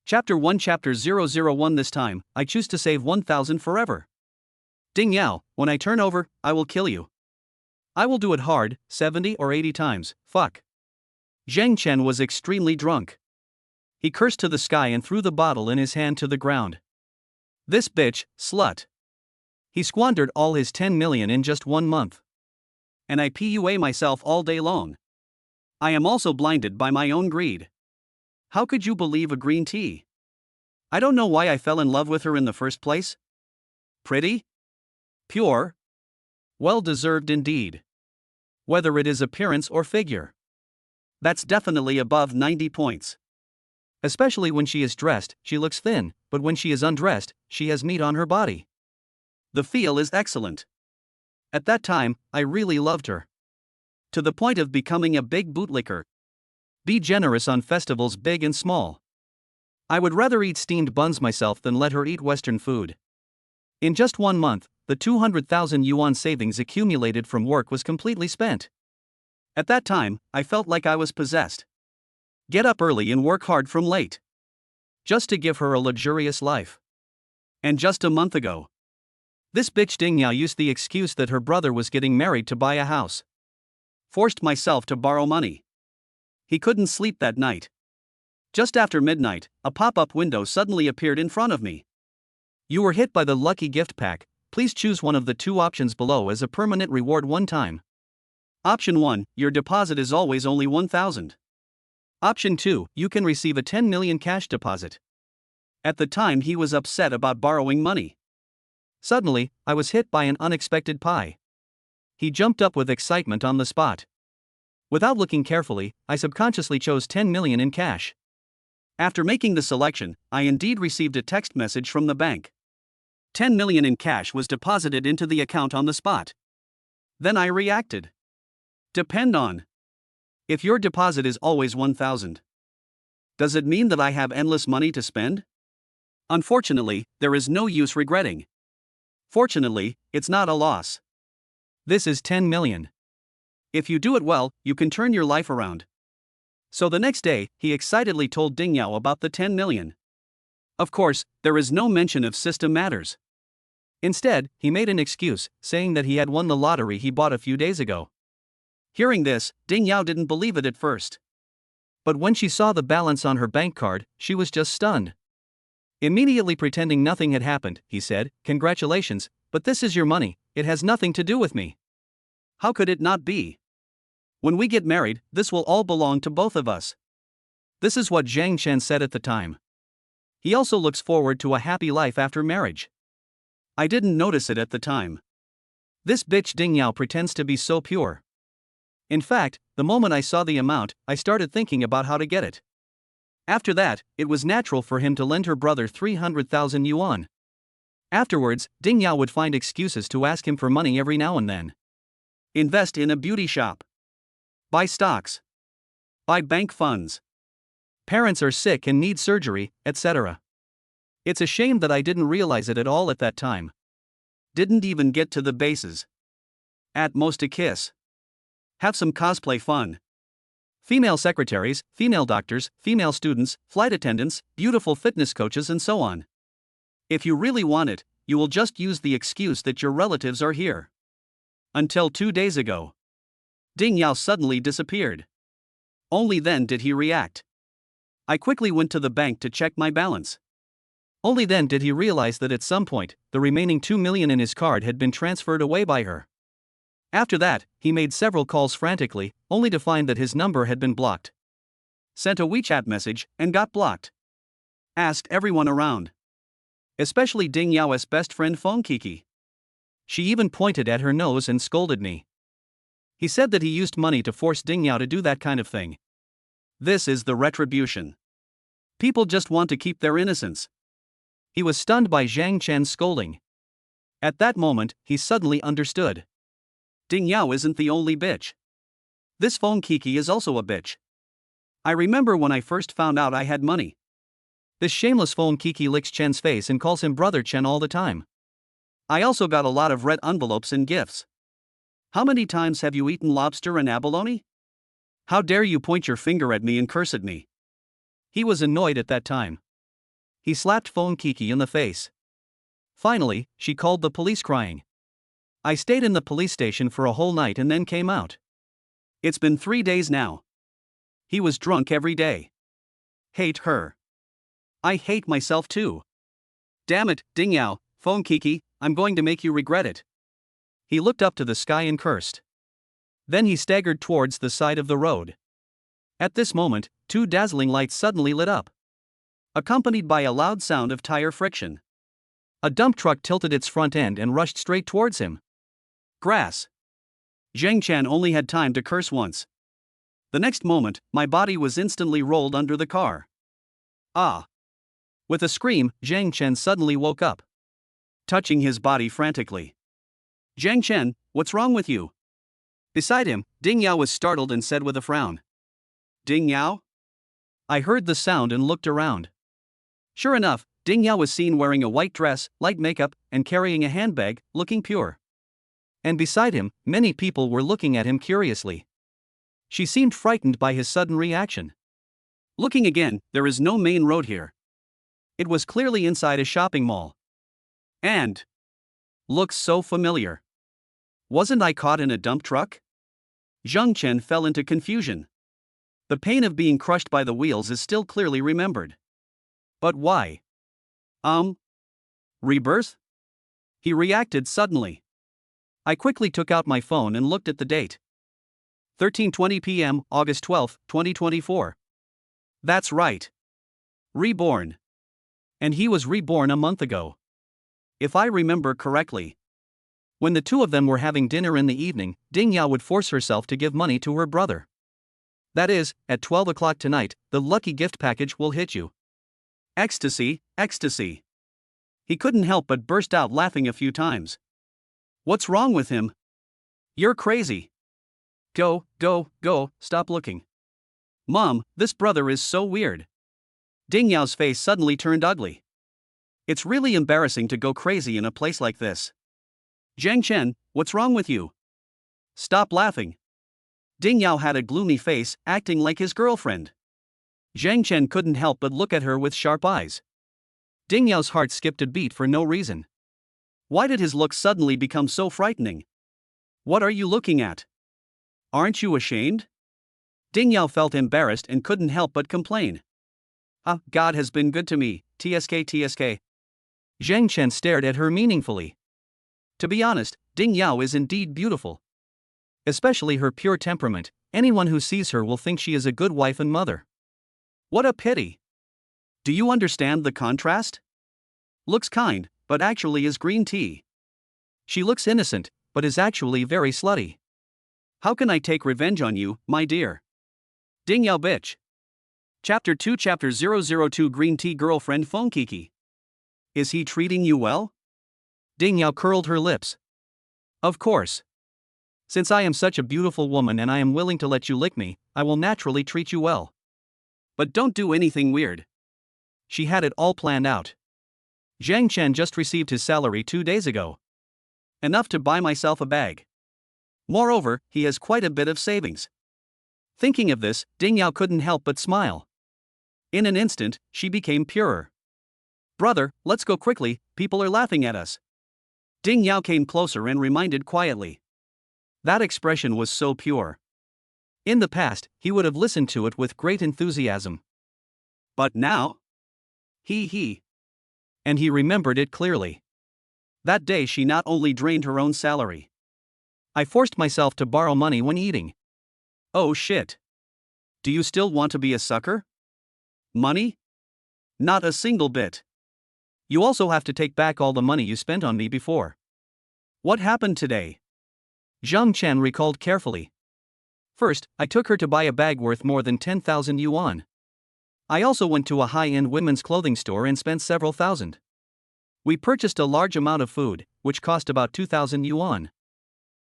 Chapter 1 Chapter 001 This time, I choose to save 1000 forever. Ding Yao, when I turn over, I will kill you. I will do it hard, 70 or 80 times, fuck. Jen Chen was extremely drunk. He cursed to the sky and threw the bottle in his hand to the ground. This bitch, slut. He squandered all his 10 million in just 1 month. And I PUA myself all day long. I am also blinded by my own greed. How could you believe a green tea? I don't know why I fell in love with her in the first place. Pretty? Pure? Well deserved indeed. Whether it is appearance or figure. That's definitely above 90 points. Especially when she is dressed, she looks thin, but when she is undressed, she has meat on her body. The feel is excellent. At that time, I really loved her. To the point of becoming a big bootlicker. Be generous on festivals big and small. I would rather eat steamed buns myself than let her eat Western food. In just 1 month, the 200,000 yuan savings accumulated from work was completely spent. At that time, I felt like I was possessed. Get up early and work hard from late. Just to give her a luxurious life. And just a month ago, this bitch Ding Yao used the excuse that her brother was getting married to buy a house. Forced myself to borrow money. He couldn't sleep that night. Just after midnight, a pop-up window suddenly appeared in front of me. You were hit by the lucky gift pack. Please choose one of the 2 options below as a permanent reward one time. Option 1, your deposit is always only 1000. Option 2, you can receive a 10 million cash deposit. At the time he was upset about borrowing money. Suddenly, I was hit by an unexpected pie. He jumped up with excitement on the spot. Without looking carefully, I subconsciously chose 10 million in cash. After making the selection, I indeed received a text message from the bank. 10 million in cash was deposited into the account on the spot. Then I reacted. Depend on. If your deposit is always 1000. Does it mean that I have endless money to spend? Unfortunately, there is no use regretting. Fortunately, it's not a loss. This is 10 million. If you do it well, you can turn your life around. So the next day, he excitedly told Ding Yao about the 10 million. Of course, there is no mention of system matters. Instead, he made an excuse, saying that he had won the lottery he bought a few days ago. Hearing this, Ding Yao didn't believe it at first. But when she saw the balance on her bank card, she was just stunned. Immediately pretending nothing had happened, he said, "Congratulations, but this is your money, it has nothing to do with me." How could it not be? When we get married, this will all belong to both of us. This is what Jen Chen said at the time. He also looks forward to a happy life after marriage. I didn't notice it at the time. This bitch Ding Yao pretends to be so pure. In fact, the moment I saw the amount, I started thinking about how to get it. After that, it was natural for him to lend her brother 300,000 yuan. Afterwards, Ding Yao would find excuses to ask him for money every now and then. Invest in a beauty shop. Buy stocks. Buy bank funds. Parents are sick and need surgery, etc. It's a shame that I didn't realize it at all at that time. Didn't even get to the bases. At most a kiss. Have some cosplay fun. Female secretaries, female doctors, female students, flight attendants, beautiful fitness coaches and so on. If you really want it, you will just use the excuse that your relatives are here. Until 2 days ago. Ding Yao suddenly disappeared. Only then did he react. I quickly went to the bank to check my balance. Only then did he realize that at some point, the remaining 2 million in his card had been transferred away by her. After that, he made several calls frantically, only to find that his number had been blocked. Sent a WeChat message, and got blocked. Asked everyone around. Especially Ding Yao's best friend Fon Kiki. She even pointed at her nose and scolded me. He said that he used money to force Ding Yao to do that kind of thing. This is the retribution. People just want to keep their innocence. He was stunned by Jen Chen's scolding. At that moment, he suddenly understood. Ding Yao isn't the only bitch. This Fon Kiki is also a bitch. I remember when I first found out I had money. This shameless Fon Kiki licks Chen's face and calls him brother Chen all the time. I also got a lot of red envelopes and gifts. How many times have you eaten lobster and abalone? How dare you point your finger at me and curse at me? He was annoyed at that time. He slapped Fon Kiki in the face. Finally, she called the police crying. I stayed in the police station for a whole night and then came out. It's been 3 days now. He was drunk every day. Hate her. I hate myself too. Damn it, Ding Yao, Fon Kiki, I'm going to make you regret it. He looked up to the sky and cursed. Then he staggered towards the side of the road. At this moment, 2 dazzling lights suddenly lit up, accompanied by a loud sound of tire friction. A dump truck tilted its front end and rushed straight towards him. Grass. Jen Chen only had time to curse once. The next moment, my body was instantly rolled under the car. Ah! With a scream, Jen Chen suddenly woke up, touching his body frantically. Jen Chen, what's wrong with you? Beside him, Ding Yao was startled and said with a frown. Ding Yao? I heard the sound and looked around. Sure enough, Ding Yao was seen wearing a white dress, light makeup, and carrying a handbag, looking pure. And beside him, many people were looking at him curiously. She seemed frightened by his sudden reaction. Looking again, there is no main road here. It was clearly inside a shopping mall. And looks so familiar. Wasn't I caught in a dump truck? Jen Chen fell into confusion. The pain of being crushed by the wheels is still clearly remembered. But why? Rebirth? He reacted suddenly. I quickly took out my phone and looked at the date. 13:20 p.m., August 12, 2024. That's right. Reborn. And he was reborn a month ago. If I remember correctly. When the two of them were having dinner in the evening, Ding Yao would force herself to give money to her brother. That is, at 12 o'clock tonight, the lucky gift package will hit you. Ecstasy, ecstasy. He couldn't help but burst out laughing a few times. What's wrong with him? You're crazy. Go, stop looking. Mom, this brother is so weird. Ding Yao's face suddenly turned ugly. It's really embarrassing to go crazy in a place like this. Jen Chen, what's wrong with you? Stop laughing. Ding Yao had a gloomy face, acting like his girlfriend. Jen Chen couldn't help but look at her with sharp eyes. Ding Yao's heart skipped a beat for no reason. Why did his look suddenly become so frightening? What are you looking at? Aren't you ashamed? Ding Yao felt embarrassed and couldn't help but complain. God has been good to me, tsk. Jen Chen stared at her meaningfully. To be honest, Ding Yao is indeed beautiful. Especially her pure temperament, anyone who sees her will think she is a good wife and mother. What a pity. Do you understand the contrast? Looks kind, but actually is green tea. She looks innocent, but is actually very slutty. How can I take revenge on you, my dear? Ding Yao bitch. Chapter 2 Chapter 002 Green Tea Girlfriend Fon Kiki. Is he treating you well? Ding Yao curled her lips. Of course. Since I am such a beautiful woman and I am willing to let you lick me, I will naturally treat you well. But don't do anything weird. She had it all planned out. Jen Chen just received his salary 2 days ago. Enough to buy myself a bag. Moreover, he has quite a bit of savings. Thinking of this, Ding Yao couldn't help but smile. In an instant, she became purer. Brother, let's go quickly, people are laughing at us. Ding Yao came closer and reminded quietly. That expression was so pure. In the past, he would have listened to it with great enthusiasm. But now? He. And he remembered it clearly. That day she not only drained her own salary. I forced myself to borrow money when eating. Oh shit. Do you still want to be a sucker? Money? Not a single bit. You also have to take back all the money you spent on me before. What happened today? Jen Chen recalled carefully. First, I took her to buy a bag worth more than 10,000 yuan. I also went to a high-end women's clothing store and spent several thousand. We purchased a large amount of food, which cost about 2,000 yuan.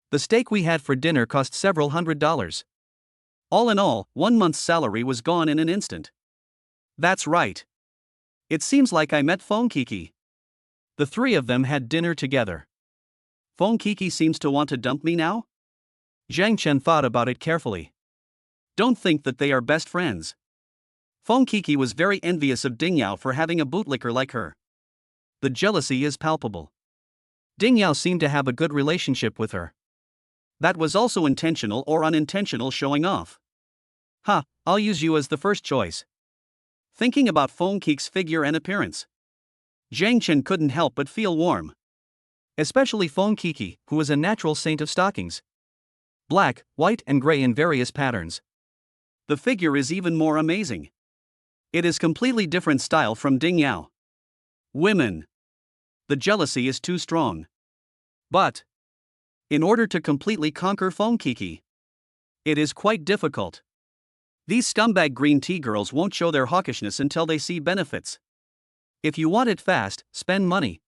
The steak we had for dinner cost several $100s. All in all, 1 month's salary was gone in an instant. That's right. It seems like I met Fon Kiki. The three of them had dinner together. Fon Kiki seems to want to dump me now? Jen Chen thought about it carefully. Don't think that they are best friends. Fon Kiki was very envious of Ding Yao for having a bootlicker like her. The jealousy is palpable. Ding Yao seemed to have a good relationship with her. That was also intentional or unintentional showing off. Ha, I'll use you as the first choice. Thinking about Fon Kiki's figure and appearance, Jen Chen couldn't help but feel warm. Especially Fon Kiki, who is a natural saint of stockings. Black, white and gray in various patterns. The figure is even more amazing. It is completely different style from Ding Yao. Women. The jealousy is too strong. But in order to completely conquer Fon Kiki, it is quite difficult. These scumbag green tea girls won't show their hawkishness until they see benefits. If you want it fast, spend money.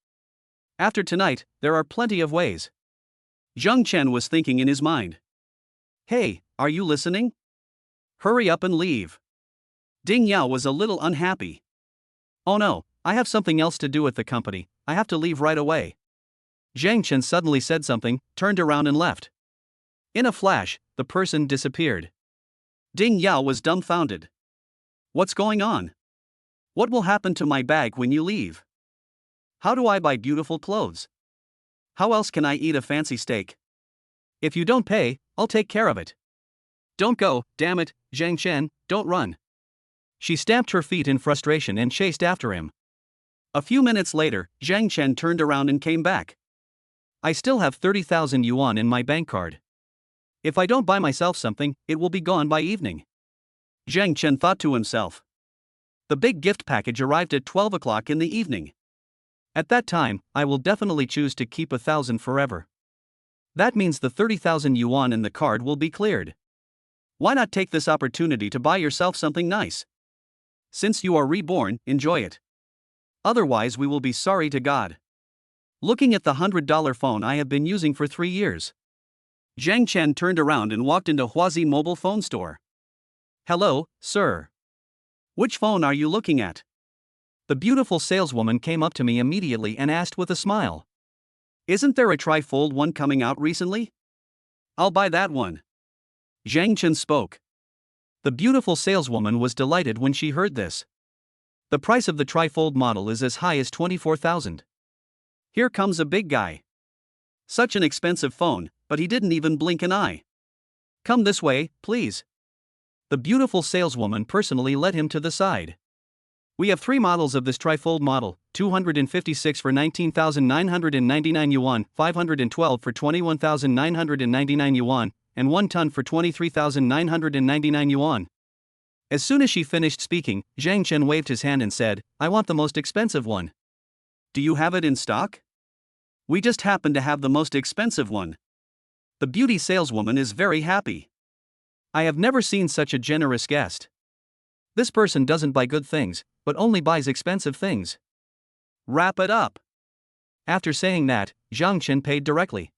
After tonight, there are plenty of ways. Jen Chen was thinking in his mind. Hey, are you listening? Hurry up and leave. Ding Yao was a little unhappy. Oh no, I have something else to do at the company, I have to leave right away. Jen Chen suddenly said something, turned around and left. In a flash, the person disappeared. Ding Yao was dumbfounded. What's going on? What will happen to my bag when you leave? How do I buy beautiful clothes? How else can I eat a fancy steak? If you don't pay, I'll take care of it. Don't go, damn it, Jen Chen, don't run. She stamped her feet in frustration and chased after him. A few minutes later, Jen Chen turned around and came back. I still have 30,000 yuan in my bank card. If I don't buy myself something, it will be gone by evening. Jen Chen thought to himself. The big gift package arrived at 12 o'clock in the evening. At that time, I will definitely choose to keep 1,000 forever. That means the 30,000 yuan in the card will be cleared. Why not take this opportunity to buy yourself something nice? Since you are reborn, enjoy it. Otherwise we will be sorry to God. Looking at the $100 phone I have been using for 3 years. Jen Chen turned around and walked into Huazi mobile phone store. Hello, sir. Which phone are you looking at? The beautiful saleswoman came up to me immediately and asked with a smile. Isn't there a trifold one coming out recently? I'll buy that one. Jen Chen spoke. The beautiful saleswoman was delighted when she heard this. The price of the trifold model is as high as 24,000. Here comes a big guy. Such an expensive phone, but he didn't even blink an eye. Come this way, please. The beautiful saleswoman personally led him to the side. We have 3 models of this trifold model, 256 for 19,999 yuan, 512 for 21,999 yuan, and 1 ton for 23,999 yuan. As soon as she finished speaking, Jen Chen waved his hand and said, I want the most expensive one. Do you have it in stock? We just happen to have the most expensive one. The beauty saleswoman is very happy. I have never seen such a generous guest. This person doesn't buy good things, but only buys expensive things. Wrap it up. After saying that, Jen Chen paid directly.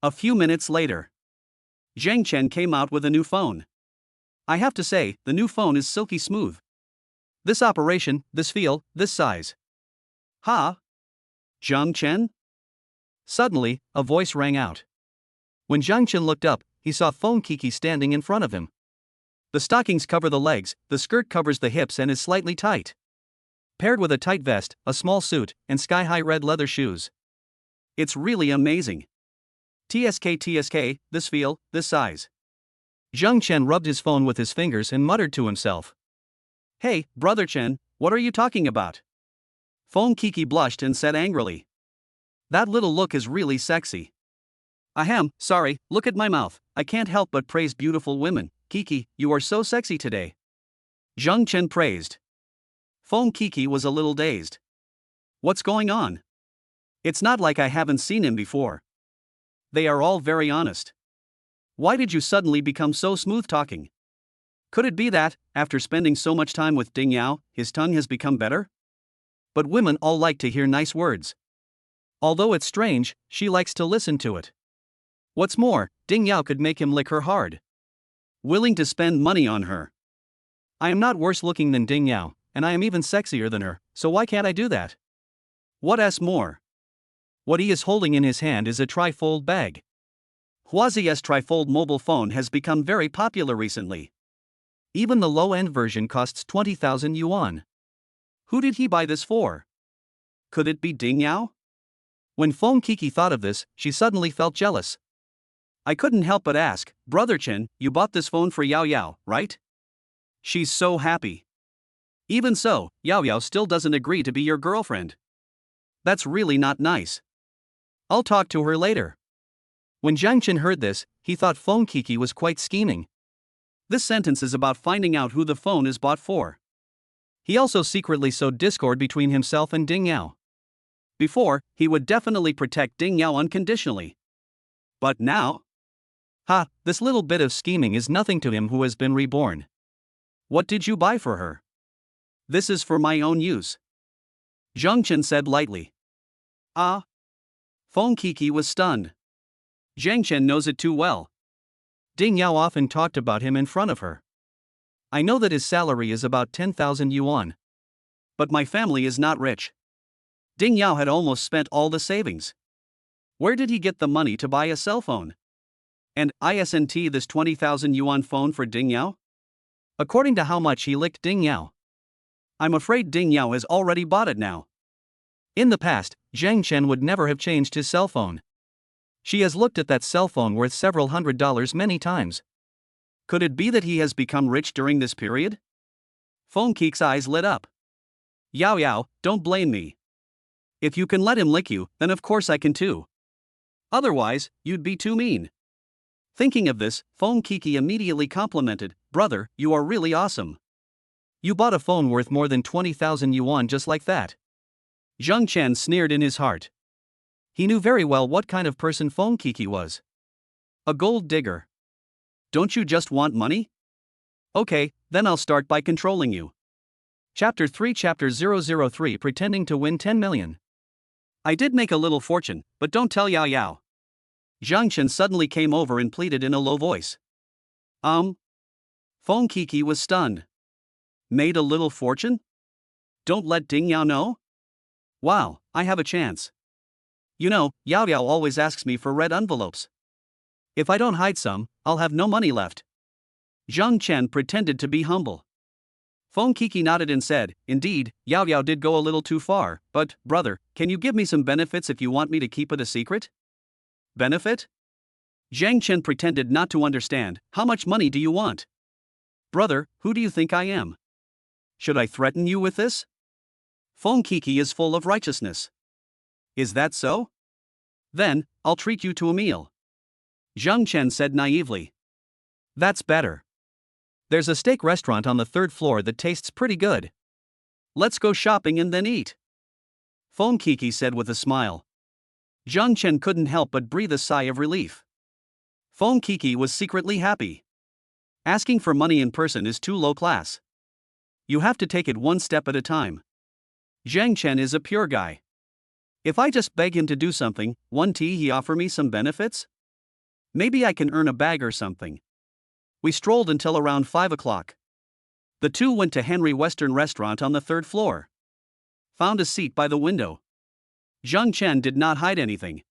A few minutes later, Jen Chen came out with a new phone. I have to say, the new phone is silky smooth. This operation, this feel, this size. Ha? Jen Chen? Suddenly, a voice rang out. When Jen Chen looked up, he saw Fon Kiki standing in front of him. The stockings cover the legs, the skirt covers the hips and is slightly tight. Paired with a tight vest, a small suit, and sky-high red leather shoes. It's really amazing. TSK, this feel, this size. Jen Chen rubbed his phone with his fingers and muttered to himself. Hey, brother Chen, what are you talking about? Fon Kiki blushed and said angrily. That little look is really sexy. Ahem, sorry, look at my mouth, I can't help but praise beautiful women. Kiki, you are so sexy today. Jen Chen praised. Fon Kiki was a little dazed. What's going on? It's not like I haven't seen him before. They are all very honest. Why did you suddenly become so smooth talking? Could it be that, after spending so much time with Ding Yao, his tongue has become better? But women all like to hear nice words. Although it's strange, she likes to listen to it. What's more, Ding Yao could make him lick her hard. Willing to spend money on her. I am not worse looking than Ding Yao, and I am even sexier than her, so why can't I do that? What's more? What he is holding in his hand is a trifold bag. Huazi's trifold mobile phone has become very popular recently. Even the low-end version costs 20,000 yuan. Who did he buy this for? Could it be Ding Yao? When Fon Kiki thought of this, she suddenly felt jealous. I couldn't help but ask, Brother Chen, you bought this phone for Yao Yao, right? She's so happy. Even so, Yao Yao still doesn't agree to be your girlfriend. That's really not nice. I'll talk to her later. When Jen Chen heard this, he thought Fon Kiki was quite scheming. This sentence is about finding out who the phone is bought for. He also secretly sowed discord between himself and Ding Yao. Before, he would definitely protect Ding Yao unconditionally. But now? This little bit of scheming is nothing to him who has been reborn. What did you buy for her? This is for my own use. Jen Chen said lightly. Fon Kiki was stunned. Jen Chen knows it too well. Ding Yao often talked about him in front of her. I know that his salary is about 10,000 yuan. But my family is not rich. Ding Yao had almost spent all the savings. Where did he get the money to buy a cell phone? And isn't this 20,000 yuan phone for Ding Yao? According to how much he licked Ding Yao. I'm afraid Ding Yao has already bought it now. In the past, Jen Chen would never have changed his cell phone. She has looked at that cell phone worth several $100s many times. Could it be that he has become rich during this period? Fon Kiki's eyes lit up. Yao Yao, don't blame me. If you can let him lick you, then of course I can too. Otherwise, you'd be too mean. Thinking of this, Fon Kiki immediately complimented, Brother, you are really awesome. You bought a phone worth more than 20,000 yuan just like that. Jen Chen sneered in his heart. He knew very well what kind of person Fon Kiki was. A gold digger. Don't you just want money? Okay, then I'll start by controlling you. Chapter 3 Chapter 003 Pretending to win 10 million. I did make a little fortune, but don't tell Yao Yao. Jen Chen suddenly came over and pleaded in a low voice. Fon Kiki was stunned. Made a little fortune? Don't let Ding Yao know? Wow, I have a chance. You know, Yao Yao always asks me for red envelopes. If I don't hide some, I'll have no money left. Jen Chen pretended to be humble. Fon Kiki nodded and said, Indeed, Yao Yao did go a little too far, but, brother, can you give me some benefits if you want me to keep it a secret? Benefit? Jen Chen pretended not to understand. How much money do you want? Brother, who do you think I am? Should I threaten you with this? Fon Kiki is full of righteousness. Is that so? Then, I'll treat you to a meal. Jen Chen said naively. That's better. There's a steak restaurant on the 3rd floor that tastes pretty good. Let's go shopping and then eat. Fon Kiki said with a smile. Jen Chen couldn't help but breathe a sigh of relief. Fon Kiki was secretly happy. Asking for money in person is too low class. You have to take it one step at a time. Jen Chen is a pure guy. If I just beg him to do something, he offer me some benefits? Maybe I can earn a bag or something. We strolled until around 5 o'clock. The two went to Henry Western Restaurant on the 3rd floor. Found a seat by the window. Jen Chen did not hide anything.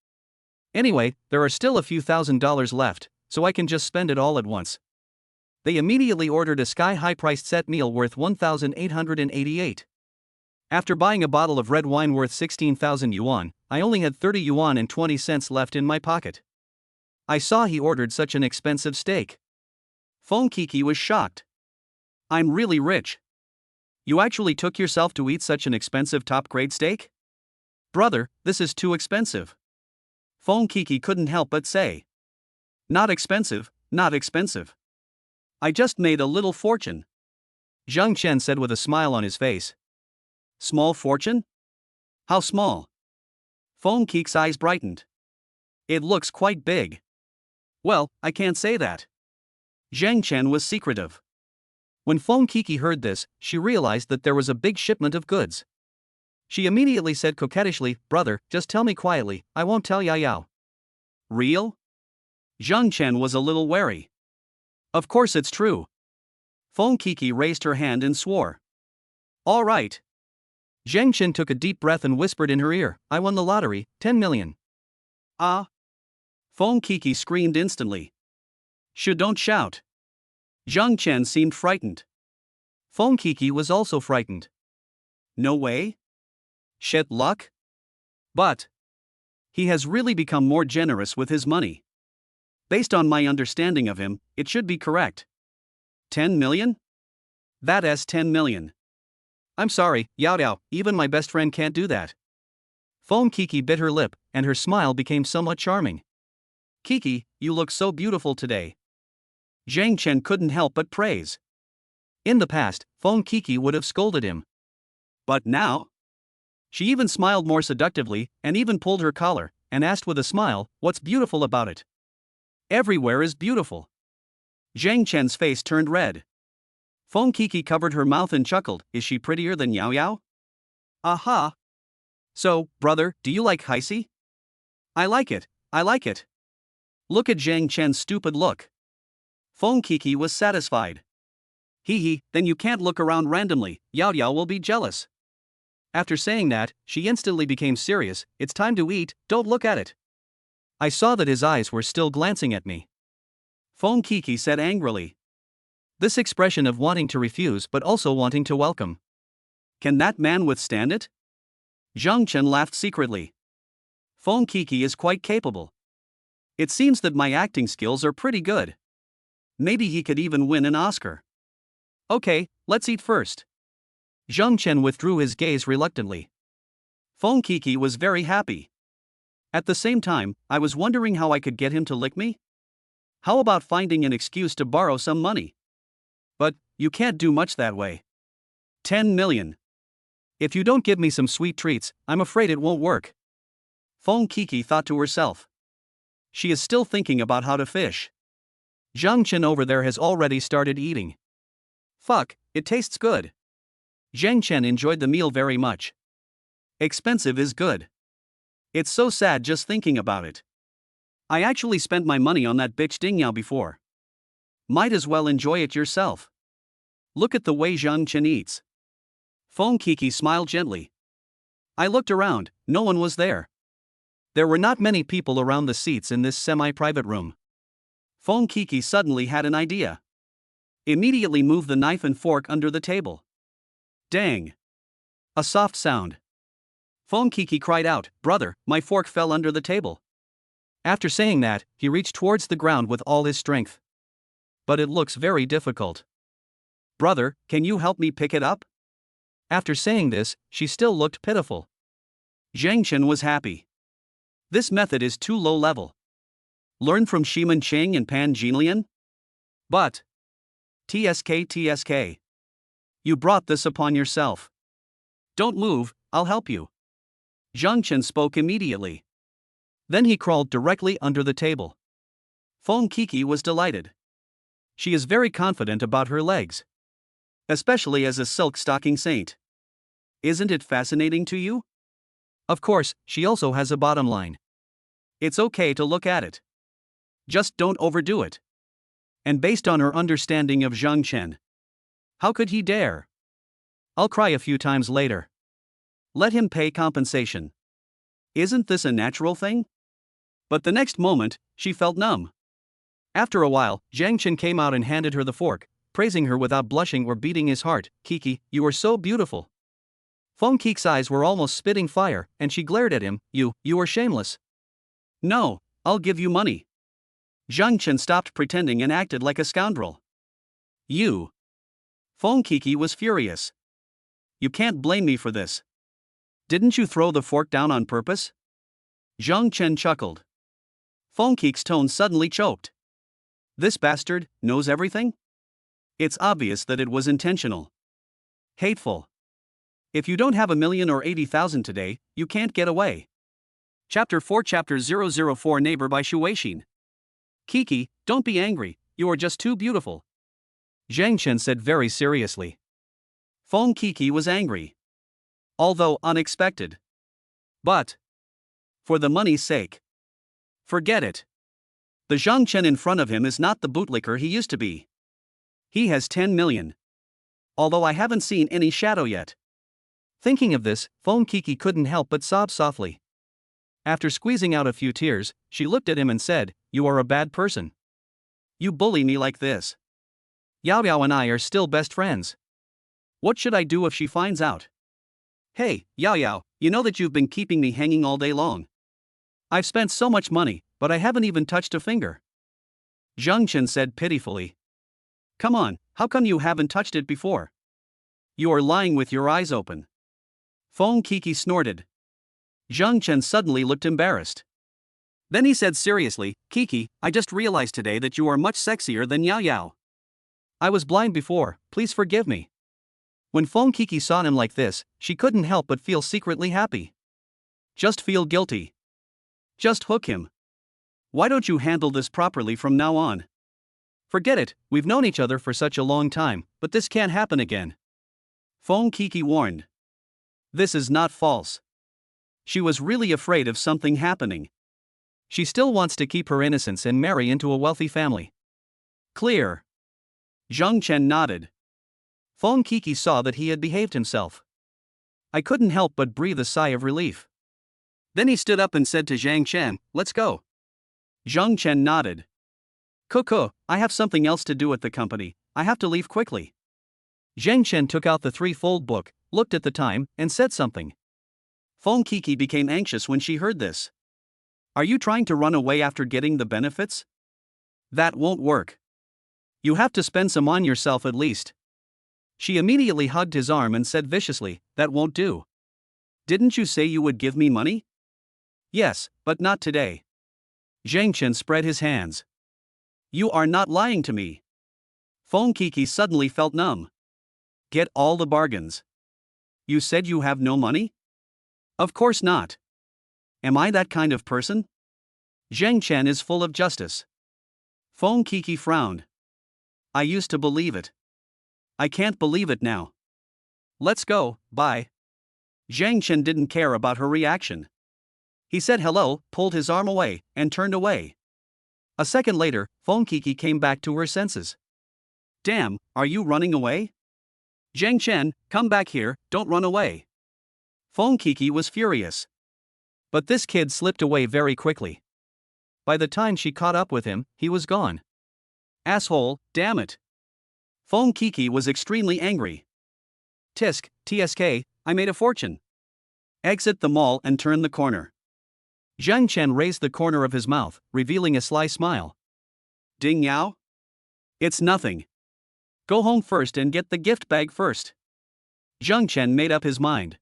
Anyway, there are still a few $1,000s left, so I can just spend it all at once. They immediately ordered a sky-high priced set meal worth 1,888. After buying a bottle of red wine worth 16,000 yuan, I only had 30 yuan and 20 cents left in my pocket. I saw he ordered such an expensive steak. Fon Kiki was shocked. I'm really rich. You actually took yourself to eat such an expensive top-grade steak? Brother, this is too expensive. Fon Kiki couldn't help but say. Not expensive, not expensive. I just made a little fortune. Jen Chen said with a smile on his face. Small fortune? How small? Fon Kiki's eyes brightened. It looks quite big. Well, I can't say that. Jen Chen was secretive. When Fon Kiki heard this, she realized that there was a big shipment of goods. She immediately said coquettishly, Brother, just tell me quietly, I won't tell Yao Yao. Real? Jen Chen was a little wary. Of course it's true. Fon Kiki raised her hand and swore. All right. Jen Chen took a deep breath and whispered in her ear, I won the lottery, 10 million. Ah. Fon Kiki screamed instantly. Don't shout. Jen Chen seemed frightened. Fon Kiki was also frightened. No way? Shit luck? But he has really become more generous with his money. Based on my understanding of him, it should be correct. 10 million? That's 10 million. I'm sorry, Yao Yao, even my best friend can't do that. Fon Kiki bit her lip, and her smile became somewhat charming. Kiki, you look so beautiful today. Jen Chen couldn't help but praise. In the past, Fon Kiki would have scolded him. But now? She even smiled more seductively, and even pulled her collar, and asked with a smile, what's beautiful about it? Everywhere is beautiful. Jen Chen's face turned red. Fon Kiki covered her mouth and chuckled, is she prettier than Yao Yao? Aha! So, brother, do you like Heisey? I like it, I like it. Look at Jen Chen's stupid look. Fon Kiki was satisfied. Hee, then you can't look around randomly, Yao Yao will be jealous. After saying that, she instantly became serious, it's time to eat, don't look at it. I saw that his eyes were still glancing at me. Fon Kiki said angrily. This expression of wanting to refuse but also wanting to welcome. Can that man withstand it? Jen Chen laughed secretly. Fon Kiki is quite capable. It seems that my acting skills are pretty good. Maybe he could even win an Oscar. Okay, let's eat first. Jen Chen withdrew his gaze reluctantly. Fon Kiki was very happy. At the same time, I was wondering how I could get him to lick me. How about finding an excuse to borrow some money? But you can't do much that way. 10 million. If you don't give me some sweet treats, I'm afraid it won't work. Fon Kiki thought to herself. She is still thinking about how to fish. Jen Chen over there has already started eating. Fuck, it tastes good. Jen Chen enjoyed the meal very much. Expensive is good. It's so sad just thinking about it. I actually spent my money on that bitch Ding Yao before. Might as well enjoy it yourself. Look at the way Jen Chen eats. Fon Kiki smiled gently. I looked around, no one was there. There were not many people around the seats in this semi-private room. Fon Kiki suddenly had an idea. Immediately moved the knife and fork under the table. Dang! A soft sound. Fon Kiki cried out, brother, my fork fell under the table. After saying that, he reached towards the ground with all his strength. But it looks very difficult. Brother, can you help me pick it up? After saying this, she still looked pitiful. Jen Chen was happy. This method is too low level. Learn from Shiman Cheng and Pan Jinlian? But TSK. You brought this upon yourself. Don't move, I'll help you. Jen Chen spoke immediately. Then he crawled directly under the table. Fon Kiki was delighted. She is very confident about her legs. Especially as a silk stocking saint. Isn't it fascinating to you? Of course, she also has a bottom line. It's okay to look at it. Just don't overdo it. And based on her understanding of Jen Chen, how could he dare? I'll cry a few times later. Let him pay compensation. Isn't this a natural thing? But the next moment, she felt numb. After a while, Jen Chen came out and handed her the fork, praising her without blushing or beating his heart. Kiki, you are so beautiful. Fon Kiki's eyes were almost spitting fire, and she glared at him. You are shameless. No, I'll give you money. Jen Chen stopped pretending and acted like a scoundrel. You. Fon Kiki was furious. You can't blame me for this. Didn't you throw the fork down on purpose? Jen Chen chuckled. Fon Kiki's tone suddenly choked. This bastard knows everything? It's obvious that it was intentional. Hateful. If you don't have 1,000,000 or 80,000 today, you can't get away. Chapter 4 Chapter 004 Neighbor by Shuin. Kiki, don't be angry, you are just too beautiful. Jen Chen said very seriously. Fon Kiki was angry. Although unexpected. But for the money's sake. Forget it. The Jen Chen in front of him is not the bootlicker he used to be. He has 10 million. Although I haven't seen any shadow yet. Thinking of this, Fon Kiki couldn't help but sob softly. After squeezing out a few tears, she looked at him and said, you are a bad person. You bully me like this. Yao Yao and I are still best friends. What should I do if she finds out? Hey, Yao Yao, you know that you've been keeping me hanging all day long. I've spent so much money, but I haven't even touched a finger. Jen Chen said pitifully. Come on, how come you haven't touched it before? You are lying with your eyes open. Fon Kiki snorted. Jen Chen suddenly looked embarrassed. Then he said seriously, Kiki, I just realized today that you are much sexier than Yao Yao. I was blind before, please forgive me. When Fon Kiki saw him like this, she couldn't help but feel secretly happy. Just feel guilty. Just hook him. Why don't you handle this properly from now on? Forget it, we've known each other for such a long time, but this can't happen again. Fon Kiki warned. This is not false. She was really afraid of something happening. She still wants to keep her innocence and marry into a wealthy family. Clear. Jen Chen nodded. Fon Kiki saw that he had behaved himself. I couldn't help but breathe a sigh of relief. Then he stood up and said to Jen Chen, let's go. Jen Chen nodded. Coco, I have something else to do at the company, I have to leave quickly. Jen Chen took out the three-fold book, looked at the time, and said something. Fon Kiki became anxious when she heard this. Are you trying to run away after getting the benefits? That won't work. You have to spend some on yourself at least. She immediately hugged his arm and said viciously, that won't do. Didn't you say you would give me money? Yes, but not today. Jen Chen spread his hands. You are not lying to me. Fon Kiki suddenly felt numb. Get all the bargains. You said you have no money? Of course not. Am I that kind of person? Jen Chen is full of justice. Fon Kiki frowned. I used to believe it. I can't believe it now. Let's go, bye. Jen Chen didn't care about her reaction. He said hello, pulled his arm away, and turned away. A second later, Fon Kiki came back to her senses. Damn, are you running away? Jen Chen, come back here, don't run away. Fon Kiki was furious. But this kid slipped away very quickly. By the time she caught up with him, he was gone. Asshole, damn it. Fon Kiki was extremely angry. Tisk, TSK, I made a fortune. Exit the mall and turn the corner. Jen Chen raised the corner of his mouth, revealing a sly smile. Ding Yao? It's nothing. Go home first and get the gift bag first. Jen Chen made up his mind.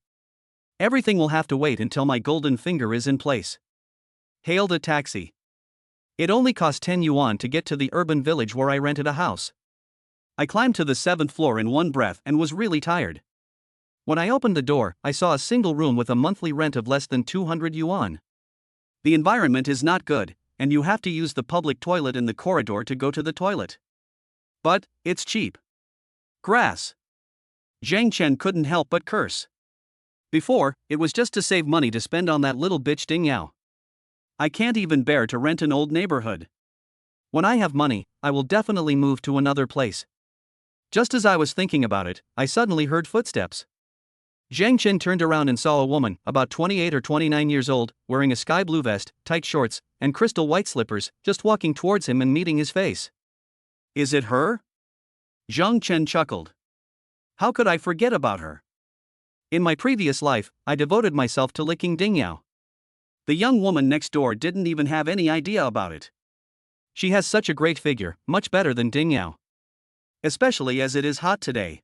Everything will have to wait until my golden finger is in place. Hailed a taxi. It only cost 10 yuan to get to the urban village where I rented a house. I climbed to the 7th floor in one breath and was really tired. When I opened the door, I saw a single room with a monthly rent of less than 200 yuan. The environment is not good, and you have to use the public toilet in the corridor to go to the toilet. But, it's cheap. Grass. Jen Chen couldn't help but curse. Before, it was just to save money to spend on that little bitch Ding Yao. I can't even bear to rent an old neighborhood. When I have money, I will definitely move to another place. Just as I was thinking about it, I suddenly heard footsteps. Jen Chen turned around and saw a woman, about 28 or 29 years old, wearing a sky blue vest, tight shorts, and crystal white slippers, just walking towards him and meeting his face. Is it her? Jen Chen chuckled. How could I forget about her? In my previous life, I devoted myself to licking Ding Yao. The young woman next door didn't even have any idea about it. She has such a great figure, much better than Ding Yao. Especially as it is hot today.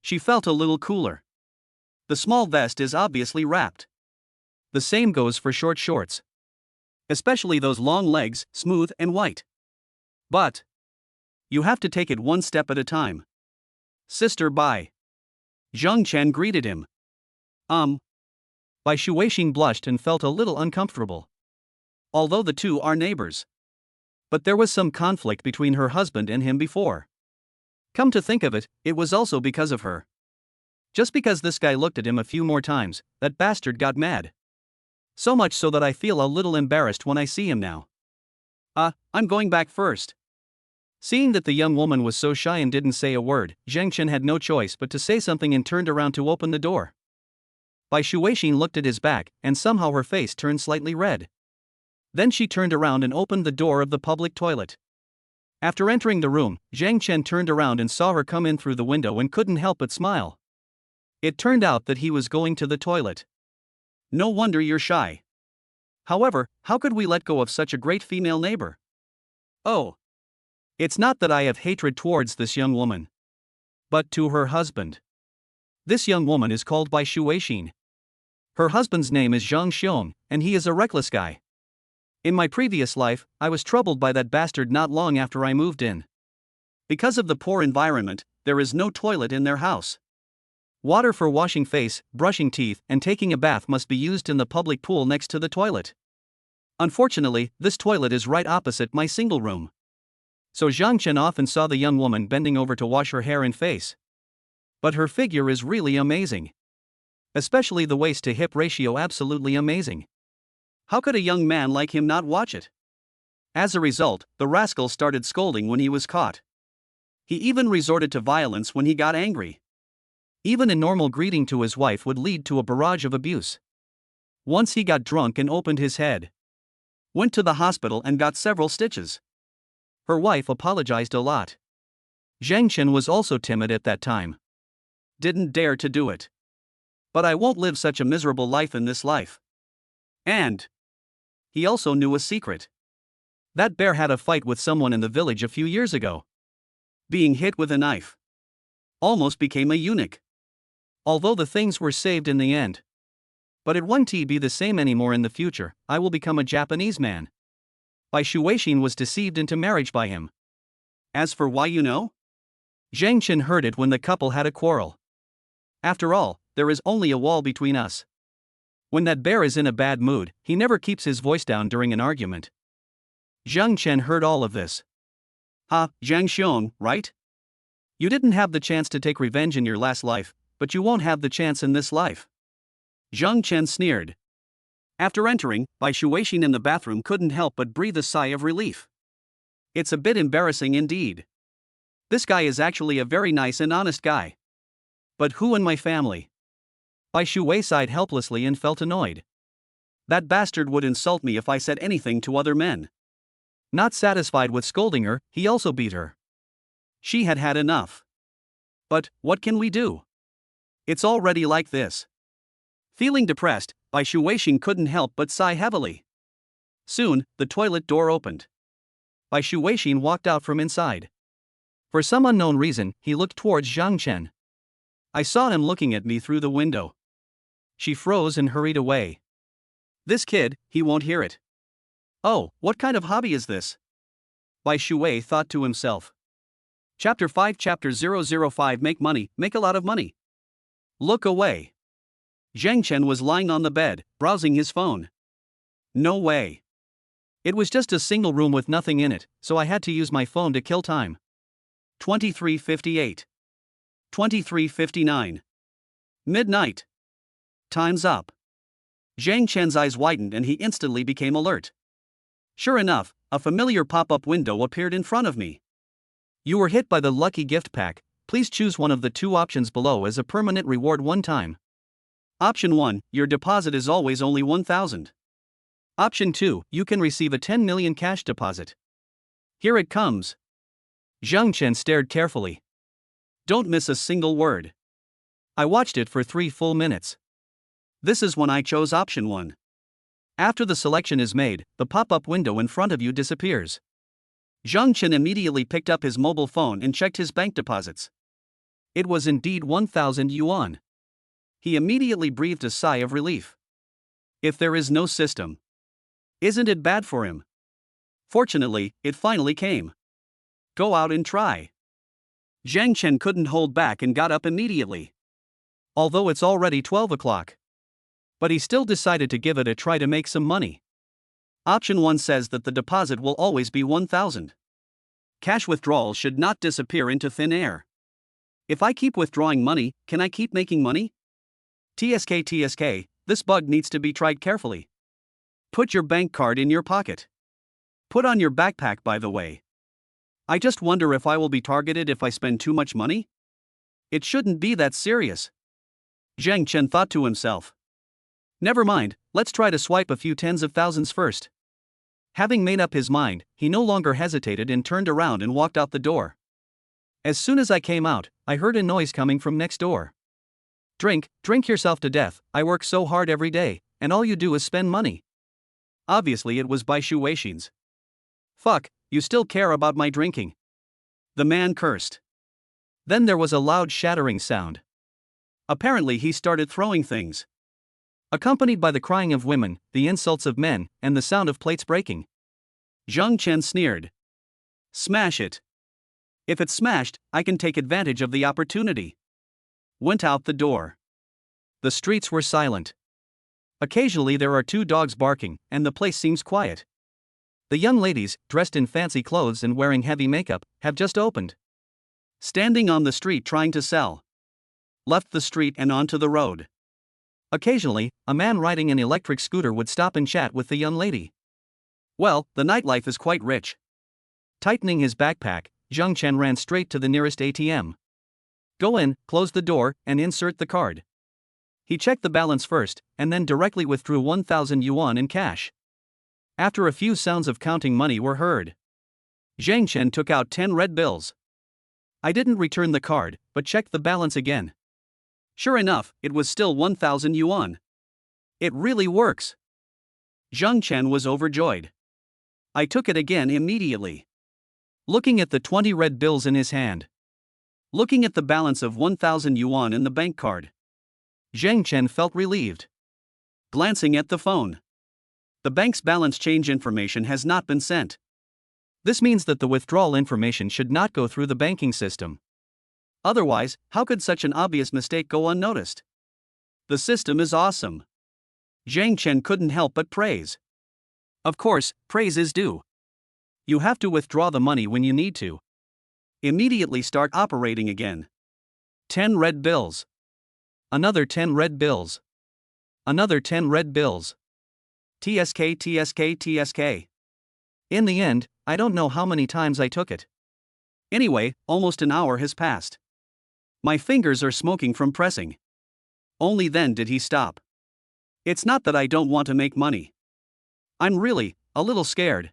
She felt a little cooler. The small vest is obviously wrapped. The same goes for short shorts. Especially those long legs, smooth and white. But you have to take it one step at a time. Sister, bye. Jen Chen greeted him. Bai Shuin blushed and felt a little uncomfortable. Although the two are neighbors. But there was some conflict between her husband and him before. Come to think of it, it was also because of her. Just because this guy looked at him a few more times, that bastard got mad. So much so that I feel a little embarrassed when I see him now. I'm going back first. Seeing that the young woman was so shy and didn't say a word, Jen Chen had no choice but to say something and turned around to open the door. Bai Shuin looked at his back, and somehow her face turned slightly red. Then she turned around and opened the door of the public toilet. After entering the room, Jen Chen turned around and saw her come in through the window and couldn't help but smile. It turned out that he was going to the toilet. No wonder you're shy. However, how could we let go of such a great female neighbor? Oh. It's not that I have hatred towards this young woman. But to her husband. This young woman is called by Shuin. Her husband's name is Zhang Xiong, and he is a reckless guy. In my previous life, I was troubled by that bastard not long after I moved in. Because of the poor environment, there is no toilet in their house. Water for washing face, brushing teeth, and taking a bath must be used in the public pool next to the toilet. Unfortunately, this toilet is right opposite my single room. So Zhang Chen often saw the young woman bending over to wash her hair and face. But her figure is really amazing. Especially the waist to hip ratio, absolutely amazing. How could a young man like him not watch it? As a result, the rascal started scolding when he was caught. He even resorted to violence when he got angry. Even a normal greeting to his wife would lead to a barrage of abuse. Once he got drunk and opened his head. Went to the hospital and got several stitches. Her wife apologized a lot. Zhang Chen was also timid at that time. Didn't dare to do it. But I won't live such a miserable life in this life. And he also knew a secret. That bear had a fight with someone in the village a few years ago. Being hit with a knife. Almost became a eunuch. Although the things were saved in the end. But it won't be the same anymore in the future. I will become a Japanese man. Bai Shuin was deceived into marriage by him. As for why you know? Zhang Chen heard it when the couple had a quarrel. After all, there is only a wall between us. When that bear is in a bad mood, he never keeps his voice down during an argument. Zhang Chen heard all of this. Ha, Zhang Xiong, right? You didn't have the chance to take revenge in your last life, but you won't have the chance in this life. Zhang Chen sneered. After entering, Bai Shuin in the bathroom couldn't help but breathe a sigh of relief. It's a bit embarrassing indeed. This guy is actually a very nice and honest guy. But who in my family? Bai Shuin sighed helplessly and felt annoyed. That bastard would insult me if I said anything to other men. Not satisfied with scolding her, he also beat her. She had had enough. But what can we do? It's already like this. Feeling depressed, Bai Shuin couldn't help but sigh heavily. Soon, the toilet door opened. Bai Shuin walked out from inside. For some unknown reason, he looked towards Zhang Chen. I saw him looking at me through the window. She froze and hurried away. This kid, he won't hear it. Oh, what kind of hobby is this? Bai Shuin thought to himself. Chapter 5 Chapter 005 Make money, make a lot of money. Look away. Zhang Chen was lying on the bed, browsing his phone. No way. It was just a single room with nothing in it, so I had to use my phone to kill time. 23:58. 23:59. Midnight. Time's up. Zhang Chen's eyes widened and he instantly became alert. Sure enough, a familiar pop-up window appeared in front of me. You were hit by the lucky gift pack. Please choose one of the two options below as a permanent reward one time. Option 1, your deposit is always only 1,000. Option 2, you can receive a 10 million cash deposit. Here it comes. Zhang Chen stared carefully. Don't miss a single word. I watched it for 3 full minutes. This is when I chose option 1. After the selection is made, the pop-up window in front of you disappears. Zhang Chen immediately picked up his mobile phone and checked his bank deposits. It was indeed 1,000 yuan. He immediately breathed a sigh of relief. If there is no system, isn't it bad for him? Fortunately, it finally came. Go out and try. Zhang Chen couldn't hold back and got up immediately. Although it's already 12 o'clock. But he still decided to give it a try to make some money. Option 1 says that the deposit will always be 1,000. Cash withdrawals should not disappear into thin air. If I keep withdrawing money, can I keep making money? TSK, this bug needs to be tried carefully. Put your bank card in your pocket. Put on your backpack, by the way. I just wonder if I will be targeted if I spend too much money? It shouldn't be that serious. Zhang Chen thought to himself. Never mind, let's try to swipe a few tens of thousands first. Having made up his mind, he no longer hesitated and turned around and walked out the door. As soon as I came out, I heard a noise coming from next door. Drink yourself to death, I work so hard every day, and all you do is spend money. Obviously it was by Shuin. Fuck, you still care about my drinking. The man cursed. Then there was a loud shattering sound. Apparently he started throwing things. Accompanied by the crying of women, the insults of men, and the sound of plates breaking. Jen Chen sneered. Smash it. If it's smashed, I can take advantage of the opportunity. Went out the door. The streets were silent. Occasionally there are 2 dogs barking, and the place seems quiet. The young ladies, dressed in fancy clothes and wearing heavy makeup, have just opened. Standing on the street trying to sell. Left the street and onto the road. Occasionally, a man riding an electric scooter would stop and chat with the young lady. Well, the nightlife is quite rich. Tightening his backpack, Jen Chen ran straight to the nearest ATM. Go in, close the door, and insert the card. He checked the balance first, and then directly withdrew 1,000 yuan in cash. After a few sounds of counting money were heard, Jen Chen took out 10 red bills. I didn't return the card, but checked the balance again. Sure enough, it was still 1,000 yuan. It really works. Jen Chen was overjoyed. I took it again immediately. Looking at the 20 red bills in his hand. Looking at the balance of 1,000 yuan in the bank card. Jen Chen felt relieved. Glancing at the phone. The bank's balance change information has not been sent. This means that the withdrawal information should not go through the banking system. Otherwise, how could such an obvious mistake go unnoticed? The system is awesome. Jen Chen couldn't help but praise. Of course, praise is due. You have to withdraw the money when you need to. Immediately start operating again. 10 red bills. Another 10 red bills. Another 10 red bills. TSK. In the end, I don't know how many times I took it. Anyway, almost an hour has passed. My fingers are smoking from pressing. Only then did he stop. It's not that I don't want to make money. I'm really a little scared.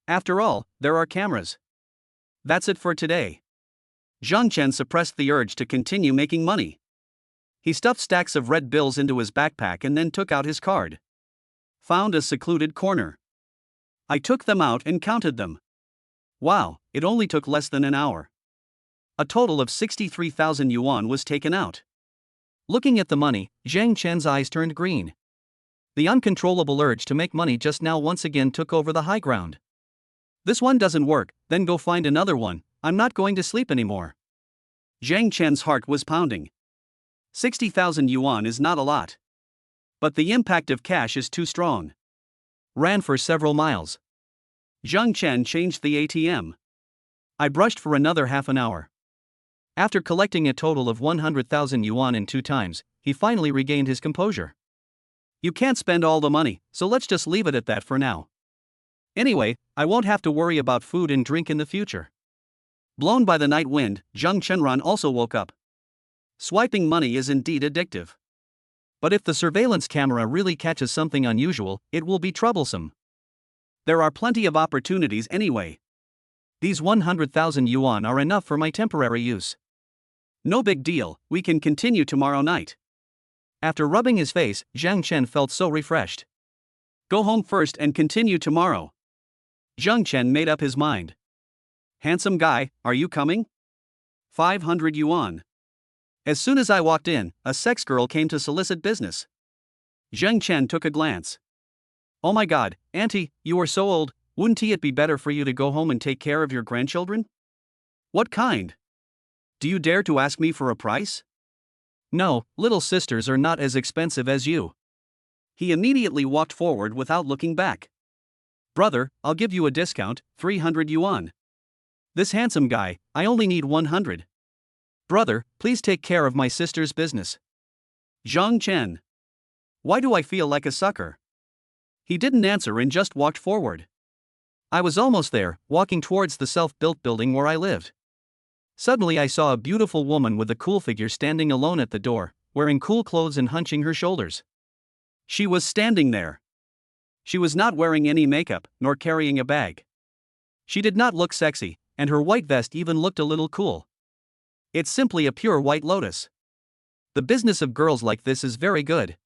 After all, there are cameras. That's it for today. Jen Chen suppressed the urge to continue making money. He stuffed stacks of red bills into his backpack and then took out his card. Found a secluded corner. I took them out and counted them. Wow, it only took less than an hour. A total of 63,000 yuan was taken out. Looking at the money, Jen Chen's eyes turned green. The uncontrollable urge to make money just now once again took over the high ground. This one doesn't work, then go find another one, I'm not going to sleep anymore. Jen Chen's heart was pounding. 60,000 yuan is not a lot. But the impact of cash is too strong. Ran for several miles. Jen Chen changed the ATM. I brushed for another half an hour. After collecting a total of 100,000 yuan in 2 times, he finally regained his composure. You can't spend all the money, so let's just leave it at that for now. Anyway, I won't have to worry about food and drink in the future. Blown by the night wind, Jen Chen also woke up. Swiping money is indeed addictive. But if the surveillance camera really catches something unusual, it will be troublesome. There are plenty of opportunities anyway. These 100,000 yuan are enough for my temporary use. No big deal, we can continue tomorrow night. After rubbing his face, Jen Chen felt so refreshed. Go home first and continue tomorrow. Jen Chen made up his mind. Handsome guy, are you coming? 500 yuan. As soon as I walked in, a sex girl came to solicit business. Jen Chen took a glance. Oh my god, auntie, you are so old, wouldn't it be better for you to go home and take care of your grandchildren? What kind? Do you dare to ask me for a price? No, little sisters are not as expensive as you. He immediately walked forward without looking back. Brother, I'll give you a discount, 300 yuan. This handsome guy, I only need 100. Brother, please take care of my sister's business. Jen Chen. Why do I feel like a sucker? He didn't answer and just walked forward. I was almost there, walking towards the self-built building where I lived. Suddenly I saw a beautiful woman with a cool figure standing alone at the door, wearing cool clothes and hunching her shoulders. She was standing there. She was not wearing any makeup, nor carrying a bag. She did not look sexy, and her white vest even looked a little cool. It's simply a pure white lotus. The business of girls like this is very good.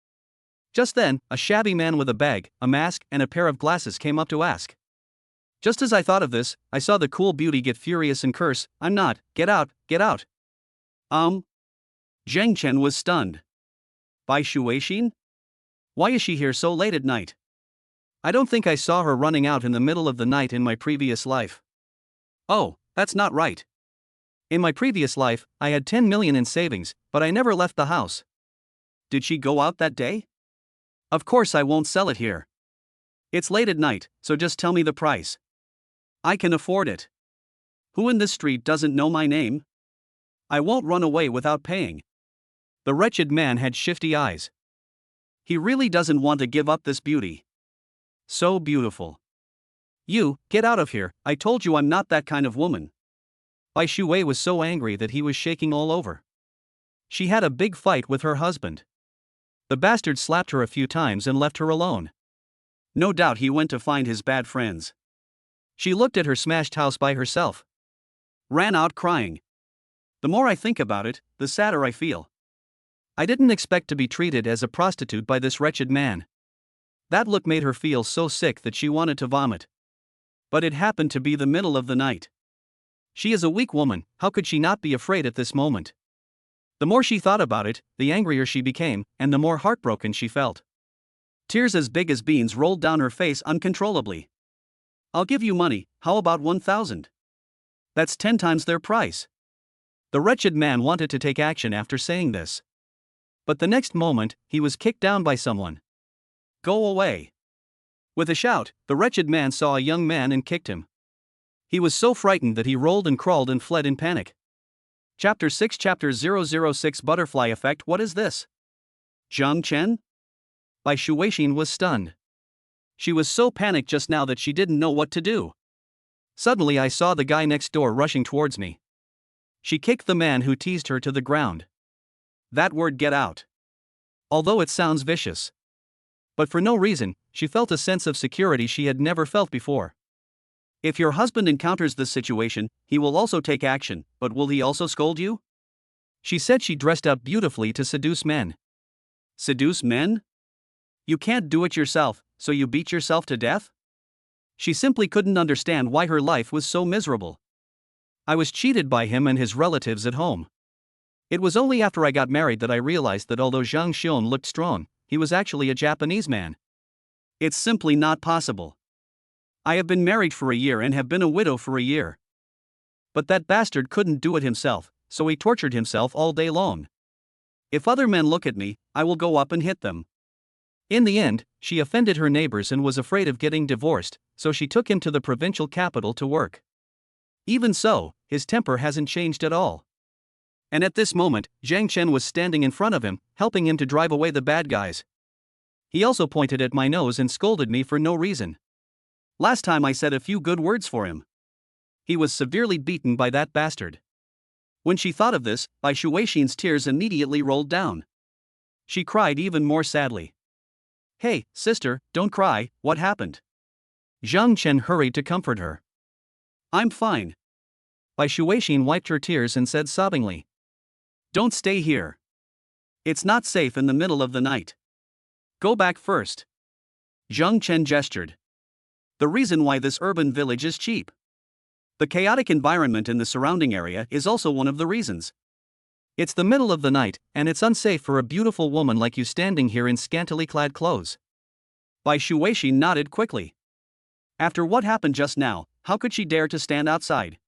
Just then, a shabby man with a bag, a mask, and a pair of glasses came up to ask. Just as I thought of this, I saw the cool beauty get furious and curse, "I'm not, get out, get out." Jen Chen was stunned. By Shuin? Why is she here so late at night? I don't think I saw her running out in the middle of the night in my previous life. Oh, that's not right. In my previous life, I had 10 million in savings, but I never left the house. Did she go out that day? Of course I won't sell it here. It's late at night, so just tell me the price. I can afford it. Who in this street doesn't know my name? I won't run away without paying. The wretched man had shifty eyes. He really doesn't want to give up this beauty. So beautiful. You, get out of here, I told you I'm not that kind of woman. Bai Shuwei was so angry that he was shaking all over. She had a big fight with her husband. The bastard slapped her a few times and left her alone. No doubt he went to find his bad friends. She looked at her smashed house by herself. Ran out crying. The more I think about it, the sadder I feel. I didn't expect to be treated as a prostitute by this wretched man. That look made her feel so sick that she wanted to vomit. But it happened to be the middle of the night. She is a weak woman, how could she not be afraid at this moment? The more she thought about it, the angrier she became, and the more heartbroken she felt. Tears as big as beans rolled down her face uncontrollably. I'll give you money, how about 1,000? That's 10 times their price. The wretched man wanted to take action after saying this. But the next moment, he was kicked down by someone. Go away. With a shout, the wretched man saw a young man and kicked him. He was so frightened that he rolled and crawled and fled in panic. Chapter 6 Chapter 006 Butterfly Effect. What is this? Jen Chen? Bai Shuwei was stunned. She was so panicked just now that she didn't know what to do. Suddenly I saw the guy next door rushing towards me. She kicked the man who teased her to the ground. That word, get out. Although it sounds vicious. But for no reason, she felt a sense of security she had never felt before. If your husband encounters this situation, he will also take action, but will he also scold you? She said she dressed up beautifully to seduce men. Seduce men? You can't do it yourself, so you beat yourself to death? She simply couldn't understand why her life was so miserable. I was cheated by him and his relatives at home. It was only after I got married that I realized that although Zhang Xion looked strong, he was actually a Japanese man. It's simply not possible. I have been married for a year and have been a widow for a year. But that bastard couldn't do it himself, so he tortured himself all day long. If other men look at me, I will go up and hit them. In the end, she offended her neighbors and was afraid of getting divorced, so she took him to the provincial capital to work. Even so, his temper hasn't changed at all. And at this moment, Jen Chen was standing in front of him, helping him to drive away the bad guys. He also pointed at my nose and scolded me for no reason. Last time I said a few good words for him. He was severely beaten by that bastard. When she thought of this, Bai Shuwei's tears immediately rolled down. She cried even more sadly. Hey, sister, don't cry, what happened? Zhang Chen hurried to comfort her. I'm fine. Bai Shuwei wiped her tears and said sobbingly. Don't stay here. It's not safe in the middle of the night. Go back first. Zhang Chen gestured. The reason why this urban village is cheap. The chaotic environment in the surrounding area is also one of the reasons. It's the middle of the night, and it's unsafe for a beautiful woman like you standing here in scantily clad clothes. Bai Shuwei nodded quickly. After what happened just now, how could she dare to stand outside?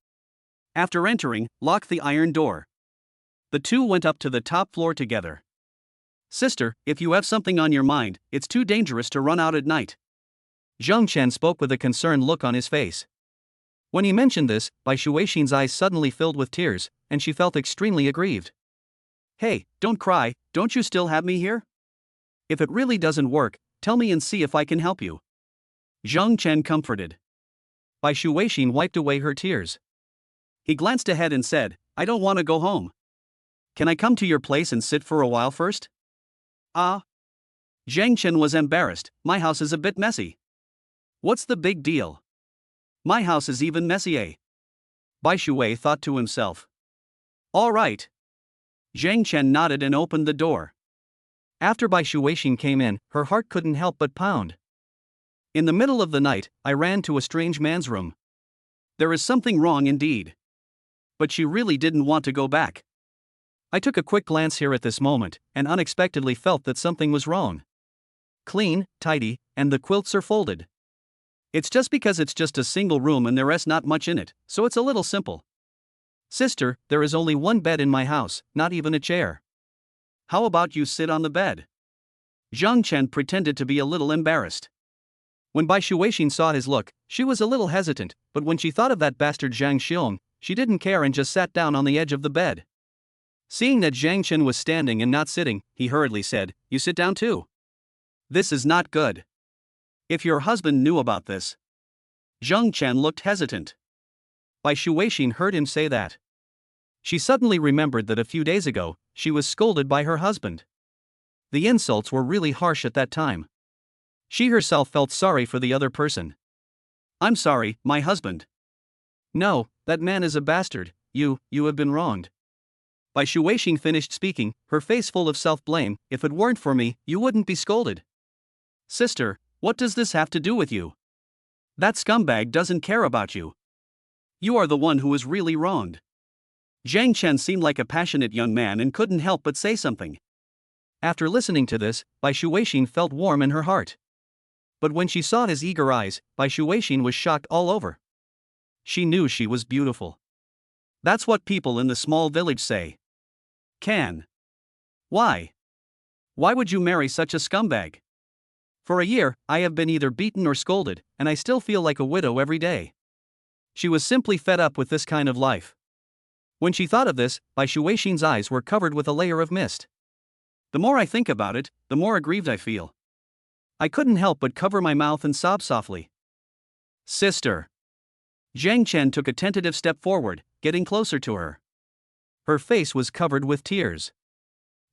After entering, lock the iron door. The two went up to the top floor together. Sister, if you have something on your mind, it's too dangerous to run out at night. Zhang Chen spoke with a concerned look on his face. When he mentioned this, Bai Shuwei's eyes suddenly filled with tears, and she felt extremely aggrieved. Hey, don't cry, don't you still have me here? If it really doesn't work, tell me and see if I can help you. Zhang Chen comforted. Bai Shuwei wiped away her tears. He glanced ahead and said, I don't want to go home. Can I come to your place and sit for a while first? Ah. Jen Chen was embarrassed. My house is a bit messy. What's the big deal? My house is even messier. Bai Shui thought to himself. All right. Jen Chen nodded and opened the door. After Bai Shuixin came in, her heart couldn't help but pound. In the middle of the night, I ran to a strange man's room. There is something wrong indeed. But she really didn't want to go back. I took a quick glance here at this moment, and unexpectedly felt that something was wrong. Clean, tidy, and the quilts are folded. It's just because it's just a single room and there's not much in it, so it's a little simple. Sister, there is only one bed in my house, not even a chair. How about you sit on the bed? Zhang Chen pretended to be a little embarrassed. When Bai Shuixin saw his look, she was a little hesitant, but when she thought of that bastard Zhang Xiong, she didn't care and just sat down on the edge of the bed. Seeing that Zhang Chen was standing and not sitting, he hurriedly said, You sit down too. This is not good. If your husband knew about this. Zhang Chen looked hesitant. Bai Shuixin heard him say that. She suddenly remembered that a few days ago, she was scolded by her husband. The insults were really harsh at that time. She herself felt sorry for the other person. I'm sorry, my husband. No, that man is a bastard, you have been wronged. Bai Shuixin finished speaking, her face full of self-blame. If it weren't for me, you wouldn't be scolded. Sister, what does this have to do with you? That scumbag doesn't care about you. You are the one who is really wronged. Zhang Chen seemed like a passionate young man and couldn't help but say something. After listening to this, Bai Shuixin felt warm in her heart. But when she saw his eager eyes, Bai Shuixin was shocked all over. She knew she was beautiful. That's what people in the small village say. Why? Why would you marry such a scumbag? For a year, I have been either beaten or scolded, and I still feel like a widow every day. She was simply fed up with this kind of life. When she thought of this, Bai Shuixin's eyes were covered with a layer of mist. The more I think about it, the more aggrieved I feel. I couldn't help but cover my mouth and sob softly. Sister. Zhang Chen took a tentative step forward, getting closer to her. Her face was covered with tears.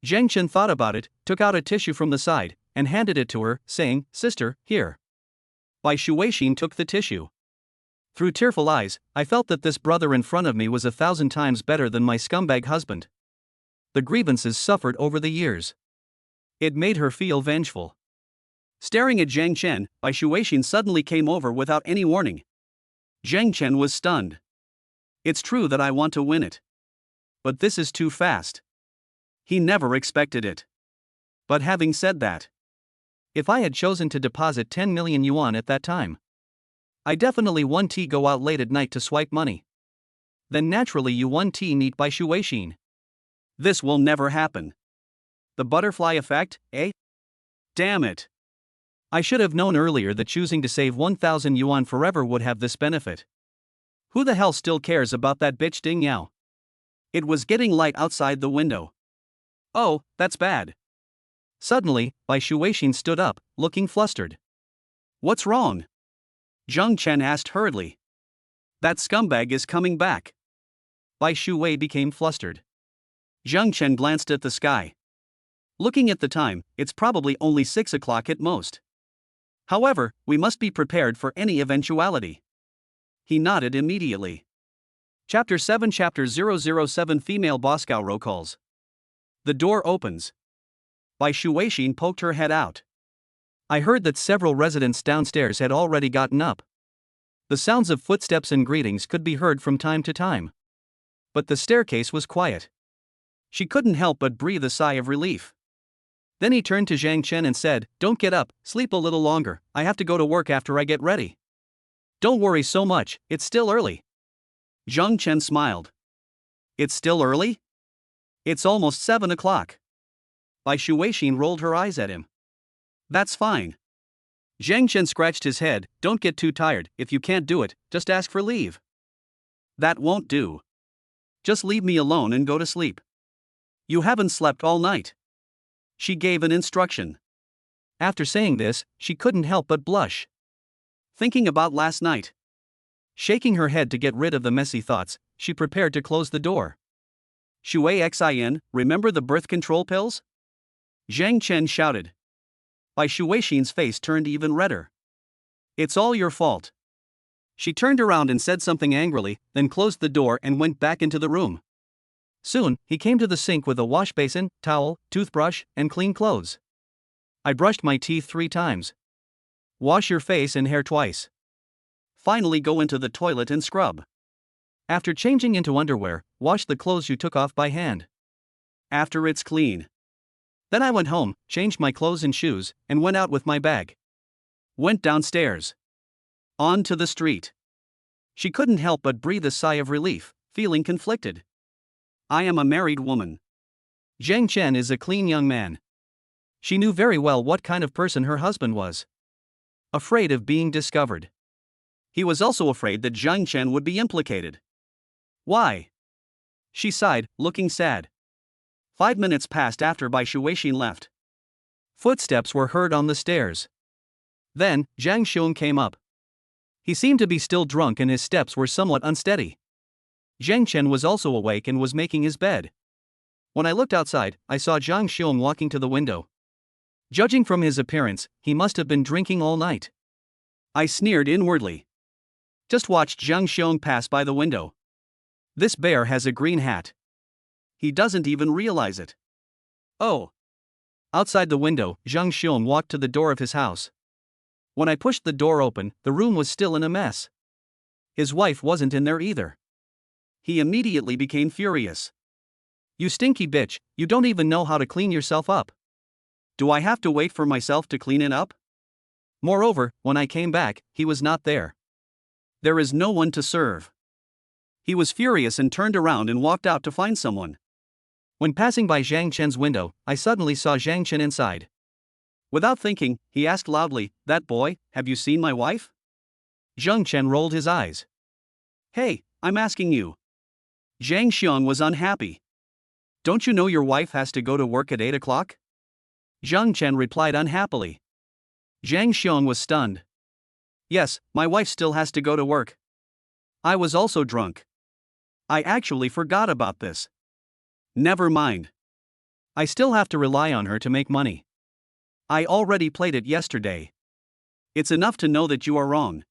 Zhang Chen thought about it, took out a tissue from the side, and handed it to her, saying, Sister, here. Bai Shuixin took the tissue. Through tearful eyes, I felt that this brother in front of me was 1,000 times better than my scumbag husband. The grievances suffered over the years. It made her feel vengeful. Staring at Zhang Chen, Bai Shuixin suddenly came over without any warning. Zhang Chen was stunned. It's true that I want to win it. But this is too fast. He never expected it. But having said that, if I had chosen to deposit 10 million yuan at that time, I definitely wouldn't go out late at night to swipe money. Then naturally you wouldn't need Bai Shuixin. This will never happen. The butterfly effect, eh? Damn it. I should have known earlier that choosing to save 1,000 yuan forever would have this benefit. Who the hell still cares about that bitch Ding Yao? It was getting light outside the window. Oh, that's bad. Suddenly, Bai Shuixin stood up, looking flustered. What's wrong? Zhang Chen asked hurriedly. That scumbag is coming back. Bai Shui became flustered. Zhang Chen glanced at the sky. Looking at the time, it's probably only 6 o'clock at most. However, we must be prepared for any eventuality. He nodded immediately. Chapter 7 Chapter 007 Female Boscow roll calls. The door opens. Bai Shuixin poked her head out. I heard that several residents downstairs had already gotten up. The sounds of footsteps and greetings could be heard from time to time. But the staircase was quiet. She couldn't help but breathe a sigh of relief. Then he turned to Zhang Chen and said, Don't get up, sleep a little longer, I have to go to work after I get ready. Don't worry so much, it's still early. Zhang Chen smiled. It's still early? It's almost 7 o'clock. Bai Shuixin rolled her eyes at him. That's fine. Zhang Chen scratched his head, Don't get too tired, if you can't do it, just ask for leave. That won't do. Just leave me alone and go to sleep. You haven't slept all night. She gave an instruction. After saying this, she couldn't help but blush. Thinking about last night. Shaking her head to get rid of the messy thoughts, she prepared to close the door. Shui Xin, remember the birth control pills? Zhang Chen shouted. Bai Shuixin's face turned even redder. It's all your fault. She turned around and said something angrily, then closed the door and went back into the room. Soon, he came to the sink with a wash basin, towel, toothbrush, and clean clothes. I brushed my teeth 3 times. Wash your face and hair twice. Finally, go into the toilet and scrub. After changing into underwear, wash the clothes you took off by hand. After it's clean. Then I went home, changed my clothes and shoes, and went out with my bag. Went downstairs. On to the street. She couldn't help but breathe a sigh of relief, feeling conflicted. I am a married woman. Jen Chen is a clean young man. She knew very well what kind of person her husband was. Afraid of being discovered. He was also afraid that Jen Chen would be implicated. Why? She sighed, looking sad. 5 minutes passed after Bai Shuixin left. Footsteps were heard on the stairs. Then, Zhang Xiong came up. He seemed to be still drunk and his steps were somewhat unsteady. Zhang Chen was also awake and was making his bed. When I looked outside, I saw Zhang Xiong walking to the window. Judging from his appearance, he must have been drinking all night. I sneered inwardly. Just watched Zhang Xiong pass by the window. This bear has a green hat. He doesn't even realize it. Oh. Outside the window, Zhang Xiong walked to the door of his house. When I pushed the door open, the room was still in a mess. His wife wasn't in there either. He immediately became furious. You stinky bitch, you don't even know how to clean yourself up. Do I have to wait for myself to clean it up? Moreover, when I came back, he was not there. There is no one to serve. He was furious and turned around and walked out to find someone. When passing by Zhang Chen's window, I suddenly saw Zhang Chen inside. Without thinking, he asked loudly, "That boy, have you seen my wife?" Zhang Chen rolled his eyes. "Hey, I'm asking you." Zhang Xiong was unhappy. "Don't you know your wife has to go to work at 8 o'clock? Zhang Chen replied unhappily. Zhang Xiong was stunned. "Yes, my wife still has to go to work." I was also drunk. I actually forgot about this. Never mind. I still have to rely on her to make money. I already played it yesterday. It's enough to know that you are wrong.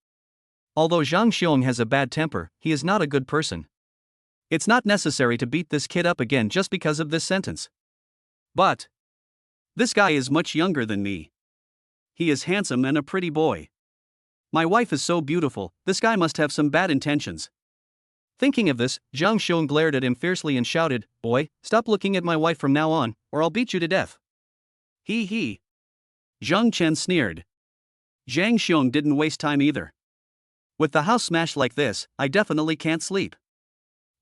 Although Zhang Xiong has a bad temper, he is not a good person. It's not necessary to beat this kid up again just because of this sentence. But this guy is much younger than me. He is handsome and a pretty boy. My wife is so beautiful, this guy must have some bad intentions. Thinking of this, Zhang Xiong glared at him fiercely and shouted, "Boy, stop looking at my wife from now on, or I'll beat you to death." He. Zhang Chen sneered. Zhang Xiong didn't waste time either. With the house smashed like this, I definitely can't sleep.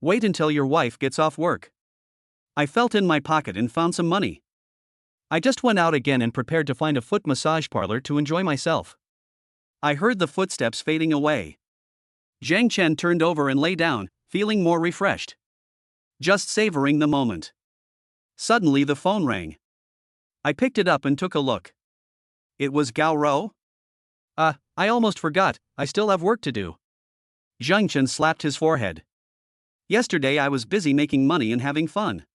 Wait until your wife gets off work. I felt in my pocket and found some money. I just went out again and prepared to find a foot massage parlor to enjoy myself. I heard the footsteps fading away. Zhang Chen turned over and lay down, feeling more refreshed. Just savoring the moment. Suddenly the phone rang. I picked it up and took a look. It was Gao Rou? I almost forgot, I still have work to do. Zhang Chen slapped his forehead. Yesterday I was busy making money and having fun.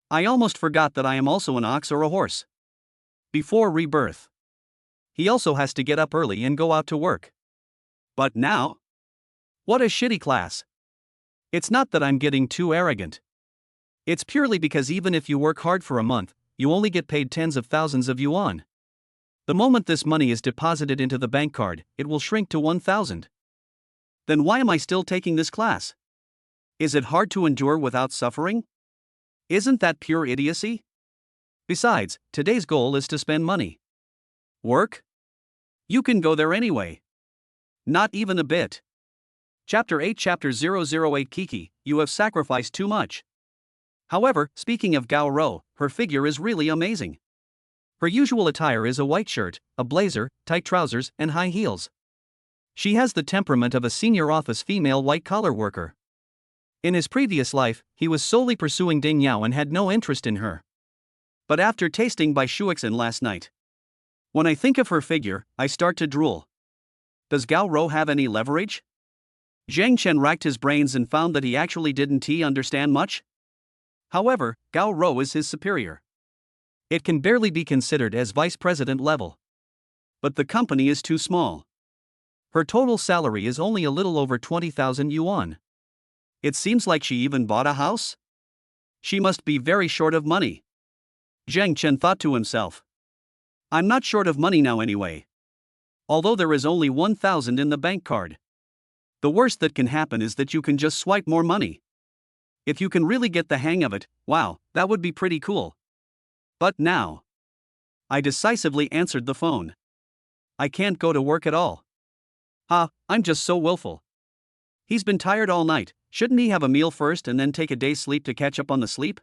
I almost forgot that I am also an ox or a horse. Before Rebirth. He also has to get up early and go out to work. But now? What a shitty class. It's not that I'm getting too arrogant. It's purely because even if you work hard for a month, you only get paid tens of thousands of yuan. The moment this money is deposited into the bank card, it will shrink to 1,000. Then why am I still taking this class? Is it hard to endure without suffering? Isn't that pure idiocy? Besides, today's goal is to spend money. Work? You can go there anyway. Not even a bit. Chapter 8 Chapter 008 Kiki, you have sacrificed too much. However, speaking of Gao Rou, her figure is really amazing. Her usual attire is a white shirt, a blazer, tight trousers, and high heels. She has the temperament of a senior office female white-collar worker. In his previous life, he was solely pursuing Ding Yao and had no interest in her. But after tasting Bai Shuixin last night, when I think of her figure, I start to drool. Does Gao Rou have any leverage? Zhang Chen racked his brains and found that he actually didn't understand much. However, Gao Rou is his superior. It can barely be considered as vice president level. But the company is too small. Her total salary is only a little over 20,000 yuan. It seems like she even bought a house? She must be very short of money. Jen Chen thought to himself. I'm not short of money now anyway. Although there is only 1,000 in the bank card. The worst that can happen is that you can just swipe more money. If you can really get the hang of it, wow, that would be pretty cool. But now. I decisively answered the phone. I can't go to work at all. I'm just so willful. He's been tired all night, shouldn't he have a meal first and then take a day's sleep to catch up on the sleep?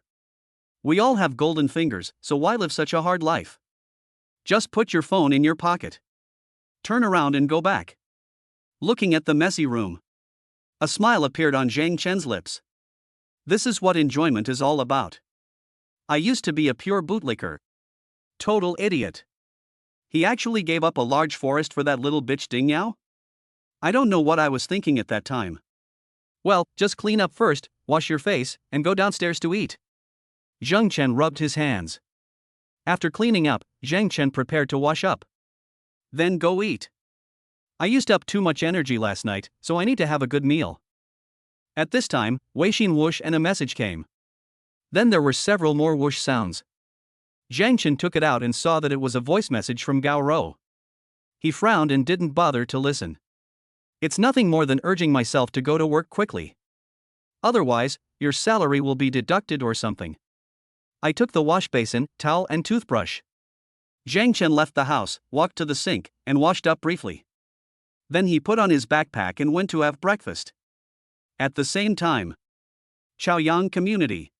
We all have golden fingers, so why live such a hard life? Just put your phone in your pocket. Turn around and go back. Looking at the messy room. A smile appeared on Jen Chen's lips. This is what enjoyment is all about. I used to be a pure bootlicker. Total idiot. He actually gave up a large forest for that little bitch Ding Yao? I don't know what I was thinking at that time. Well, just clean up first, wash your face, and go downstairs to eat. Zheng Chen rubbed his hands. After cleaning up, Zheng Chen prepared to wash up. Then go eat. I used up too much energy last night, so I need to have a good meal. At this time, Weixin whoosh and a message came. Then there were several more whoosh sounds. Zheng Chen took it out and saw that it was a voice message from Gao Rou. He frowned and didn't bother to listen. It's nothing more than urging myself to go to work quickly. Otherwise, your salary will be deducted or something. I took the wash basin, towel and toothbrush. Zheng Chen left the house, walked to the sink, and washed up briefly. Then he put on his backpack and went to have breakfast. At the same time, Chaoyang community.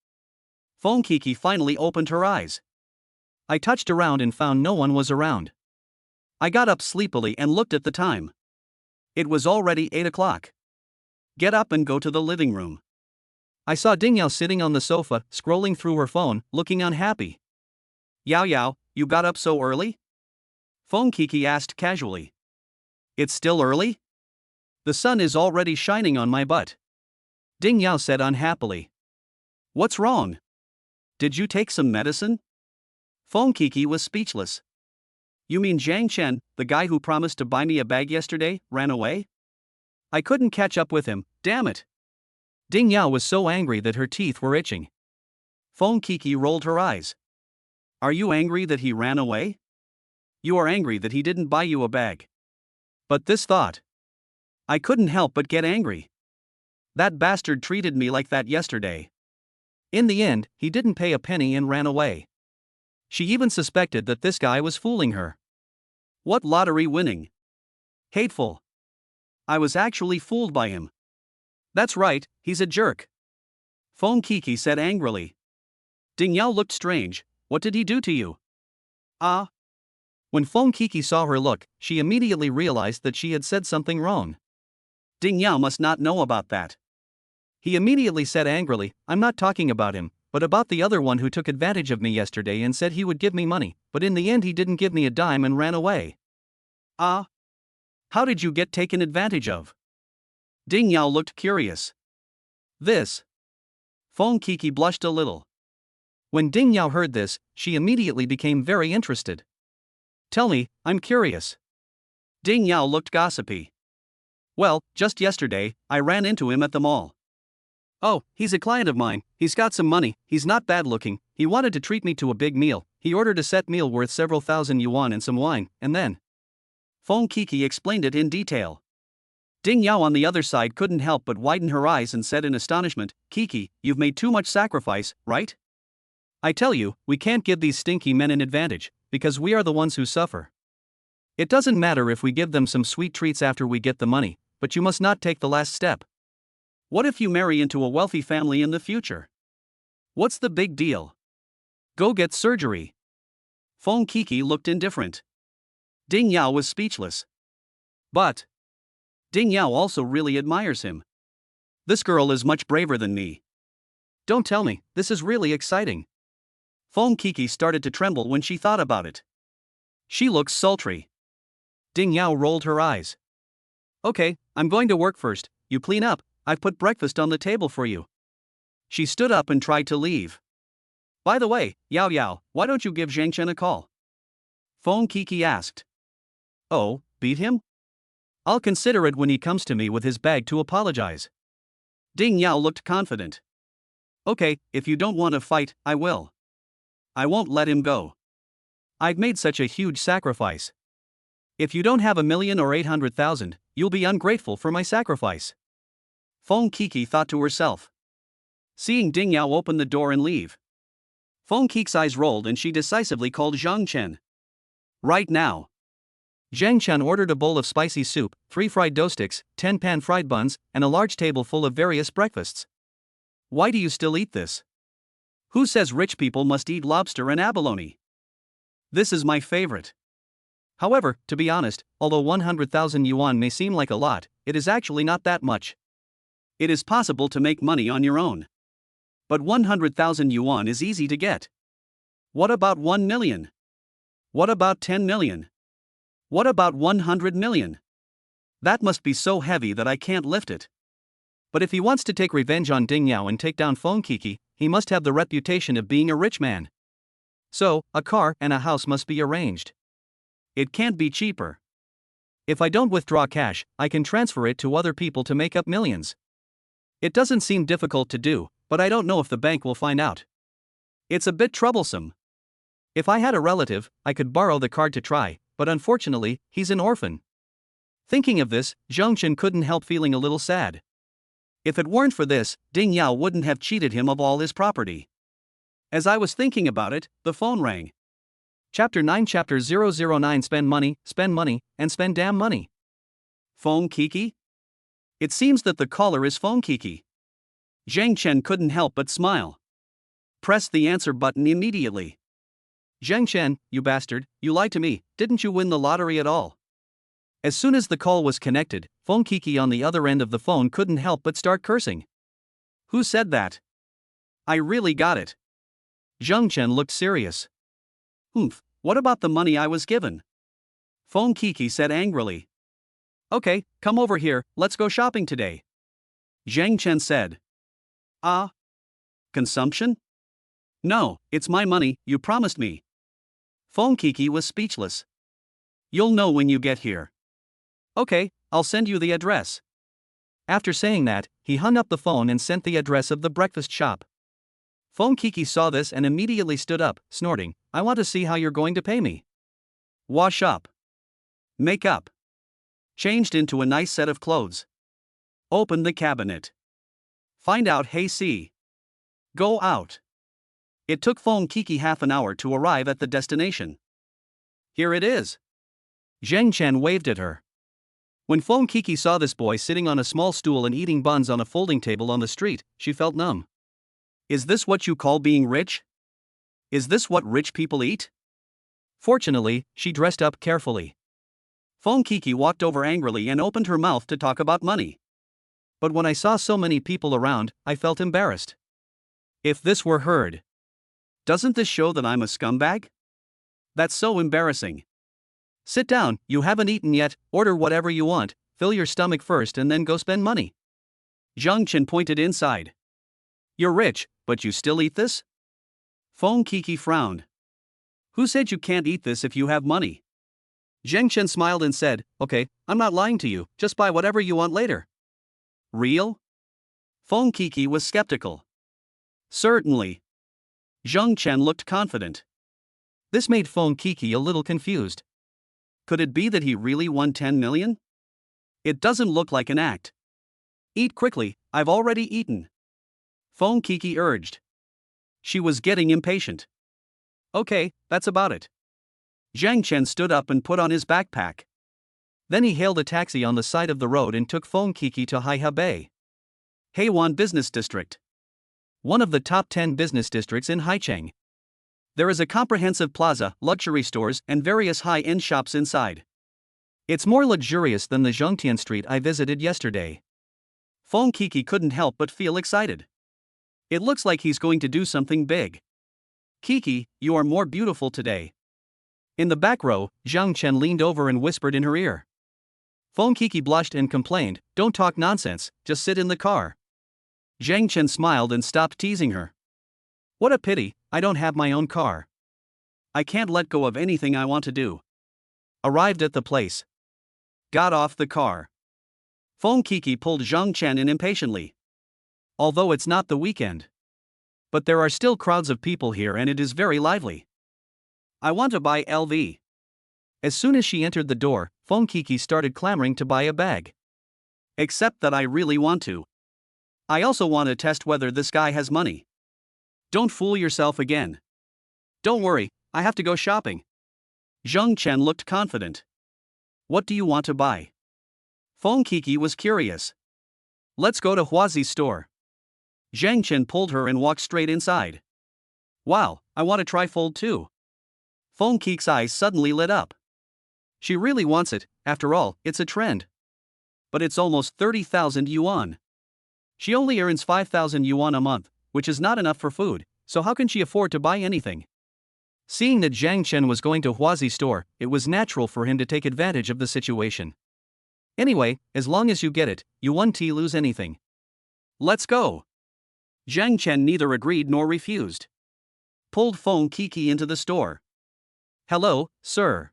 Fon Kiki finally opened her eyes. I touched around and found no one was around. I got up sleepily and looked at the time. It was already 8 o'clock. Get up and go to the living room. I saw Ding Yao sitting on the sofa, scrolling through her phone, looking unhappy. Yao Yao, you got up so early? Fon Kiki asked casually. It's still early? The sun is already shining on my butt. Ding Yao said unhappily. What's wrong? Did you take some medicine? Fon Kiki was speechless. You mean Zhang Chen, the guy who promised to buy me a bag yesterday, ran away? I couldn't catch up with him, damn it. Ding Yao was so angry that her teeth were itching. Fon Kiki rolled her eyes. Are you angry that he ran away? You are angry that he didn't buy you a bag. But this thought. I couldn't help but get angry. That bastard treated me like that yesterday. In the end, he didn't pay a penny and ran away. She even suspected that this guy was fooling her. What lottery winning? Hateful. I was actually fooled by him. That's right, he's a jerk. Fon Kiki said angrily. Ding Yao looked strange. What did he do to you? When Fon Kiki saw her look, she immediately realized that she had said something wrong. Ding Yao must not know about that. He immediately said angrily, I'm not talking about him, but about the other one who took advantage of me yesterday and said he would give me money, but in the end he didn't give me a dime and ran away. How did you get taken advantage of? Ding Yao looked curious. This. Fon Kiki blushed a little. When Ding Yao heard this, she immediately became very interested. Tell me, I'm curious. Ding Yao looked gossipy. Well, just yesterday, I ran into him at the mall. Oh, he's a client of mine, he's got some money, he's not bad looking, he wanted to treat me to a big meal, he ordered a set meal worth several thousand yuan and some wine, and then. Fon Kiki explained it in detail. Ding Yao on the other side couldn't help but widen her eyes and said in astonishment, Kiki, you've made too much sacrifice, right? I tell you, we can't give these stinky men an advantage, because we are the ones who suffer. It doesn't matter if we give them some sweet treats after we get the money, but you must not take the last step. What if you marry into a wealthy family in the future? What's the big deal? Go get surgery. Fon Kiki looked indifferent. Ding Yao was speechless. But Ding Yao also really admires him. This girl is much braver than me. Don't tell me, this is really exciting. Fon Kiki started to tremble when she thought about it. She looks sultry. Ding Yao rolled her eyes. Okay, I'm going to work first, you clean up, I've put breakfast on the table for you. She stood up and tried to leave. By the way, Yao Yao, why don't you give Jen Chen a call? Fon Kiki asked. Oh, beat him? I'll consider it when he comes to me with his bag to apologize. Ding Yao looked confident. Okay, if you don't want to fight, I will. I won't let him go. I've made such a huge sacrifice. If you don't have 1,000,000 or 800,000, you'll be ungrateful for my sacrifice. Fon Kiki thought to herself. Seeing Ding Yao open the door and leave, Fon Kiki's eyes rolled and she decisively called Zhang Chen. Right now. Zhang Chen ordered a bowl of spicy soup, 3 fried dough sticks, 10 pan-fried buns, and a large table full of various breakfasts. Why do you still eat this? Who says rich people must eat lobster and abalone? This is my favorite. However, to be honest, although 100,000 yuan may seem like a lot, it is actually not that much. It is possible to make money on your own. But 100,000 yuan is easy to get. What about 1 million? What about 10 million? What about 100 million? That must be so heavy that I can't lift it. But if he wants to take revenge on Ding Yao and take down Fon Kiki, he must have the reputation of being a rich man. So, a car and a house must be arranged. It can't be cheaper. If I don't withdraw cash, I can transfer it to other people to make up millions. It doesn't seem difficult to do, but I don't know if the bank will find out. It's a bit troublesome. If I had a relative, I could borrow the card to try, but unfortunately, he's an orphan. Thinking of this, Zhang Chen couldn't help feeling a little sad. If it weren't for this, Ding Yao wouldn't have cheated him of all his property. As I was thinking about it, the phone rang. Chapter 9 Chapter 009 Spend money, and spend damn money. Fon Kiki? It seems that the caller is Fon Kiki. Zhang Chen couldn't help but smile. Press the answer button immediately. Zhang Chen, you bastard, you lied to me, didn't you win the lottery at all? As soon as the call was connected, Fon Kiki on the other end of the phone couldn't help but start cursing. Who said that? I really got it. Zhang Chen looked serious. Oomph, what about the money I was given? Fon Kiki said angrily. Okay, come over here, let's go shopping today. Zhang Chen said. Ah? Consumption? No, it's my money, you promised me. Fon Kiki was speechless. You'll know when you get here. Okay, I'll send you the address. After saying that, he hung up the phone and sent the address of the breakfast shop. Fon Kiki saw this and immediately stood up, snorting, I want to see how you're going to pay me. Wash up. Make up. Changed into a nice set of clothes. Open the cabinet. Find out hey see. Go out. It took Fon Kiki half an hour to arrive at the destination. Here it is. Zhang Chen waved at her. When Fon Kiki saw this boy sitting on a small stool and eating buns on a folding table on the street, she felt numb. Is this what you call being rich? Is this what rich people eat? Fortunately, she dressed up carefully. Fon Kiki walked over angrily and opened her mouth to talk about money. But when I saw so many people around, I felt embarrassed. If this were heard. Doesn't this show that I'm a scumbag? That's so embarrassing. Sit down, you haven't eaten yet, order whatever you want, fill your stomach first and then go spend money. Zhang Chen pointed inside. You're rich, but you still eat this? Fon Kiki frowned. Who said you can't eat this if you have money? Zhang Chen smiled and said, okay, I'm not lying to you, just buy whatever you want later. Real? Fon Kiki was skeptical. Certainly. Zhang Chen looked confident. This made Fon Kiki a little confused. Could it be that he really won 10 million? It doesn't look like an act. Eat quickly, I've already eaten. Fon Kiki urged. She was getting impatient. Okay, that's about it. Zhang Chen stood up and put on his backpack. Then he hailed a taxi on the side of the road and took Fon Kiki to Haihebei Heiwan Business District. One of the top 10 business districts in Haicheng. There is a comprehensive plaza, luxury stores, and various high-end shops inside. It's more luxurious than the Zhongtian Street I visited yesterday. Fon Kiki couldn't help but feel excited. It looks like he's going to do something big. Kiki, you are more beautiful today. In the back row, Zhang Chen leaned over and whispered in her ear. Fon Kiki blushed and complained, don't talk nonsense, just sit in the car. Zhang Chen smiled and stopped teasing her. What a pity, I don't have my own car. I can't let go of anything I want to do. Arrived at the place. Got off the car. Fon Kiki pulled Jen Chen in impatiently. Although it's not the weekend. But there are still crowds of people here and it is very lively. I want to buy LV. As soon as she entered the door, Fon Kiki started clamoring to buy a bag. Except that I really want to. I also want to test whether this guy has money. Don't fool yourself again. Don't worry, I have to go shopping. Jen Chen looked confident. What do you want to buy? Fon Kiki was curious. Let's go to Huazi's store. Jen Chen pulled her and walked straight inside. Wow, I want to try fold too. Fon Kiki's eyes suddenly lit up. She really wants it, after all, it's a trend. But it's almost 30,000 yuan. She only earns 5,000 yuan a month, which is not enough for food, so how can she afford to buy anything? Seeing that Jen Chen was going to Huazi's store, it was natural for him to take advantage of the situation. Anyway, as long as you get it, you won't lose anything. Let's go. Jen Chen neither agreed nor refused. Pulled Fon Kiki into the store. Hello, sir.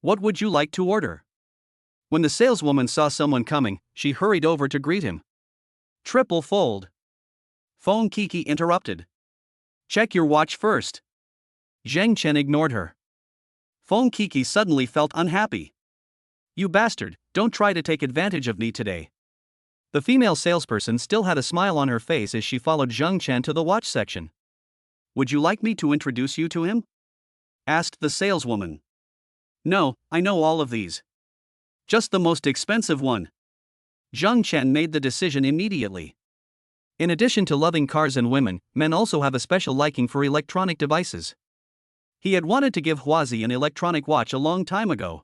What would you like to order? When the saleswoman saw someone coming, she hurried over to greet him. Triple fold. Fon Kiki interrupted. Check your watch first. Jen Chen ignored her. Fon Kiki suddenly felt unhappy. You bastard, don't try to take advantage of me today. The female salesperson still had a smile on her face as she followed Jen Chen to the watch section. Would you like me to introduce you to him? Asked the saleswoman. No, I know all of these. Just the most expensive one. Jen Chen made the decision immediately. In addition to loving cars and women, men also have a special liking for electronic devices. He had wanted to give Huazi an electronic watch a long time ago.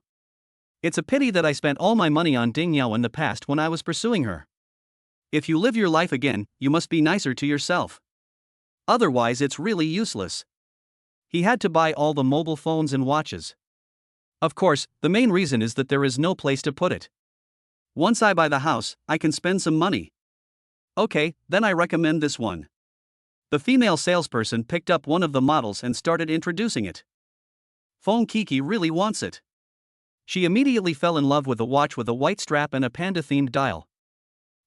It's a pity that I spent all my money on Ding Yao in the past when I was pursuing her. If you live your life again, you must be nicer to yourself. Otherwise it's really useless. He had to buy all the mobile phones and watches. Of course, the main reason is that there is no place to put it. Once I buy the house, I can spend some money. Okay, then I recommend this one. The female salesperson picked up one of the models and started introducing it. Fon Kiki really wants it. She immediately fell in love with a watch with a white strap and a panda-themed dial.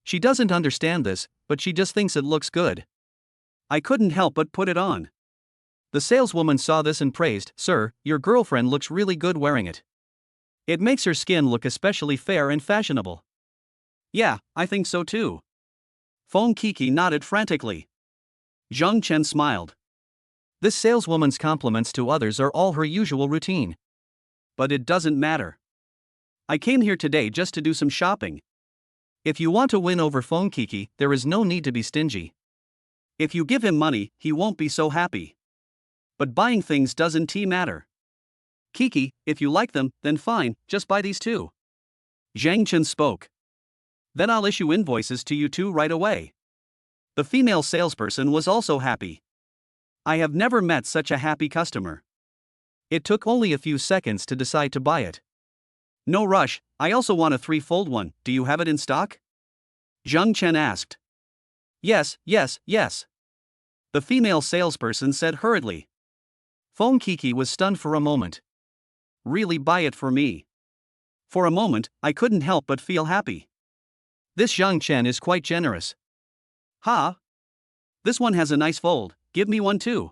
She doesn't understand this, but she just thinks it looks good. I couldn't help but put it on. The saleswoman saw this and praised, Sir, your girlfriend looks really good wearing it. It makes her skin look especially fair and fashionable. Yeah, I think so too. Fon Kiki nodded frantically. Jen Chen smiled. This saleswoman's compliments to others are all her usual routine. But it doesn't matter. I came here today just to do some shopping. If you want to win over Fon Kiki, there is no need to be stingy. If you give him money, he won't be so happy. But buying things doesn't matter. Kiki, if you like them, then fine, just buy these two. Jen Chen spoke. Then I'll issue invoices to you two right away. The female salesperson was also happy. I have never met such a happy customer. It took only a few seconds to decide to buy it. No rush, I also want a 3-fold one, do you have it in stock? Jen Chen asked. Yes. The female salesperson said hurriedly. Fon Kiki was stunned for a moment. Really buy it for me. For a moment, I couldn't help but feel happy. This Jen Chen is quite generous. Ha! This one has a nice fold, give me one too.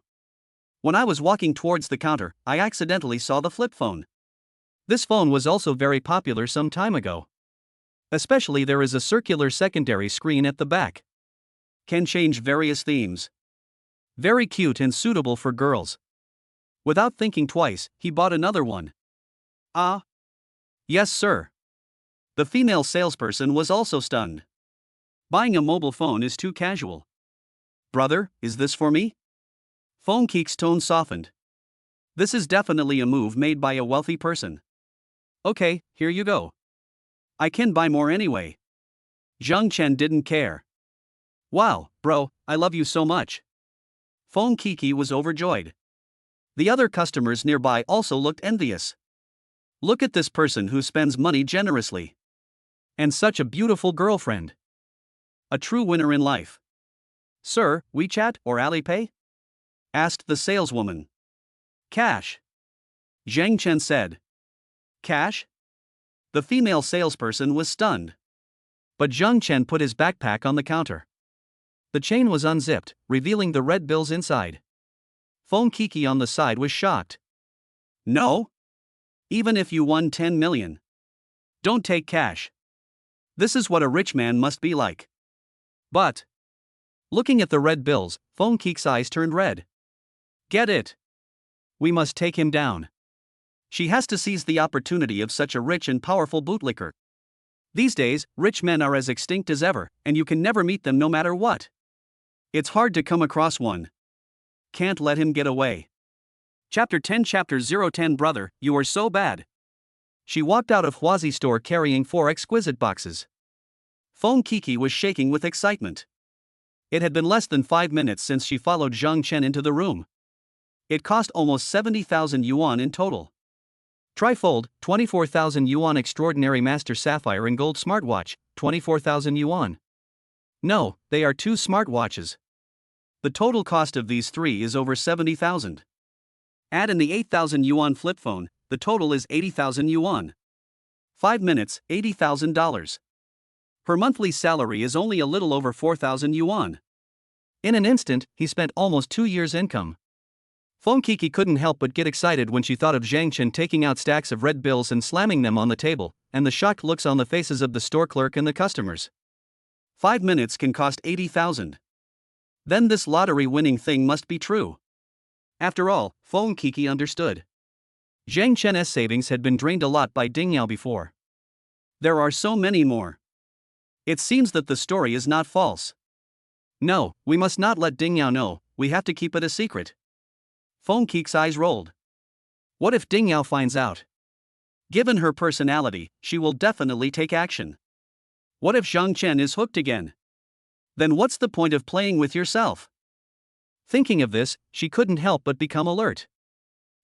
When I was walking towards the counter, I accidentally saw the flip phone. This phone was also very popular some time ago. Especially there is a circular secondary screen at the back. Can change various themes. Very cute and suitable for girls. Without thinking twice, he bought another one. Ah? Yes, sir. The female salesperson was also stunned. Buying a mobile phone is too casual. Brother, is this for me? Fon Kiki's tone softened. This is definitely a move made by a wealthy person. Okay, here you go. I can buy more anyway. Jen Chen didn't care. Wow, bro, I love you so much. Fon Kiki was overjoyed. The other customers nearby also looked envious. Look at this person who spends money generously. And such a beautiful girlfriend. A true winner in life. Sir, WeChat or Alipay? asked the saleswoman. Cash. Jen Chen said. Cash? The female salesperson was stunned. But Jen Chen put his backpack on the counter. The chain was unzipped, revealing the red bills inside. Fon Kiki on the side was shocked. No? Even if you won 10 million. Don't take cash. This is what a rich man must be like. But, looking at the red bills, Fon Kiki's eyes turned red. Get it? We must take him down. She has to seize the opportunity of such a rich and powerful bootlicker. These days, rich men are as extinct as ever, and you can never meet them no matter what. It's hard to come across one. Can't let him get away. Chapter 10 Chapter 010 Brother, you are so bad. She walked out of Huazi's store carrying 4 exquisite boxes. Fon Kiki was shaking with excitement. It had been less than 5 minutes since she followed Jen Chen into the room. It cost almost 70,000 yuan in total. Trifold, 24,000 yuan Extraordinary Master Sapphire and Gold Smartwatch, 24,000 yuan. No, they are 2 smartwatches. The total cost of these 3 is over 70,000. Add in the 8,000 yuan flip phone, the total is 80,000 yuan. 5 minutes, $80,000. Her monthly salary is only a little over 4,000 yuan. In an instant, he spent almost 2 years' income. Fon Kiki couldn't help but get excited when she thought of Jen Chen taking out stacks of red bills and slamming them on the table, and the shocked looks on the faces of the store clerk and the customers. 5 minutes can cost 80,000. Then this lottery-winning thing must be true. After all, Fon Kiki understood. Jen Chen's savings had been drained a lot by Ding Yao before. There are so many more. It seems that the story is not false. No, we must not let Ding Yao know, we have to keep it a secret. Fon Kiki's eyes rolled. What if Ding Yao finds out? Given her personality, she will definitely take action. What if Jen Chen is hooked again? Then what's the point of playing with yourself? Thinking of this, she couldn't help but become alert.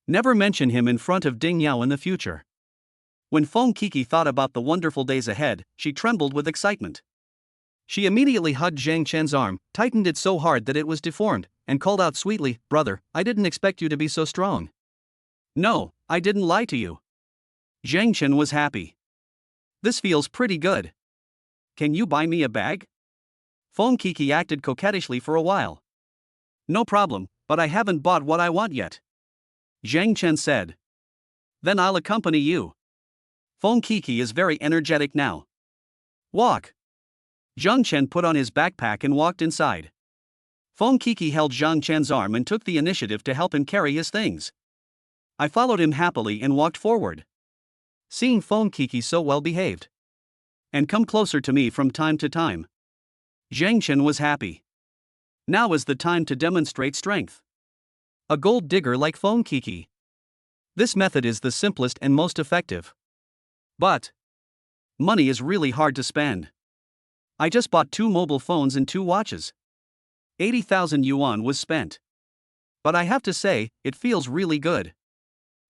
Never mention him in front of Ding Yao in the future. When Fon Kiki thought about the wonderful days ahead, she trembled with excitement. She immediately hugged Jen Chen's arm, tightened it so hard that it was deformed, and called out sweetly, "Brother, I didn't expect you to be so strong." "No, I didn't lie to you." Jen Chen was happy. "This feels pretty good. Can you buy me a bag?" Fon Kiki acted coquettishly for a while. "No problem, but I haven't bought what I want yet," Jen Chen said. "Then I'll accompany you." Fon Kiki is very energetic now. "Walk." Jen Chen put on his backpack and walked inside. Fon Kiki held Jen Chen's arm and took the initiative to help him carry his things. I followed him happily and walked forward. Seeing Fon Kiki so well behaved and come closer to me from time to time, Jen Chen was happy. Now is the time to demonstrate strength. A gold digger like Fon Kiki. This method is the simplest and most effective. But money is really hard to spend. I just bought 2 mobile phones and 2 watches. 80,000 yuan was spent. But I have to say, it feels really good.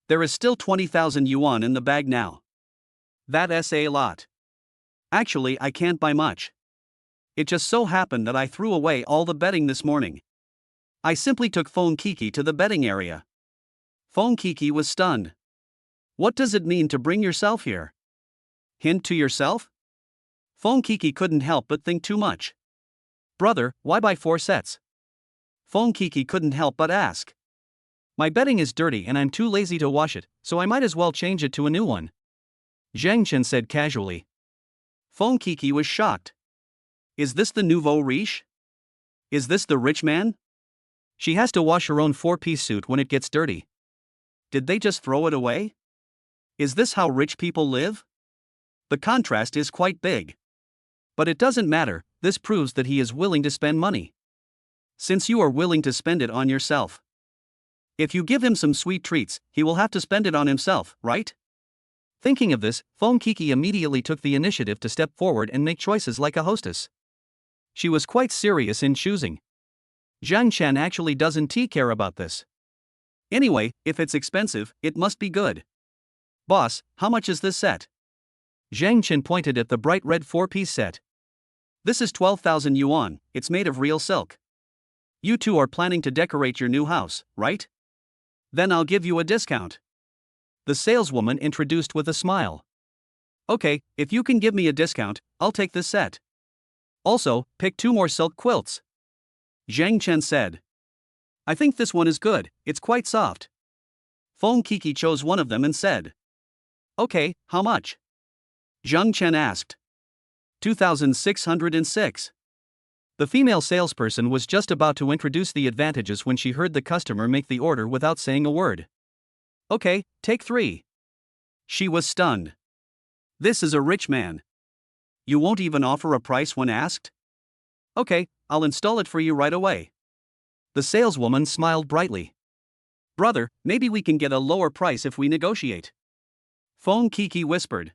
There is still 20,000 yuan in the bag now. That's a lot. Actually, I can't buy much. It just so happened that I threw away all the betting this morning. I simply took Fon Kiki to the betting area. Fon Kiki was stunned. What does it mean to bring yourself here? Hint to yourself? Fon Kiki couldn't help but think too much. Brother, why buy 4 sets? Fon Kiki couldn't help but ask. My bedding is dirty and I'm too lazy to wash it, so I might as well change it to a new one, Jen Chen said casually. Fon Kiki was shocked. Is this the nouveau riche? Is this the rich man? She has to wash her own 4-piece suit when it gets dirty. Did they just throw it away? Is this how rich people live? The contrast is quite big. But it doesn't matter, this proves that he is willing to spend money. Since you are willing to spend it on yourself. If you give him some sweet treats, he will have to spend it on himself, right? Thinking of this, Fon Kiki immediately took the initiative to step forward and make choices like a hostess. She was quite serious in choosing. Jen Chen actually doesn't care about this. Anyway, if it's expensive, it must be good. Boss, how much is this set? Jen Chen pointed at the bright red 4-piece set. This is 12,000 yuan, it's made of real silk. You two are planning to decorate your new house, right? Then I'll give you a discount. The saleswoman introduced with a smile. Okay, if you can give me a discount, I'll take this set. Also, pick 2 more silk quilts. Jen Chen said. I think this one is good, it's quite soft. Fon Kiki chose one of them and said. Okay, how much? Jen Chen asked. 2,606. The female salesperson was just about to introduce the advantages when she heard the customer make the order without saying a word. Okay, take 3. She was stunned. This is a rich man. You won't even offer a price when asked? Okay, I'll install it for you right away. The saleswoman smiled brightly. Brother, maybe we can get a lower price if we negotiate. Fon Kiki whispered.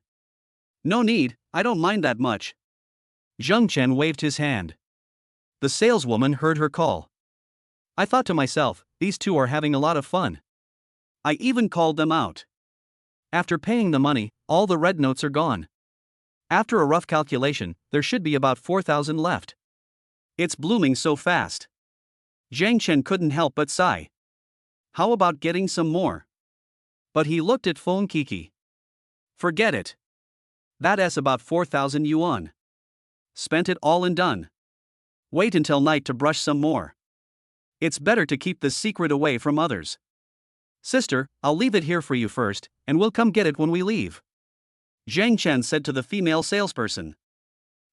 No need, I don't mind that much. Jen Chen waved his hand. The saleswoman heard her call. I thought to myself, these two are having a lot of fun. I even called them out. After paying the money, all the red notes are gone. After a rough calculation, there should be about 4,000 left. It's blooming so fast. Jen Chen couldn't help but sigh. How about getting some more? But he looked at Fon Kiki. Forget it. That's about 4,000 yuan. Spent it all and done. Wait until night to brush some more. It's better to keep the secret away from others. Sister, I'll leave it here for you first, and we'll come get it when we leave. Jen Chen said to the female salesperson.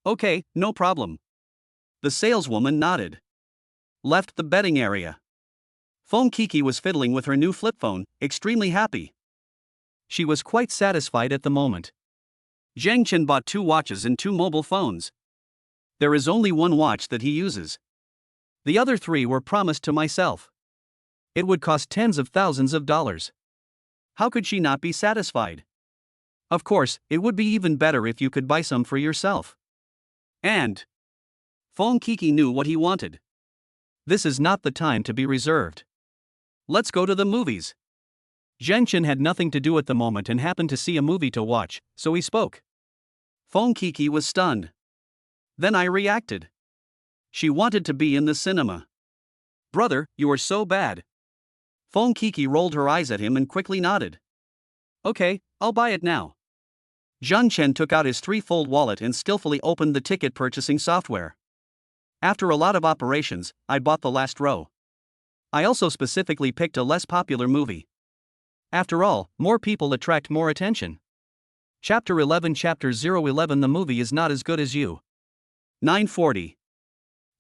Okay, no problem. The saleswoman nodded. Left the betting area. Fon Kiki was fiddling with her new flip phone, extremely happy. She was quite satisfied at the moment. Jen Chen bought 2 watches and 2 mobile phones. There is only 1 watch that he uses. The other 3 were promised to myself. It would cost tens of thousands of dollars. How could she not be satisfied? Of course, it would be even better if you could buy some for yourself. And Fon Kiki knew what he wanted. This is not the time to be reserved. Let's go to the movies. Jen Chen had nothing to do at the moment and happened to see a movie to watch, so he spoke. Fon Kiki was stunned. Then I reacted. She wanted to be in the cinema. Brother, you are so bad. Fon Kiki rolled her eyes at him and quickly nodded. Okay, I'll buy it now. Jen Chen took out his 3-fold wallet and skillfully opened the ticket purchasing software. After a lot of operations, I bought the last row. I also specifically picked a less popular movie. After all, more people attract more attention. Chapter 11 Chapter 011 The movie is not as good as you. 9:40.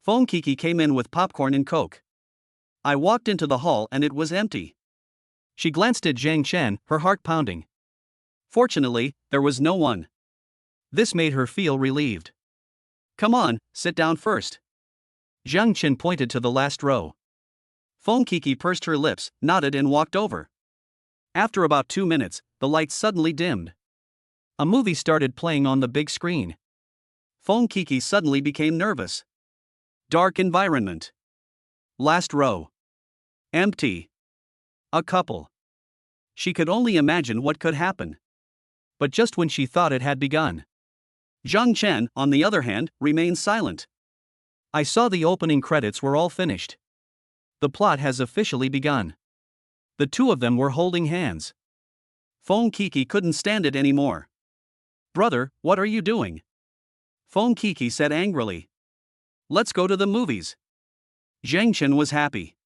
Fon Kiki came in with popcorn and Coke. I walked into the hall and it was empty. She glanced at Jen Chen, her heart pounding. Fortunately, there was no one. This made her feel relieved. Come on, sit down first. Jen Chen pointed to the last row. Fon Kiki pursed her lips, nodded and walked over. After about 2 minutes, the lights suddenly dimmed. A movie started playing on the big screen. Fon Kiki suddenly became nervous. Dark environment. Last row. Empty. A couple. She could only imagine what could happen. But just when she thought it had begun. Jen Chen, on the other hand, remained silent. I saw the opening credits were all finished. The plot has officially begun. The 2 of them were holding hands. Fon Kiki couldn't stand it anymore. Brother, what are you doing? Fon Kiki said angrily. Let's go to the movies. Jen Chen was happy.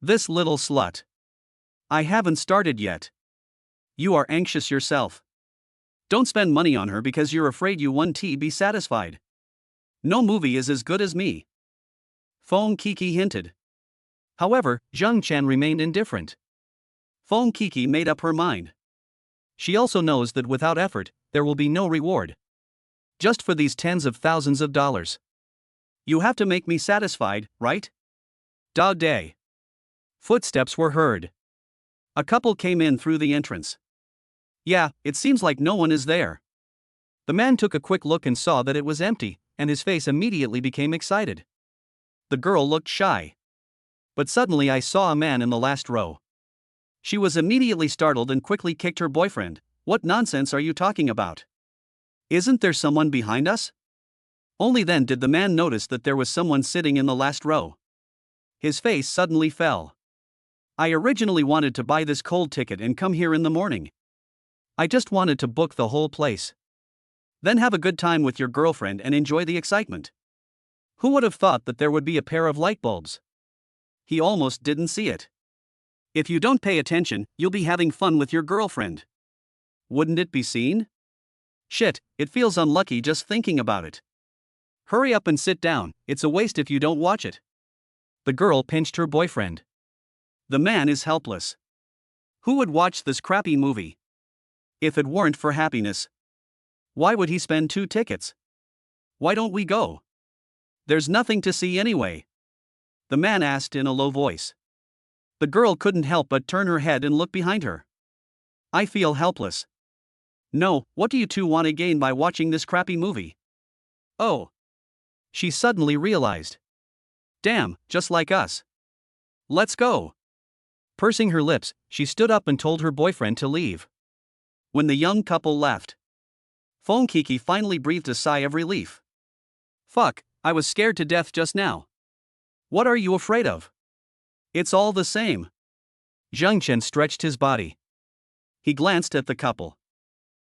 This little slut. I haven't started yet. You are anxious yourself. Don't spend money on her because you're afraid you won't be satisfied. No movie is as good as me. Fon Kiki hinted. However, Jen Chen remained indifferent. Fon Kiki made up her mind. She also knows that without effort, there will be no reward. Just for these tens of thousands of dollars. You have to make me satisfied, right? Da day. Footsteps were heard. A couple came in through the entrance. Yeah, it seems like no one is there. The man took a quick look and saw that it was empty, and his face immediately became excited. The girl looked shy. But suddenly I saw a man in the last row. She was immediately startled and quickly kicked her boyfriend. What nonsense are you talking about? Isn't there someone behind us? Only then did the man notice that there was someone sitting in the last row. His face suddenly fell. I originally wanted to buy this cold ticket and come here in the morning. I just wanted to book the whole place. Then have a good time with your girlfriend and enjoy the excitement. Who would have thought that there would be a pair of light bulbs? He almost didn't see it. If you don't pay attention, you'll be having fun with your girlfriend. Wouldn't it be seen? Shit, it feels unlucky just thinking about it. Hurry up and sit down, it's a waste if you don't watch it. The girl pinched her boyfriend. The man is helpless. Who would watch this crappy movie? If it weren't for happiness. Why would he spend 2 tickets? Why don't we go? There's nothing to see anyway. The man asked in a low voice. The girl couldn't help but turn her head and look behind her. I feel helpless. No, what do you two want to gain by watching this crappy movie? Oh. She suddenly realized. Damn, just like us. Let's go. Pursing her lips, she stood up and told her boyfriend to leave. When the young couple left, Fon Kiki finally breathed a sigh of relief. Fuck, I was scared to death just now. What are you afraid of? It's all the same. Jen Chen stretched his body. He glanced at the couple.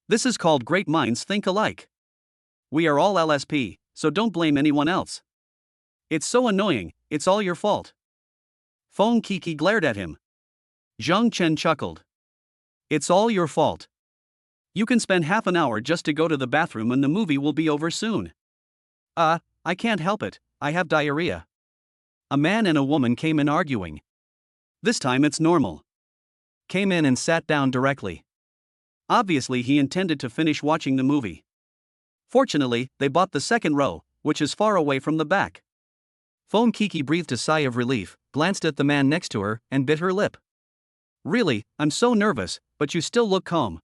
This is called great minds think alike. We are all LSP, so don't blame anyone else. It's so annoying, it's all your fault. Fon Kiki glared at him. Jen Chen chuckled. It's all your fault. You can spend half an hour just to go to the bathroom and the movie will be over soon. I can't help it, I have diarrhea. A man and a woman came in arguing. This time it's normal. Came in and sat down directly. Obviously he intended to finish watching the movie. Fortunately, they bought the second row, which is far away from the back. Fon Kiki breathed a sigh of relief, glanced at the man next to her, and bit her lip. Really, I'm so nervous, but you still look calm.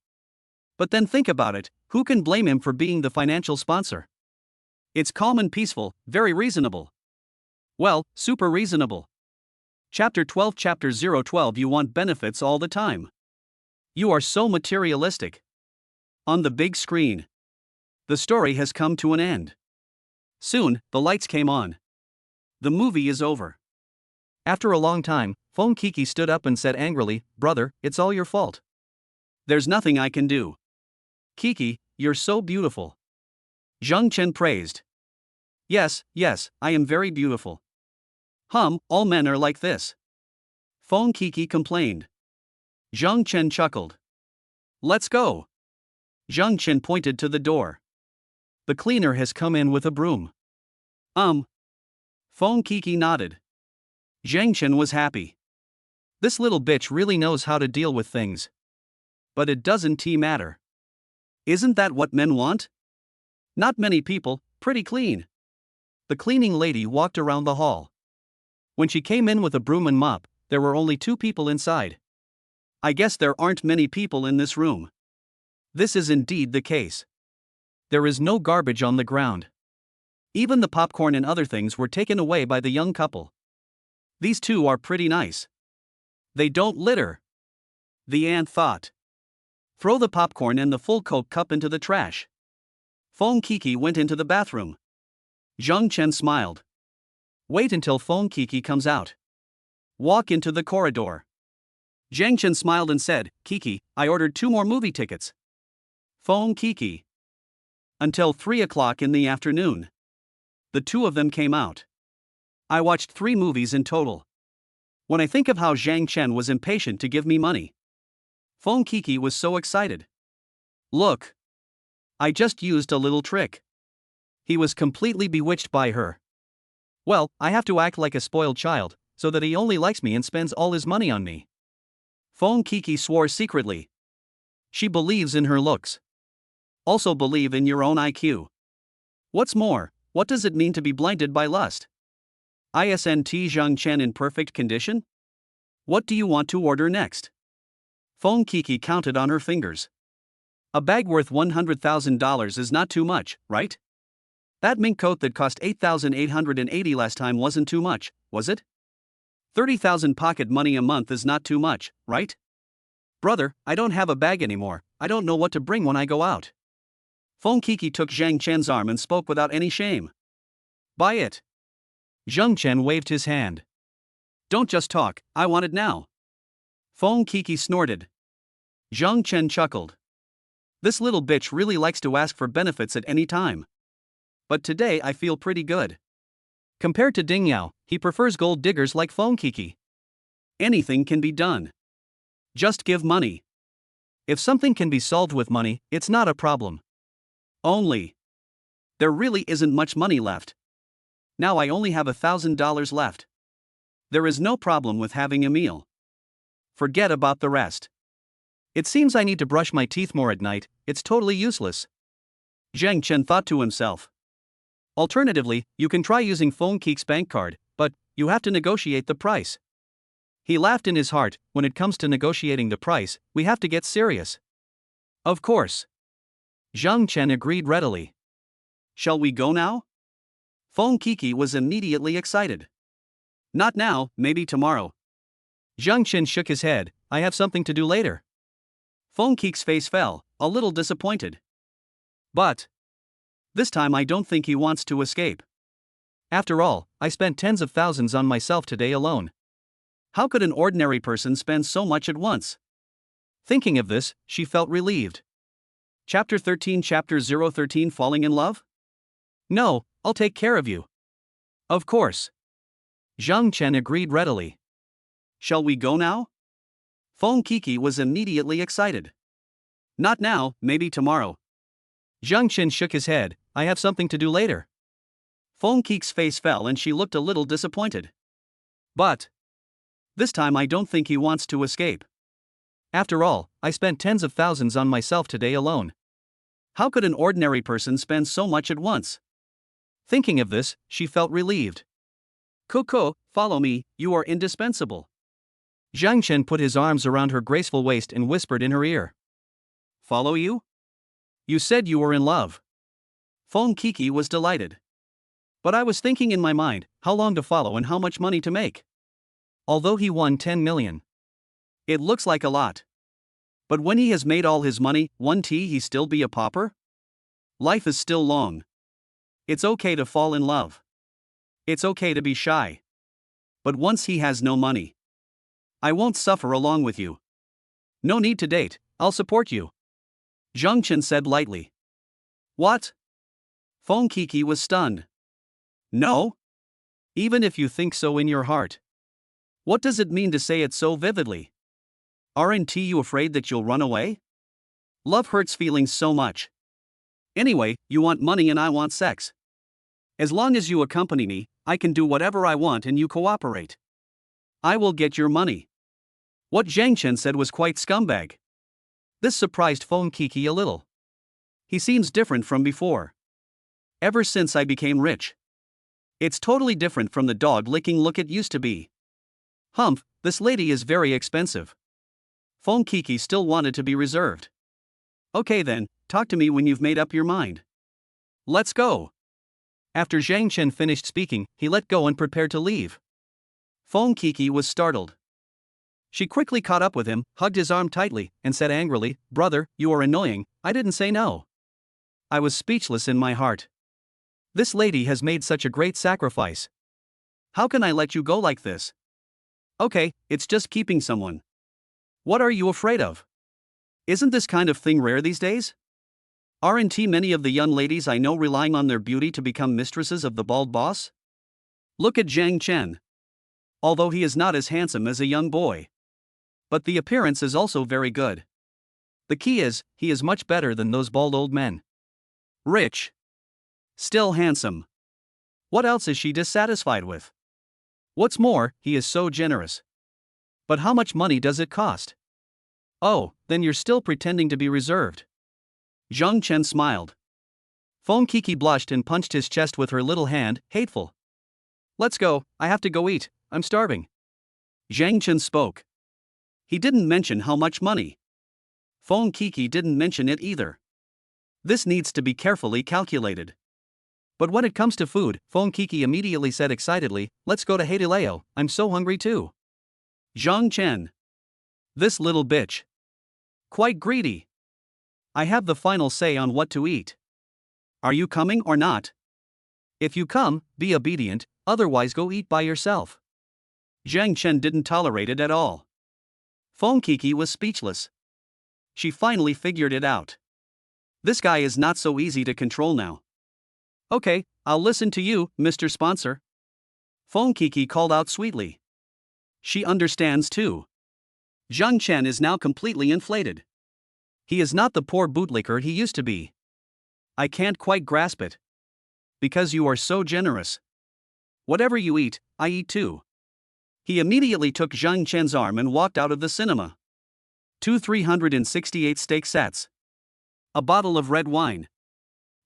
But then think about it, who can blame him for being the financial sponsor? It's calm and peaceful, very reasonable. Well, super reasonable. Chapter 12 Chapter 012 You want benefits all the time. You are so materialistic. On the big screen. The story has come to an end. Soon, the lights came on. The movie is over. After a long time, Fon Kiki stood up and said angrily, Brother, it's all your fault. There's nothing I can do. Kiki, you're so beautiful. Jen Chen praised. Yes, I am very beautiful. All men are like this. Fon Kiki complained. Jen Chen chuckled. Let's go. Jen Chen pointed to the door. The cleaner has come in with a broom. Fon Kiki nodded. Jen Chen was happy. This little bitch really knows how to deal with things. But it doesn't matter. Isn't that what men want? Not many people, pretty clean. The cleaning lady walked around the hall. When she came in with a broom and mop, there were only 2 people inside. I guess there aren't many people in this room. This is indeed the case. There is no garbage on the ground. Even the popcorn and other things were taken away by the young couple. These two are pretty nice. They don't litter. The aunt thought. Throw the popcorn and the full Coke cup into the trash. Fon Kiki went into the bathroom. Jen Chen smiled. Wait until Fon Kiki comes out. Walk into the corridor. Jen Chen smiled and said, Kiki, I ordered 2 more movie tickets. Fon Kiki. Until 3 o'clock in the afternoon. The 2 of them came out. I watched 3 movies in total. When I think of how Jen Chen was impatient to give me money. Fon Kiki was so excited. Look. I just used a little trick. He was completely bewitched by her. Well, I have to act like a spoiled child, so that he only likes me and spends all his money on me. Fon Kiki swore secretly. She believes in her looks. Also believe in your own IQ. What's more, what does it mean to be blinded by lust? Isn't Jen Chen in perfect condition? What do you want to order next? Fon Kiki counted on her fingers. A bag worth $100,000 is not too much, right? That mink coat that cost $8,880 last time wasn't too much, was it? 30,000 pocket money a month is not too much, right? Brother, I don't have a bag anymore, I don't know what to bring when I go out. Fon Kiki took Jen Chen's arm and spoke without any shame. Buy it. Jen Chen waved his hand. Don't just talk, I want it now. Fon Kiki snorted. Jen Chen chuckled. This little bitch really likes to ask for benefits at any time. But today I feel pretty good. Compared to Ding Yao, he prefers gold diggers like Fon Kiki. Anything can be done. Just give money. If something can be solved with money, it's not a problem. Only. There really isn't much money left. Now I only have $1,000 left. There is no problem with having a meal. Forget about the rest. It seems I need to brush my teeth more at night, it's totally useless. Jen Chen thought to himself. Alternatively, you can try using Fon Kiki's bank card, but you have to negotiate the price. He laughed in his heart. When it comes to negotiating the price, we have to get serious. Of course. Jen Chen agreed readily. Shall we go now? Fon Kiki was immediately excited. Not now, maybe tomorrow. Jen Chen shook his head. I have something to do later. Fon Kiki's face fell, a little disappointed. But this time I don't think he wants to escape. After all, I spent tens of thousands on myself today alone. How could an ordinary person spend so much at once? Thinking of this, she felt relieved. Chapter 13 Chapter 013 Falling in Love? No, I'll take care of you. Of course. Jen Chen agreed readily. Shall we go now? Fon Kiki was immediately excited. Not now, maybe tomorrow. Jen Chen shook his head. I have something to do later. Fon Kiki's face fell and she looked a little disappointed. But this time I don't think he wants to escape. After all, I spent tens of thousands on myself today alone. How could an ordinary person spend so much at once? Thinking of this, she felt relieved. Coco, follow me, you are indispensable. Jen Chen put his arms around her graceful waist and whispered in her ear. Follow you? You said you were in love. Fon Kiki was delighted. But I was thinking in my mind, how long to follow and how much money to make. Although he won 10 million. It looks like a lot. But when he has made all his money, won't he still be a pauper? Life is still long. It's okay to fall in love. It's okay to be shy. But once he has no money, I won't suffer along with you. No need to date, I'll support you. Jen Chen said lightly. What? Fon Kiki was stunned. No? Even if you think so in your heart. What does it mean to say it so vividly? Aren't you afraid that you'll run away? Love hurts feelings so much. Anyway, you want money and I want sex. As long as you accompany me, I can do whatever I want and you cooperate. I will get your money. What Jen Chen said was quite scumbag. This surprised Fon Kiki a little. He seems different from before. Ever since I became rich. It's totally different from the dog-licking look it used to be. Humph, this lady is very expensive. Fon Kiki still wanted to be reserved. Okay then, talk to me when you've made up your mind. Let's go. After Jen Chen finished speaking, he let go and prepared to leave. Fon Kiki was startled. She quickly caught up with him, hugged his arm tightly, and said angrily, Brother, you are annoying, I didn't say no. I was speechless in my heart. This lady has made such a great sacrifice. How can I let you go like this? Okay, it's just keeping someone. What are you afraid of? Isn't this kind of thing rare these days? Aren't many of the young ladies I know relying on their beauty to become mistresses of the bald boss? Look at Jen Chen. Although he is not as handsome as a young boy. But the appearance is also very good. The key is, he is much better than those bald old men. Rich. Still handsome. What else is she dissatisfied with? What's more, he is so generous. But how much money does it cost? Oh, then you're still pretending to be reserved. Jen Chen smiled. Fon Kiki blushed and punched his chest with her little hand, hateful. Let's go, I have to go eat, I'm starving. Jen Chen spoke. He didn't mention how much money. Fon Kiki didn't mention it either. This needs to be carefully calculated. But when it comes to food, Fon Kiki immediately said excitedly, let's go to Haidileo, I'm so hungry too. Jen Chen. This little bitch. Quite greedy. I have the final say on what to eat. Are you coming or not? If you come, be obedient, otherwise go eat by yourself. Jen Chen didn't tolerate it at all. Fon Kiki was speechless. She finally figured it out. This guy is not so easy to control now. Okay, I'll listen to you, Mr. Sponsor. Fon Kiki called out sweetly. She understands too. Jen Chen is now completely inflated. He is not the poor bootlicker he used to be. I can't quite grasp it. Because you are so generous. Whatever you eat, I eat too. He immediately took Jen Chen's arm and walked out of the cinema. 368 steak sets. A bottle of red wine.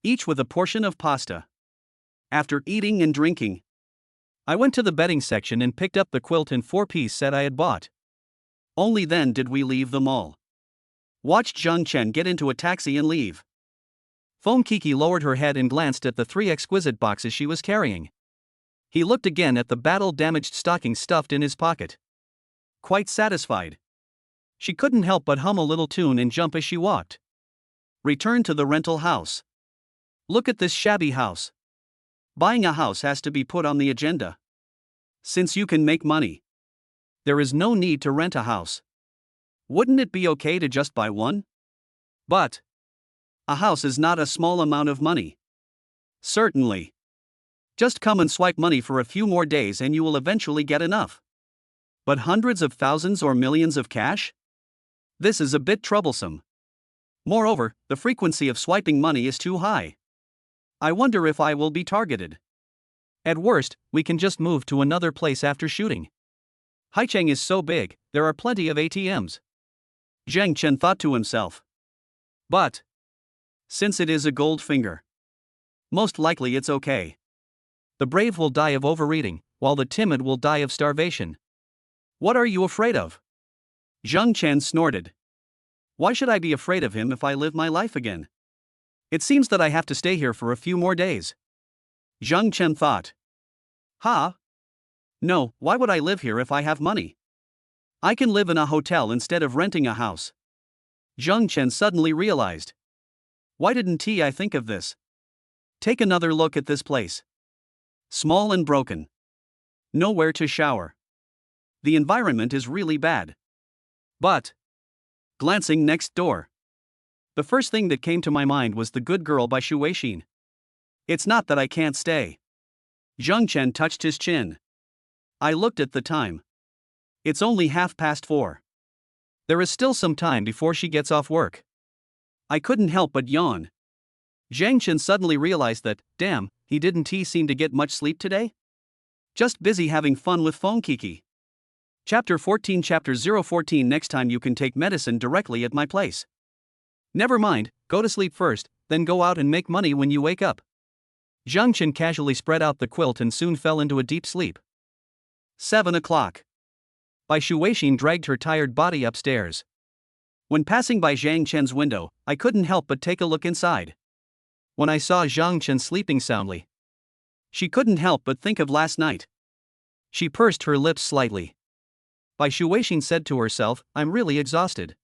Each with a portion of pasta. After eating and drinking, I went to the bedding section and picked up the quilt and 4-piece set I had bought. Only then did we leave the mall. Watched Jen Chen get into a taxi and leave. Fon Kiki lowered her head and glanced at the 3 exquisite boxes she was carrying. He looked again at the battle-damaged stocking stuffed in his pocket. Quite satisfied. She couldn't help but hum a little tune and jump as she walked. Return to the rental house. Look at this shabby house. Buying a house has to be put on the agenda. Since you can make money, there is no need to rent a house. Wouldn't it be okay to just buy one? But a house is not a small amount of money. Certainly. Just come and swipe money for a few more days and you will eventually get enough. But hundreds of thousands or millions of cash? This is a bit troublesome. Moreover, the frequency of swiping money is too high. I wonder if I will be targeted. At worst, we can just move to another place after shooting. Haicheng is so big, there are plenty of ATMs. Jen Chen thought to himself. But since it is a gold finger, most likely it's okay. The brave will die of overeating, while the timid will die of starvation. What are you afraid of? Jen Chen snorted. Why should I be afraid of him if I live my life again? It seems that I have to stay here for a few more days. Jen Chen thought. Ha? No, why would I live here if I have money? I can live in a hotel instead of renting a house. Jen Chen suddenly realized. Why didn't I think of this? Take another look at this place. Small and broken. Nowhere to shower. The environment is really bad. But glancing next door, the first thing that came to my mind was The Good Girl by Shuin. It's not that I can't stay. Jen Chen touched his chin. I looked at the time. It's only 4:30. There is still some time before she gets off work. I couldn't help but yawn. Jen Chen suddenly realized that, damn, he didn't seem to get much sleep today? Just busy having fun with Fon Kiki. Chapter 14 Chapter 014 Next time you can take medicine directly at my place. Never mind, go to sleep first, then go out and make money when you wake up. Jen Chen casually spread out the quilt and soon fell into a deep sleep. 7 o'clock. Bai Shuin dragged her tired body upstairs. When passing by Jen Chen's window, I couldn't help but take a look inside. When I saw Jen Chen sleeping soundly, she couldn't help but think of last night. She pursed her lips slightly. Bai Shuin said to herself, I'm really exhausted.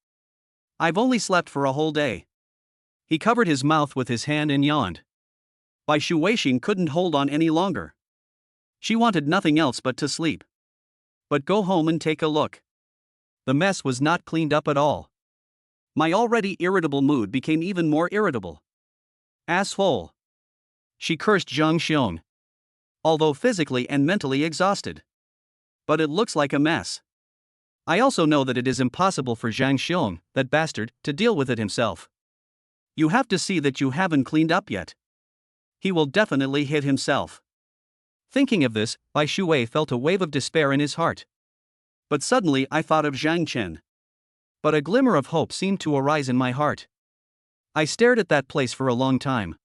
I've only slept for a whole day. He covered his mouth with his hand and yawned. Bai Shuin couldn't hold on any longer. She wanted nothing else but to sleep. But go home and take a look. The mess was not cleaned up at all. My already irritable mood became even more irritable. Asshole. She cursed Zhang Xiong. Although physically and mentally exhausted. But it looks like a mess. I also know that it is impossible for Zhang Xiong, that bastard, to deal with it himself. You have to see that you haven't cleaned up yet. He will definitely hit himself. Thinking of this, Bai Shuin felt a wave of despair in his heart. But suddenly I thought of Jen Chen. But a glimmer of hope seemed to arise in my heart. I stared at that place for a long time.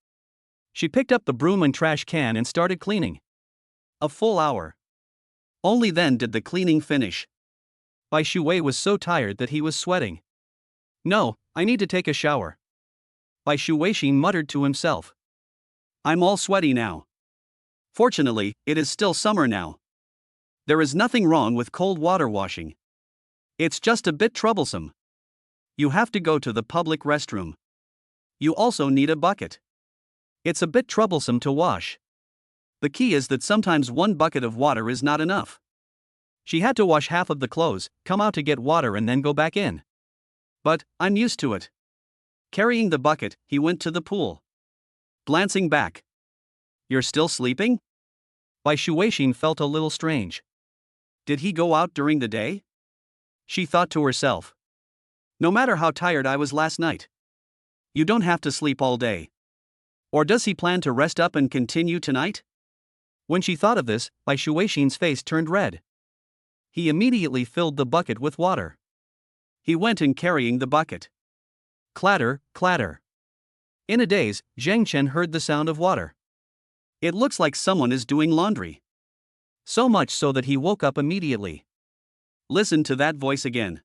She picked up the broom and trash can and started cleaning. A full hour. Only then did the cleaning finish. Bai Shuin was so tired that he was sweating. No, I need to take a shower. Bai Shuin muttered to himself. I'm all sweaty now. Fortunately, it is still summer now. There is nothing wrong with cold water washing. It's just a bit troublesome. You have to go to the public restroom. You also need a bucket. It's a bit troublesome to wash. The key is that sometimes one bucket of water is not enough. She had to wash half of the clothes, come out to get water and then go back in. But, I'm used to it. Carrying the bucket, he went to the pool. Glancing back. You're still sleeping? Bai Shuixin felt a little strange. Did he go out during the day? She thought to herself. No matter how tired I was last night. You don't have to sleep all day. Or does he plan to rest up and continue tonight? When she thought of this, Bai Shuixin's face turned red. He immediately filled the bucket with water. He went in carrying the bucket. Clatter, clatter. In a daze, Jen Chen heard the sound of water. It looks like someone is doing laundry. So much so that he woke up immediately. Listen to that voice again.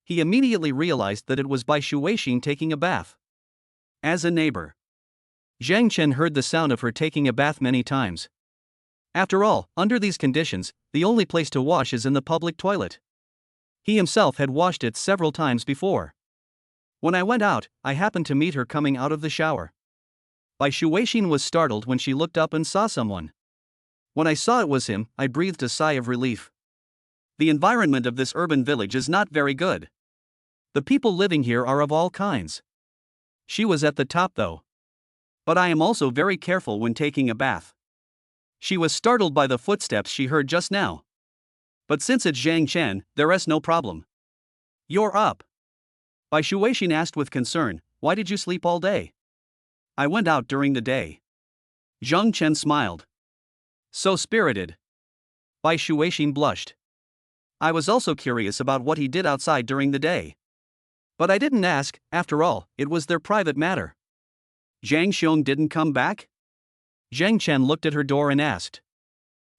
He immediately realized that it was Bai Shuixin taking a bath. As a neighbor, Jen Chen heard the sound of her taking a bath many times. After all, under these conditions, the only place to wash is in the public toilet. He himself had washed it several times before. When I went out, I happened to meet her coming out of the shower. Bai Shuixin was startled when she looked up and saw someone. When I saw it was him, I breathed a sigh of relief. The environment of this urban village is not very good. The people living here are of all kinds. She was at the top though. But I am also very careful when taking a bath. She was startled by the footsteps she heard just now. But since it's Jen Chen, there is no problem. You're up. Bai Shuixin asked with concern, why did you sleep all day? I went out during the day. Jen Chen smiled. So spirited. Bai Shuixin blushed. I was also curious about what he did outside during the day. But I didn't ask, after all, it was their private matter. Zhang Xiong didn't come back? Jen Chen looked at her door and asked.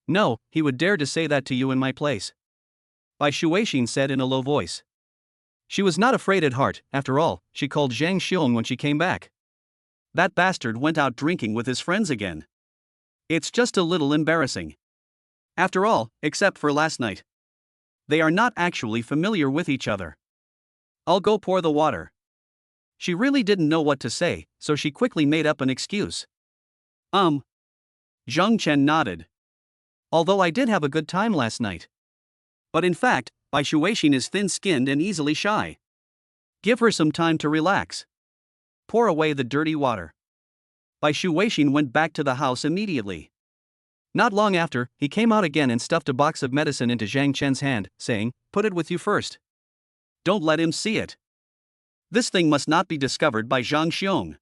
No, he would dare to say that to you in my place. Bai Shuixin said in a low voice. She was not afraid at heart, after all, she called Zhang Xiong when she came back. That bastard went out drinking with his friends again. It's just a little embarrassing. After all, except for last night. They are not actually familiar with each other. I'll go pour the water. She really didn't know what to say, so she quickly made up an excuse. Zhang Chen nodded. Although I did have a good time last night. But in fact, Bai Shuixin is thin-skinned and easily shy. Give her some time to relax. Pour away the dirty water. Bai Shuixin went back to the house immediately. Not long after, he came out again and stuffed a box of medicine into Zhang Chen's hand, saying, put it with you first. Don't let him see it. This thing must not be discovered by Zhang Xiong.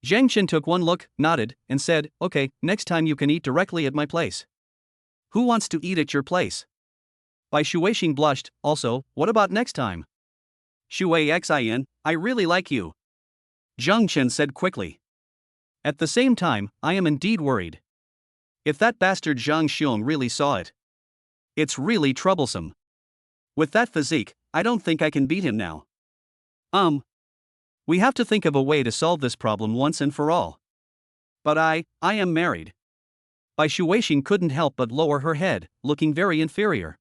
Zhang Chen took one look, nodded, and said, okay, next time you can eat directly at my place. Who wants to eat at your place? Bai Shuixin blushed, also, what about next time? Shuixin, I really like you. Zhang Chen said quickly. At the same time, I am indeed worried. If that bastard Zhang Xiong really saw it. It's really troublesome. With that physique, I don't think I can beat him now. We have to think of a way to solve this problem once and for all. But I am married. Bai Shuixin couldn't help but lower her head, looking very inferior.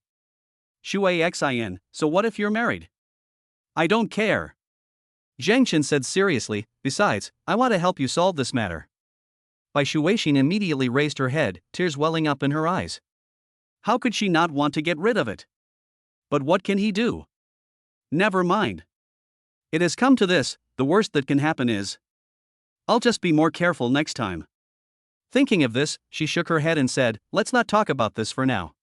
Shuixin, so what if you're married? I don't care. Zhang Chen said seriously, besides, I want to help you solve this matter. Bai Shuixin immediately raised her head, tears welling up in her eyes. How could she not want to get rid of it? But what can he do? Never mind. It has come to this, the worst that can happen is. I'll just be more careful next time. Thinking of this, she shook her head and said, let's not talk about this for now.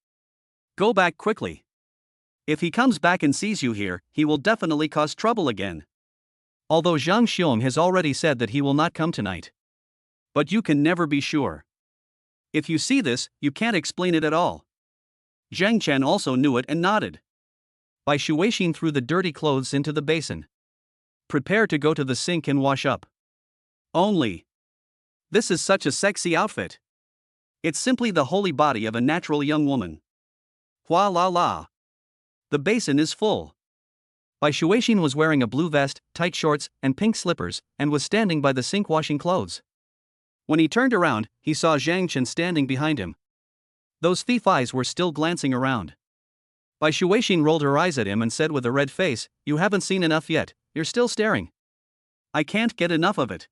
Go back quickly. If he comes back and sees you here, he will definitely cause trouble again. Although Zhang Xiong has already said that he will not come tonight. But you can never be sure. If you see this, you can't explain it at all. Zhang Chen also knew it and nodded. Bai Shuixin threw the dirty clothes into the basin. Prepare to go to the sink and wash up. Only. This is such a sexy outfit. It's simply the holy body of a natural young woman. Hua la la. The basin is full. Bai Shuixin was wearing a blue vest, tight shorts, and pink slippers, and was standing by the sink washing clothes. When he turned around, he saw Zhang Chen standing behind him. Those thief eyes were still glancing around. Bai Shuixin rolled her eyes at him and said with a red face, you haven't seen enough yet, you're still staring. I can't get enough of it.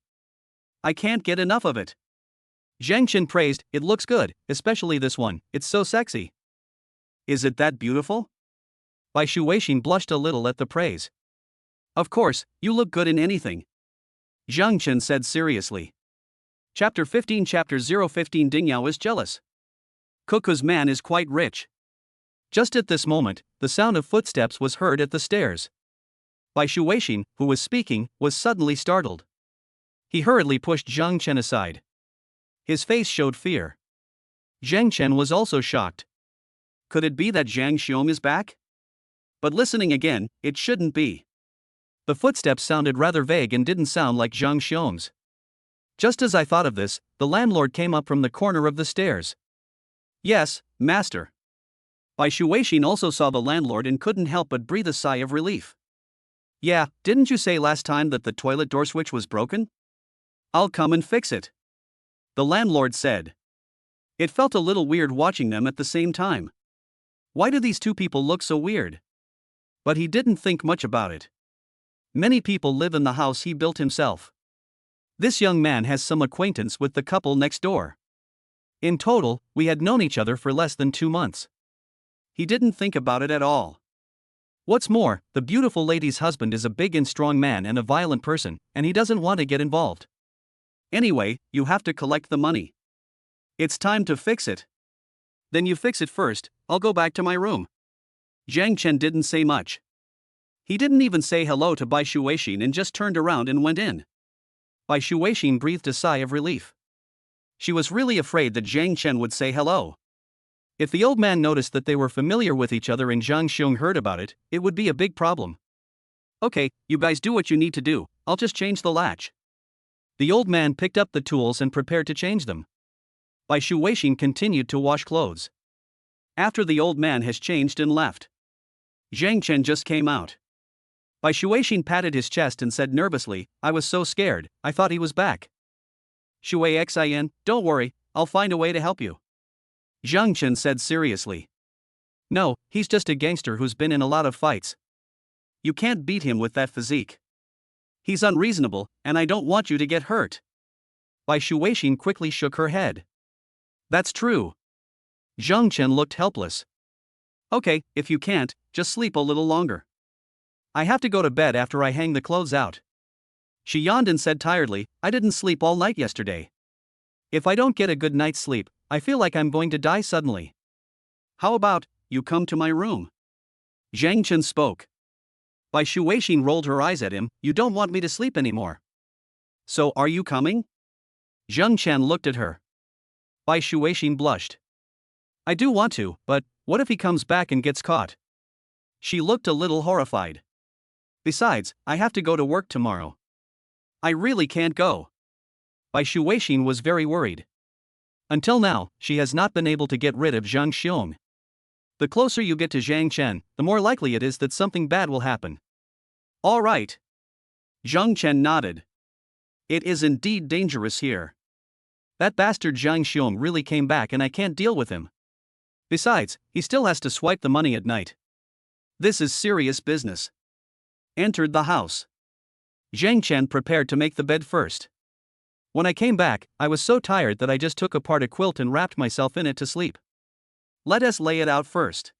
I can't get enough of it. Zhang Chen praised, it looks good, especially this one, it's so sexy. Is it that beautiful? Bai Shuixin blushed a little at the praise. Of course, you look good in anything, Jen Chen said seriously. Chapter 15 Chapter 015 Ding Yao is jealous. Cuckoo's man is quite rich. Just at this moment, the sound of footsteps was heard at the stairs. Bai Shuixin, who was speaking, was suddenly startled. He hurriedly pushed Jen Chen aside. His face showed fear. Jen Chen was also shocked. Could it be that Zhang Xiong is back? But listening again, it shouldn't be. The footsteps sounded rather vague and didn't sound like Zhang Xiong's. Just as I thought of this, the landlord came up from the corner of the stairs. Yes, master. Bai Shuixin also saw the landlord and couldn't help but breathe a sigh of relief. Yeah, didn't you say last time that the toilet door switch was broken? I'll come and fix it, the landlord said. It felt a little weird watching them at the same time. Why do these two people look so weird? But he didn't think much about it. Many people live in the house he built himself. This young man has some acquaintance with the couple next door. In total, we had known each other for less than 2 months. He didn't think about it at all. What's more, the beautiful lady's husband is a big and strong man and a violent person, and he doesn't want to get involved. Anyway, you have to collect the money. It's time to fix it. Then you fix it first, I'll go back to my room. Jen Chen didn't say much. He didn't even say hello to Bai Shuixin and just turned around and went in. Bai Shuixin breathed a sigh of relief. She was really afraid that Jen Chen would say hello. If the old man noticed that they were familiar with each other and Zhang Xiong heard about it, it would be a big problem. Okay, you guys do what you need to do, I'll just change the latch. The old man picked up the tools and prepared to change them. Bai Shuixin continued to wash clothes. After the old man has changed and left, Zhang Chen just came out. Bai Shuixin patted his chest and said nervously, I was so scared, I thought he was back. Xin, don't worry, I'll find a way to help you, Zhang Chen said seriously. No, he's just a gangster who's been in a lot of fights. You can't beat him with that physique. He's unreasonable, and I don't want you to get hurt. Bai Shuixin quickly shook her head. That's true. Zhang Chen looked helpless. Okay, if you can't, just sleep a little longer. I have to go to bed after I hang the clothes out. She yawned and said tiredly, I didn't sleep all night yesterday. If I don't get a good night's sleep, I feel like I'm going to die suddenly. How about, you come to my room? Zhang Chen spoke. Bai Shuixin rolled her eyes at him, you don't want me to sleep anymore. So are you coming? Zhang Chen looked at her. Bai Shuixin blushed. I do want to, but what if he comes back and gets caught? She looked a little horrified. Besides, I have to go to work tomorrow. I really can't go. Bai Shuixin was very worried. Until now, she has not been able to get rid of Zhang Xiong. The closer you get to Zhang Chen, the more likely it is that something bad will happen. All right. Zhang Chen nodded. It is indeed dangerous here. That bastard Zhang Xiong really came back and I can't deal with him. Besides, he still has to swipe the money at night. This is serious business. Entered the house. Zhang Chen prepared to make the bed first. When I came back, I was so tired that I just took apart a quilt and wrapped myself in it to sleep. Let us lay it out first.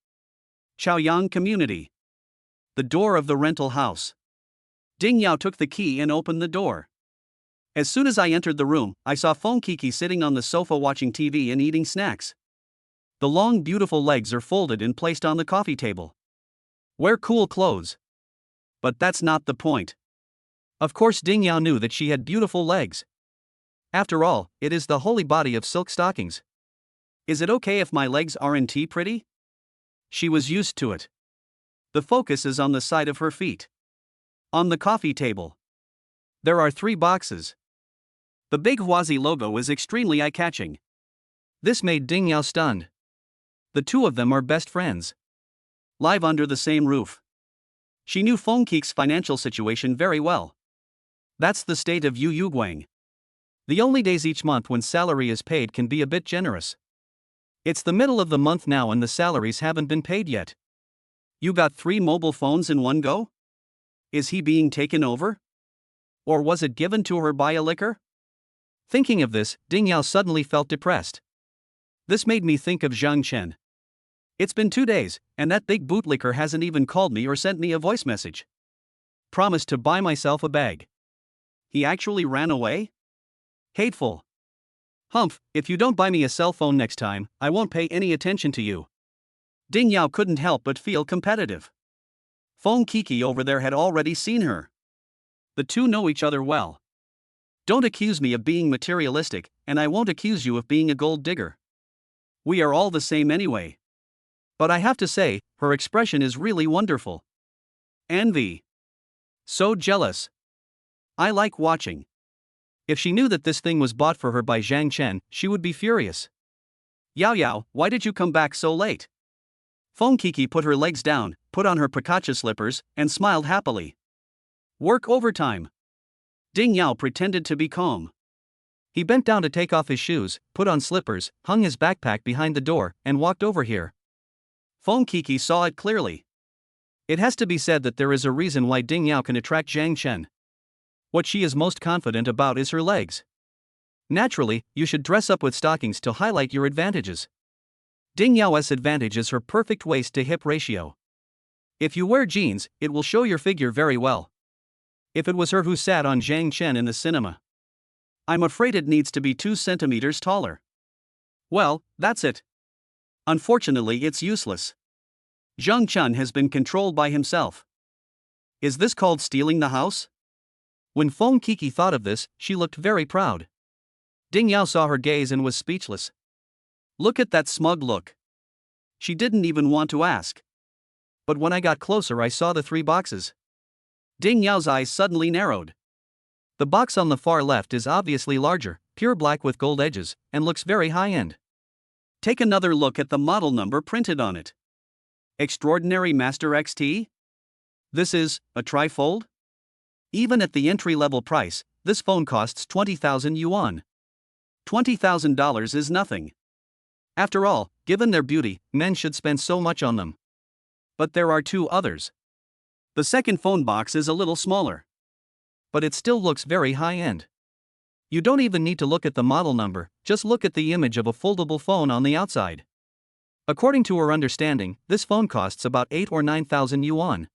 Chaoyang Community. The door of the rental house. Ding Yao took the key and opened the door. As soon as I entered the room, I saw Fon Kiki sitting on the sofa watching TV and eating snacks. The long beautiful legs are folded and placed on the coffee table. Wear cool clothes. But that's not the point. Of course Ding Yao knew that she had beautiful legs. After all, it is the holy body of silk stockings. Is it okay if my legs aren't pretty? She was used to it. The focus is on the side of her feet. On the coffee table, there are 3 boxes. The big Huazi logo is extremely eye-catching. This made Ding Yao stunned. The two of them are best friends. Live under the same roof. She knew Fon Kiki's financial situation very well. That's the state of Yu Yuguang. The only days each month when salary is paid can be a bit generous. It's the middle of the month now and the salaries haven't been paid yet. You got 3 mobile phones in one go? Is he being taken over? Or was it given to her by a liquor? Thinking of this, Ding Yao suddenly felt depressed. This made me think of Zhang Chen. It's been 2 days, and that big bootlicker hasn't even called me or sent me a voice message. Promised to buy myself a bag. He actually ran away? Hateful. Humph, if you don't buy me a cell phone next time, I won't pay any attention to you. Ding Yao couldn't help but feel competitive. Fon Kiki over there had already seen her. The two know each other well. Don't accuse me of being materialistic, and I won't accuse you of being a gold digger. We are all the same anyway. But I have to say, her expression is really wonderful. Envy. So jealous. I like watching. If she knew that this thing was bought for her by Jen Chen, she would be furious. Yao Yao, why did you come back so late? Fon Kiki put her legs down, put on her Pikachu slippers, and smiled happily. Work overtime. Ding Yao pretended to be calm. He bent down to take off his shoes, put on slippers, hung his backpack behind the door, and walked over here. Fon Kiki saw it clearly. It has to be said that there is a reason why Ding Yao can attract Jen Chen. What she is most confident about is her legs. Naturally, you should dress up with stockings to highlight your advantages. Ding Yao's advantage is her perfect waist-to-hip ratio. If you wear jeans, it will show your figure very well. If it was her who sat on Jen Chen in the cinema, I'm afraid it needs to be 2 centimeters taller. Well, that's it. Unfortunately, it's useless. Jen Chen has been controlled by himself. Is this called stealing the house? When Fon Kiki thought of this, she looked very proud. Ding Yao saw her gaze and was speechless. Look at that smug look. She didn't even want to ask. But when I got closer, I saw the 3 boxes. Ding Yao's eyes suddenly narrowed. The box on the far left is obviously larger, pure black with gold edges, and looks very high-end. Take another look at the model number printed on it. Extraordinary Master XT? This is a trifold? Even at the entry-level price, this phone costs 20,000 yuan. $20,000 is nothing. After all, given their beauty, men should spend so much on them. But there are 2 others. The second phone box is a little smaller. But it still looks very high-end. You don't even need to look at the model number, just look at the image of a foldable phone on the outside. According to her understanding, this phone costs about 8 or 9,000 yuan.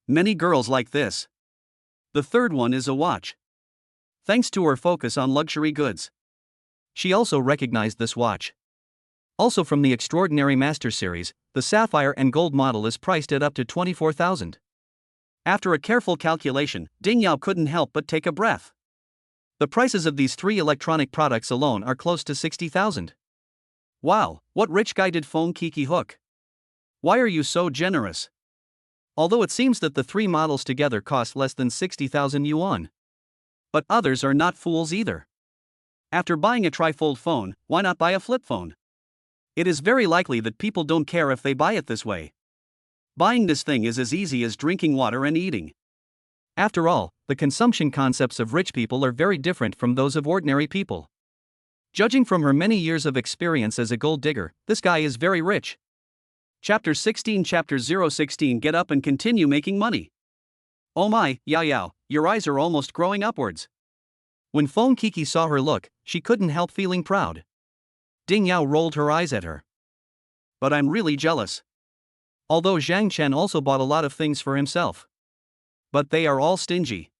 Many girls like this. The third one is a watch. Thanks to her focus on luxury goods. She also recognized this watch. Also from the Extraordinary Master series, the sapphire and gold model is priced at up to 24,000. After a careful calculation, Ding Yao couldn't help but take a breath. The prices of these 3 electronic products alone are close to 60,000. Wow, what rich guy did Fon Kiki hook? Why are you so generous? Although it seems that the 3 models together cost less than 60,000 yuan. But others are not fools either. After buying a trifold phone, why not buy a flip phone? It is very likely that people don't care if they buy it this way. Buying this thing is as easy as drinking water and eating. After all, the consumption concepts of rich people are very different from those of ordinary people. Judging from her many years of experience as a gold digger, this guy is very rich. Chapter 16 Chapter 016 Get up and continue making money. Oh my, Yao Yao, your eyes are almost growing upwards. When Fon Kiki saw her look, she couldn't help feeling proud. Ding Yao rolled her eyes at her. But I'm really jealous. Although Jen Chen also bought a lot of things for himself. But they are all stingy.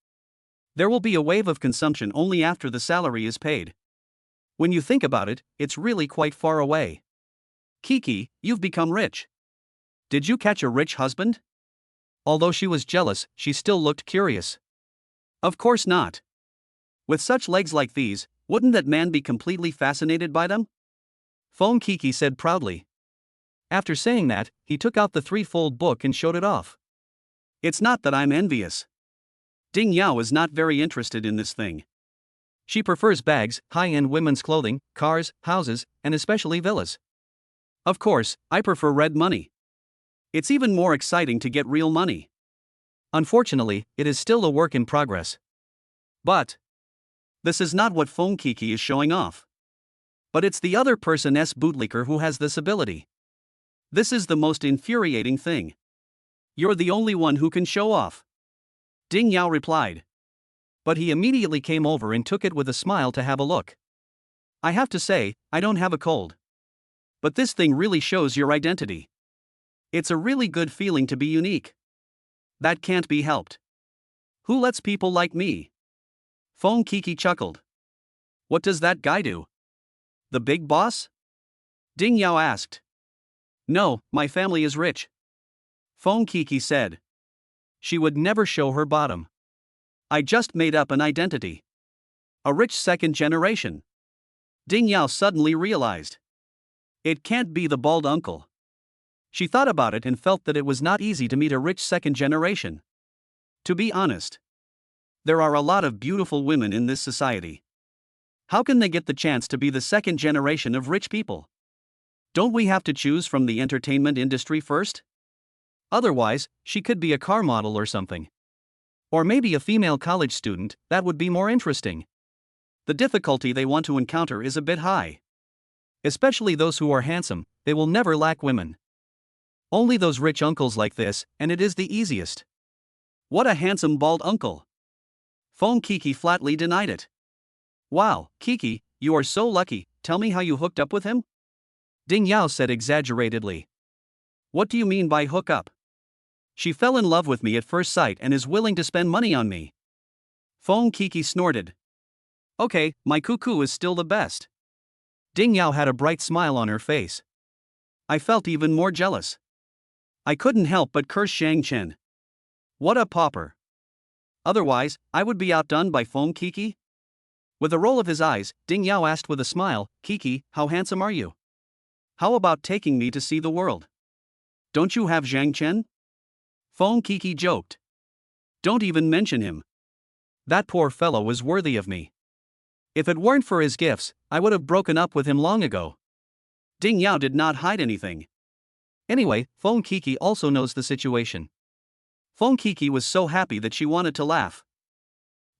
There will be a wave of consumption only after the salary is paid. When you think about it, it's really quite far away. Kiki, you've become rich. Did you catch a rich husband? Although she was jealous, she still looked curious. Of course not. With such legs like these, wouldn't that man be completely fascinated by them? Fon Kiki said proudly. After saying that, he took out the 3-fold book and showed it off. It's not that I'm envious. Ding Yao is not very interested in this thing. She prefers bags, high-end women's clothing, cars, houses, and especially villas. Of course, I prefer red money. It's even more exciting to get real money. Unfortunately, it is still a work in progress. But this is not what Fon Kiki is showing off. But it's the other person's bootlicker who has this ability. This is the most infuriating thing. You're the only one who can show off. Ding Yao replied. But he immediately came over and took it with a smile to have a look. I have to say, I don't have a cold. But this thing really shows your identity. It's a really good feeling to be unique. That can't be helped. Who lets people like me? Fon Kiki chuckled. What does that guy do? The big boss? Ding Yao asked. No, my family is rich. Fon Kiki said. She would never show her bottom. I just made up an identity. A rich second generation. Ding Yao suddenly realized. It can't be the bald uncle. She thought about it and felt that it was not easy to meet a rich second generation. To be honest, there are a lot of beautiful women in this society. How can they get the chance to be the second generation of rich people? Don't we have to choose from the entertainment industry first? Otherwise, she could be a car model or something. Or maybe a female college student, that would be more interesting. The difficulty they want to encounter is a bit high. Especially those who are handsome, they will never lack women. Only those rich uncles like this, and it is the easiest. What a handsome bald uncle. Fon Kiki flatly denied it. Wow, Kiki, you are so lucky, tell me how you hooked up with him? Ding Yao said exaggeratedly. What do you mean by hook up? She fell in love with me at first sight and is willing to spend money on me. Fon Kiki snorted. Okay, my cuckoo is still the best. Ding Yao had a bright smile on her face. I felt even more jealous. I couldn't help but curse Jen Chen. What a pauper. Otherwise, I would be outdone by Fon Kiki? With a roll of his eyes, Ding Yao asked with a smile, Kiki, how handsome are you? How about taking me to see the world? Don't you have Jen Chen? Fon Kiki joked. Don't even mention him. That poor fellow was worthy of me. If it weren't for his gifts, I would have broken up with him long ago. Ding Yao did not hide anything. Anyway, Fon Kiki also knows the situation. Fon Kiki was so happy that she wanted to laugh.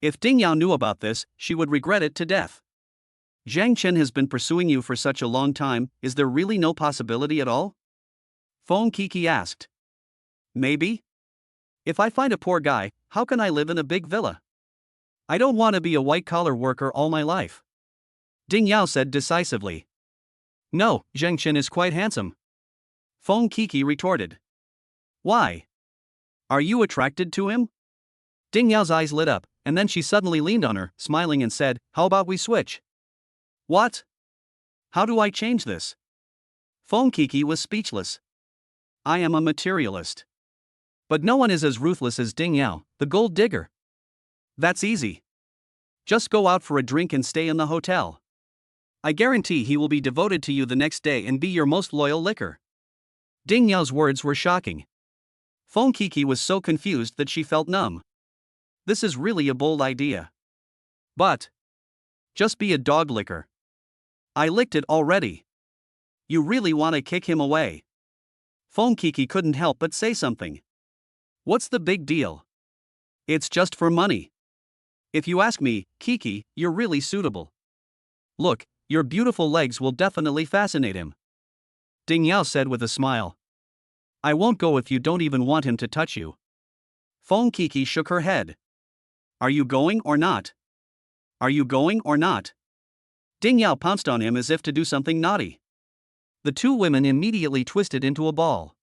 If Ding Yao knew about this, she would regret it to death. Jen Chen has been pursuing you for such a long time, is there really no possibility at all? Fon Kiki asked. Maybe? If I find a poor guy, how can I live in a big villa? I don't want to be a white-collar worker all my life. Ding Yao said decisively. No, Jen Chen is quite handsome. Fon Kiki retorted. Why? Are you attracted to him? Ding Yao's eyes lit up, and then she suddenly leaned on her, smiling and said, how about we switch? What? How do I change this? Fon Kiki was speechless. I am a materialist. But no one is as ruthless as Ding Yao, the gold digger. That's easy. Just go out for a drink and stay in the hotel. I guarantee he will be devoted to you the next day and be your most loyal licker. Ding Yao's words were shocking. Fon Kiki was so confused that she felt numb. This is really a bold idea. But just be a dog licker. I licked it already. You really want to kick him away? Fon Kiki couldn't help but say something. What's the big deal? It's just for money. If you ask me, Kiki, you're really suitable. Look, your beautiful legs will definitely fascinate him. Ding Yao said with a smile. I won't go if you don't even want him to touch you. Fon Kiki shook her head. Are you going or not? Are you going or not? Ding Yao pounced on him as if to do something naughty. The two women immediately twisted into a ball.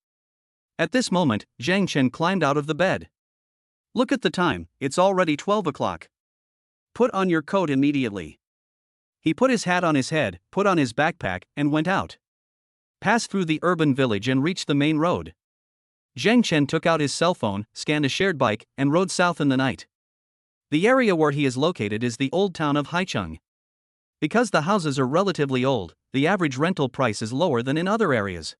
At this moment, Jen Chen climbed out of the bed. Look at the time, it's already 12 o'clock. Put on your coat immediately. He put his hat on his head, put on his backpack, and went out. Passed through the urban village and reached the main road. Jen Chen took out his cell phone, scanned a shared bike, and rode south in the night. The area where he is located is the old town of Haicheng. Because the houses are relatively old, the average rental price is lower than in other areas.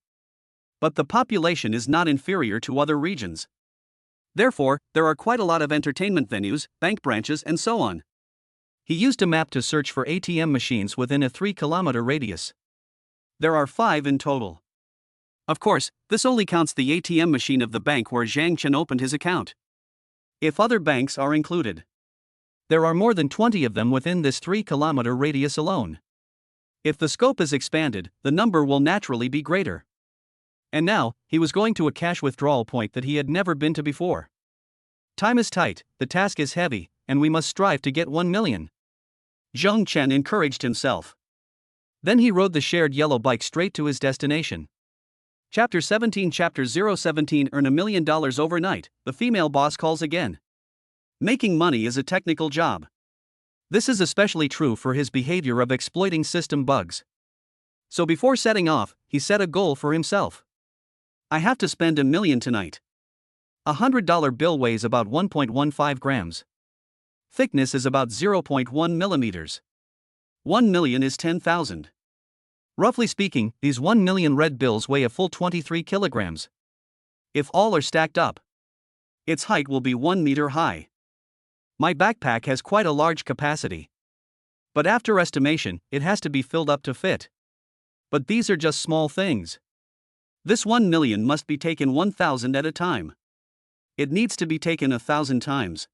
But the population is not inferior to other regions. Therefore, there are quite a lot of entertainment venues, bank branches, and so on. He used a map to search for ATM machines within a 3-kilometer radius. There are 5 in total. Of course, this only counts the ATM machine of the bank where Jen Chen opened his account. If other banks are included, there are more than 20 of them within this 3-kilometer radius alone. If the scope is expanded, the number will naturally be greater. And now, he was going to a cash withdrawal point that he had never been to before. Time is tight, the task is heavy, and we must strive to get 1 million. Jen Chen encouraged himself. Then he rode the shared yellow bike straight to his destination. Chapter 17 Chapter 017 Earn $1 million overnight, the female boss calls again. Making money is a technical job. This is especially true for his behavior of exploiting system bugs. So before setting off, he set a goal for himself. I have to spend $1 million tonight. A $100 bill weighs about 1.15 grams. Thickness is about 0.1 millimeters. 1 million is 10,000. Roughly speaking, these 1 million red bills weigh a full 23 kilograms. If all are stacked up, its height will be 1 meter high. My backpack has quite a large capacity. But after estimation, it has to be filled up to fit. But these are just small things. This 1 million must be taken 1,000 at a time. It needs to be taken 1,000 times.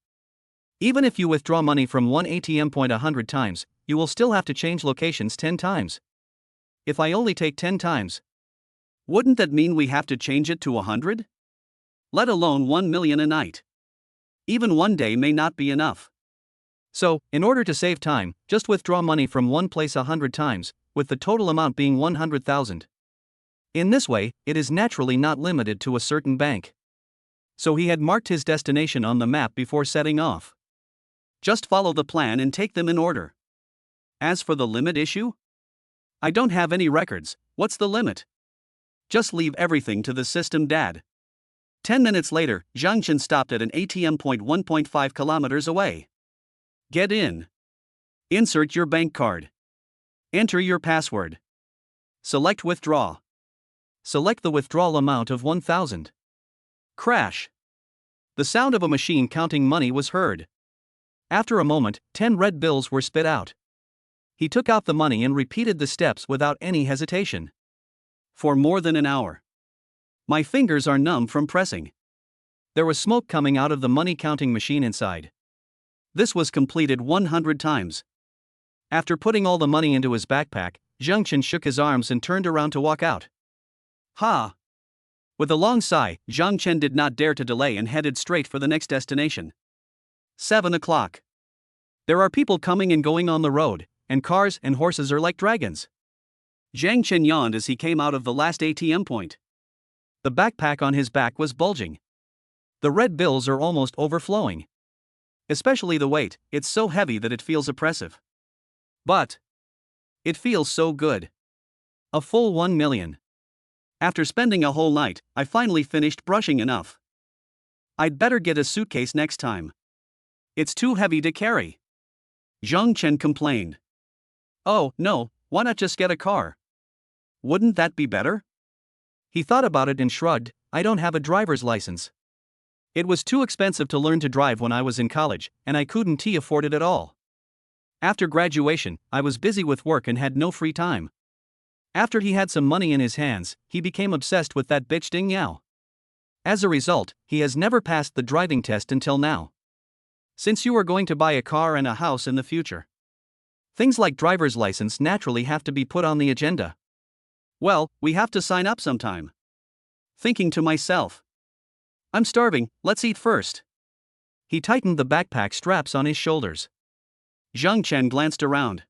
Even if you withdraw money from one ATM point 100 times, you will still have to change locations 10 times. If I only take 10 times, wouldn't that mean we have to change it to 100? Let alone 1 million a night. Even one day may not be enough. So, in order to save time, just withdraw money from one place 100 times, with the total amount being 100,000. In this way, it is naturally not limited to a certain bank. So he had marked his destination on the map before setting off. Just follow the plan and take them in order. As for the limit issue, I don't have any records. What's the limit? Just leave everything to the system, Dad. 10 minutes later, Jen Chen stopped at an ATM point 1.5 kilometers away. Get in. Insert your bank card. Enter your password. Select withdraw. Select the withdrawal amount of 1,000. Crash. The sound of a machine counting money was heard. After a moment, 10 red bills were spit out. He took out the money and repeated the steps without any hesitation. For more than an hour. My fingers are numb from pressing. There was smoke coming out of the money counting machine inside. This was completed 100 times. After putting all the money into his backpack, Jen Chen shook his arms and turned around to walk out. Ha! With a long sigh, Jen Chen did not dare to delay and headed straight for the next destination. 7 o'clock. There are people coming and going on the road, and cars and horses are like dragons. Jen Chen yawned as he came out of the last ATM point. The backpack on his back was bulging. The red bills are almost overflowing. Especially the weight, it's so heavy that it feels oppressive. But it feels so good. A full 1 million. After spending a whole night, I finally finished brushing enough. I'd better get a suitcase next time. It's too heavy to carry. Jen Chen complained. Oh, no, why not just get a car? Wouldn't that be better? He thought about it and shrugged. I don't have a driver's license. It was too expensive to learn to drive when I was in college, and I couldn't afford it at all. After graduation, I was busy with work and had no free time. After he had some money in his hands, he became obsessed with that bitch Ding Yao. As a result, he has never passed the driving test until now. Since you are going to buy a car and a house in the future, things like driver's license naturally have to be put on the agenda. Well, we have to sign up sometime. Thinking to myself, I'm starving, let's eat first. He tightened the backpack straps on his shoulders. Jen Chen glanced around.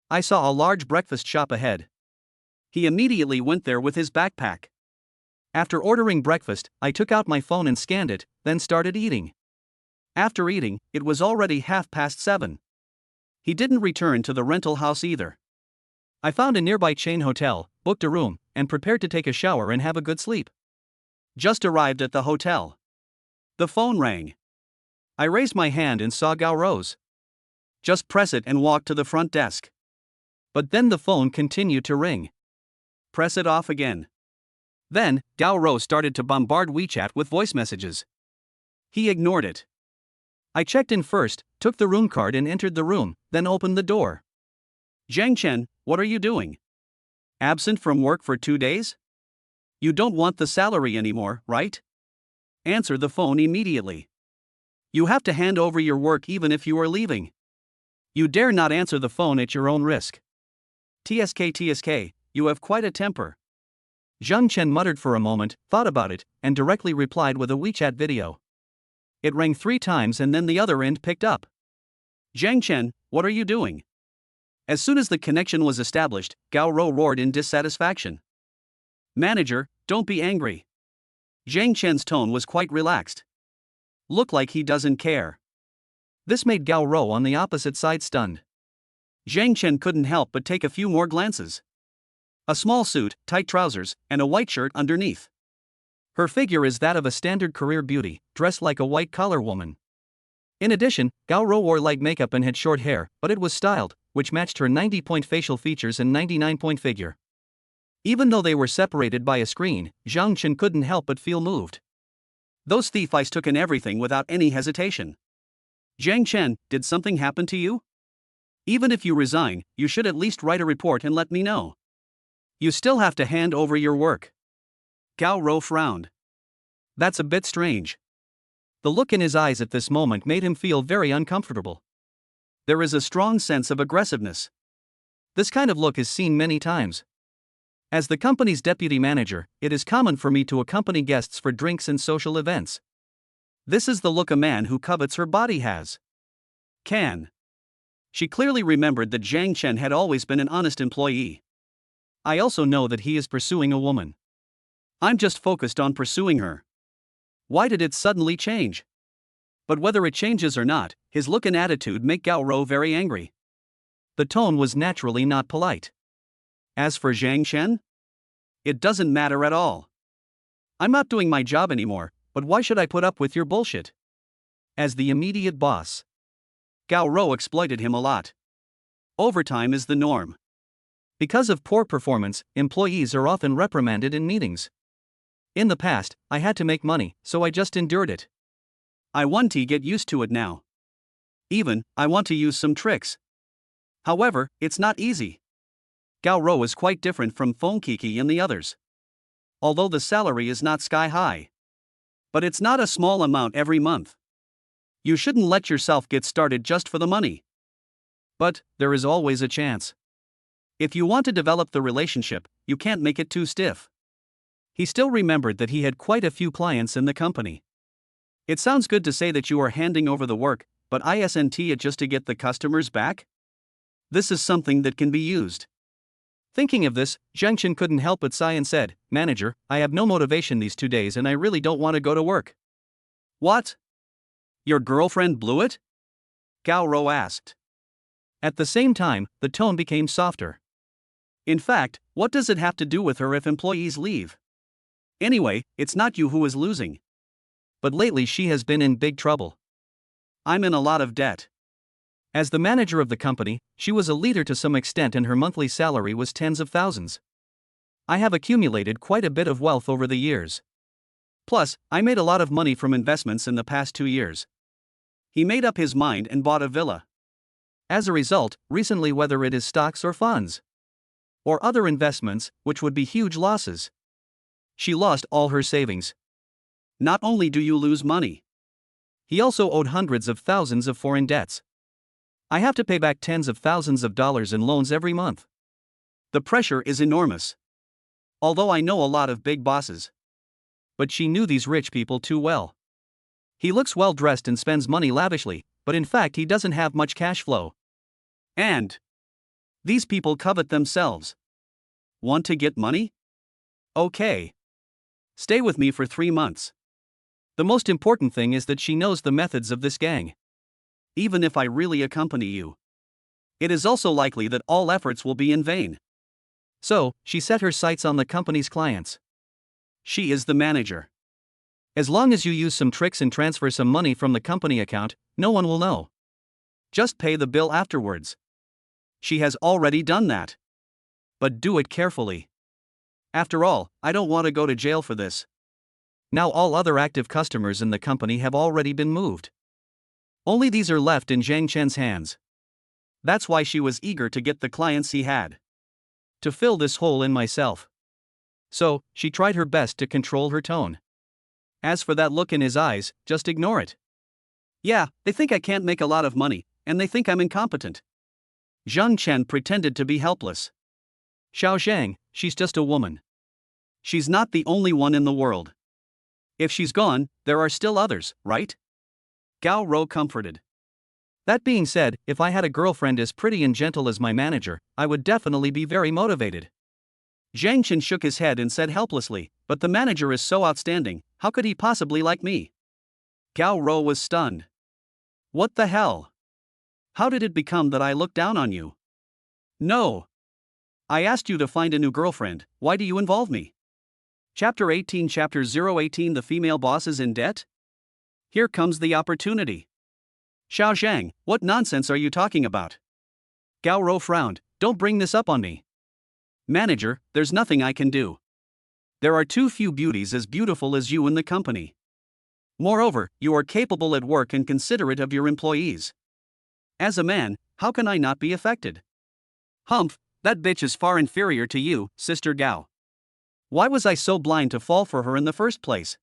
I saw a large breakfast shop ahead. He immediately went there with his backpack. After ordering breakfast, I took out my phone and scanned it, then started eating. After eating, it was already 7:30. He didn't return to the rental house either. I found a nearby chain hotel, booked a room, and prepared to take a shower and have a good sleep. Just arrived at the hotel. The phone rang. I raised my hand and saw Gao Rose. Just press it and walk to the front desk. But then the phone continued to ring. Press it off again. Then, Gao Rose started to bombard WeChat with voice messages. He ignored it. I checked in first, took the room card and entered the room, then opened the door. Jen Chen, what are you doing? Absent from work for 2 days? You don't want the salary anymore, right? Answer the phone immediately. You have to hand over your work even if you are leaving. You dare not answer the phone at your own risk. TSK, you have quite a temper. Jen Chen muttered for a moment, thought about it, and directly replied with a WeChat video. It rang 3 times and then the other end picked up. Jen Chen, what are you doing? As soon as the connection was established, Gao Rou roared in dissatisfaction. Manager, don't be angry. Jen Chen's tone was quite relaxed. Look like he doesn't care. This made Gao Rou on the opposite side stunned. Jen Chen couldn't help but take a few more glances. A small suit, tight trousers, and a white shirt underneath. Her figure is that of a standard career beauty, dressed like a white-collar woman. In addition, Gao Rou wore light makeup and had short hair, but it was styled, which matched her 90-point facial features and 99-point figure. Even though they were separated by a screen, Zhang Chen couldn't help but feel moved. Those thief eyes took in everything without any hesitation. Zhang Chen, did something happen to you? Even if you resign, you should at least write a report and let me know. You still have to hand over your work. Gao Rou frowned. That's a bit strange. The look in his eyes at this moment made him feel very uncomfortable. There is a strong sense of aggressiveness. This kind of look is seen many times. As the company's deputy manager, it is common for me to accompany guests for drinks and social events. This is the look a man who covets her body has. She clearly remembered that Zhang Chen had always been an honest employee. I also know that he is pursuing a woman. I'm just focused on pursuing her. Why did it suddenly change? But whether it changes or not, his look and attitude make Gao Rou very angry. The tone was naturally not polite. As for Zhang Chen? It doesn't matter at all. I'm not doing my job anymore, but why should I put up with your bullshit? As the immediate boss, Gao Rou exploited him a lot. Overtime is the norm. Because of poor performance, employees are often reprimanded in meetings. In the past, I had to make money, so I just endured it. I want to get used to it now. Even, I want to use some tricks. However, it's not easy. Gao Rou is quite different from Fon Kiki and the others. Although the salary is not sky high. But it's not a small amount every month. You shouldn't let yourself get started just for the money. But, there is always a chance. If you want to develop the relationship, you can't make it too stiff. He still remembered that he had quite a few clients in the company. It sounds good to say that you are handing over the work, but isn't it just to get the customers back? This is something that can be used. Thinking of this, Zhang Chen couldn't help but sigh and said, Manager, I have no motivation these 2 days and I really don't want to go to work. What? Your girlfriend blew it? Gao Rou asked. At the same time, the tone became softer. In fact, what does it have to do with her if employees leave? Anyway, it's not you who is losing. But lately she has been in big trouble. I'm in a lot of debt. As the manager of the company, she was a leader to some extent and her monthly salary was tens of thousands. I have accumulated quite a bit of wealth over the years. Plus, I made a lot of money from investments in the past 2 years. He made up his mind and bought a villa. As a result, recently whether it is stocks or funds, or other investments, which would be huge losses, she lost all her savings. Not only do you lose money, he also owed hundreds of thousands of foreign debts. I have to pay back tens of thousands of dollars in loans every month. The pressure is enormous. Although I know a lot of big bosses. But she knew these rich people too well. He looks well dressed and spends money lavishly, but in fact he doesn't have much cash flow. And these people covet themselves. Want to get money? Okay. Stay with me for 3 months. The most important thing is that she knows the methods of this gang. Even if I really accompany you, it is also likely that all efforts will be in vain. So, she set her sights on the company's clients. She is the manager. As long as you use some tricks and transfer some money from the company account, no one will know. Just pay the bill afterwards. She has already done that. But do it carefully. After all, I don't want to go to jail for this. Now all other active customers in the company have already been moved. Only these are left in Zhang Chen's hands. That's why she was eager to get the clients he had. To fill this hole in myself. So, she tried her best to control her tone. As for that look in his eyes, just ignore it. Yeah, they think I can't make a lot of money, and they think I'm incompetent. Zhang Chen pretended to be helpless. Xiao Zhang, she's just a woman. She's not the only one in the world. If she's gone, there are still others, right? Gao Rou comforted. That being said, if I had a girlfriend as pretty and gentle as my manager, I would definitely be very motivated. Jen Chen shook his head and said helplessly, but the manager is so outstanding, how could he possibly like me? Gao Ro was stunned. What the hell? How did it become that I looked down on you? No. I asked you to find a new girlfriend, why do you involve me? Chapter 18 Chapter 018 The female boss is in debt? Here comes the opportunity. Xiao Zhang, what nonsense are you talking about? Gao Ro frowned, don't bring this up on me. Manager, there's nothing I can do. There are too few beauties as beautiful as you in the company. Moreover, you are capable at work and considerate of your employees. As a man, how can I not be affected? Humph, that bitch is far inferior to you, Sister Gao. Why was I so blind to fall for her in the first place?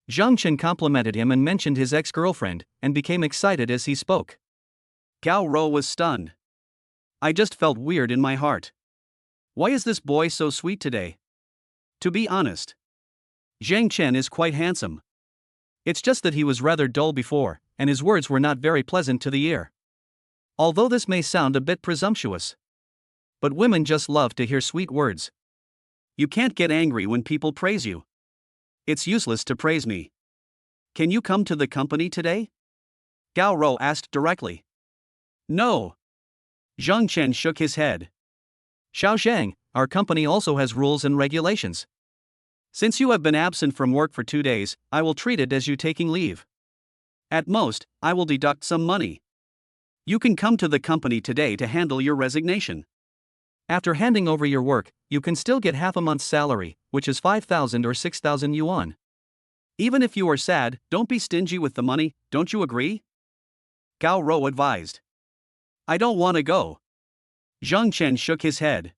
Zhang Chen complimented him and mentioned his ex-girlfriend, and became excited as he spoke. Gao Ro was stunned. I just felt weird in my heart. Why is this boy so sweet today? To be honest, Zhang Chen is quite handsome. It's just that he was rather dull before, and his words were not very pleasant to the ear. Although this may sound a bit presumptuous, but women just love to hear sweet words. You can't get angry when people praise you. It's useless to praise me. Can you come to the company today? Gao Ro asked directly. No. Zhang Chen shook his head. Xiao Zhang, our company also has rules and regulations. Since you have been absent from work for 2 days, I will treat it as you taking leave. At most, I will deduct some money. You can come to the company today to handle your resignation. After handing over your work, you can still get half a month's salary, which is 5,000 or 6,000 yuan. Even if you are sad, don't be stingy with the money, don't you agree? Gao Ro advised. I don't want to go. Zhang Chen shook his head.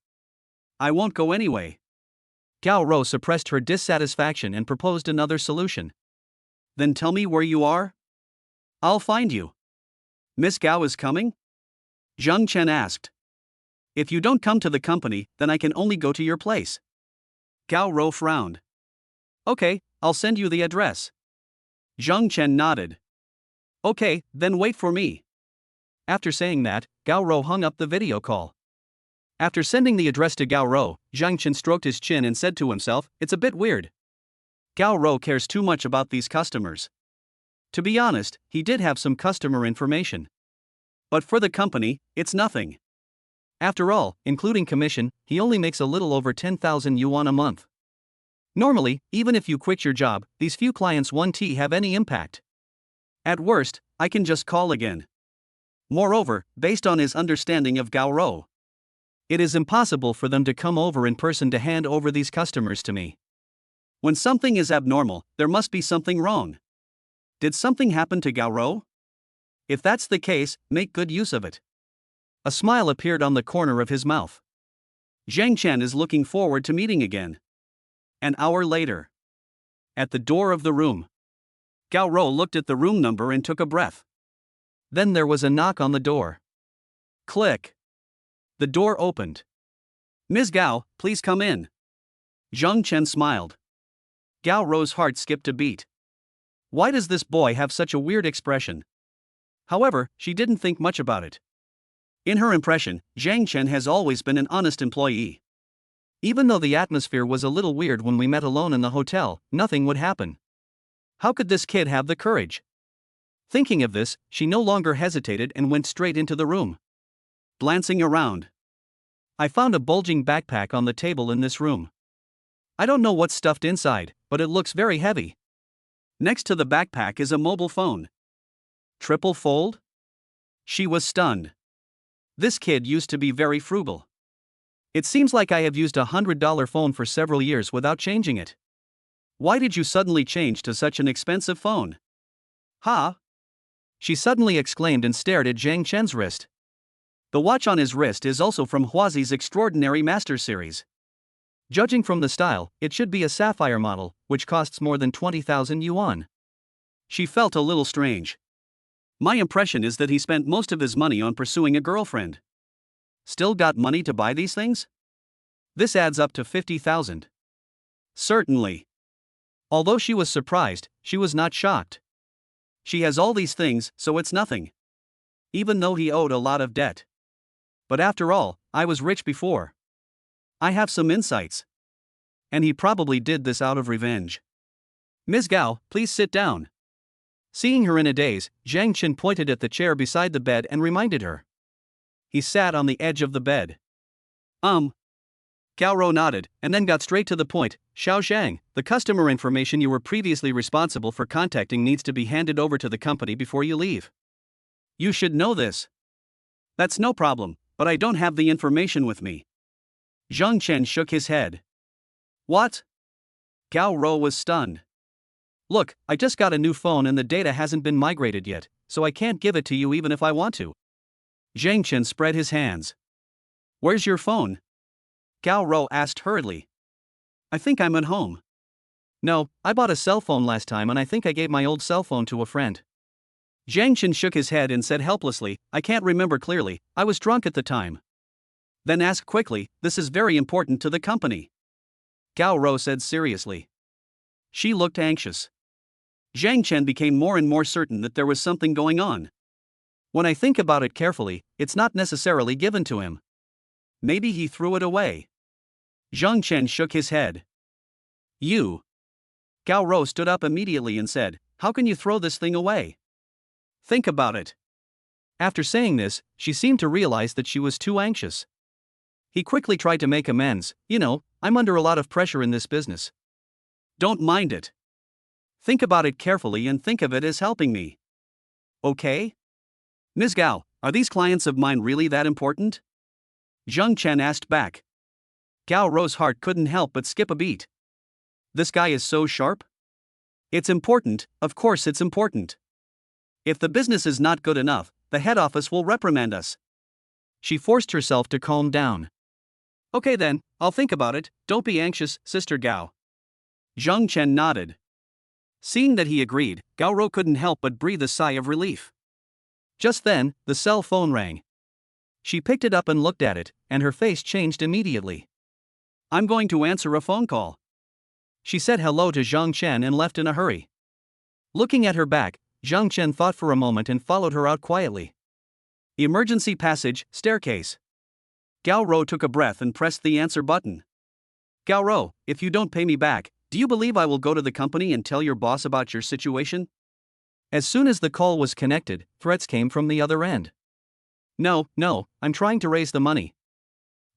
I won't go anyway. Gao Ro suppressed her dissatisfaction and proposed another solution. Then tell me where you are? I'll find you. Miss Gao is coming? Zhang Chen asked. If you don't come to the company, then I can only go to your place. Gao Ro frowned. Okay, I'll send you the address. Zhang Chen nodded. Okay, then wait for me. After saying that, Gao Ro hung up the video call. After sending the address to Gao Ro, Zhang Chen stroked his chin and said to himself, it's a bit weird. Gao Ro cares too much about these customers. To be honest, he did have some customer information. But for the company, it's nothing. After all, including commission, he only makes a little over 10,000 yuan a month. Normally, even if you quit your job, these few clients won't have any impact. At worst, I can just call again. Moreover, based on his understanding of Gao Ro, it is impossible for them to come over in person to hand over these customers to me. When something is abnormal, there must be something wrong. Did something happen to Gao Ro? If that's the case, make good use of it. A smile appeared on the corner of his mouth. Zhang Chen is looking forward to meeting again. An hour later. At the door of the room. Gao Ro looked at the room number and took a breath. Then there was a knock on the door. Click. The door opened. Ms. Gao, please come in. Zhang Chen smiled. Gao Ro's heart skipped a beat. Why does this boy have such a weird expression? However, she didn't think much about it. In her impression, Zhang Chen has always been an honest employee. Even though the atmosphere was a little weird when we met alone in the hotel, nothing would happen. How could this kid have the courage? Thinking of this, she no longer hesitated and went straight into the room. Glancing around, I found a bulging backpack on the table in this room. I don't know what's stuffed inside, but it looks very heavy. Next to the backpack is a mobile phone. Triple fold? She was stunned. This kid used to be very frugal. It seems like I have used a $100 phone for several years without changing it. Why did you suddenly change to such an expensive phone? Ha! She suddenly exclaimed and stared at Zhang Chen's wrist. The watch on his wrist is also from Huazi's Extraordinary Master series. Judging from the style, it should be a sapphire model, which costs more than 20,000 yuan. She felt a little strange. My impression is that he spent most of his money on pursuing a girlfriend. Still got money to buy these things? This adds up to 50,000. Certainly. Although she was surprised, she was not shocked. She has all these things, so it's nothing. even though he owed a lot of debt. But after all, I was rich before. I have some insights. And he probably did this out of revenge. Ms. Gao, please sit down. Seeing her in a daze, Jen Chen pointed at the chair beside the bed and reminded her. He sat on the edge of the bed. Gao Rou nodded, and then got straight to the point. Xiao Zhang, the customer information you were previously responsible for contacting needs to be handed over to the company before you leave. You should know this. That's no problem, but I don't have the information with me. Zhang Chen shook his head. What? Gao Rou was stunned. Look, I just got a new phone and the data hasn't been migrated yet, so I can't give it to you even if I want to. Zhang Chen spread his hands. Where's your phone? Gao Rou asked hurriedly. I think I'm at home. No, I bought a cell phone last time and I think I gave my old cell phone to a friend. Zhang Chen shook his head and said helplessly, I can't remember clearly, I was drunk at the time. Then asked quickly, this is very important to the company. Gao Rou said seriously. She looked anxious. Zhang Chen became more and more certain that there was something going on. When I think about it carefully, it's not necessarily given to him. Maybe he threw it away. Zhang Chen shook his head. You. Gao Rou stood up immediately and said, how can you throw this thing away? Think about it. After saying this, she seemed to realize that she was too anxious. He quickly tried to make amends. I'm under a lot of pressure in this business. Don't mind it. Think about it carefully and think of it as helping me. Okay? Ms. Gao, are these clients of mine really that important? Zhang Chen asked back. Gao Rou's heart couldn't help but skip a beat. This guy is so sharp? It's important, of course it's important. If the business is not good enough, the head office will reprimand us. She forced herself to calm down. Okay then, I'll think about it, don't be anxious, Sister Gao. Zhang Chen nodded. Seeing that he agreed, Gao Rou couldn't help but breathe a sigh of relief. Just then, the cell phone rang. She picked it up and looked at it, and her face changed immediately. I'm going to answer a phone call. She said hello to Zhang Chen and left in a hurry. Looking at her back, Zhang Chen thought for a moment and followed her out quietly. Emergency passage, staircase. Gao Rou took a breath and pressed the answer button. Gao Rou, if you don't pay me back, do you believe I will go to the company and tell your boss about your situation? As soon as the call was connected, threats came from the other end. No, I'm trying to raise the money.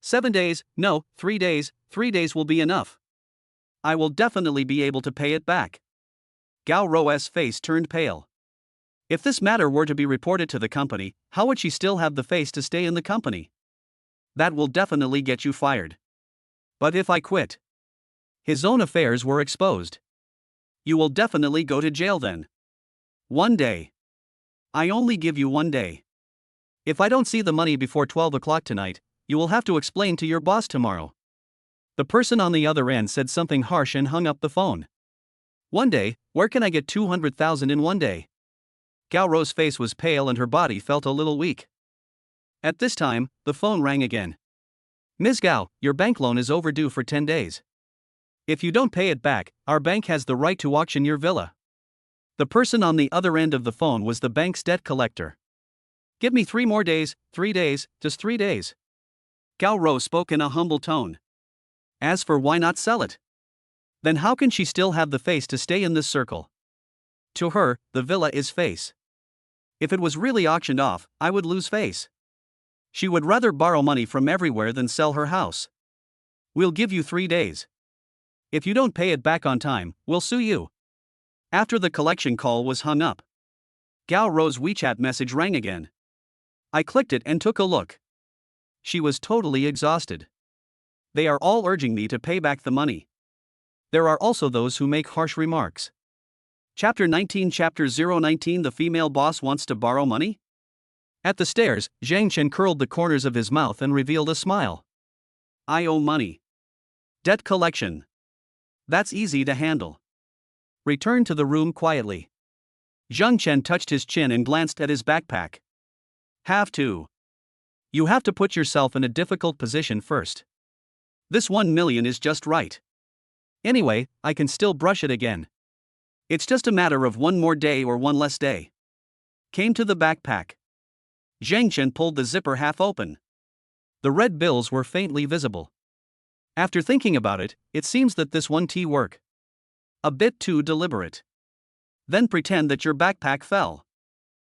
7 days, no, 3 days, 3 days will be enough. I will definitely be able to pay it back. Gao Rou's face turned pale. If this matter were to be reported to the company, how would she still have the face to stay in the company? That will definitely get you fired. But if I quit? His own affairs were exposed. You will definitely go to jail then. 1 day. I only give you 1 day. If I don't see the money before 12 o'clock tonight, you will have to explain to your boss tomorrow. The person on the other end said something harsh and hung up the phone. 1 day, where can I get 200,000 in 1 day? Gao Rou's face was pale and her body felt a little weak. At this time, the phone rang again. Ms. Gao, your bank loan is overdue for 10 days. If you don't pay it back, our bank has the right to auction your villa. The person on the other end of the phone was the bank's debt collector. Give me 3 more days, 3 days, just 3 days. Gao Rou spoke in a humble tone. As for why not sell it? Then how can she still have the face to stay in this circle? To her, the villa is face. If it was really auctioned off, I would lose face. She would rather borrow money from everywhere than sell her house. We'll give you 3 days. If you don't pay it back on time, we'll sue you. After the collection call was hung up, Gao Rou's WeChat message rang again. I clicked it and took a look. She was totally exhausted. They are all urging me to pay back the money. There are also those who make harsh remarks. Chapter 19 Chapter 019 The female boss wants to borrow money? At the stairs, Zhang Chen curled the corners of his mouth and revealed a smile. I owe money. Debt collection. That's easy to handle. Return to the room quietly. Zhang Chen touched his chin and glanced at his backpack. Have to. You have to put yourself in a difficult position first. This 1 million is just right. Anyway, I can still brush it again. It's just a matter of 1 more day or 1 less day. Came to the backpack. Jen Chen pulled the zipper half open. The red bills were faintly visible. After thinking about it, it seems that this won't work. A bit too deliberate. Then pretend that your backpack fell.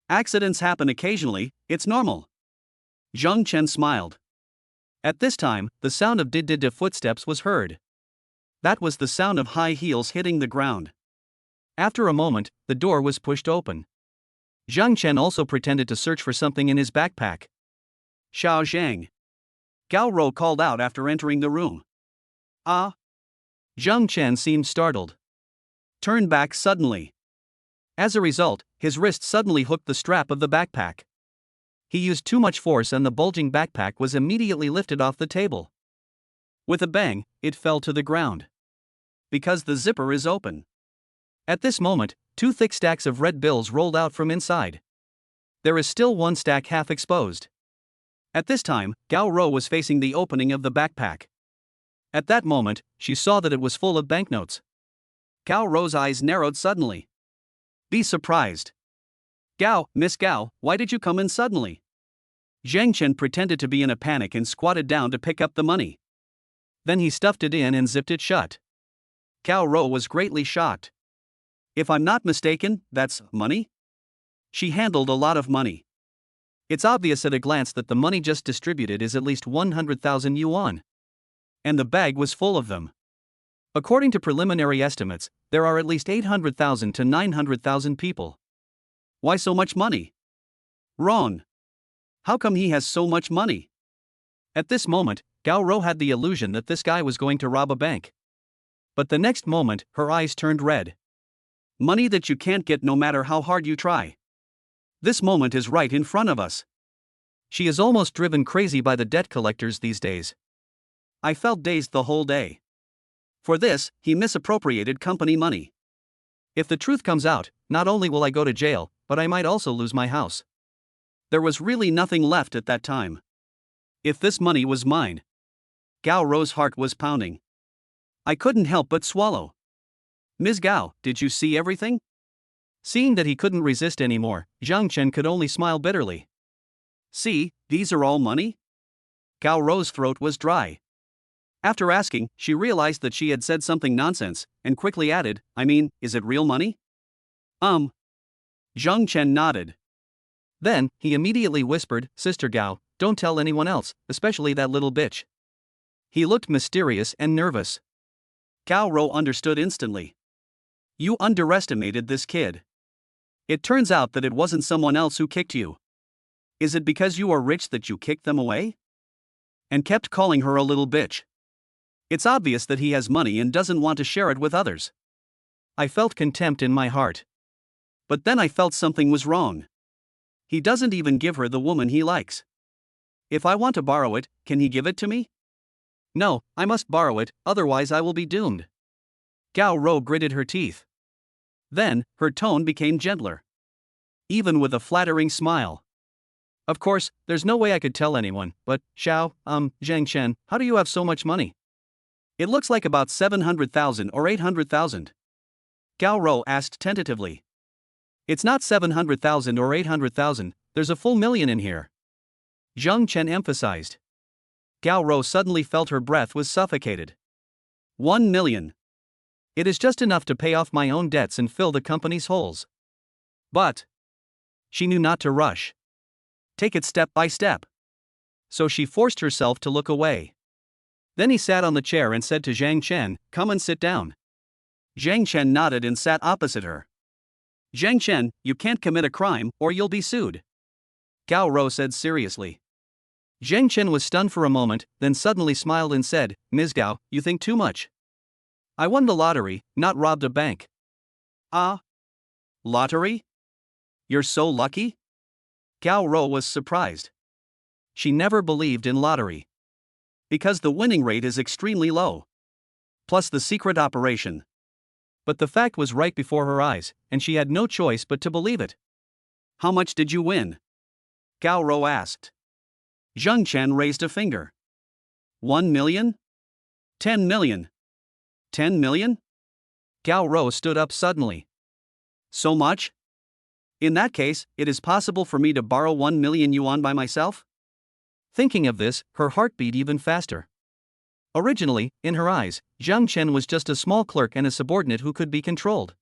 Accidents happen occasionally, it's normal. Jen Chen smiled. At this time, the sound of did footsteps was heard. That was the sound of high heels hitting the ground. After a moment, the door was pushed open. Jen Chen also pretended to search for something in his backpack. Xiao Zhang. Gao Rou called out after entering the room. Ah? Jen Chen seemed startled. Turned back suddenly. As a result, his wrist suddenly hooked the strap of the backpack. He used too much force and the bulging backpack was immediately lifted off the table. With a bang, it fell to the ground. Because the zipper is open. At this moment, 2 thick stacks of red bills rolled out from inside. There is still 1 stack half exposed. At this time, Gao Rou was facing the opening of the backpack. At that moment, she saw that it was full of banknotes. Gao Rou's eyes narrowed suddenly. Be surprised. Gao, Miss Gao, why did you come in suddenly? Jen Chen pretended to be in a panic and squatted down to pick up the money. Then he stuffed it in and zipped it shut. Gao Rou was greatly shocked. If I'm not mistaken, that's money? She handled a lot of money. It's obvious at a glance that the money just distributed is at least 100,000 yuan. And the bag was full of them. According to preliminary estimates, there are at least 800,000 to 900,000 people. Why so much money? Wrong. How come he has so much money? At this moment, Gao Rou had the illusion that this guy was going to rob a bank. But the next moment, her eyes turned red. Money that you can't get no matter how hard you try. This moment is right in front of us. She is almost driven crazy by the debt collectors these days. I felt dazed the whole day. For this, he misappropriated company money. If the truth comes out, not only will I go to jail, but I might also lose my house. There was really nothing left at that time. If this money was mine. Gao Rou's heart was pounding. I couldn't help but swallow. Ms. Gao, did you see everything? Seeing that he couldn't resist anymore, Jen Chen could only smile bitterly. See, these are all money? Gao Rou's throat was dry. After asking, she realized that she had said something nonsense, and quickly added, I mean, is it real money? Jen Chen nodded. Then, he immediately whispered, Sister Gao, don't tell anyone else, especially that little bitch. He looked mysterious and nervous. Gao Rou understood instantly. You underestimated this kid. It turns out that it wasn't someone else who kicked you. Is it because you are rich that you kicked them away? And kept calling her a little bitch. It's obvious that he has money and doesn't want to share it with others. I felt contempt in my heart. But then I felt something was wrong. He doesn't even give her the woman he likes. If I want to borrow it, can he give it to me? No, I must borrow it, otherwise I will be doomed. Gao Rou gritted her teeth. Then, her tone became gentler. Even with a flattering smile. Of course, there's no way I could tell anyone, but, Jen Chen, how do you have so much money? It looks like about 700,000 or 800,000. Gao Rou asked tentatively. It's not 700,000 or 800,000, there's a full million in here. Jen Chen emphasized. Gao Rou suddenly felt her breath was suffocated. 1 million. It is just enough to pay off my own debts and fill the company's holes. But she knew not to rush. Take it step by step. So she forced herself to look away. Then he sat on the chair and said to Jen Chen, come and sit down. Jen Chen nodded and sat opposite her. Jen Chen, you can't commit a crime or you'll be sued. Gao Rou said seriously. Jen Chen was stunned for a moment, then suddenly smiled and said, Ms. Gao, you think too much. I won the lottery, not robbed a bank. Ah? Lottery? You're so lucky? Gao Rou was surprised. She never believed in lottery. Because the winning rate is extremely low. Plus the secret operation. But the fact was right before her eyes, and she had no choice but to believe it. How much did you win? Gao Rou asked. Jen Chen raised a finger. 1 million? 10 million? 10 million? Gao Rou stood up suddenly. So much? In that case, it is possible for me to borrow 1 million yuan by myself? Thinking of this, her heart beat even faster. Originally, in her eyes, Jen Chen was just a small clerk and a subordinate who could be controlled.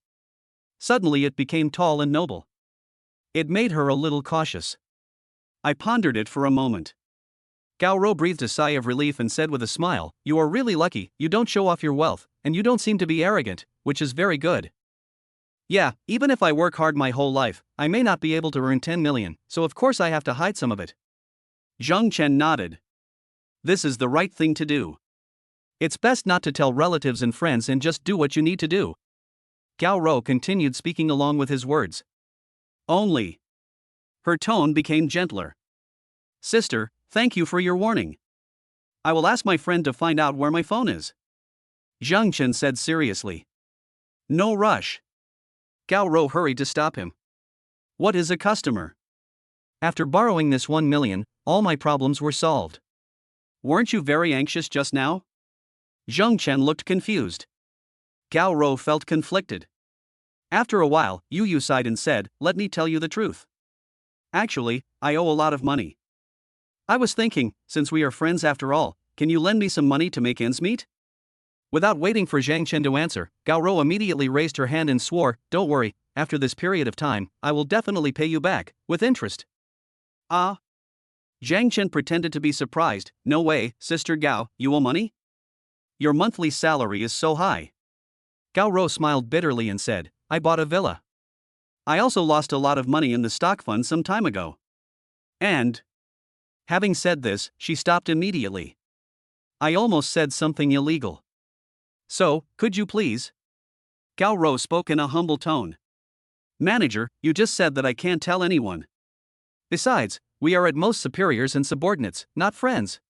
Suddenly it became tall and noble. It made her a little cautious. I pondered it for a moment. Gao Rou breathed a sigh of relief and said with a smile, "You are really lucky, you don't show off your wealth, and you don't seem to be arrogant, which is very good. Yeah, even if I work hard my whole life, I may not be able to earn 10 million, so of course I have to hide some of it." Jen Chen nodded. This is the right thing to do. It's best not to tell relatives and friends and just do what you need to do. Gao Rou continued speaking along with his words. Only. Her tone became gentler. Sister, thank you for your warning. I will ask my friend to find out where my phone is. Jen Chen said seriously. No rush. Gao Rou hurried to stop him. What is a customer? After borrowing this 1 million, all my problems were solved. Weren't you very anxious just now? Jen Chen looked confused. Gao Rou felt conflicted. After a while, Yu sighed and said, "Let me tell you the truth. Actually, I owe a lot of money. I was thinking, since we are friends after all, can you lend me some money to make ends meet?" Without waiting for Jen Chen to answer, Gao Rou immediately raised her hand and swore, "Don't worry, after this period of time, I will definitely pay you back, with interest." Ah? Jen Chen pretended to be surprised. "No way, Sister Gao, you owe money? Your monthly salary is so high." Gao Rou smiled bitterly and said, "I bought a villa. I also lost a lot of money in the stock fund some time ago. And..." Having said this, she stopped immediately. I almost said something illegal. "So, could you please?" Gao Rou spoke in a humble tone. "Manager, you just said that I can't tell anyone. Besides, we are at most superiors and subordinates, not friends."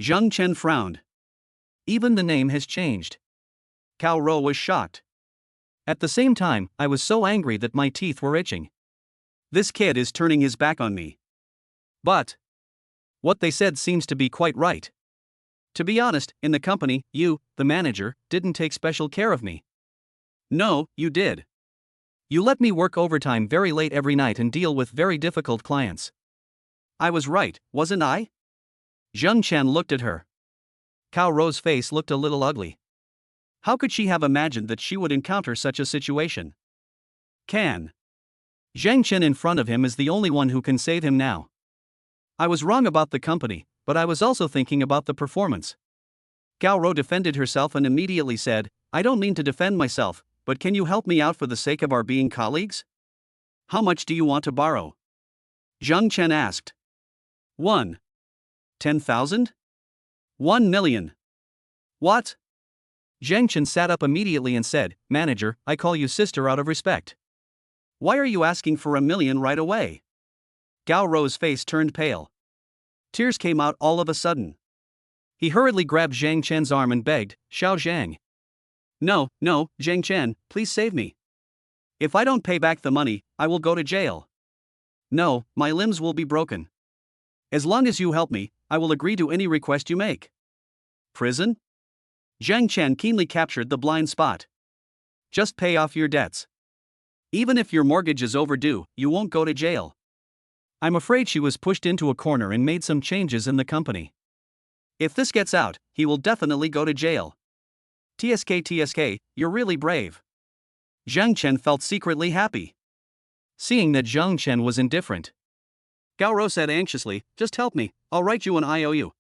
Jen Chen frowned. Even the name has changed. Gao Rou was shocked. At the same time, I was so angry that my teeth were itching. This kid is turning his back on me. But what they said seems to be quite right. To be honest, in the company, you, the manager, didn't take special care of me. No, you did. You let me work overtime very late every night and deal with very difficult clients. I was right, wasn't I? Jen Chen looked at her. Gao Rou's face looked a little ugly. How could she have imagined that she would encounter such a situation? Jen Chen in front of him is the only one who can save him now. I was wrong about the company, but I was also thinking about the performance. Gao Rou defended herself and immediately said, "I don't mean to defend myself, but can you help me out for the sake of our being colleagues? How much do you want to borrow?" Jen Chen asked. 10,000? 1 million. What? Jen Chen sat up immediately and said, "Manager, I call you sister out of respect. Why are you asking for 1 million right away?" Gao Rou's face turned pale. Tears came out all of a sudden. He hurriedly grabbed Jen Chen's arm and begged, "Xiao Zhang. No, Jen Chen, please save me. If I don't pay back the money, I will go to jail. No, my limbs will be broken. As long as you help me, I will agree to any request you make." Prison? Jen Chen keenly captured the blind spot. Just pay off your debts. Even if your mortgage is overdue, you won't go to jail. I'm afraid she was pushed into a corner and made some changes in the company. If this gets out, he will definitely go to jail. TSK, you're really brave. Jen Chen felt secretly happy. Seeing that Jen Chen was indifferent, Gao Rou said anxiously, "Just help me, I'll write you an IOU.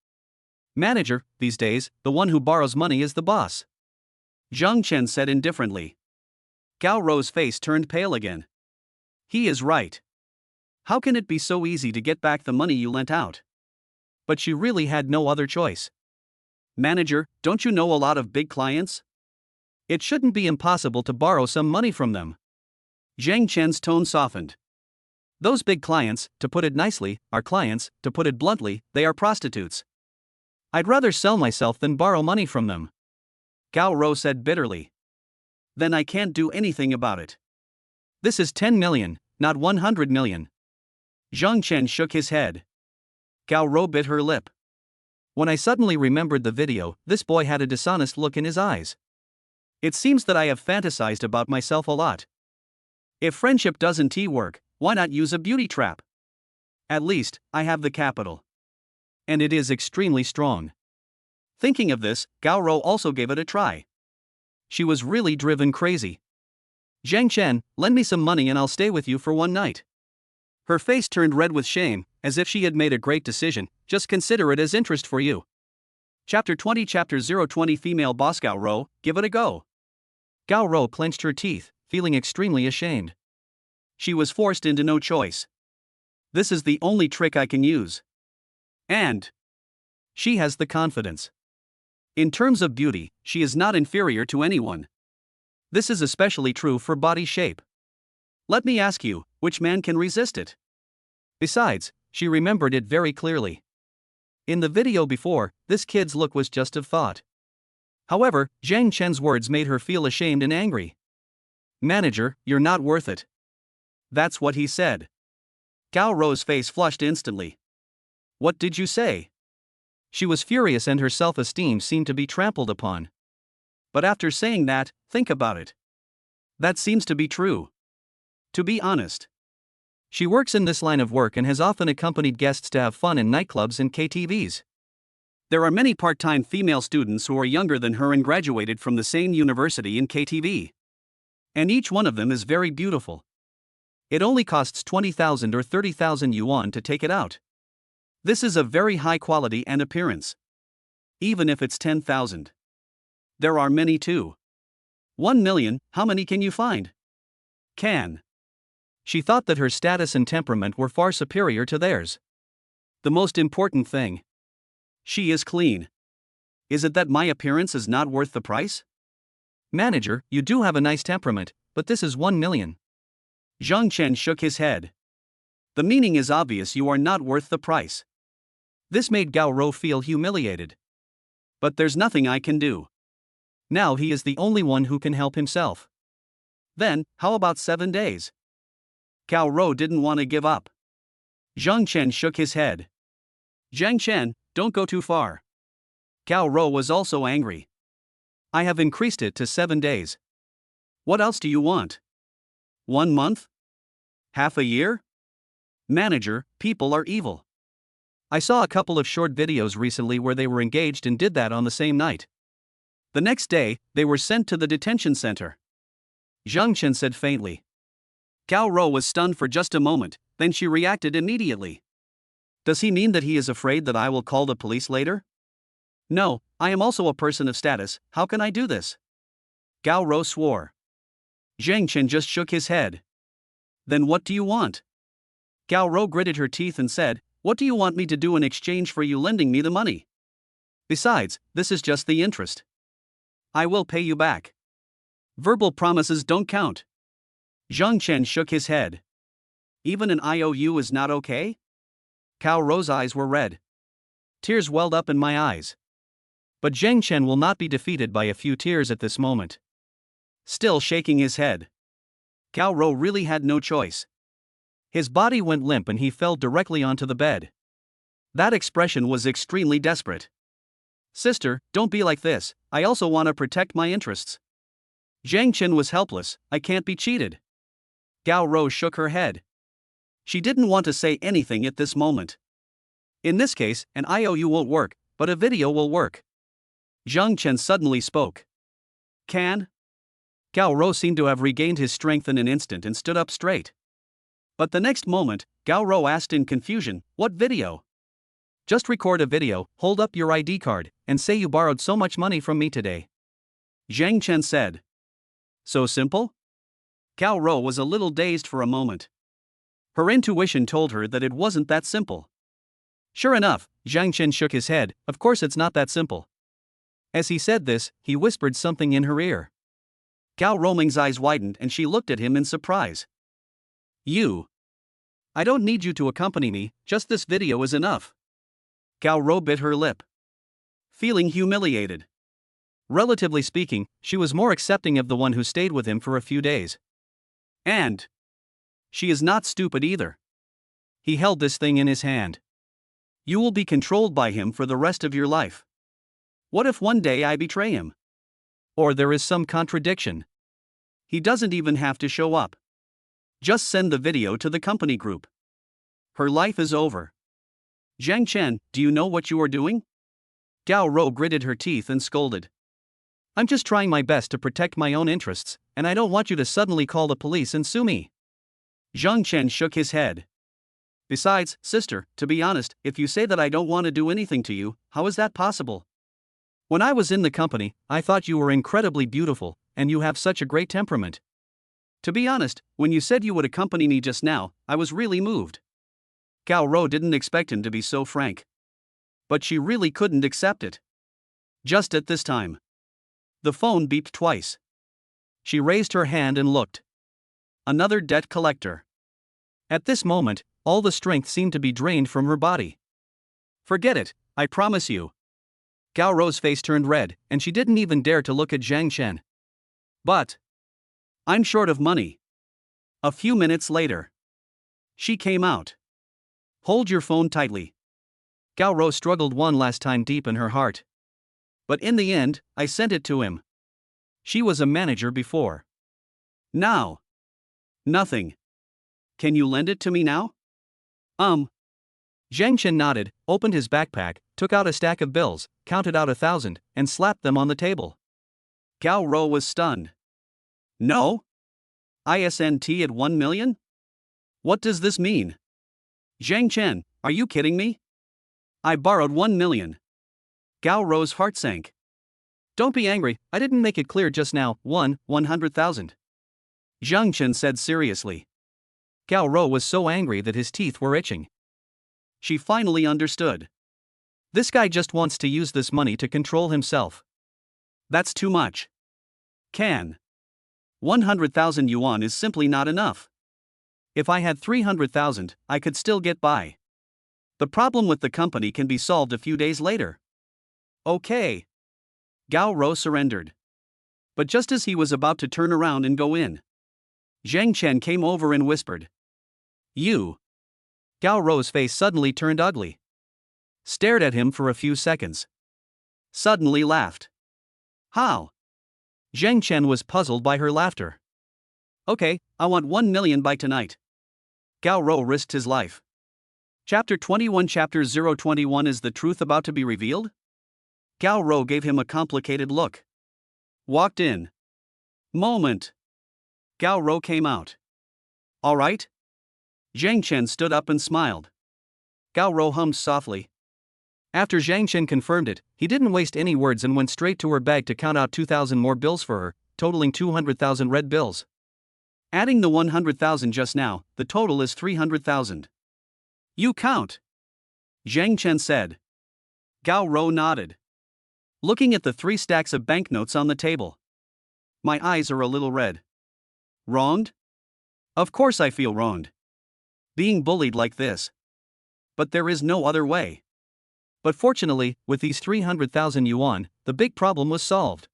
Manager, these days, the one who borrows money is the boss." Jen Chen said indifferently. Gao Rou's face turned pale again. He is right. How can it be so easy to get back the money you lent out? But she really had no other choice. "Manager, don't you know a lot of big clients? It shouldn't be impossible to borrow some money from them." Jen Chen's tone softened. "Those big clients, to put it nicely, are clients, to put it bluntly, they are prostitutes. I'd rather sell myself than borrow money from them." Gao Rou said bitterly. "Then I can't do anything about it. This is 10 million, not 100 million. Jen Chen shook his head. Gao Rou bit her lip. When I suddenly remembered the video, this boy had a dishonest look in his eyes. It seems that I have fantasized about myself a lot. If friendship doesn't work, why not use a beauty trap? At least, I have the capital. And it is extremely strong. Thinking of this, Gao Rou also gave it a try. She was really driven crazy. Jen Chen, lend me some money and I'll stay with you for one night. Her face turned red with shame, as if she had made a great decision. Just consider it as interest for you. Chapter 20 Chapter 020 Female Boss Gao Rou, give it a go. Gao Rou clenched her teeth, feeling extremely ashamed. She was forced into no choice. This is the only trick I can use. And she has the confidence. In terms of beauty, she is not inferior to anyone. This is especially true for body shape. Let me ask you, which man can resist it? Besides, she remembered it very clearly. In the video before, this kid's look was just of thought. However, Jen Chen's words made her feel ashamed and angry. Manager, you're not worth it. That's what he said. Gao Rou's face flushed instantly. What did you say? She was furious and her self-esteem seemed to be trampled upon. But after saying that, think about it. That seems to be true. To be honest. She works in this line of work and has often accompanied guests to have fun in nightclubs and KTVs. There are many part-time female students who are younger than her and graduated from the same university in KTV. And each one of them is very beautiful. It only costs 20,000 or 30,000 yuan to take it out. This is of very high quality and appearance. Even if it's 10,000. There are many too. 1 million, how many can you find? Can. She thought that her status and temperament were far superior to theirs. The most important thing. She is clean. Is it that my appearance is not worth the price? Manager, you do have a nice temperament, but this is 1 million. Zhang Chen shook his head. The meaning is obvious, you are not worth the price. This made Gao Rou feel humiliated. But there's nothing I can do. Now he is the only one who can help himself. Then, how about 7 days? Gao Rou didn't want to give up. Zhang Chen shook his head. Zhang Chen, don't go too far. Gao Rou was also angry. I have increased it to 7 days. What else do you want? 1 month? Half a year? Manager, people are evil. I saw a couple of short videos recently where they were engaged and did that on the same night. The next day, they were sent to the detention center. Zhang Chen said faintly. Gao Rou was stunned for just a moment, then she reacted immediately. Does he mean that he is afraid that I will call the police later? No, I am also a person of status, how can I do this? Gao Rou swore. Zhang Chen just shook his head. Then what do you want? Gao Rou gritted her teeth and said, what do you want me to do in exchange for you lending me the money? Besides, this is just the interest. I will pay you back. Verbal promises don't count. Zhang Chen shook his head. Even an IOU is not okay? Gao Rou's eyes were red. Tears welled up in my eyes. But Zhang Chen will not be defeated by a few tears at this moment. Still shaking his head. Gao Rou really had no choice. His body went limp and he fell directly onto the bed. That expression was extremely desperate. Sister, don't be like this, I also want to protect my interests. Zhang Chen was helpless, I can't be cheated. Gao Rou shook her head. She didn't want to say anything at this moment. In this case, an IOU won't work, but a video will work. Zhang Chen suddenly spoke. Can? Gao Rou seemed to have regained his strength in an instant and stood up straight. But the next moment, Gao Rou asked in confusion, what video? Just record a video, hold up your ID card, and say you borrowed so much money from me today. Zhang Chen said. So simple? Gao Rou was a little dazed for a moment. Her intuition told her that it wasn't that simple. Sure enough, Zhang Chen shook his head, of course it's not that simple. As he said this, he whispered something in her ear. Gao Rouming's eyes widened and she looked at him in surprise. You. I don't need you to accompany me, just this video is enough. Gao Rou bit her lip. Feeling humiliated. Relatively speaking, she was more accepting of the one who stayed with him for a few days. And she is not stupid either. He held this thing in his hand. You will be controlled by him for the rest of your life. What if one day I betray him? Or there is some contradiction? He doesn't even have to show up. Just send the video to the company group. Her life is over. Jen Chen, do you know what you are doing? Gao Rou gritted her teeth and scolded. I'm just trying my best to protect my own interests, and I don't want you to suddenly call the police and sue me. Zhang Chen shook his head. Besides, sister, to be honest, if you say that I don't want to do anything to you, how is that possible? When I was in the company, I thought you were incredibly beautiful, and you have such a great temperament. To be honest, when you said you would accompany me just now, I was really moved. Gao Rou didn't expect him to be so frank. But she really couldn't accept it. Just at this time, the phone beeped twice. She raised her hand and looked. Another debt collector. At this moment, all the strength seemed to be drained from her body. Forget it, I promise you. Gao Rou's face turned red, and she didn't even dare to look at Zhang Chen. But I'm short of money. A few minutes later, she came out. Hold your phone tightly. Gao Rou struggled one last time deep in her heart. But in the end, I sent it to him. She was a manager before. Now. Nothing. Can you lend it to me now? Zhang Chen nodded, opened his backpack, took out a stack of bills, counted out 1,000, and slapped them on the table. Gao Rou was stunned. No? ISNT at 1 million? What does this mean? Zhang Chen, are you kidding me? I borrowed 1 million. Gao Rou's heart sank. Don't be angry, I didn't make it clear just now, 100,000. Zhang Chen said seriously. Gao Rou was so angry that his teeth were itching. She finally understood. This guy just wants to use this money to control himself. That's too much. 100,000 yuan is simply not enough. If I had 300,000, I could still get by. The problem with the company can be solved a few days later. Okay. Gao Rou surrendered. But just as he was about to turn around and go in, Zhang Chen came over and whispered. You. Gao Rou's face suddenly turned ugly. Stared at him for a few seconds. Suddenly laughed. How? Zhang Chen was puzzled by her laughter. Okay, I want 1 million by tonight. Gao Rou risked his life. Chapter 21 Chapter 021 Is the truth about to be revealed? Gao Rou gave him a complicated look. Walked in. Moment. Gao Rou came out. All right? Zhang Chen stood up and smiled. Gao Rou hummed softly. After Zhang Chen confirmed it, he didn't waste any words and went straight to her bag to count out 2,000 more bills for her, totaling 200,000 red bills. Adding the 100,000 just now, the total is 300,000. You count. Zhang Chen said. Gao Rou nodded. Looking at the 3 stacks of banknotes on the table. My eyes are a little red. Wronged? Of course I feel wronged. Being bullied like this. But there is no other way. But fortunately, with these 300,000 yuan, the big problem was solved.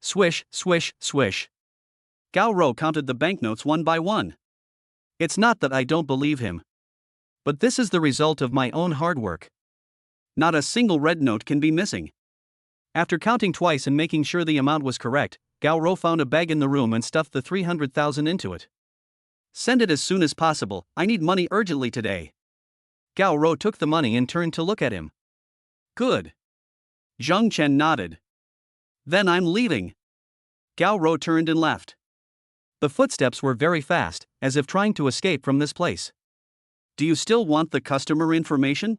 Swish, swish, swish. Gao Rou counted the banknotes one by one. It's not that I don't believe him. But this is the result of my own hard work. Not a single red note can be missing. After counting twice and making sure the amount was correct, Gao Rou found a bag in the room and stuffed the 300,000 into it. Send it as soon as possible, I need money urgently today. Gao Rou took the money and turned to look at him. Good. Zhang Chen nodded. Then I'm leaving. Gao Rou turned and left. The footsteps were very fast, as if trying to escape from this place. Do you still want the customer information?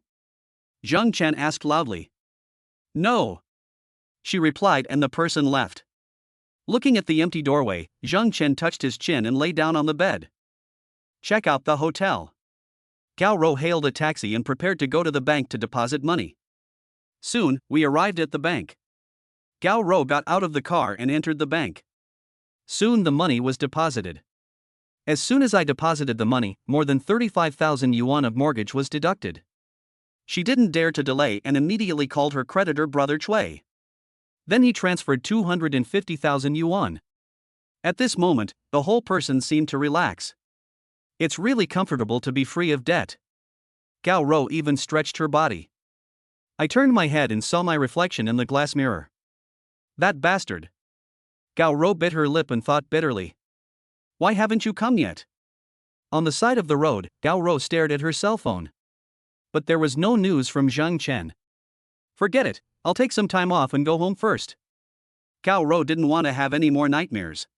Zhang Chen asked loudly. No. She replied and the person left. Looking at the empty doorway, Zhang Chen touched his chin and lay down on the bed. Check out the hotel. Gao Rou hailed a taxi and prepared to go to the bank to deposit money. Soon, we arrived at the bank. Gao Rou got out of the car and entered the bank. Soon the money was deposited. As soon as I deposited the money, more than 35,000 yuan of mortgage was deducted. She didn't dare to delay and immediately called her creditor brother Cui. Then he transferred 250,000 yuan. At this moment, the whole person seemed to relax. It's really comfortable to be free of debt. Gao Rou even stretched her body. I turned my head and saw my reflection in the glass mirror. That bastard. Gao Rou bit her lip and thought bitterly. Why haven't you come yet? On the side of the road, Gao Rou stared at her cell phone. But there was no news from Jen Chen. Forget it, I'll take some time off and go home first. Gao Rou didn't want to have any more nightmares.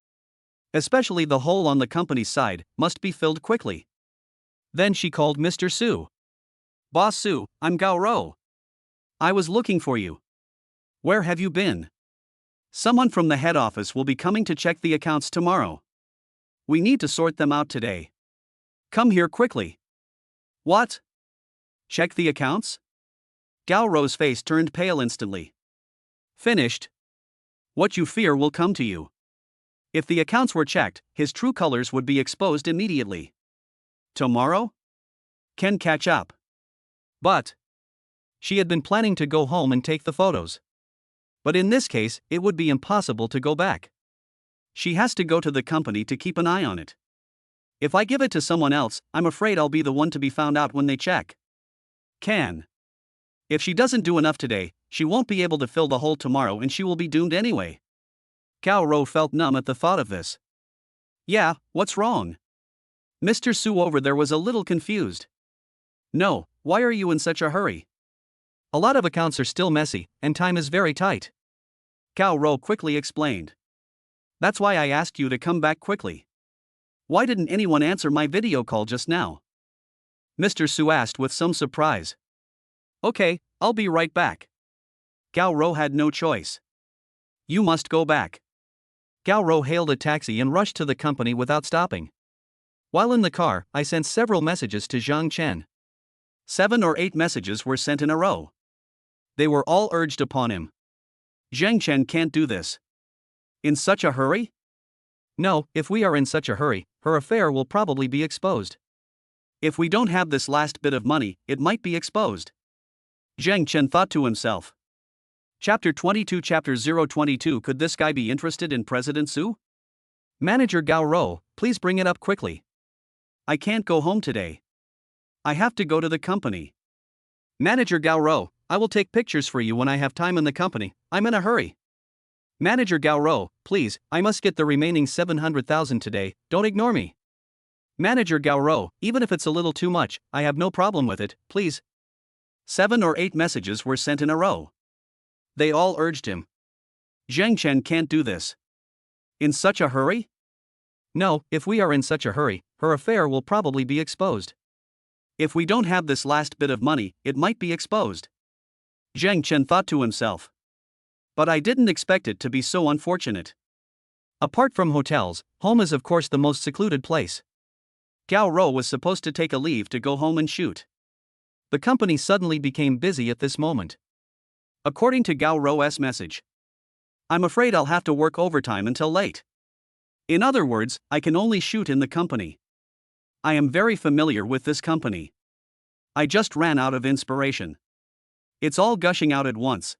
Especially the hole on the company's side must be filled quickly. Then she called Mr. Su. Boss Su, I'm Gao Rou. I was looking for you. Where have you been? Someone from the head office will be coming to check the accounts tomorrow. We need to sort them out today. Come here quickly. What? Check the accounts? Gao Rou's face turned pale instantly. Finished. What you fear will come to you. If the accounts were checked, his true colors would be exposed immediately. Tomorrow? Can catch up. But she had been planning to go home and take the photos. But in this case, it would be impossible to go back. She has to go to the company to keep an eye on it. If I give it to someone else, I'm afraid I'll be the one to be found out when they check. If she doesn't do enough today, she won't be able to fill the hole tomorrow and she will be doomed anyway. Gao Rou felt numb at the thought of this. Yeah, what's wrong? Mr. Su over there was a little confused. No, why are you in such a hurry? A lot of accounts are still messy, and time is very tight. Gao Rou quickly explained. That's why I asked you to come back quickly. Why didn't anyone answer my video call just now? Mr. Su asked with some surprise. Okay, I'll be right back. Gao Rou had no choice. You must go back. Gao Rou hailed a taxi and rushed to the company without stopping. While in the car, I sent several messages to Jen Chen. 7 or 8 messages were sent in a row. They were all urged upon him. Jen Chen can't do this. In such a hurry? No, if we are in such a hurry, her affair will probably be exposed. If we don't have this last bit of money, it might be exposed. Jen Chen thought to himself. Chapter 22 Chapter 022 Could this guy be interested in President Su? Manager Gao Rou, please bring it up quickly. I can't go home today. I have to go to the company. Manager Gao Rou, I will take pictures for you when I have time in the company, I'm in a hurry. Manager Gao Rou, please, I must get the remaining 700,000 today, don't ignore me. Manager Gao Rou, even if it's a little too much, I have no problem with it, please. 7 or 8 messages were sent in a row. They all urged him. Jen Chen can't do this. In such a hurry? No, if we are in such a hurry, her affair will probably be exposed. If we don't have this last bit of money, it might be exposed. Jen Chen thought to himself. But I didn't expect it to be so unfortunate. Apart from hotels, home is of course the most secluded place. Gao Rou was supposed to take a leave to go home and shoot. The company suddenly became busy at this moment. According to Gao Rou's message, I'm afraid I'll have to work overtime until late. In other words, I can only shoot in the company. I am very familiar with this company. I just ran out of inspiration. It's all gushing out at once.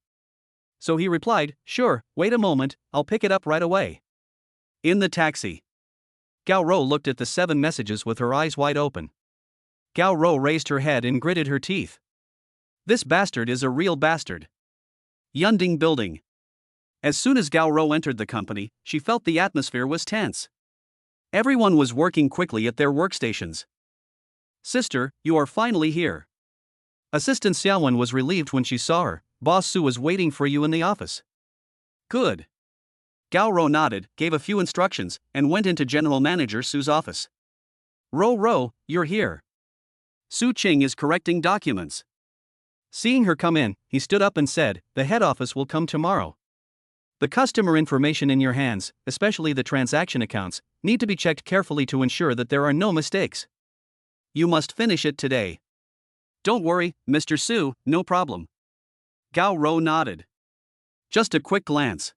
So he replied, sure, wait a moment, I'll pick it up right away. In the taxi. Gao Rou looked at the 7 messages with her eyes wide open. Gao Rou raised her head and gritted her teeth. This bastard is a real bastard. Yunding Building. As soon as Gao Rou entered the company, she felt the atmosphere was tense. Everyone was working quickly at their workstations. Sister, you are finally here. Assistant Xiaowen was relieved when she saw her. Boss Su was waiting for you in the office. Good. Gao Rou nodded, gave a few instructions, and went into General Manager Su's office. Rou, you're here. Su Qing is correcting documents. Seeing her come in, he stood up and said, the head office will come tomorrow. The customer information in your hands, especially the transaction accounts, need to be checked carefully to ensure that there are no mistakes. You must finish it today. Don't worry, Mr. Su, no problem. Gao Rou nodded. Just a quick glance.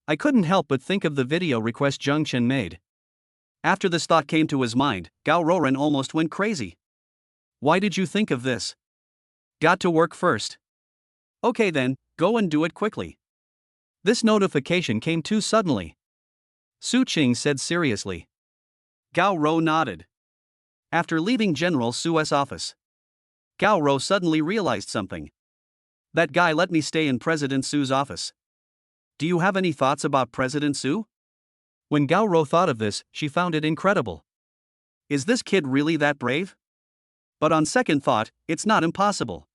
I couldn't help but think of the video request Jen Chen made. After this thought came to his mind, Gao Rouren almost went crazy. Why did you think of this? Got to work first. Okay then, go and do it quickly. This notification came too suddenly. Su Qing said seriously. Gao Rou nodded. After leaving General Su's office, Gao Rou suddenly realized something. That guy let me stay in President Su's office. Do you have any thoughts about President Su? When Gao Rou thought of this, she found it incredible. Is this kid really that brave? But on second thought, it's not impossible.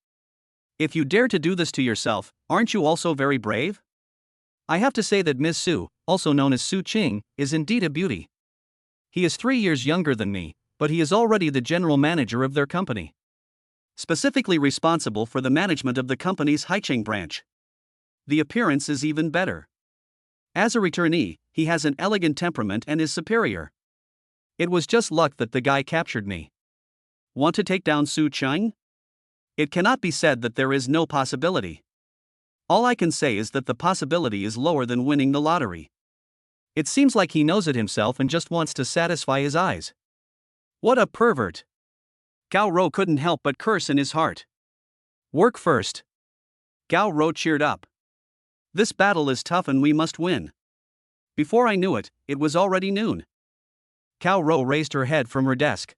If you dare to do this to yourself, aren't you also very brave? I have to say that Ms. Su, also known as Su Qing, is indeed a beauty. He is 3 years younger than me, but he is already the general manager of their company. Specifically responsible for the management of the company's Haicheng branch. The appearance is even better. As a returnee, he has an elegant temperament and is superior. It was just luck that the guy captured me. Want to take down Su Qing? It cannot be said that there is no possibility. All I can say is that the possibility is lower than winning the lottery. It seems like he knows it himself and just wants to satisfy his eyes. What a pervert! Gao Rou couldn't help but curse in his heart. Work first. Gao Rou cheered up. This battle is tough and we must win. Before I knew it, it was already noon. Gao Rou raised her head from her desk.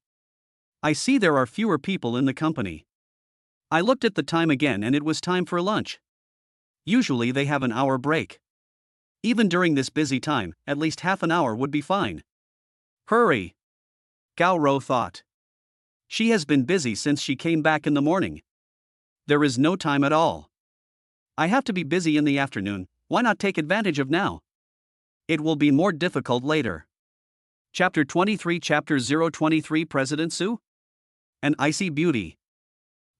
I see there are fewer people in the company. I looked at the time again and it was time for lunch. Usually they have an hour break. Even during this busy time, at least half an hour would be fine. Hurry! Gao Rou thought. She has been busy since she came back in the morning. There is no time at all. I have to be busy in the afternoon, why not take advantage of now? It will be more difficult later. Chapter 23 Chapter 023 President Su? An icy beauty.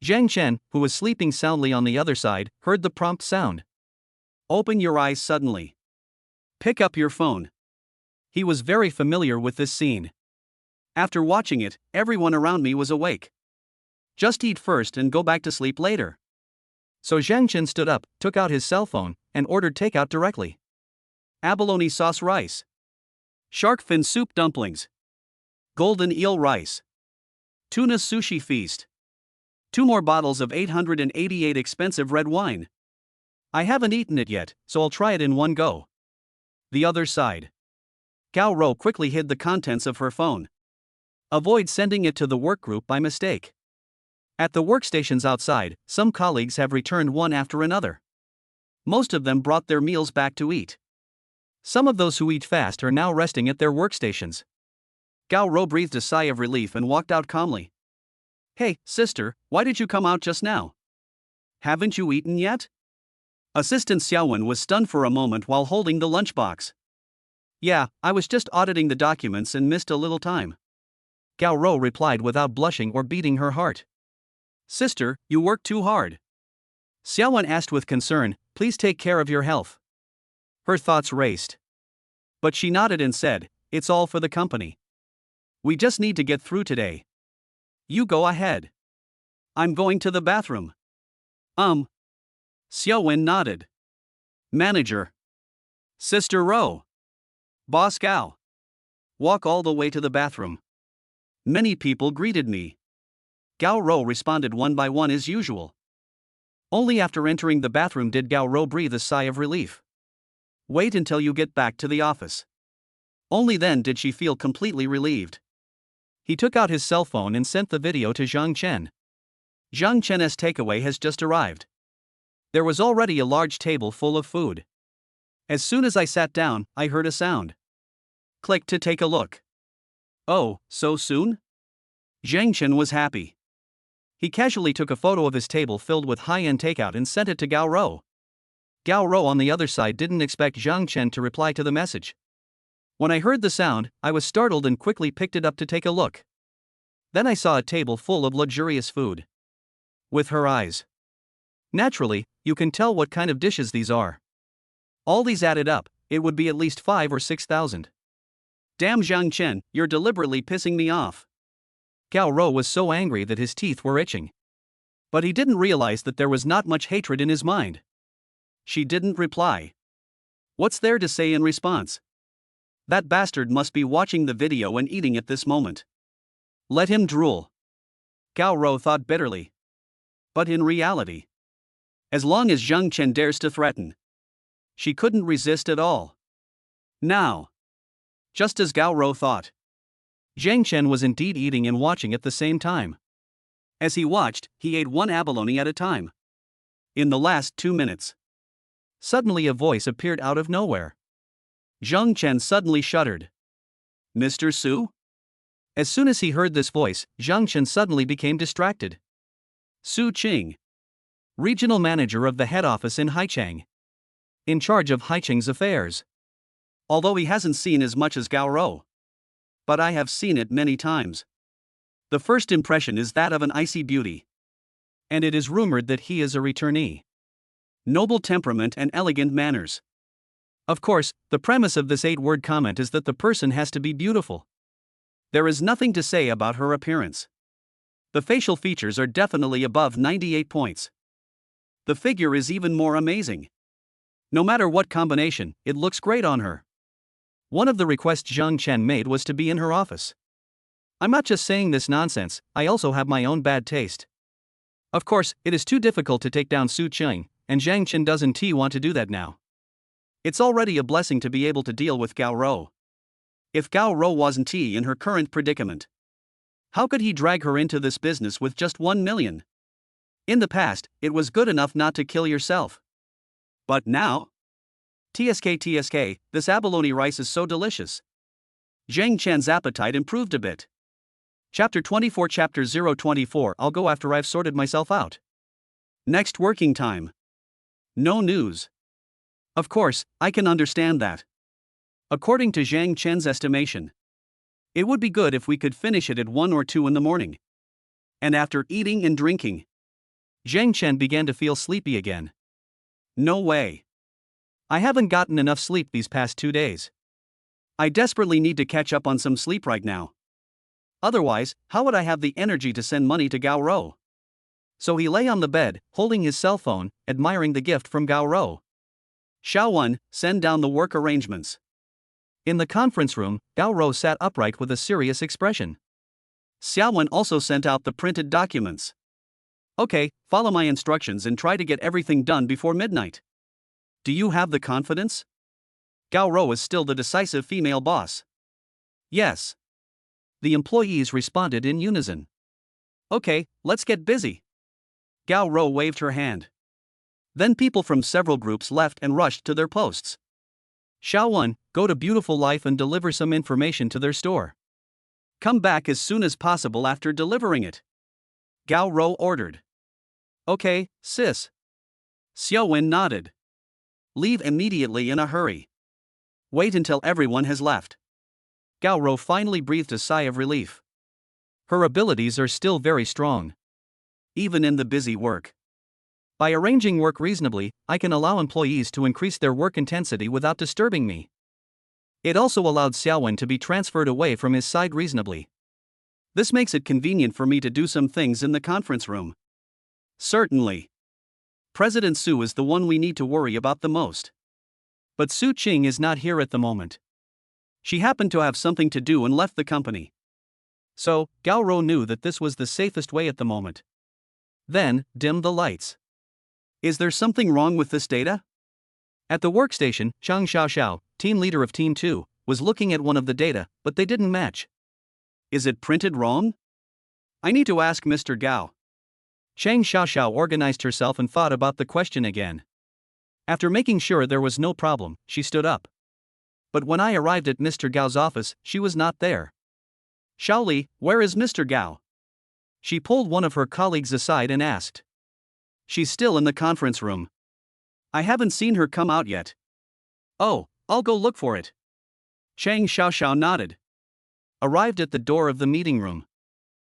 Jen Chen, who was sleeping soundly on the other side, heard the prompt sound. Open your eyes suddenly. Pick up your phone. He was very familiar with this scene. After watching it, everyone around me was awake. Just eat first and go back to sleep later. So Jen Chen stood up, took out his cell phone, and ordered takeout directly. Abalone sauce rice. Shark fin soup dumplings. Golden eel rice. Tuna sushi feast. 2 more bottles of 888 expensive red wine. I haven't eaten it yet, so I'll try it in one go. The other side. Gao Rou quickly hid the contents of her phone. Avoid sending it to the work group by mistake. At the workstations outside, some colleagues have returned one after another. Most of them brought their meals back to eat. Some of those who eat fast are now resting at their workstations. Gao Rou breathed a sigh of relief and walked out calmly. Hey, sister, why did you come out just now? Haven't you eaten yet? Assistant Shuin was stunned for a moment while holding the lunchbox. Yeah, I was just auditing the documents and missed a little time. Gao Rou replied without blushing or beating her heart. Sister, you work too hard. Shuin asked with concern, please take care of your health. Her thoughts raced. But she nodded and said, it's all for the company. We just need to get through today. You go ahead. I'm going to the bathroom. Shuin nodded. Manager. Sister Rou. Boss Gao. Walk all the way to the bathroom. Many people greeted me. Gao Rou responded one by one as usual. Only after entering the bathroom did Gao Rou breathe a sigh of relief. Wait until you get back to the office. Only then did she feel completely relieved. He took out his cell phone and sent the video to Jen Chen. Jen Chen's takeaway has just arrived. There was already a large table full of food. As soon as I sat down, I heard a sound. Click to take a look. Oh, so soon? Jen Chen was happy. He casually took a photo of his table filled with high-end takeout and sent it to Gao Rou. Gao Rou on the other side didn't expect Jen Chen to reply to the message. When I heard the sound, I was startled and quickly picked it up to take a look. Then I saw a table full of luxurious food. With her eyes. Naturally, you can tell what kind of dishes these are. All these added up, it would be at least 5,000 or 6,000. Damn Jen Chen, you're deliberately pissing me off. Gao Rou was so angry that his teeth were itching. But he didn't realize that there was not much hatred in his mind. She didn't reply. What's there to say in response? That bastard must be watching the video and eating at this moment. Let him drool. Gao Rou thought bitterly. But in reality, as long as Jen Chen dares to threaten, she couldn't resist at all. Now, just as Gao Rou thought, Jen Chen was indeed eating and watching at the same time. As he watched, he ate one abalone at a time. In the last 2 minutes, suddenly a voice appeared out of nowhere. Jen Chen suddenly shuddered. Mr. Su? As soon as he heard this voice, Jen Chen suddenly became distracted. Su Qing, regional manager of the head office in Haicheng, in charge of Haicheng's affairs. Although he hasn't seen as much as Gao Rou, but I have seen it many times. The first impression is that of an icy beauty. And it is rumored that he is a returnee. Noble temperament and elegant manners. Of course, the premise of this 8-word comment is that the person has to be beautiful. There is nothing to say about her appearance. The facial features are definitely above 98 points. The figure is even more amazing. No matter what combination, it looks great on her. One of the requests Jen Chen made was to be in her office. I'm not just saying this nonsense, I also have my own bad taste. Of course, it is too difficult to take down Su Qing, and Jen Chen doesn't want to do that now. It's already a blessing to be able to deal with Gao Rou. If Gao Rou wasn't in her current predicament, how could he drag her into this business with just 1 million? In the past, it was good enough not to kill yourself. But now? TSK, this abalone rice is so delicious. Jen Chen's appetite improved a bit. Chapter 24 Chapter 024 I'll go after I've sorted myself out. Next working time. No news. Of course, I can understand that. According to Jen Chen's estimation, it would be good if we could finish it at 1 or 2 in the morning. And after eating and drinking, Jen Chen began to feel sleepy again. No way. I haven't gotten enough sleep these past 2 days. I desperately need to catch up on some sleep right now. Otherwise, how would I have the energy to send money to Gao Rou? So he lay on the bed, holding his cell phone, admiring the gift from Gao Rou. Shuin, send down the work arrangements. In the conference room, Gao Rou sat upright with a serious expression. Shuin also sent out the printed documents. Okay, follow my instructions and try to get everything done before midnight. Do you have the confidence? Gao Rou is still the decisive female boss. Yes. The employees responded in unison. Okay, let's get busy. Gao Rou waved her hand. Then people from several groups left and rushed to their posts. Shuin, go to Beautiful Life and deliver some information to their store. Come back as soon as possible after delivering it. Gao Rou ordered. Okay, sis. Shuin nodded. Leave immediately in a hurry. Wait until everyone has left. Gao Rou finally breathed a sigh of relief. Her abilities are still very strong. Even in the busy work. By arranging work reasonably, I can allow employees to increase their work intensity without disturbing me. It also allowed Shuin to be transferred away from his side reasonably. This makes it convenient for me to do some things in the conference room. Certainly. President Su is the one we need to worry about the most. But Su Qing is not here at the moment. She happened to have something to do and left the company. So, Gao Rou knew that this was the safest way at the moment. Then, dim the lights. Is there something wrong with this data? At the workstation, Chang Xiaoxiao, team leader of Team 2, was looking at one of the data, but they didn't match. Is it printed wrong? I need to ask Mr. Gao. Chang Xiaoxiao organized herself and thought about the question again. After making sure there was no problem, she stood up. But when I arrived at Mr. Gao's office, she was not there. Shaoli, where is Mr. Gao? She pulled one of her colleagues aside and asked. She's still in the conference room. I haven't seen her come out yet. Oh, I'll go look for it. Chang Xiaoxiao nodded. Arrived at the door of the meeting room.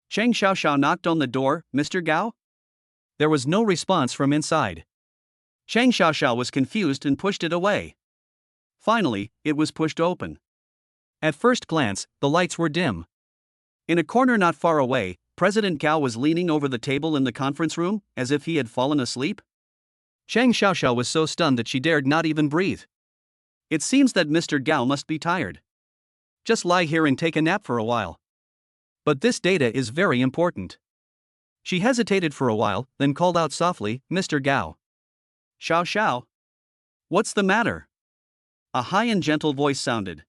Chang Xiaoxiao knocked on the door, Mr. Gao? There was no response from inside. Chang Xiaoxiao was confused and pushed it away. Finally, it was pushed open. At first glance, the lights were dim. In a corner not far away, President Gao was leaning over the table in the conference room, as if he had fallen asleep. Chang Xiaoxiao was so stunned that she dared not even breathe. It seems that Mr. Gao must be tired. Just lie here and take a nap for a while. But this data is very important. She hesitated for a while, then called out softly, Mr. Gao. Xiao. What's the matter? A high and gentle voice sounded.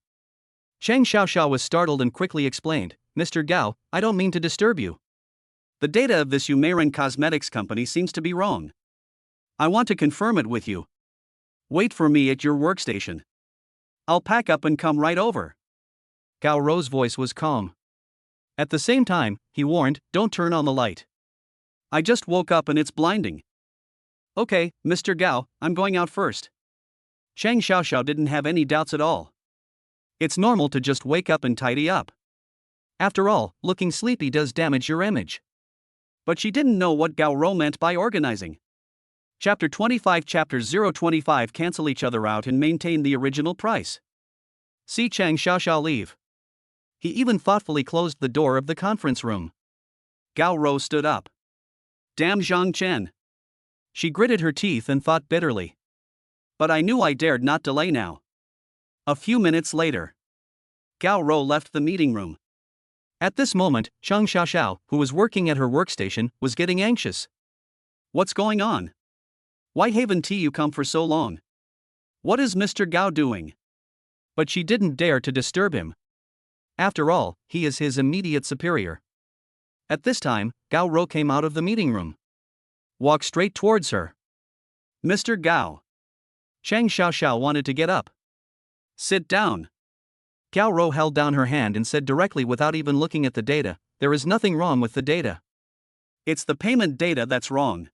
Chang Xiaoxiao was startled and quickly explained, Mr. Gao, I don't mean to disturb you. The data of this Yuan cosmetics company seems to be wrong. I want to confirm it with you. Wait for me at your workstation. I'll pack up and come right over. Gao Rou's voice was calm. At the same time, he warned, don't turn on the light. I just woke up and it's blinding. Okay, Mr. Gao, I'm going out first. Chang Xiaoxiao didn't have any doubts at all. It's normal to just wake up and tidy up. After all, looking sleepy does damage your image. But she didn't know what Gao Rou meant by organizing. Chapter 25 Chapters 025 Cancel each other out and maintain the original price. See Chang Xiaoxiao leave. He even thoughtfully closed the door of the conference room. Gao Rou stood up. Damn Jen Chen. She gritted her teeth and thought bitterly. But I knew I dared not delay now. A few minutes later, Gao Rou left the meeting room. At this moment, Chang Xiaoxiao, who was working at her workstation, was getting anxious. What's going on? Why haven't you come for so long? What is Mr. Gao doing? But she didn't dare to disturb him. After all, he is his immediate superior. At this time, Gao Rou came out of the meeting room. Walked straight towards her. Mr. Gao. Chang Xiaoxiao wanted to get up. Sit down. Gao Rou held down her hand and said directly without even looking at the data, there is nothing wrong with the data. It's the payment data that's wrong.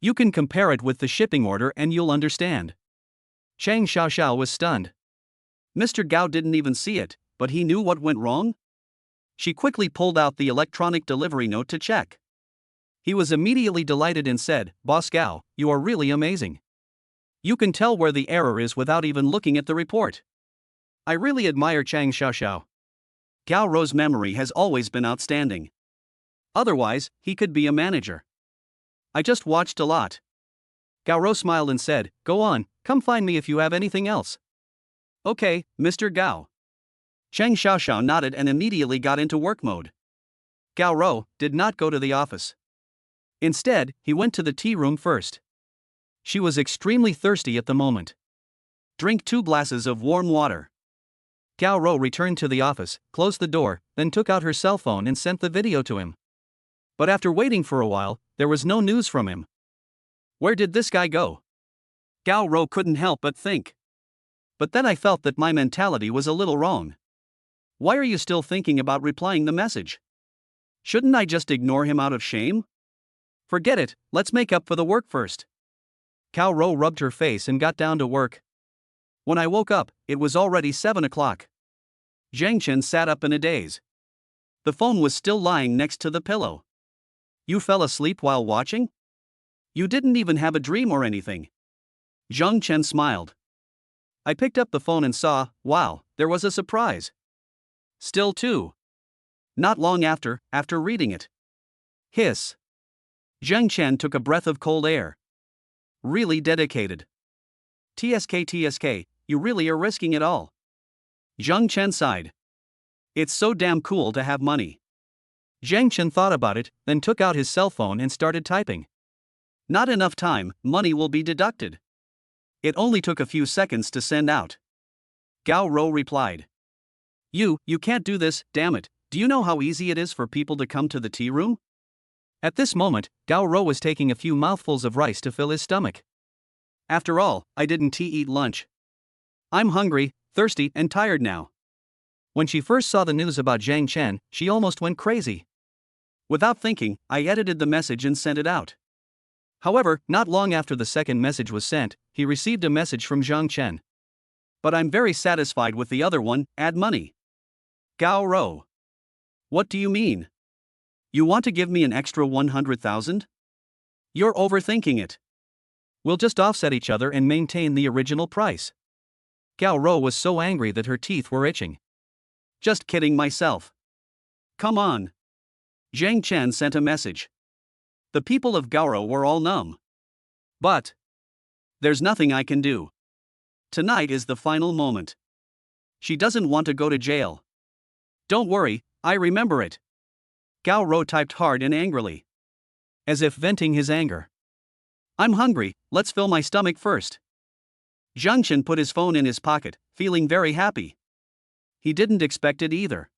You can compare it with the shipping order and you'll understand. Chang Xiaoxiao was stunned. Mr. Gao didn't even see it, but he knew what went wrong? She quickly pulled out the electronic delivery note to check. He was immediately delighted and said, Boss Gao, you are really amazing. You can tell where the error is without even looking at the report. I really admire Chang Xiaoxiao. Gao Rou's memory has always been outstanding. Otherwise, he could be a manager. I just watched a lot. Gao Rou smiled and said, go on, come find me if you have anything else. Okay, Mr. Gao. Chang Xiaoxiao nodded and immediately got into work mode. Gao Rou did not go to the office. Instead, he went to the tea room first. She was extremely thirsty at the moment. Drink 2 glasses of warm water. Gao Rou returned to the office, closed the door, then took out her cell phone and sent the video to him. But after waiting for a while, there was no news from him. Where did this guy go? Gao Rou couldn't help but think. But then I felt that my mentality was a little wrong. Why are you still thinking about replying the message? Shouldn't I just ignore him out of shame? Forget it, let's make up for the work first. Gao Rou rubbed her face and got down to work. When I woke up, it was already 7 o'clock. Jen Chen sat up in a daze. The phone was still lying next to the pillow. You fell asleep while watching? You didn't even have a dream or anything. Jen Chen smiled. I picked up the phone and saw, wow, there was a surprise. Still too. Not long after reading it. Hiss. Jen Chen took a breath of cold air. Really dedicated. TSK, you really are risking it all. Jen Chen sighed. It's so damn cool to have money. Jen Chen thought about it, then took out his cell phone and started typing. Not enough time, money will be deducted. It only took a few seconds to send out. Gao Rou replied. You can't do this, damn it, do you know how easy it is for people to come to the tea room? At this moment, Gao Rou was taking a few mouthfuls of rice to fill his stomach. After all, I didn't eat lunch. I'm hungry, thirsty, and tired now. When she first saw the news about Jen Chen, she almost went crazy. Without thinking, I edited the message and sent it out. However, not long after the second message was sent, he received a message from Jen Chen. But I'm very satisfied with the other one, add money. Gao Rou. What do you mean? You want to give me an extra 100,000? You're overthinking it. We'll just offset each other and maintain the original price. Gao Rou was so angry that her teeth were itching. Just kidding myself. Come on. Jen Chen sent a message. The people of Gao Rou were all numb. But there's nothing I can do. Tonight is the final moment. She doesn't want to go to jail. Don't worry, I remember it. Gao Rou typed hard and angrily. As if venting his anger. I'm hungry, let's fill my stomach first. Jen Chen put his phone in his pocket, feeling very happy. He didn't expect it either.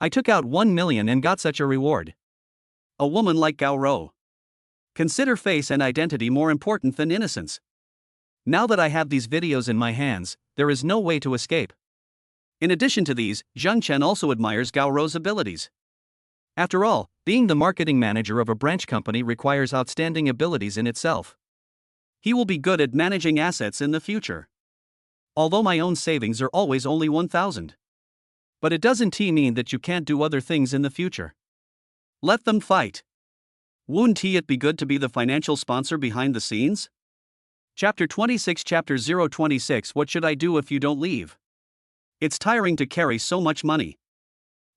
I took out 1 million and got such a reward. A woman like Gao Rou. Consider face and identity more important than innocence. Now that I have these videos in my hands, there is no way to escape. In addition to these, Jen Chen also admires Gao Rou's abilities. After all, being the marketing manager of a branch company requires outstanding abilities in itself. He will be good at managing assets in the future. Although my own savings are always only 1,000. But it doesn't mean that you can't do other things in the future. Let them fight. Wouldn't it be good to be the financial sponsor behind the scenes? Chapter 26 Chapter 026 What should I do if you don't leave? It's tiring to carry so much money.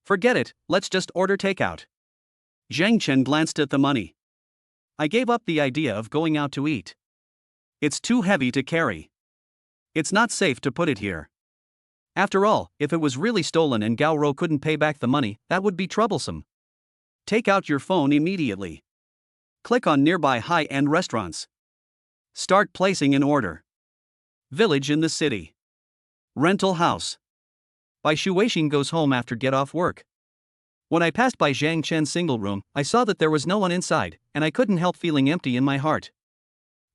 Forget it, let's just order takeout. Jen Chen glanced at the money. I gave up the idea of going out to eat. It's too heavy to carry. It's not safe to put it here. After all, if it was really stolen and Gao Rou couldn't pay back the money, that would be troublesome. Take out your phone immediately. Click on nearby high-end restaurants. Start placing an order. Village in the city. Rental house. Bai Shuin goes home after get off work. When I passed by Jen Chen's single room, I saw that there was no one inside, and I couldn't help feeling empty in my heart.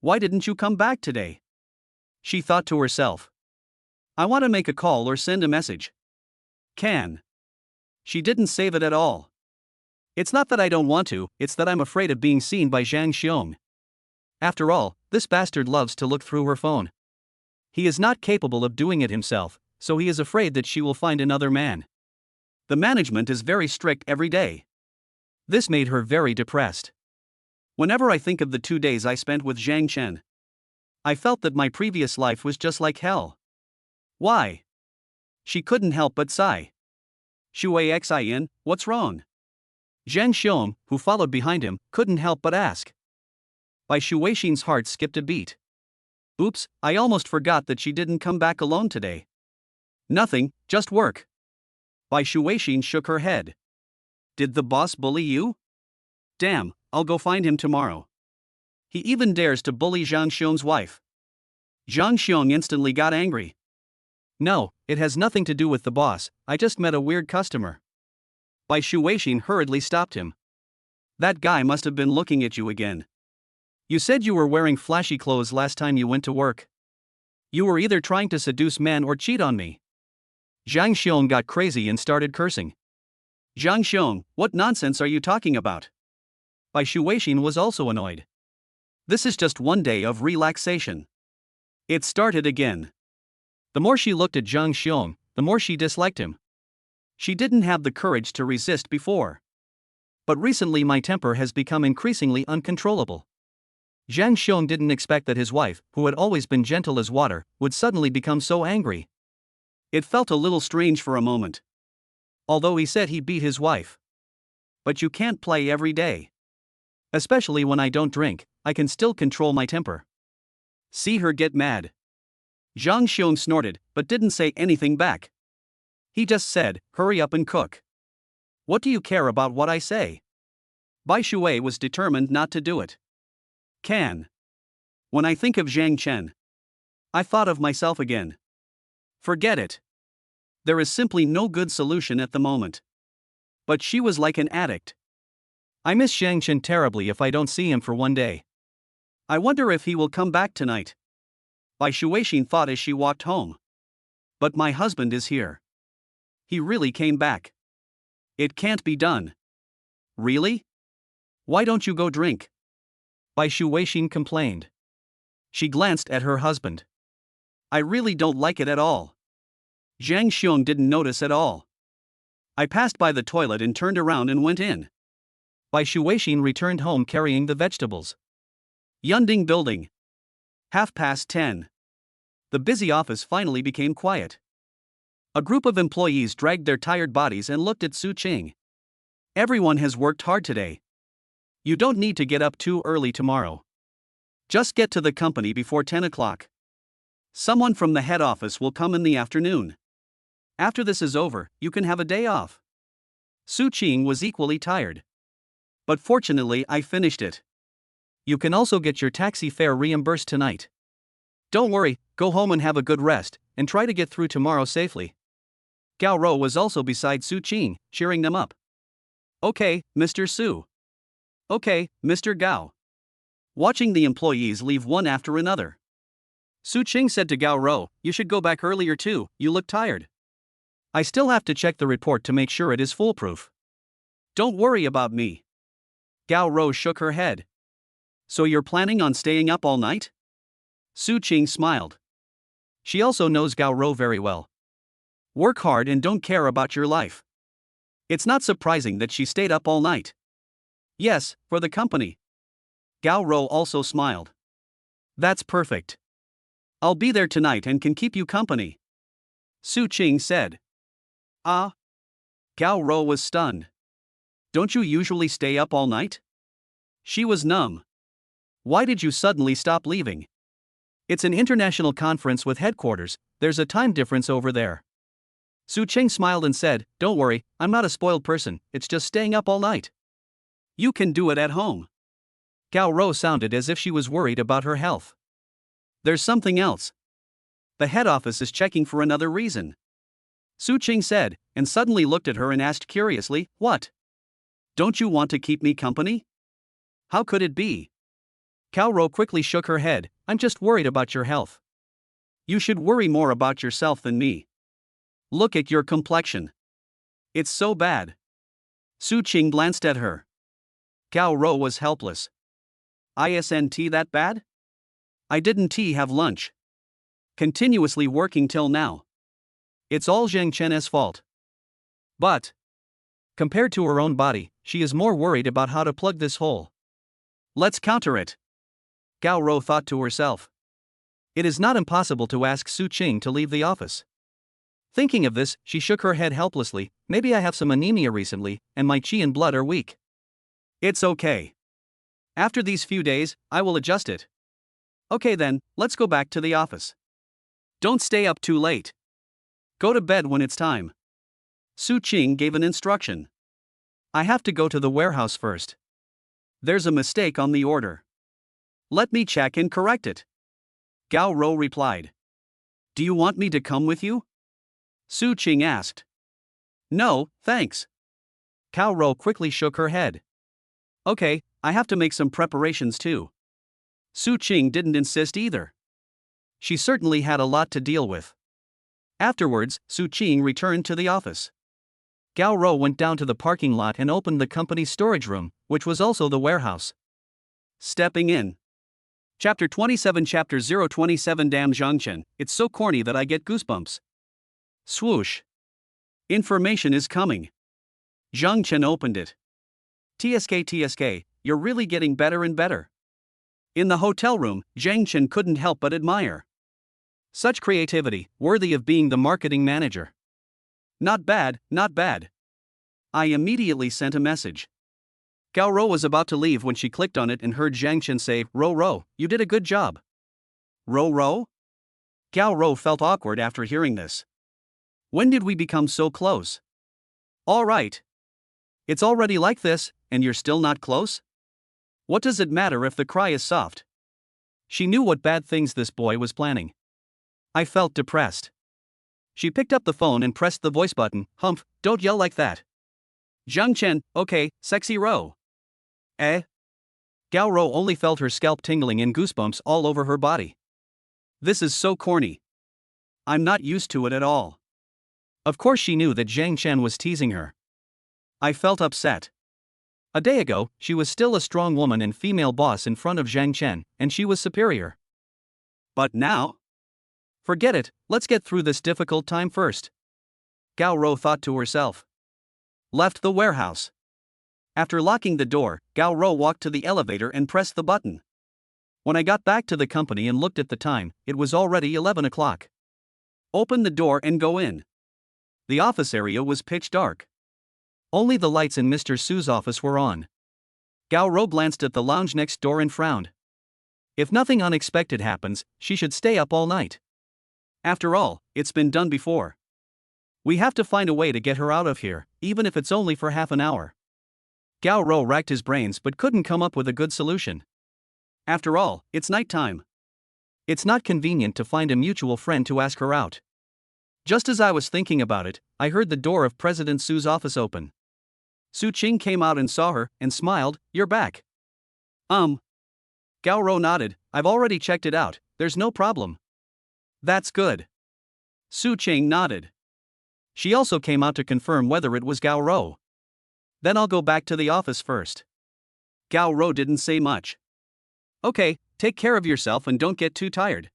Why didn't you come back today? She thought to herself. I want to make a call or send a message. Can. She didn't save it at all. It's not that I don't want to, it's that I'm afraid of being seen by Zhang Xiong. After all, this bastard loves to look through her phone. He is not capable of doing it himself, so he is afraid that she will find another man. The management is very strict every day. This made her very depressed. Whenever I think of the 2 days I spent with Zhang Chen, I felt that my previous life was just like hell. Why? She couldn't help but sigh. Shui Xin, what's wrong? Zhang Xiong, who followed behind him, couldn't help but ask. Bai Shuixin's heart skipped a beat. Oops, I almost forgot that she didn't come back alone today. Nothing, just work. Bai Shuixin shook her head. Did the boss bully you? Damn, I'll go find him tomorrow. He even dares to bully Zhang Xiong's wife. Zhang Xiong instantly got angry. No, it has nothing to do with the boss, I just met a weird customer. Bai Shuixin hurriedly stopped him. That guy must have been looking at you again. You said you were wearing flashy clothes last time you went to work. You were either trying to seduce men or cheat on me. Zhang Xiong got crazy and started cursing. Zhang Xiong, what nonsense are you talking about? Bai Shuixin was also annoyed. This is just 1 day of relaxation. It started again. The more she looked at Zhang Xiong, the more she disliked him. She didn't have the courage to resist before. But recently my temper has become increasingly uncontrollable. Zhang Xiong didn't expect that his wife, who had always been gentle as water, would suddenly become so angry. It felt a little strange for a moment. Although he said he beat his wife. But you can't play every day. Especially when I don't drink, I can still control my temper. See her get mad. Zhang Xiong snorted, but didn't say anything back. He just said, hurry up and cook. What do you care about what I say? Bai Shui was determined not to do it. Can. When I think of Zhang Chen, I thought of myself again. Forget it. There is simply no good solution at the moment. But she was like an addict. I miss Zhang Chen terribly if I don't see him for 1 day. I wonder if he will come back tonight. Bai Shuixin thought as she walked home. But my husband is here. He really came back. It can't be done. Really? Why don't you go drink? Bai Shuixin complained. She glanced at her husband. I really don't like it at all. Zhang Xiong didn't notice at all. I passed by the toilet and turned around and went in. Bai Shuixin returned home carrying the vegetables. Yunding Building. 10:30. The busy office finally became quiet. A group of employees dragged their tired bodies and looked at Su Qing. Everyone has worked hard today. You don't need to get up too early tomorrow. Just get to the company before 10 o'clock. Someone from the head office will come in the afternoon. After this is over, you can have a day off. Su Qing was equally tired. But fortunately I finished it. You can also get your taxi fare reimbursed tonight. Don't worry, go home and have a good rest, and try to get through tomorrow safely. Gao Rou was also beside Su Qing, cheering them up. Okay, Mr. Su. Okay, Mr. Gao. Watching the employees leave one after another. Su Qing said to Gao Rou, you should go back earlier too, you look tired. I still have to check the report to make sure it is foolproof. Don't worry about me. Gao Rou shook her head. So you're planning on staying up all night? Su Qing smiled. She also knows Gao Rou very well. Work hard and don't care about your life. It's not surprising that she stayed up all night. Yes, for the company. Gao Rou also smiled. That's perfect. I'll be there tonight and can keep you company. Su Qing said. Ah? Gao Rou was stunned. Don't you usually stay up all night? She was numb. Why did you suddenly stop leaving? It's an international conference with headquarters, there's a time difference over there. Su Qing smiled and said, Don't worry, I'm not a spoiled person, it's just staying up all night. You can do it at home. Gao Rou sounded as if she was worried about her health. There's something else. The head office is checking for another reason. Su Qing said, and suddenly looked at her and asked curiously, What? Don't you want to keep me company? How could it be? Gao Rou quickly shook her head, I'm just worried about your health. You should worry more about yourself than me. Look at your complexion. It's so bad. Su Qing glanced at her. Gao Rou was helpless. Isn't that bad? I didn't have lunch. Continuously working till now. It's all Jen Chen's fault. But, compared to her own body, she is more worried about how to plug this hole. Let's counter it. Gao Rou thought to herself. It is not impossible to ask Su Qing to leave the office. Thinking of this, she shook her head helplessly. Maybe I have some anemia recently, and my qi and blood are weak. It's okay. After these few days, I will adjust it. Okay then, let's go back to the office. Don't stay up too late. Go to bed when it's time. Su Qing gave an instruction. I have to go to the warehouse first. There's a mistake on the order. Let me check and correct it. Gao Rou replied. Do you want me to come with you? Su Qing asked. No, thanks. Gao Rou quickly shook her head. Okay, I have to make some preparations too. Su Qing didn't insist either. She certainly had a lot to deal with. Afterwards, Su Qing returned to the office. Gao Rou went down to the parking lot and opened the company's storage room, which was also the warehouse. Stepping in. Chapter 27 Chapter 027 Damn Zhangchen, it's so corny that I get goosebumps. Swoosh. Information is coming. Zhang Chen opened it. TSK, you're really getting better and better. In the hotel room, Zhang Chen couldn't help but admire. Such creativity, worthy of being the marketing manager. Not bad, not bad. I immediately sent a message. Gao Rou was about to leave when she clicked on it and heard Zhang Chen say, Rou, you did a good job. Rou? Gao Rou felt awkward after hearing this. When did we become so close? All right. It's already like this, and you're still not close? What does it matter if the cry is soft? She knew what bad things this boy was planning. I felt depressed. She picked up the phone and pressed the voice button. Humph, don't yell like that. Zhang Chen, okay, sexy Rou. Eh? Gao Rou only felt her scalp tingling and goosebumps all over her body. This is so corny. I'm not used to it at all. Of course she knew that Zhang Chen was teasing her. I felt upset. A day ago, she was still a strong woman and female boss in front of Zhang Chen, and she was superior. But now? Forget it, let's get through this difficult time first. Gao Rou thought to herself. Left the warehouse. After locking the door, Gao Rou walked to the elevator and pressed the button. When I got back to the company and looked at the time, it was already 11 o'clock. Open the door and go in. The office area was pitch dark. Only the lights in Mr. Su's office were on. Gao Rou glanced at the lounge next door and frowned. If nothing unexpected happens, she should stay up all night. After all, it's been done before. We have to find a way to get her out of here, even if it's only for half an hour. Gao Rou racked his brains but couldn't come up with a good solution. After all, it's nighttime. It's not convenient to find a mutual friend to ask her out. Just as I was thinking about it, I heard the door of President Su's office open. Su Qing came out and saw her, and smiled, You're back. Gao Rou nodded, I've already checked it out, there's no problem. That's good. Su Qing nodded. She also came out to confirm whether it was Gao Rou. Then I'll go back to the office first. Gao Rou didn't say much. Okay, take care of yourself and don't get too tired.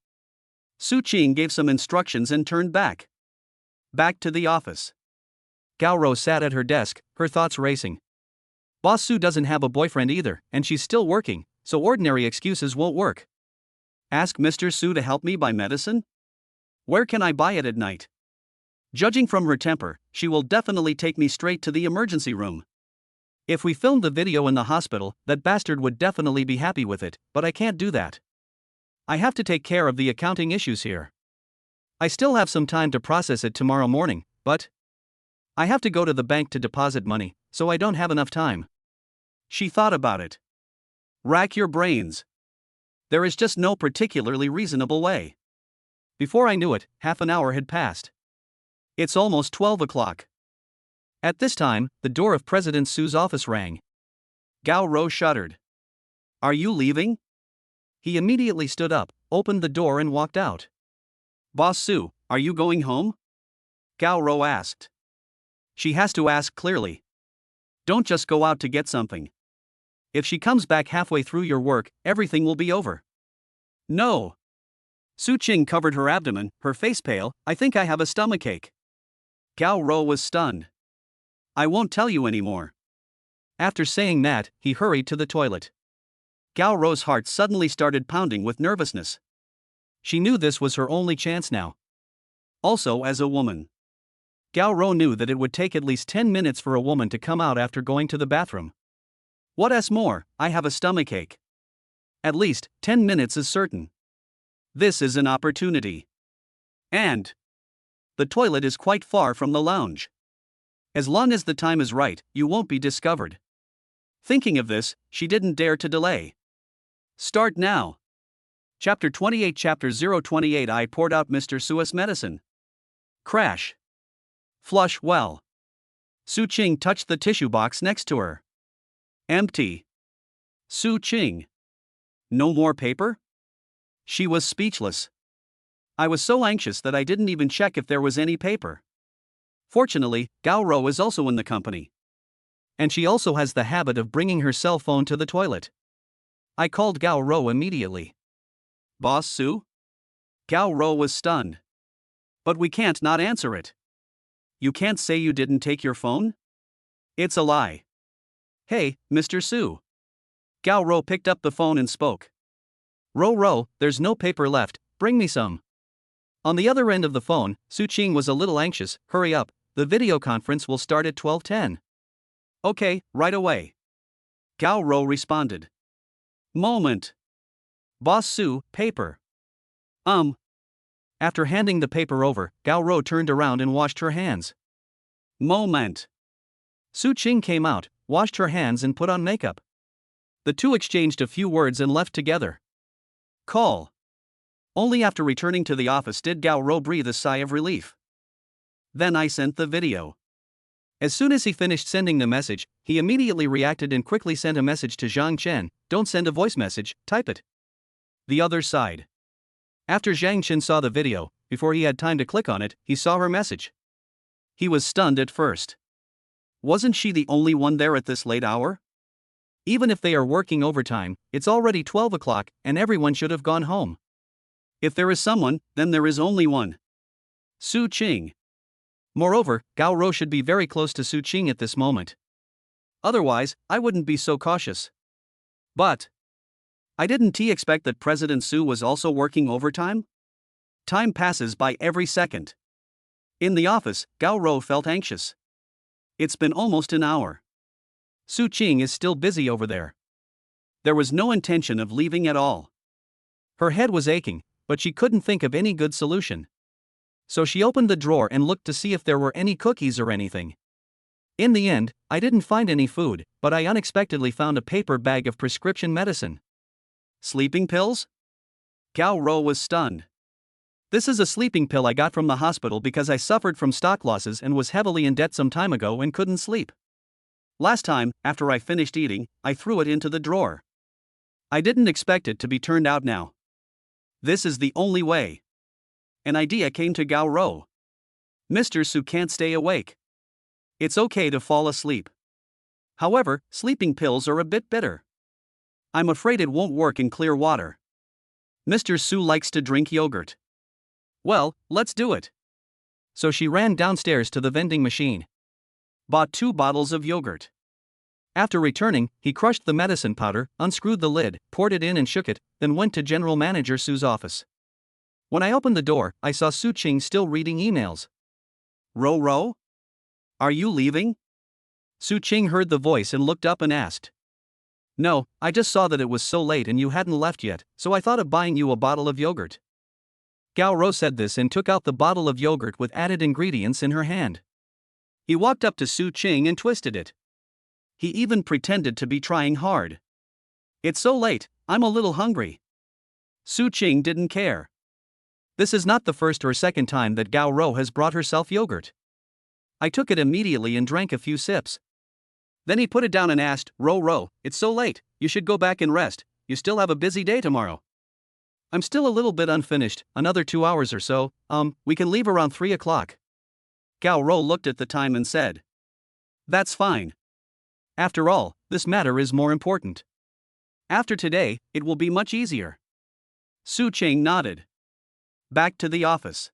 Su Qing gave some instructions and turned back. Back to the office. Gao Rou sat at her desk, her thoughts racing. Boss Su doesn't have a boyfriend either, and she's still working, so ordinary excuses won't work. Ask Mr. Su to help me buy medicine? Where can I buy it at night? Judging from her temper, she will definitely take me straight to the emergency room. If we filmed the video in the hospital, that bastard would definitely be happy with it, but I can't do that. I have to take care of the accounting issues here. I still have some time to process it tomorrow morning, but I have to go to the bank to deposit money, so I don't have enough time. She thought about it. Rack your brains. There is just no particularly reasonable way. Before I knew it, half an hour had passed. It's almost 12 o'clock. At this time, the door of President Su's office rang. Gao Rou shuddered. Are you leaving? He immediately stood up, opened the door and walked out. Boss Su, are you going home? Gao Rou asked. She has to ask clearly. Don't just go out to get something. If she comes back halfway through your work, everything will be over. No. Su Qing covered her abdomen, her face pale. I think I have a stomachache. Gao Rou was stunned. I won't tell you anymore. After saying that, he hurried to the toilet. Gao Rou's heart suddenly started pounding with nervousness. She knew this was her only chance now. Also, as a woman, Gao Rou knew that it would take at least 10 minutes for a woman to come out after going to the bathroom. What's more, I have a stomachache. At least 10 minutes is certain. This is an opportunity. And the toilet is quite far from the lounge. As long as the time is right, you won't be discovered. Thinking of this, she didn't dare to delay. Start now. Chapter 28 Chapter 028 I poured out Mr. Su's medicine. Crash. Flush well. Su Qing touched the tissue box next to her. Empty. Su Qing. No more paper? She was speechless. I was so anxious that I didn't even check if there was any paper. Fortunately, Gao Rou is also in the company. And she also has the habit of bringing her cell phone to the toilet. I called Gao Rou immediately. Boss Su? Gao Rou was stunned. But we can't not answer it. You can't say you didn't take your phone? It's a lie. Hey, Mr. Su. Gao Rou picked up the phone and spoke. Rou, there's no paper left, bring me some. On the other end of the phone, Su Qing was a little anxious. Hurry up, the video conference will start at 12:10. Okay, right away. Gao Rou responded. Moment. Boss Su, paper. After handing the paper over, Gao Rou turned around and washed her hands. Moment. Su Qing came out, washed her hands and put on makeup. The two exchanged a few words and left together. Call. Only after returning to the office did Gao Rou breathe a sigh of relief. Then I sent the video. As soon as he finished sending the message, he immediately reacted and quickly sent a message to Jen Chen. Don't send a voice message, type it. The other side. After Jen Chen saw the video, before he had time to click on it, he saw her message. He was stunned at first. Wasn't she the only one there at this late hour? Even if they are working overtime, it's already 12 o'clock and everyone should have gone home. If there is someone, then there is only one. Su Qing. Moreover, Gao Rou should be very close to Su Qing at this moment. Otherwise, I wouldn't be so cautious. But I didn't expect that President Su was also working overtime? Time passes by every second. In the office, Gao Rou felt anxious. It's been almost an hour. Su Qing is still busy over there. There was no intention of leaving at all. Her head was aching, but she couldn't think of any good solution. So she opened the drawer and looked to see if there were any cookies or anything. In the end, I didn't find any food, but I unexpectedly found a paper bag of prescription medicine. Sleeping pills? Gao Rou was stunned. This is a sleeping pill I got from the hospital because I suffered from stock losses and was heavily in debt some time ago and couldn't sleep. Last time, after I finished eating, I threw it into the drawer. I didn't expect it to be turned out now. This is the only way. An idea came to Gao Rou. Mr. Su can't stay awake. It's okay to fall asleep. However, sleeping pills are a bit bitter. I'm afraid it won't work in clear water. Mr. Su likes to drink yogurt. Well, let's do it. So she ran downstairs to the vending machine. Bought 2 bottles of yogurt. After returning, he crushed the medicine powder, unscrewed the lid, poured it in and shook it, then went to General Manager Su's office. When I opened the door, I saw Su Qing still reading emails. Ro? Are you leaving? Su Qing heard the voice and looked up and asked. No, I just saw that it was so late and you hadn't left yet, so I thought of buying you a bottle of yogurt. Gao Ro said this and took out the bottle of yogurt with added ingredients in her hand. He walked up to Su Qing and twisted it. He even pretended to be trying hard. It's so late, I'm a little hungry. Su Qing didn't care. This is not the first or second time that Gao Ro has brought herself yogurt. I took it immediately and drank a few sips. Then he put it down and asked, Ro, it's so late, you should go back and rest, you still have a busy day tomorrow. I'm still a little bit unfinished, another 2 hours or so, we can leave around 3 o'clock. Gao Ro looked at the time and said. That's fine. After all, this matter is more important. After today, it will be much easier. Su Qing nodded. Back to the office.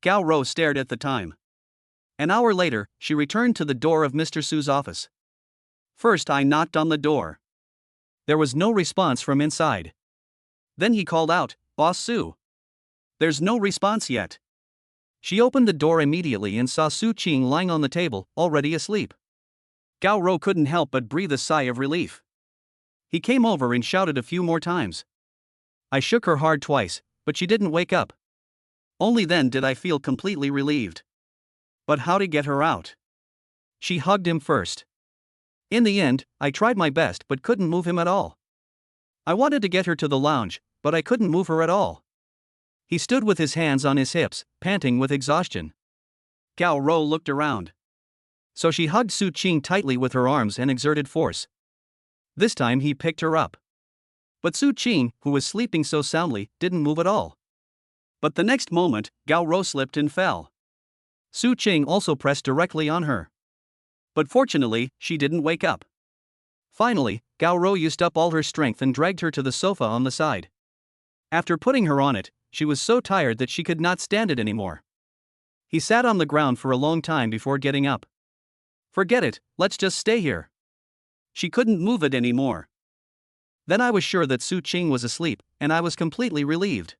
Gao Ro stared at the time. An hour later, she returned to the door of Mr. Su's office. First I knocked on the door. There was no response from inside. Then he called out, Boss Su. There's no response yet. She opened the door immediately and saw Su Qing lying on the table, already asleep. Gao Ro couldn't help but breathe a sigh of relief. He came over and shouted a few more times. I shook her hard twice, but she didn't wake up. Only then did I feel completely relieved. But how to get her out? She hugged him first. In the end, I tried my best but couldn't move him at all. I wanted to get her to the lounge, but I couldn't move her at all. He stood with his hands on his hips, panting with exhaustion. Gao Ro looked around. So she hugged Su Qing tightly with her arms and exerted force. This time he picked her up. But Su Qing, who was sleeping so soundly, didn't move at all. But the next moment, Gao Ro slipped and fell. Su Qing also pressed directly on her. But fortunately, she didn't wake up. Finally, Gao Ro used up all her strength and dragged her to the sofa on the side. After putting her on it, she was so tired that she could not stand it anymore. He sat on the ground for a long time before getting up. Forget it, let's just stay here. She couldn't move it anymore. Then I was sure that Su Qing was asleep, and I was completely relieved.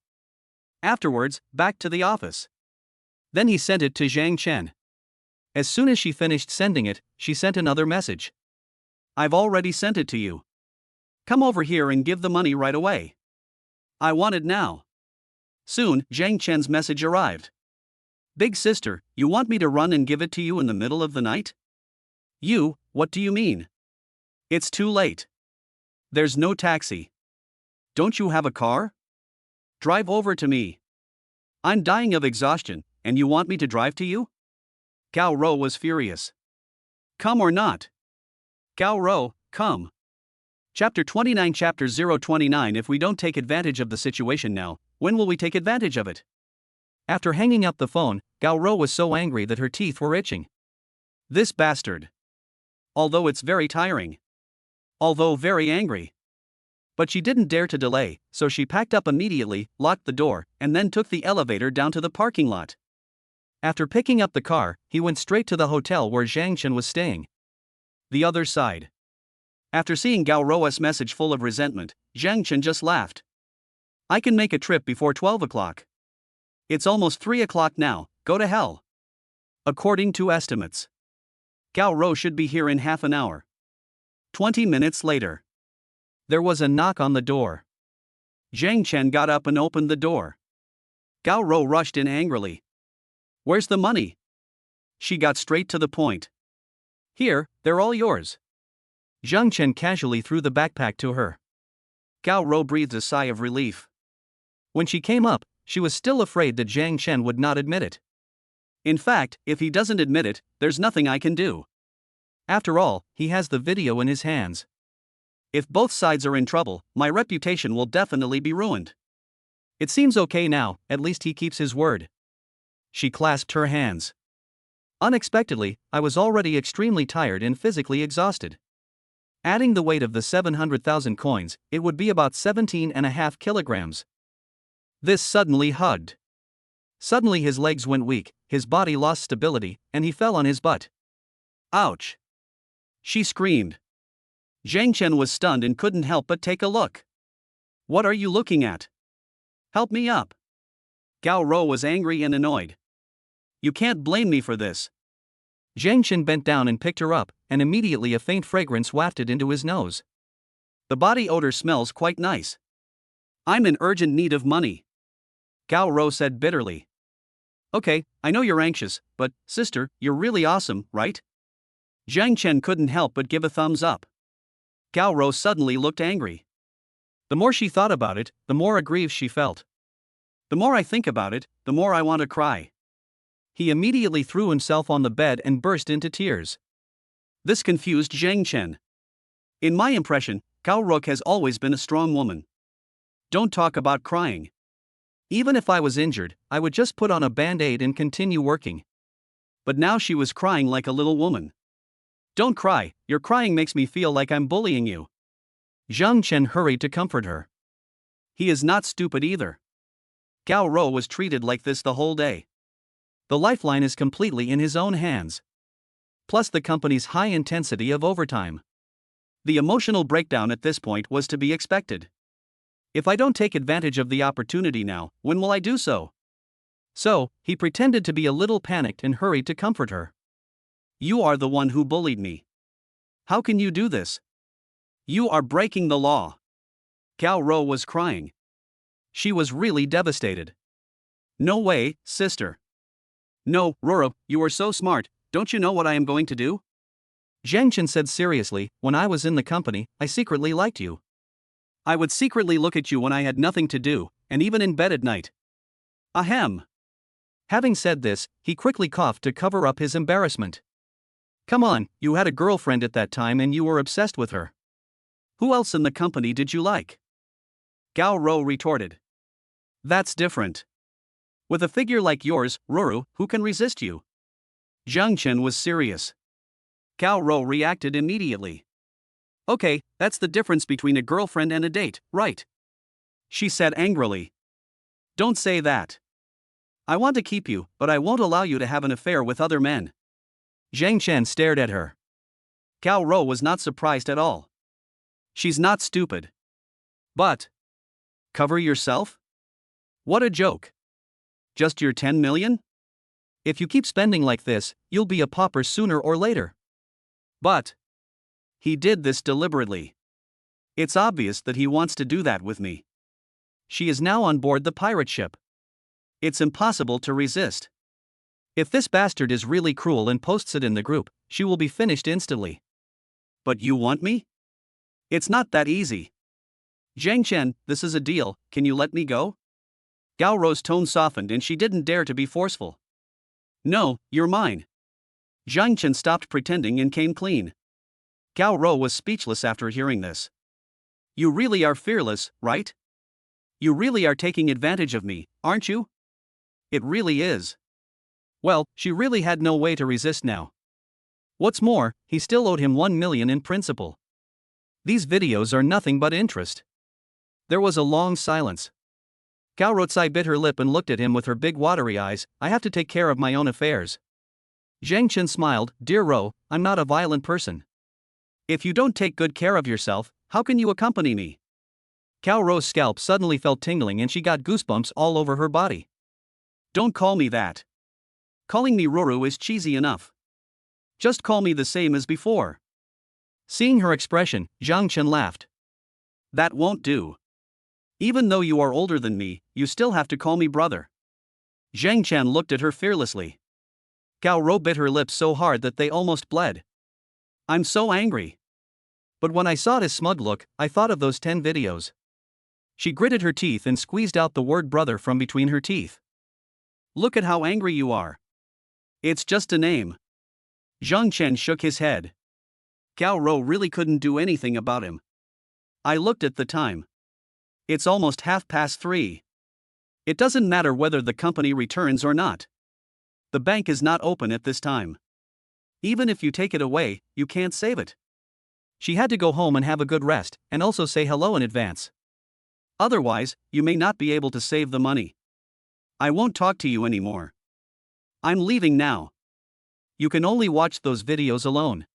Afterwards, back to the office. Then he sent it to Jen Chen. As soon as she finished sending it, she sent another message. I've already sent it to you. Come over here and give the money right away. I want it now. Soon, Jen Chen's message arrived. Big sister, you want me to run and give it to you in the middle of the night? What do you mean? It's too late. There's no taxi. Don't you have a car? Drive over to me. I'm dying of exhaustion, and you want me to drive to you? Gao Ro was furious. Come or not? Gao Ro, come. Chapter 29 Chapter 029 If we don't take advantage of the situation now, when will we take advantage of it? After hanging up the phone, Gao Ro was so angry that her teeth were itching. This bastard. Although it's very tiring. Although very angry. But she didn't dare to delay, so she packed up immediately, locked the door, and then took the elevator down to the parking lot. After picking up the car, he went straight to the hotel where Jen Chen was staying. The other side. After seeing Gao Ro's message full of resentment, Jen Chen just laughed. I can make a trip before 12 o'clock. It's almost 3 o'clock now, go to hell. According to estimates, Gao Ro should be here in half an hour. 20 minutes later. There was a knock on the door. Jen Chen got up and opened the door. Gao Ro rushed in angrily. Where's the money? She got straight to the point. Here, they're all yours. Jen Chen casually threw the backpack to her. Gao Ro breathed a sigh of relief. When she came up, she was still afraid that Jen Chen would not admit it. In fact, if he doesn't admit it, there's nothing I can do. After all, he has the video in his hands. If both sides are in trouble, my reputation will definitely be ruined. It seems okay now, at least he keeps his word. She clasped her hands. Unexpectedly, I was already extremely tired and physically exhausted. Adding the weight of the 700,000 coins, it would be about 17.5 kilograms. This suddenly hugged. Suddenly his legs went weak, his body lost stability, and he fell on his butt. Ouch! She screamed. Jen Chen was stunned and couldn't help but take a look. What are you looking at? Help me up. Gao Rou was angry and annoyed. You can't blame me for this. Jen Chen bent down and picked her up, and immediately a faint fragrance wafted into his nose. The body odor smells quite nice. I'm in urgent need of money. Gao Rou said bitterly. Okay, I know you're anxious, but, sister, you're really awesome, right? Jen Chen couldn't help but give a thumbs up. Gao Rou suddenly looked angry. The more she thought about it, the more aggrieved she felt. The more I think about it, the more I want to cry. He immediately threw himself on the bed and burst into tears. This confused Jen Chen. In my impression, Gao Rou has always been a strong woman. Don't talk about crying. Even if I was injured, I would just put on a band-aid and continue working. But now she was crying like a little woman. Don't cry, your crying makes me feel like I'm bullying you. Jen Chen hurried to comfort her. He is not stupid either. Gao Rou was treated like this the whole day. The lifeline is completely in his own hands. Plus the company's high intensity of overtime. The emotional breakdown at this point was to be expected. If I don't take advantage of the opportunity now, when will I do so? So, he pretended to be a little panicked and hurried to comfort her. You are the one who bullied me. How can you do this? You are breaking the law. Gao Rou was crying. She was really devastated. No way, sister. No, Roro, you are so smart, don't you know what I am going to do? Jen Chen said seriously, when I was in the company, I secretly liked you. I would secretly look at you when I had nothing to do, and even in bed at night. Ahem. Having said this, he quickly coughed to cover up his embarrassment. Come on, you had a girlfriend at that time and you were obsessed with her. Who else in the company did you like? Gao Rou retorted. That's different. With a figure like yours, Ruru, who can resist you? Jen Chen was serious. Gao Rou reacted immediately. Okay, that's the difference between a girlfriend and a date, right? She said angrily. Don't say that. I want to keep you, but I won't allow you to have an affair with other men. Jen Chen stared at her. Gao Rou was not surprised at all. She's not stupid. But. Cover yourself? What a joke. Just your 10 million? If you keep spending like this, you'll be a pauper sooner or later. But. He did this deliberately. It's obvious that he wants to do that with me. She is now on board the pirate ship. It's impossible to resist. If this bastard is really cruel and posts it in the group, she will be finished instantly. But you want me? It's not that easy. Jen Chen, this is a deal, can you let me go? Gao Rou's tone softened and she didn't dare to be forceful. No, you're mine. Jen Chen stopped pretending and came clean. Gao Rou was speechless after hearing this. You really are fearless, right? You really are taking advantage of me, aren't you? It really is. Well, she really had no way to resist now. What's more, he still owed him 1 million in principal. These videos are nothing but interest. There was a long silence. Gao Rouzai bit her lip and looked at him with her big watery eyes. I have to take care of my own affairs. Jen Chen smiled. Dear Rou, I'm not a violent person. If you don't take good care of yourself, how can you accompany me? Gao Rou's scalp suddenly felt tingling and she got goosebumps all over her body. Don't call me that. Calling me Ruru is cheesy enough. Just call me the same as before. Seeing her expression, Jen Chen laughed. That won't do. Even though you are older than me, you still have to call me brother. Jen Chen looked at her fearlessly. Gao Rou bit her lips so hard that they almost bled. I'm so angry. But when I saw his smug look, I thought of those 10 videos. She gritted her teeth and squeezed out the word brother from between her teeth. Look at how angry you are. It's just a name. Jen Chen shook his head. Gao Rou really couldn't do anything about him. I looked at the time. It's almost 3:30. It doesn't matter whether the company returns or not. The bank is not open at this time. Even if you take it away, you can't save it. She had to go home and have a good rest, and also say hello in advance. Otherwise, you may not be able to save the money. I won't talk to you anymore. I'm leaving now. You can only watch those videos alone.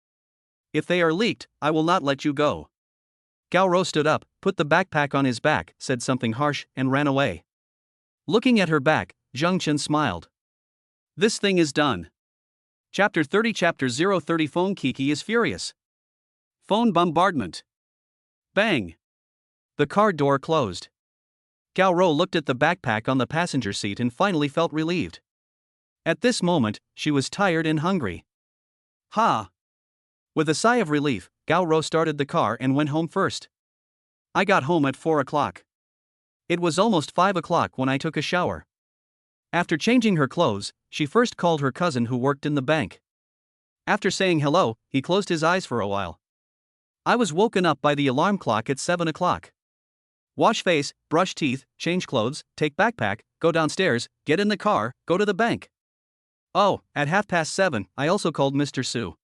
If they are leaked, I will not let you go. Gao Rou stood up, put the backpack on his back, said something harsh, and ran away. Looking at her back, Jen Chen smiled. This thing is done. Chapter 30 Chapter 030 Fon Kiki is furious. Phone bombardment. Bang. The car door closed. Gao Rou looked at the backpack on the passenger seat and finally felt relieved. At this moment, she was tired and hungry. Ha! With a sigh of relief, Gao Rou started the car and went home first. I got home at 4 o'clock. It was almost 5 o'clock when I took a shower. After changing her clothes, she first called her cousin who worked in the bank. After saying hello, he closed his eyes for a while. I was woken up by the alarm clock at 7 o'clock. Wash face, brush teeth, change clothes, take backpack, go downstairs, get in the car, go to the bank. Oh, at 7:30, I also called Mr. Su.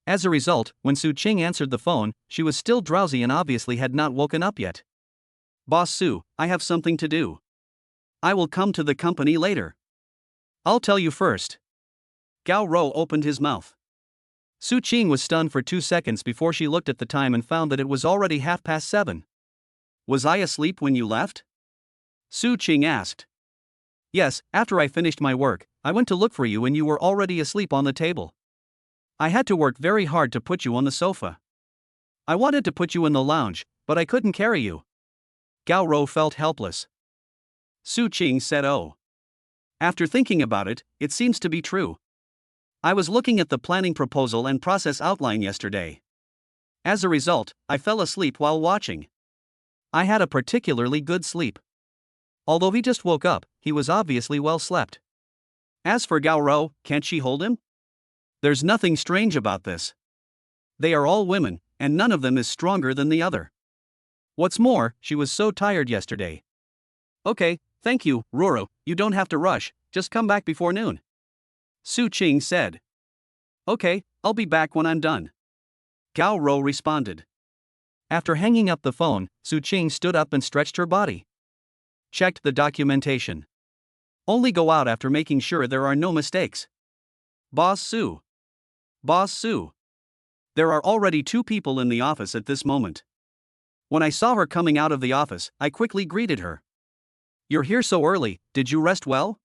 As a result, when Su Qing answered the phone, she was still drowsy and obviously had not woken up yet. Boss Su, I have something to do. I will come to the company later. I'll tell you first. Gao Rou opened his mouth. Su Qing was stunned for 2 seconds before she looked at the time and found that it was already 7:30. Was I asleep when you left? Su Qing asked. Yes, after I finished my work, I went to look for you and you were already asleep on the table. I had to work very hard to put you on the sofa. I wanted to put you in the lounge, but I couldn't carry you. Gao Rou felt helpless. Su Qing said, oh. After thinking about it, it seems to be true. I was looking at the planning proposal and process outline yesterday. As a result, I fell asleep while watching. I had a particularly good sleep. Although he just woke up, he was obviously well slept. As for Gao Rou, can't she hold him? There's nothing strange about this. They are all women, and none of them is stronger than the other. What's more, she was so tired yesterday. Okay, thank you, Ruru, you don't have to rush, just come back before noon. Su Qing said. Okay, I'll be back when I'm done. Gao Rou responded. After hanging up the phone, Su Qing stood up and stretched her body. Checked the documentation. Only go out after making sure there are no mistakes. Boss Su. Boss Su. There are already 2 people in the office at this moment. When I saw her coming out of the office, I quickly greeted her. You're here so early, did you rest well?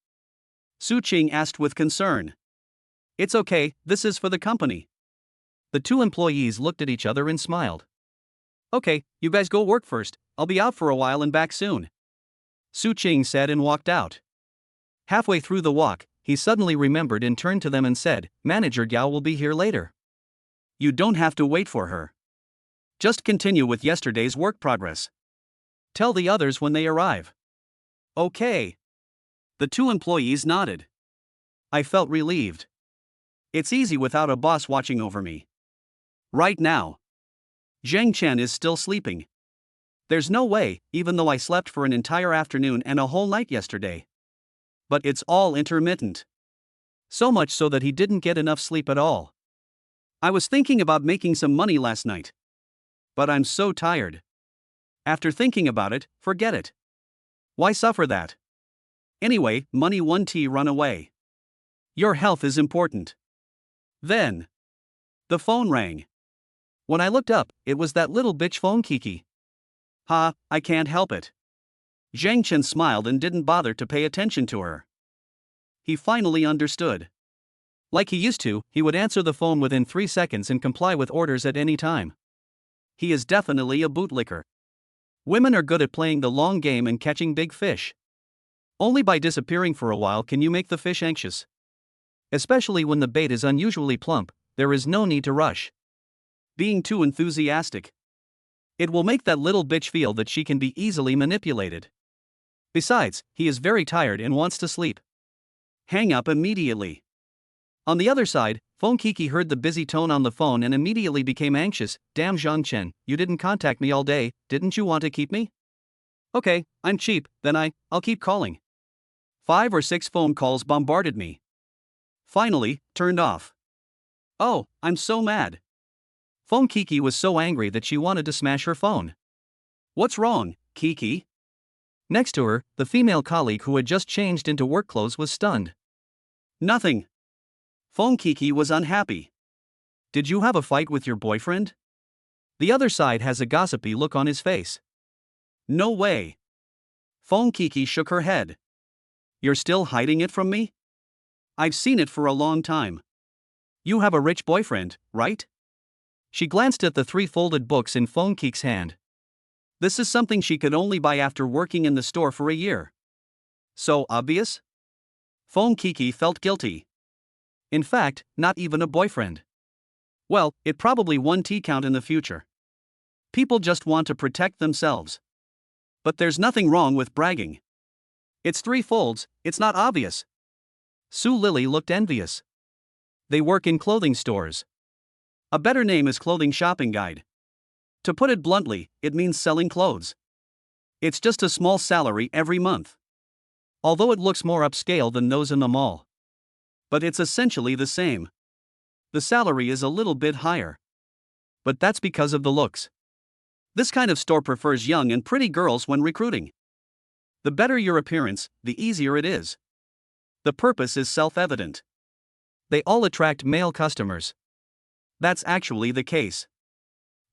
Su Qing asked with concern. It's okay, this is for the company. The 2 employees looked at each other and smiled. Okay, you guys go work first, I'll be out for a while and back soon. Su Qing said and walked out. Halfway through the walk, he suddenly remembered and turned to them and said, Manager Gao will be here later. You don't have to wait for her. Just continue with yesterday's work progress. Tell the others when they arrive. Okay. The 2 employees nodded. I felt relieved. It's easy without a boss watching over me. Right now. Jen Chen is still sleeping. There's no way, even though I slept for an entire afternoon and a whole night yesterday. But it's all intermittent. So much so that he didn't get enough sleep at all. I was thinking about making some money last night. But I'm so tired. After thinking about it, forget it. Why suffer that? Anyway, money 1T run away. Your health is important. Then. The phone rang. When I looked up, it was that little bitch Fon Kiki. Ha, I can't help it. Jen Chen smiled and didn't bother to pay attention to her. He finally understood. Like he used to, he would answer the phone within 3 seconds and comply with orders at any time. He is definitely a bootlicker. Women are good at playing the long game and catching big fish. Only by disappearing for a while can you make the fish anxious. Especially when the bait is unusually plump, there is no need to rush. Being too enthusiastic. It will make that little bitch feel that she can be easily manipulated. Besides, he is very tired and wants to sleep. Hang up immediately. On the other side, Fon Kiki heard the busy tone on the phone and immediately became anxious. Damn Jen Chen, you didn't contact me all day, didn't you want to keep me? Okay, I'm cheap, then I'll keep calling. 5 or 6 phone calls bombarded me. Finally, turned off. Oh, I'm so mad. Fon Kiki was so angry that she wanted to smash her phone. What's wrong, Kiki? Next to her, the female colleague who had just changed into work clothes was stunned. Nothing. Fon Kiki was unhappy. Did you have a fight with your boyfriend? The other side has a gossipy look on his face. No way. Fon Kiki shook her head. You're still hiding it from me? I've seen it for a long time. You have a rich boyfriend, right? She glanced at the 3 folded books in Fon Kiki's hand. This is something she could only buy after working in the store for a year. So obvious? Fon Kiki felt guilty. In fact, not even a boyfriend. Well, it probably won tea count in the future. People just want to protect themselves. But there's nothing wrong with bragging. It's 3 folds, it's not obvious. Su Lily looked envious. They work in clothing stores. A better name is clothing shopping guide. To put it bluntly, it means selling clothes. It's just a small salary every month. Although it looks more upscale than those in the mall. But it's essentially the same. The salary is a little bit higher. But that's because of the looks. This kind of store prefers young and pretty girls when recruiting. The better your appearance, the easier it is. The purpose is self-evident. They all attract male customers. That's actually the case.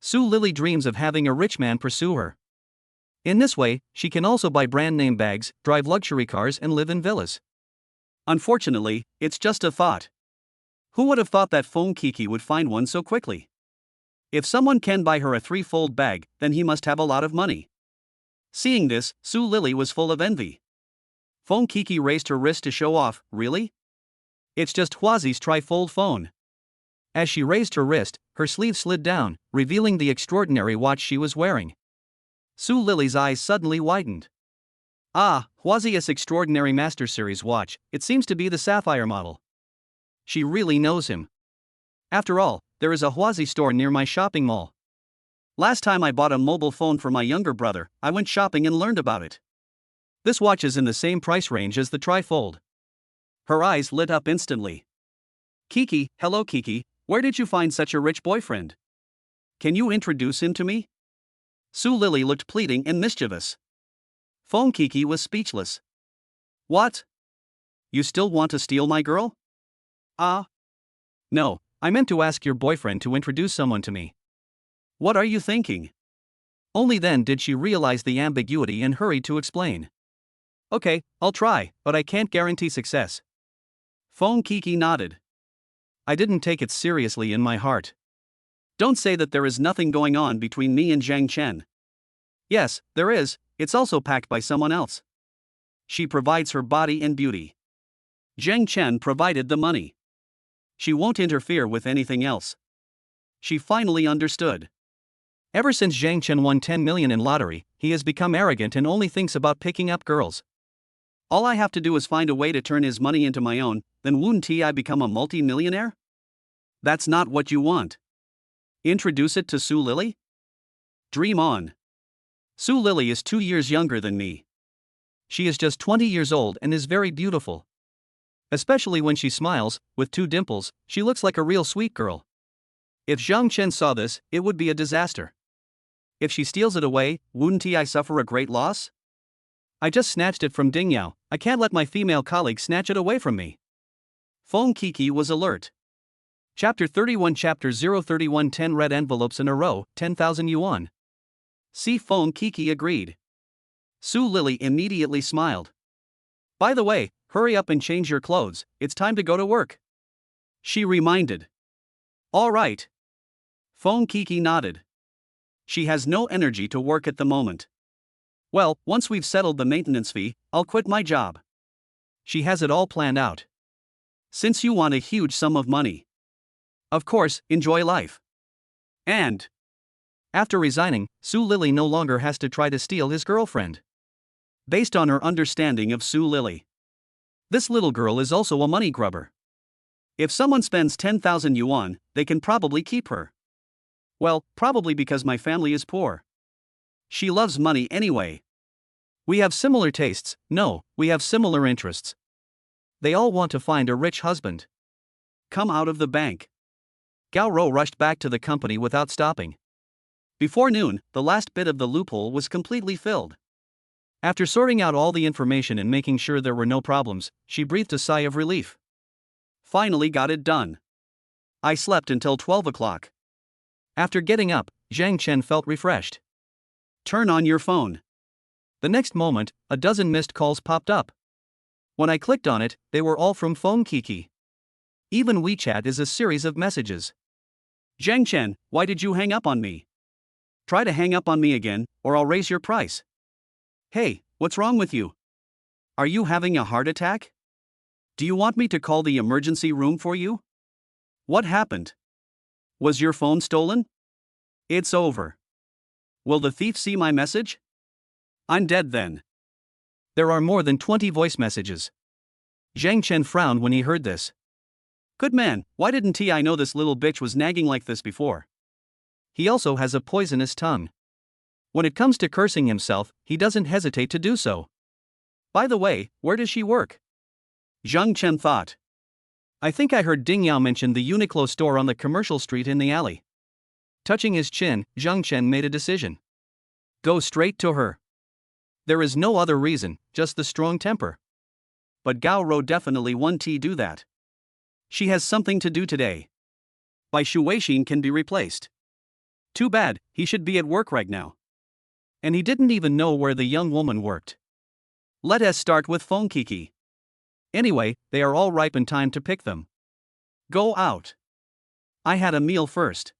Su Lily dreams of having a rich man pursue her. In this way, she can also buy brand name bags, drive luxury cars, and live in villas. Unfortunately, it's just a thought. Who would have thought that Fon Kiki would find one so quickly? If someone can buy her a 3-fold bag, then he must have a lot of money. Seeing this, Su Lily was full of envy. Fon Kiki raised her wrist to show off. Really? It's just Huazi's tri-fold phone. As she raised her wrist, her sleeve slid down, revealing the extraordinary watch she was wearing. Su Lily's eyes suddenly widened. Ah, Huazi's extraordinary Master Series watch, it seems to be the sapphire model. She really knows him. After all, there is a Huazi store near my shopping mall. Last time I bought a mobile phone for my younger brother, I went shopping and learned about it. This watch is in the same price range as the tri-fold. Her eyes lit up instantly. Kiki, hello Kiki, where did you find such a rich boyfriend? Can you introduce him to me? Su Lily looked pleading and mischievous. Fon Kiki was speechless. What? You still want to steal my girl? No, I meant to ask your boyfriend to introduce someone to me. What are you thinking? Only then did she realize the ambiguity and hurried to explain. Okay, I'll try, but I can't guarantee success. Fon Kiki nodded. I didn't take it seriously in my heart. Don't say that there is nothing going on between me and Jen Chen. Yes, there is, it's also packed by someone else. She provides her body and beauty. Jen Chen provided the money. She won't interfere with anything else. She finally understood. Ever since Jen Chen won 10 million in lottery, he has become arrogant and only thinks about picking up girls. All I have to do is find a way to turn his money into my own, then won't I become a multi-millionaire? That's not what you want. Introduce it to Su Lily? Dream on. Su Lily is 2 years younger than me. She is just 20 years old and is very beautiful. Especially when she smiles, with 2 dimples, she looks like a real sweet girl. If Jen Chen saw this, it would be a disaster. If she steals it away, wouldn't I suffer a great loss? I just snatched it from Ding Yao, I can't let my female colleague snatch it away from me. Fon Kiki was alert. Chapter 31 Chapter 031 10 red envelopes in a row, 10,000 yuan. See Fon Kiki agreed. Su Lily immediately smiled. By the way, hurry up and change your clothes, it's time to go to work. She reminded. All right. Fon Kiki nodded. She has no energy to work at the moment. Well, once we've settled the maintenance fee, I'll quit my job. She has it all planned out. Since you want a huge sum of money. Of course, enjoy life. And after resigning, Su Lily no longer has to try to steal his girlfriend. Based on her understanding of Su Lily, this little girl is also a money grubber. If someone spends 10,000 yuan, they can probably keep her. Well, probably because my family is poor. She loves money anyway. We have similar tastes, no, we have similar interests. They all want to find a rich husband. Come out of the bank. Gao Rou rushed back to the company without stopping. Before noon, the last bit of the loophole was completely filled. After sorting out all the information and making sure there were no problems, she breathed a sigh of relief. Finally got it done. I slept until 12 o'clock. After getting up, Jen Chen felt refreshed. Turn on your phone. The next moment, a dozen missed calls popped up. When I clicked on it, they were all from Fon Kiki. Even WeChat is a series of messages. Jen Chen, why did you hang up on me? Try to hang up on me again, or I'll raise your price. Hey, what's wrong with you? Are you having a heart attack? Do you want me to call the emergency room for you? What happened? Was your phone stolen? It's over. Will the thief see my message? I'm dead then. There are more than 20 voice messages. Jen Chen frowned when he heard this. Good man, why didn't I know this little bitch was nagging like this before? He also has a poisonous tongue. When it comes to cursing himself, he doesn't hesitate to do so. By the way, where does she work? Jen Chen thought. I think I heard Ding Yao mention the Uniqlo store on the commercial street in the alley. Touching his chin, Jen Chen made a decision. Go straight to her. There is no other reason, just the strong temper. But Gao Rou definitely won't do that. She has something to do today. By Shuin can be replaced. Too bad, he should be at work right now. And he didn't even know where the young woman worked. Let us start with Fon Kiki. Anyway, they are all ripe in time to pick them. Go out. I had a meal first.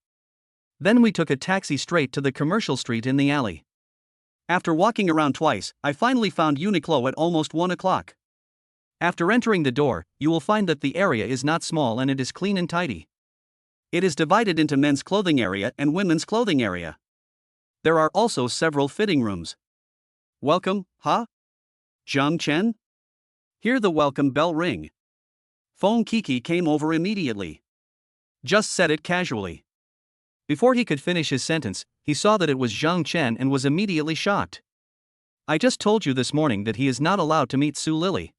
Then we took a taxi straight to the commercial street in the alley. After walking around twice, I finally found Uniqlo at almost 1 o'clock. After entering the door, you will find that the area is not small and it is clean and tidy. It is divided into men's clothing area and women's clothing area. There are also several fitting rooms. Welcome, huh? Jen Chen? Hear the welcome bell ring. Fon Kiki came over immediately. Just said it casually. Before he could finish his sentence, he saw that it was Jen Chen and was immediately shocked. I just told you this morning that he is not allowed to meet Su Lily.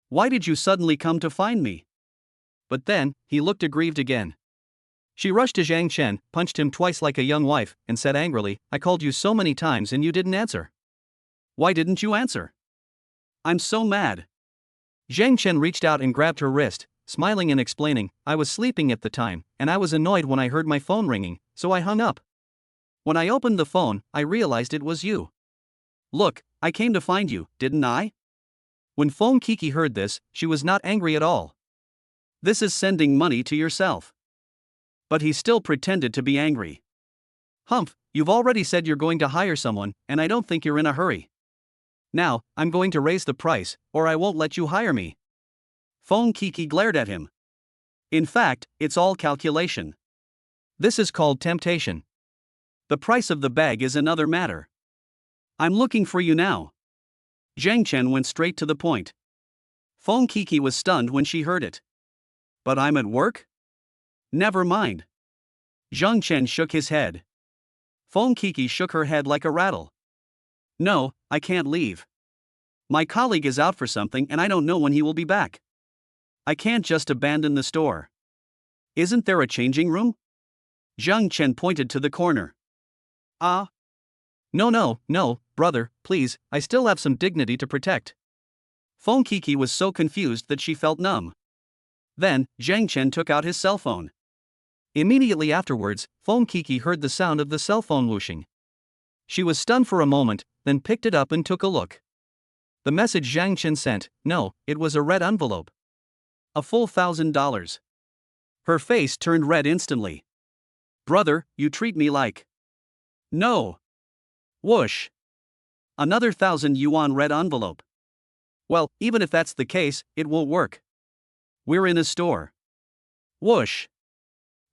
Why did you suddenly come to find me? But then, he looked aggrieved again. She rushed to Jen Chen, punched him twice like a young wife, and said angrily, I called you so many times and you didn't answer. Why didn't you answer? I'm so mad. Jen Chen reached out and grabbed her wrist, smiling and explaining, I was sleeping at the time, and I was annoyed when I heard my phone ringing, so I hung up. When I opened the phone, I realized it was you. Look, I came to find you, didn't I? When Fon Kiki heard this, she was not angry at all. This is sending money to yourself. But he still pretended to be angry. Humph, you've already said you're going to hire someone, and I don't think you're in a hurry. Now, I'm going to raise the price, or I won't let you hire me. Fon Kiki glared at him. In fact, it's all calculation. This is called temptation. The price of the bag is another matter. I'm looking for you now. Jen Chen went straight to the point. Fon Kiki was stunned when she heard it. But I'm at work? Never mind. Jen Chen shook his head. Fon Kiki shook her head like a rattle. No, I can't leave. My colleague is out for something and I don't know when he will be back. I can't just abandon the store. Isn't there a changing room? Jen Chen pointed to the corner. No, brother, please, I still have some dignity to protect. Fon Kiki was so confused that she felt numb. Then, Jen Chen took out his cell phone. Immediately afterwards, Fon Kiki heard the sound of the cell phone whooshing. She was stunned for a moment, then picked it up and took a look. The message Jen Chen sent, no, it was a red envelope. A full $1,000. Her face turned red instantly. Brother, you treat me like. No. Whoosh. Another 1,000 yuan red envelope. Well, even if that's the case, it will work. We're in a store. Whoosh.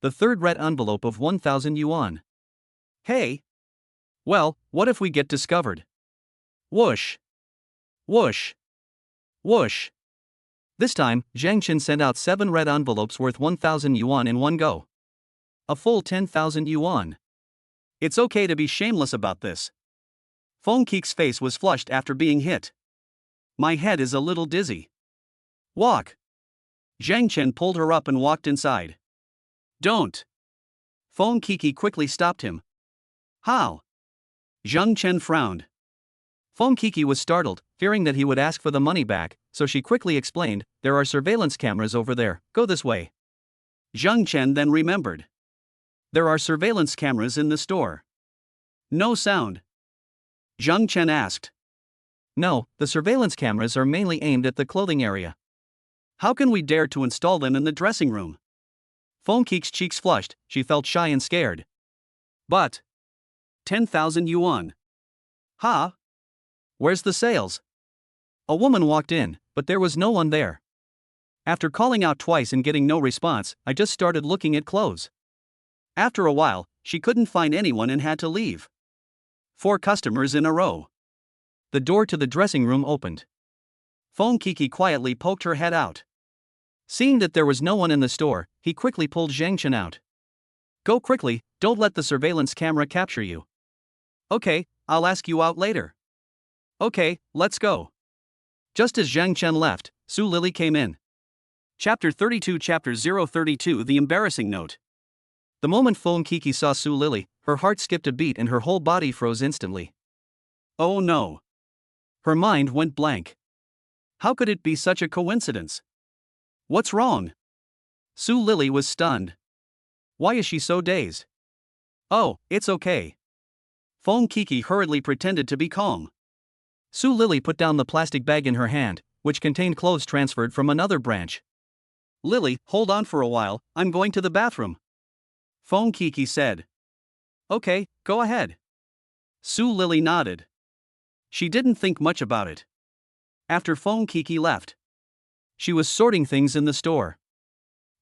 The third red envelope of 1,000 yuan. Hey. Well, what if we get discovered? Whoosh. Whoosh. Whoosh. This time, Jen Chen sent out 7 red envelopes worth 1,000 yuan in one go. A full 10,000 yuan. It's okay to be shameless about this. Fon Kiki's face was flushed after being hit. My head is a little dizzy. Walk. Jen Chen pulled her up and walked inside. Don't! Fon Kiki quickly stopped him. How? Jen Chen frowned. Fon Kiki was startled, fearing that he would ask for the money back, so she quickly explained, there are surveillance cameras over there, go this way. Jen Chen then remembered. There are surveillance cameras in the store. No sound. Jen Chen asked. No, the surveillance cameras are mainly aimed at the clothing area. How can we dare to install them in the dressing room? Fon Kiki's cheeks flushed, she felt shy and scared. But 10,000 yuan. Ha? Where's the sales? A woman walked in, but there was no one there. After calling out twice and getting no response, I just started looking at clothes. After a while, she couldn't find anyone and had to leave. 4 customers in a row. The door to the dressing room opened. Fon Kiki quietly poked her head out. Seeing that there was no one in the store, he quickly pulled Jen Chen out. Go quickly, don't let the surveillance camera capture you. Okay, I'll ask you out later. Okay, let's go. Just as Jen Chen left, Su Lily came in. Chapter 32 Chapter 032 The Embarrassing Note. The moment Fon Kiki saw Su Lily, her heart skipped a beat and her whole body froze instantly. Oh no. Her mind went blank. How could it be such a coincidence? What's wrong? Su Lily was stunned. Why is she so dazed? Oh, it's okay. Fon Kiki hurriedly pretended to be calm. Su Lily put down the plastic bag in her hand, which contained clothes transferred from another branch. Lily, hold on for a while, I'm going to the bathroom. Fon Kiki said. Okay, go ahead. Su Lily nodded. She didn't think much about it. After Fon Kiki left, she was sorting things in the store.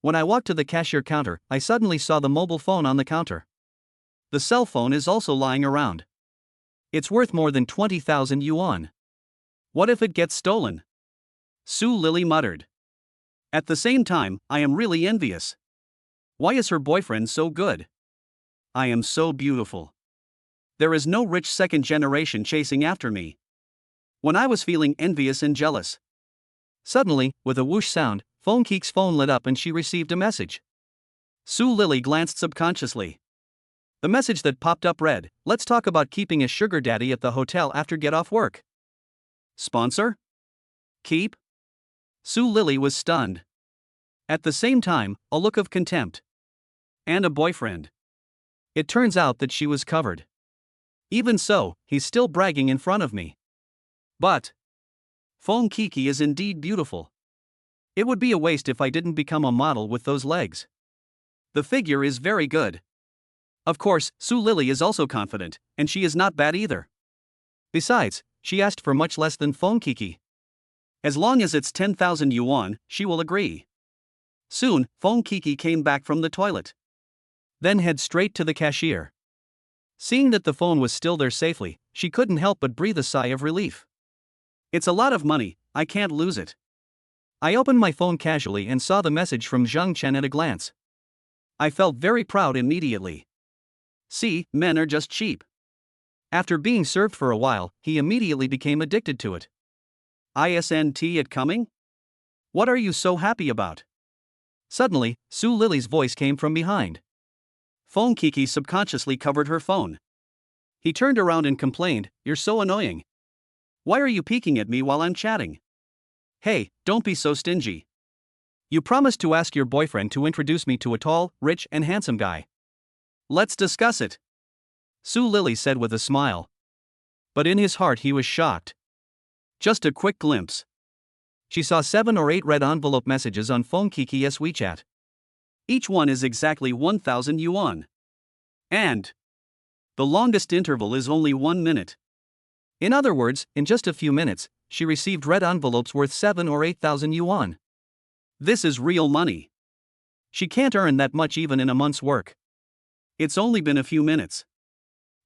When I walked to the cashier counter, I suddenly saw the mobile phone on the counter. The cell phone is also lying around. It's worth more than 20,000 yuan. What if it gets stolen? Su Lily muttered. At the same time, I am really envious. Why is her boyfriend so good? I am so beautiful. There is no rich second generation chasing after me. When I was feeling envious and jealous. Suddenly, with a whoosh sound, Fon Kiki's phone lit up and she received a message. Su Lily glanced subconsciously. The message that popped up read, let's talk about keeping a sugar daddy at the hotel after get off work. Sponsor? Keep? Su Lily was stunned. At the same time, a look of contempt. And a boyfriend. It turns out that she was covered. Even so, he's still bragging in front of me. But Fon Kiki is indeed beautiful. It would be a waste if I didn't become a model with those legs. The figure is very good. Of course, Su Lily is also confident, and she is not bad either. Besides, she asked for much less than Fon Kiki. As long as it's 10,000 yuan, she will agree. Soon, Fon Kiki came back from the toilet. Then head straight to the cashier. Seeing that the phone was still there safely, she couldn't help but breathe a sigh of relief. It's a lot of money, I can't lose it. I opened my phone casually and saw the message from Jen Chen at a glance. I felt very proud immediately. See, men are just cheap. After being served for a while, he immediately became addicted to it. Isn't it coming? What are you so happy about? Suddenly, Su Lily's voice came from behind. Fon Kiki subconsciously covered her phone. He turned around and complained, you're so annoying. Why are you peeking at me while I'm chatting? Hey, don't be so stingy. You promised to ask your boyfriend to introduce me to a tall, rich, and handsome guy. Let's discuss it. Su Lily said with a smile. But in his heart he was shocked. Just a quick glimpse. She saw 7 or 8 red envelope messages on Fon Kiki's WeChat. Each one is exactly 1,000 yuan. And the longest interval is only 1 minute. In other words, in just a few minutes, she received red envelopes worth 7 or 8,000 yuan. This is real money. She can't earn that much even in a month's work. It's only been a few minutes.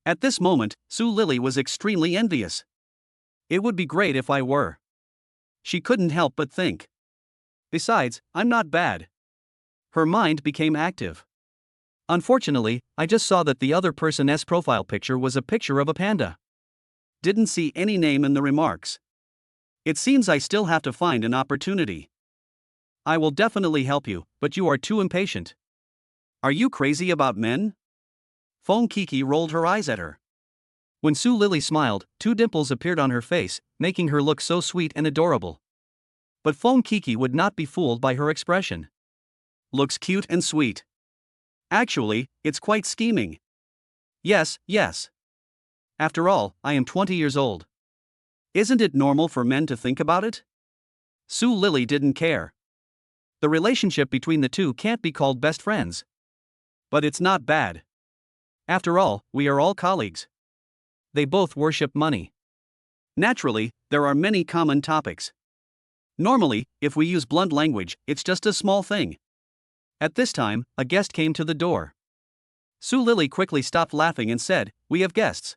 At this moment, Su Lily was extremely envious. It would be great if I were. She couldn't help but think. Besides, I'm not bad. Her mind became active. Unfortunately, I just saw that the other person's profile picture was a picture of a panda. Didn't see any name in the remarks. It seems I still have to find an opportunity. I will definitely help you, but you are too impatient. Are you crazy about men? Fon Kiki rolled her eyes at her. When Su Lily smiled, 2 dimples appeared on her face, making her look so sweet and adorable. But Fon Kiki would not be fooled by her expression. Looks cute and sweet. Actually, it's quite scheming. Yes, yes. After all, I am 20 years old. Isn't it normal for men to think about it? Su Lily didn't care. The relationship between the two can't be called best friends. But it's not bad. After all, we are all colleagues. They both worship money. Naturally, there are many common topics. Normally, if we use blunt language, it's just a small thing. At this time, a guest came to the door. Su Lily quickly stopped laughing and said, "We have guests."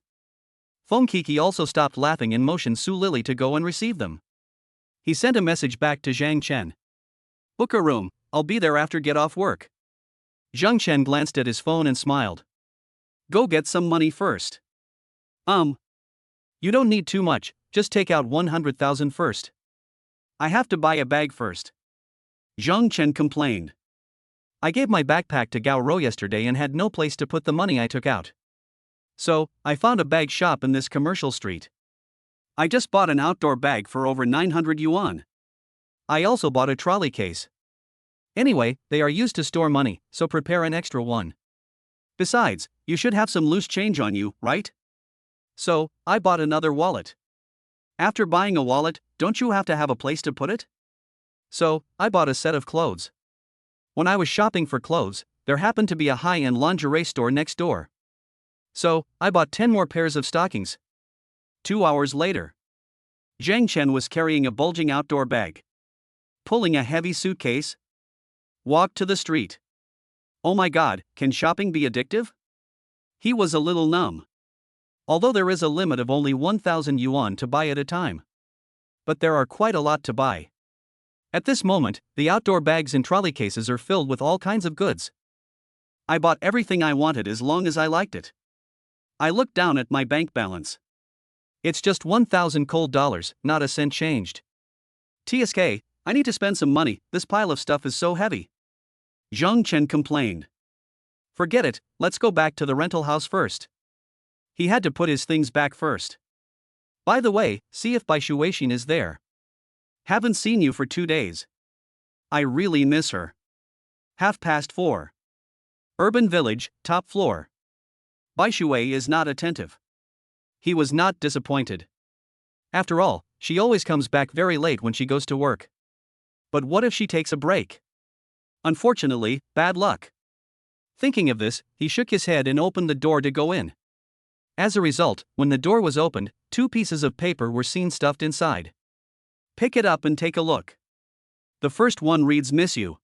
Fon Kiki also stopped laughing and motioned Su Lily to go and receive them. He sent a message back to Jen Chen. "Book a room, I'll be there after get off work." Jen Chen glanced at his phone and smiled. "Go get some money first." You don't need too much, just take out 100,000 first. I have to buy a bag first. Jen Chen complained. I gave my backpack to Gao Ro yesterday and had no place to put the money I took out. So, I found a bag shop in this commercial street. I just bought an outdoor bag for over 900 yuan. I also bought a trolley case. Anyway, they are used to store money, so prepare an extra one. Besides, you should have some loose change on you, right? So, I bought another wallet. After buying a wallet, don't you have to have a place to put it? So, I bought a set of clothes. When I was shopping for clothes, there happened to be a high-end lingerie store next door. So, I bought 10 more pairs of stockings. 2 hours later, Jen Chen was carrying a bulging outdoor bag. Pulling a heavy suitcase. Walked to the street. Oh my god, can shopping be addictive? He was a little numb. Although there is a limit of only 1,000 yuan to buy at a time. But there are quite a lot to buy. At this moment, the outdoor bags and trolley cases are filled with all kinds of goods. I bought everything I wanted as long as I liked it. I looked down at my bank balance. It's just 1,000 cold dollars, not a cent changed. TSK, I need to spend some money, this pile of stuff is so heavy. Jen Chen complained. Forget it, let's go back to the rental house first. He had to put his things back first. By the way, see if Shuin is there. Haven't seen you for 2 days. I really miss her. 4:30. Urban Village, top floor. Shuin is not attentive. He was not disappointed. After all, she always comes back very late when she goes to work. But what if she takes a break? Unfortunately, bad luck. Thinking of this, he shook his head and opened the door to go in. As a result, when the door was opened, 2 pieces of paper were seen stuffed inside. Pick it up and take a look. The first one reads "Miss you."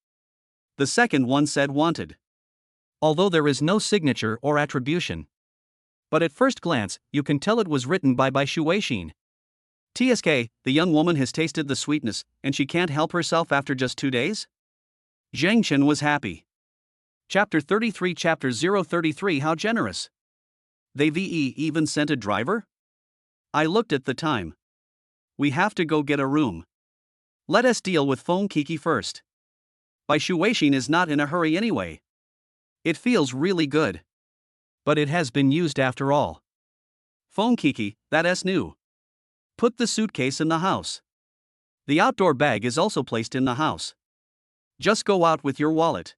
The second one said "Wanted." Although there is no signature or attribution. But at first glance, you can tell it was written by Shuin. TSK, the young woman has tasted the sweetness, and she can't help herself after just 2 days? Jen Chen was happy. Chapter 33 Chapter 033 How generous. They even sent a driver? I looked at the time. We have to go get a room. Let us deal with Fon Kiki first. Shuin is not in a hurry anyway. It feels really good. But it has been used after all. Fon Kiki, that's new. Put the suitcase in the house. The outdoor bag is also placed in the house. Just go out with your wallet.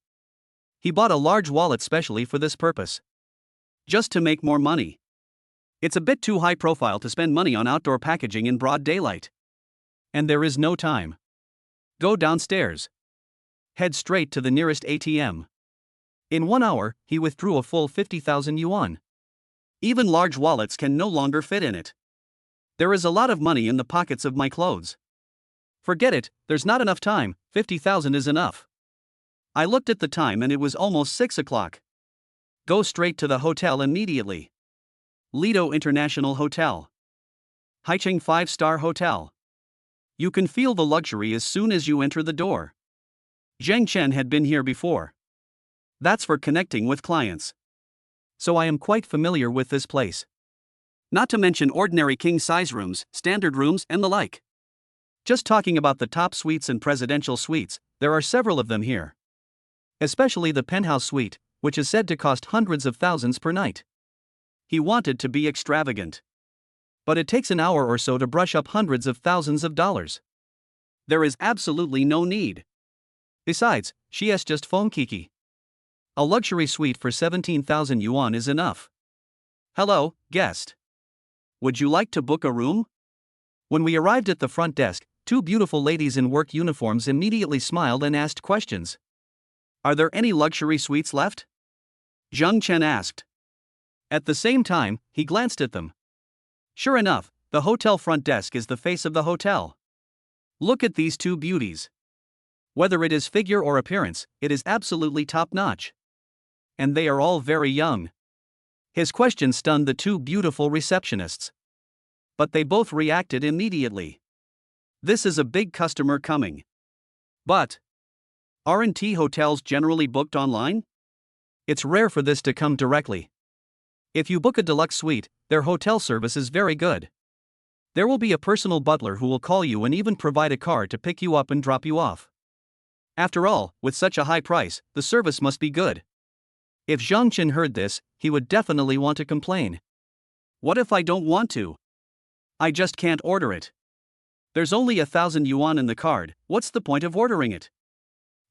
He bought a large wallet specially for this purpose. Just to make more money. It's a bit too high profile to spend money on outdoor packaging in broad daylight. And there is no time. Go downstairs. Head straight to the nearest ATM. In 1 hour, he withdrew a full 50,000 yuan. Even large wallets can no longer fit in it. There is a lot of money in the pockets of my clothes. Forget it, there's not enough time, 50,000 is enough. I looked at the time and it was almost 6 o'clock. Go straight to the hotel immediately. Lido International Hotel. Haicheng 5-star Hotel. You can feel the luxury as soon as you enter the door. Jen Chen had been here before. That's for connecting with clients. So I am quite familiar with this place. Not to mention ordinary king-size rooms, standard rooms, and the like. Just talking about the top suites and presidential suites, there are several of them here. Especially the penthouse suite, which is said to cost hundreds of thousands per night. He wanted to be extravagant. But it takes an hour or so to brush up hundreds of thousands of dollars. There is absolutely no need. Besides, she has just Fon Kiki. A luxury suite for 17,000 yuan is enough. Hello, guest. Would you like to book a room? When we arrived at the front desk, two beautiful ladies in work uniforms immediately smiled and asked questions. Are there any luxury suites left? Jen Chen asked. At the same time, he glanced at them. Sure enough, the hotel front desk is the face of the hotel. Look at these two beauties. Whether it is figure or appearance, it is absolutely top-notch. And they are all very young. His question stunned the two beautiful receptionists. But they both reacted immediately. This is a big customer coming. But aren't hotels generally booked online? It's rare for this to come directly. If you book a deluxe suite, their hotel service is very good. There will be a personal butler who will call you and even provide a car to pick you up and drop you off. After all, with such a high price, the service must be good. If Jen Chen heard this, he would definitely want to complain. What if I don't want to? I just can't order it. There's only 1,000 yuan in the card, what's the point of ordering it?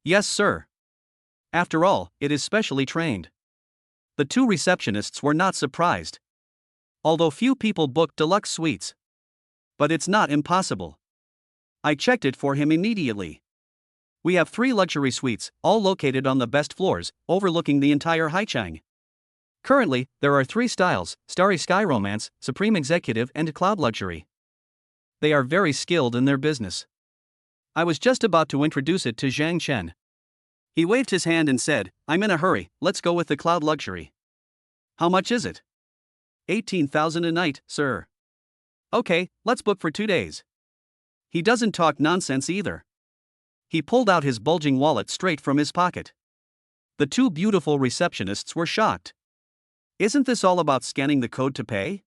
Yes, sir. After all, it is specially trained. The two receptionists were not surprised. Although few people book deluxe suites. But it's not impossible. I checked it for him immediately. We have 3 luxury suites, all located on the best floors, overlooking the entire Haichang. Currently, there are 3 styles: Starry Sky Romance, Supreme Executive and Cloud Luxury. They are very skilled in their business. I was just about to introduce it to Jen Chen. He waved his hand and said, I'm in a hurry, let's go with the Cloud Luxury. How much is it? 18,000 a night, sir. Okay, let's book for 2 days. He doesn't talk nonsense either. He pulled out his bulging wallet straight from his pocket. The two beautiful receptionists were shocked. Isn't this all about scanning the code to pay?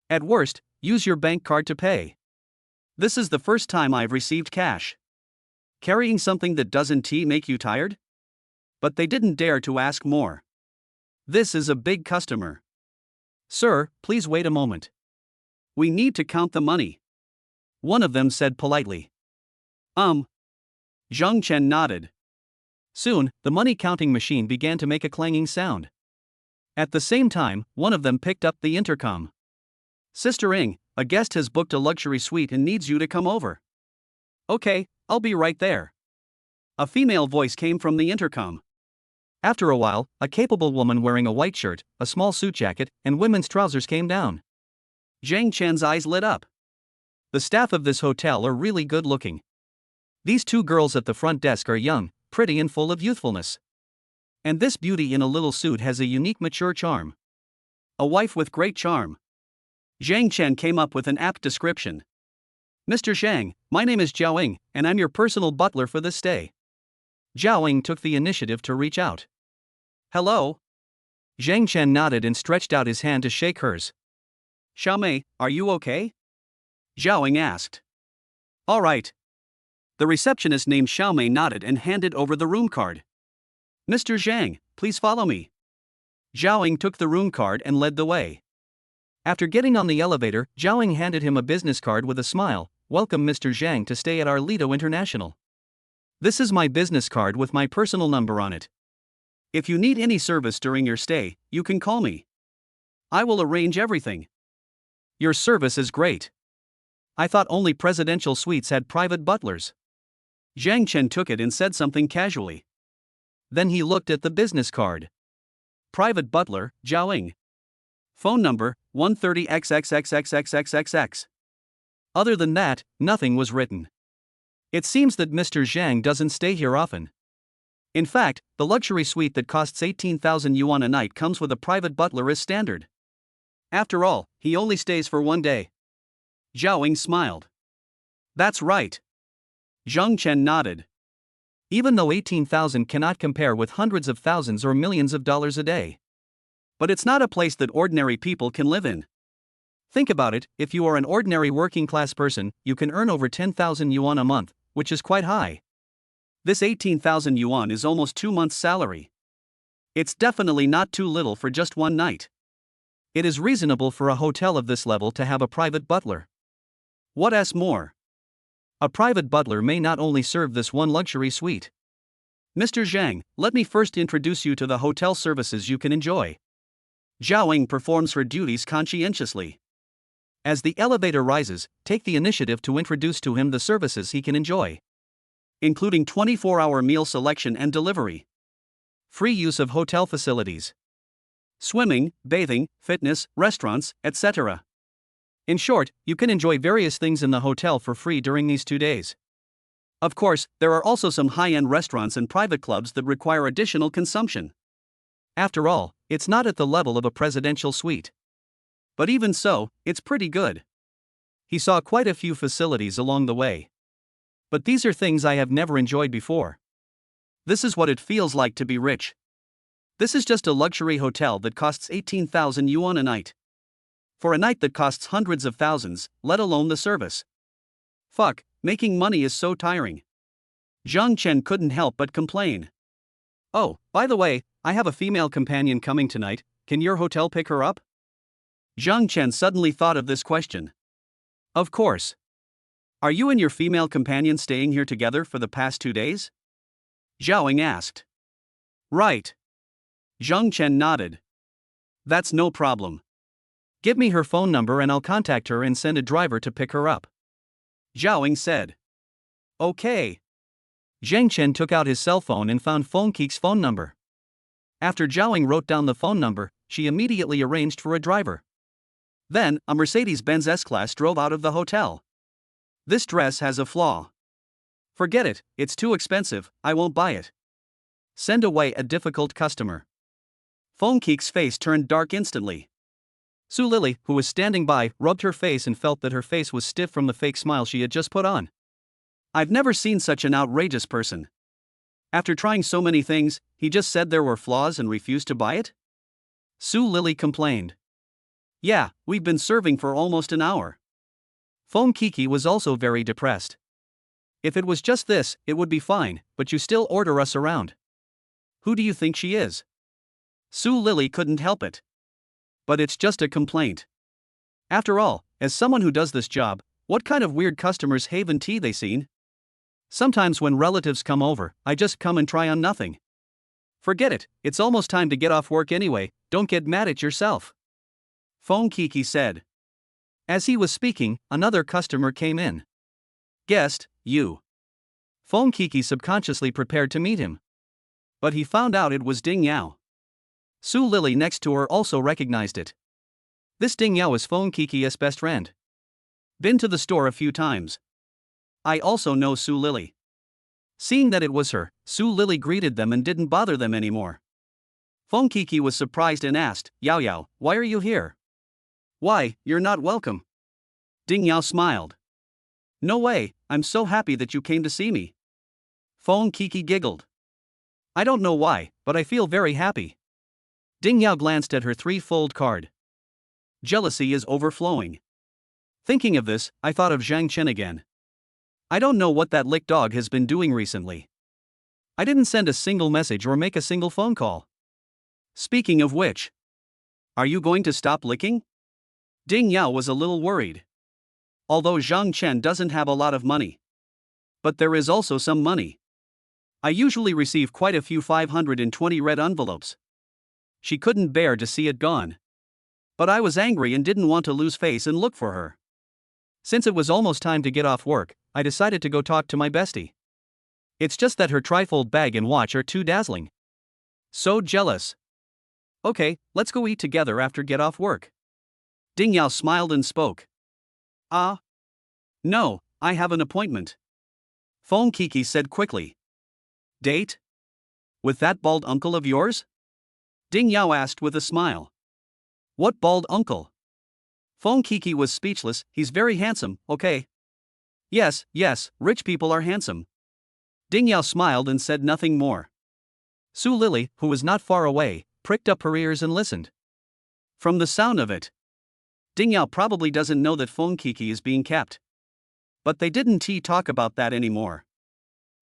At worst, use your bank card to pay. This is the first time I've received cash. Carrying something that doesn't make you tired? But they didn't dare to ask more. This is a big customer. Sir, please wait a moment. We need to count the money. One of them said politely. Jen Chen nodded. Soon, the money counting machine began to make a clanging sound. At the same time, one of them picked up the intercom. Sister Ing, a guest has booked a luxury suite and needs you to come over. Okay, I'll be right there. A female voice came from the intercom. After a while, a capable woman wearing a white shirt, a small suit jacket, and women's trousers came down. Jen Chen's eyes lit up. The staff of this hotel are really good looking. These 2 girls at the front desk are young, pretty and full of youthfulness. And this beauty in a little suit has a unique mature charm. A wife with great charm. Jen Chen came up with an apt description. Mr. Shang, my name is Zhao Ying, and I'm your personal butler for this stay. Zhao Ying took the initiative to reach out. Hello? Jen Chen nodded and stretched out his hand to shake hers. Xiaomei, are you okay? Zhao Ying asked. All right. The receptionist named Xiaomei nodded and handed over the room card. Mr. Zhang, please follow me. Zhao Ying took the room card and led the way. After getting on the elevator, Zhao Ying handed him a business card with a smile. Welcome Mr. Zhang to stay at our Lido International. This is my business card with my personal number on it. If you need any service during your stay, you can call me. I will arrange everything. Your service is great. I thought only presidential suites had private butlers. Jen Chen took it and said something casually. Then he looked at the business card. Private butler, Zhao Ying. Phone number, 130XXXXXXXX. Other than that, nothing was written. It seems that Mr. Zhang doesn't stay here often. In fact, the luxury suite that costs 18,000 yuan a night comes with a private butler as standard. After all, he only stays for 1 day. Zhao Ying smiled. That's right. Jen Chen nodded. Even though 18,000 cannot compare with hundreds of thousands or millions of dollars a day. But it's not a place that ordinary people can live in. Think about it, if you are an ordinary working class person, you can earn over 10,000 yuan a month, which is quite high. This 18,000 yuan is almost 2 months' salary. It's definitely not too little for just one night. It is reasonable for a hotel of this level to have a private butler. What else more? A private butler may not only serve this one luxury suite. Mr. Zhang, let me first introduce you to the hotel services you can enjoy. Zhao performs her duties conscientiously. As the elevator rises, take the initiative to introduce to him the services he can enjoy, including 24-hour meal selection and delivery, free use of hotel facilities, swimming, bathing, fitness, restaurants, etc. In short, you can enjoy various things in the hotel for free during these 2 days. Of course, there are also some high-end restaurants and private clubs that require additional consumption. After all, it's not at the level of a presidential suite. But even so, it's pretty good. He saw quite a few facilities along the way. But these are things I have never enjoyed before. This is what it feels like to be rich. This is just a luxury hotel that costs 18,000 yuan a night. For a night that costs hundreds of thousands, let alone the service. Fuck, making money is so tiring. Jen Chen couldn't help but complain. Oh, by the way, I have a female companion coming tonight, can your hotel pick her up? Jen Chen suddenly thought of this question. Of course. Are you and your female companion staying here together for the past 2 days? Zhao asked. Right. Jen Chen nodded. That's no problem. Give me her phone number and I'll contact her and send a driver to pick her up. Zhao said. Okay. Jen Chen took out his cell phone and found Fon Kiki's phone number. After Zhao wrote down the phone number, she immediately arranged for a driver. Then, a Mercedes-Benz S-Class drove out of the hotel. This dress has a flaw. Forget it, it's too expensive, I won't buy it. Send away a difficult customer. Fon Kiki's face turned dark instantly. Su Lily, who was standing by, rubbed her face and felt that her face was stiff from the fake smile she had just put on. I've never seen such an outrageous person. After trying so many things, he just said there were flaws and refused to buy it? Su Lily complained. Yeah, we've been serving for almost an hour. Fon Kiki was also very depressed. If it was just this, it would be fine, but you still order us around. Who do you think she is? Su Lily couldn't help it. But it's just a complaint. After all, as someone who does this job, what kind of weird customers haven't they seen? Sometimes when relatives come over, I just come and try on nothing. Forget it, it's almost time to get off work anyway, don't get mad at yourself. Fon Kiki said. As he was speaking, another customer came in. Guest, you. Fon Kiki subconsciously prepared to meet him. But he found out it was Ding Yao. Su Lily next to her also recognized it. This Ding Yao is Fon Kiki's best friend. Been to the store a few times. I also know Su Lily. Seeing that it was her, Su Lily greeted them and didn't bother them anymore. Fon Kiki was surprised and asked, Yao Yao, why are you here? Why, you're not welcome. Ding Yao smiled. No way, I'm so happy that you came to see me. Fon Kiki giggled. I don't know why, but I feel very happy. Ding Yao glanced at her 3-fold card. Jealousy is overflowing. Thinking of this, I thought of Jen Chen again. I don't know what that lick dog has been doing recently. I didn't send a single message or make a single phone call. Speaking of which, are you going to stop licking? Ding Yao was a little worried. Although Jen Chen doesn't have a lot of money. But there is also some money. I usually receive quite a few 520 red envelopes. She couldn't bear to see it gone. But I was angry and didn't want to lose face and look for her. Since it was almost time to get off work, I decided to go talk to my bestie. It's just that her trifold bag and watch are too dazzling. So jealous. Okay, let's go eat together after get off work. Ding Yao smiled and spoke. No, I have an appointment. Fon Kiki said quickly. Date? With that bald uncle of yours? Ding Yao asked with a smile. What bald uncle? Fon Kiki was speechless, he's very handsome, okay? Yes, rich people are handsome. Ding Yao smiled and said nothing more. Su Lily, who was not far away, pricked up her ears and listened. From the sound of it, Ding Yao probably doesn't know that Fon Kiki is being kept. But they didn't talk about that anymore.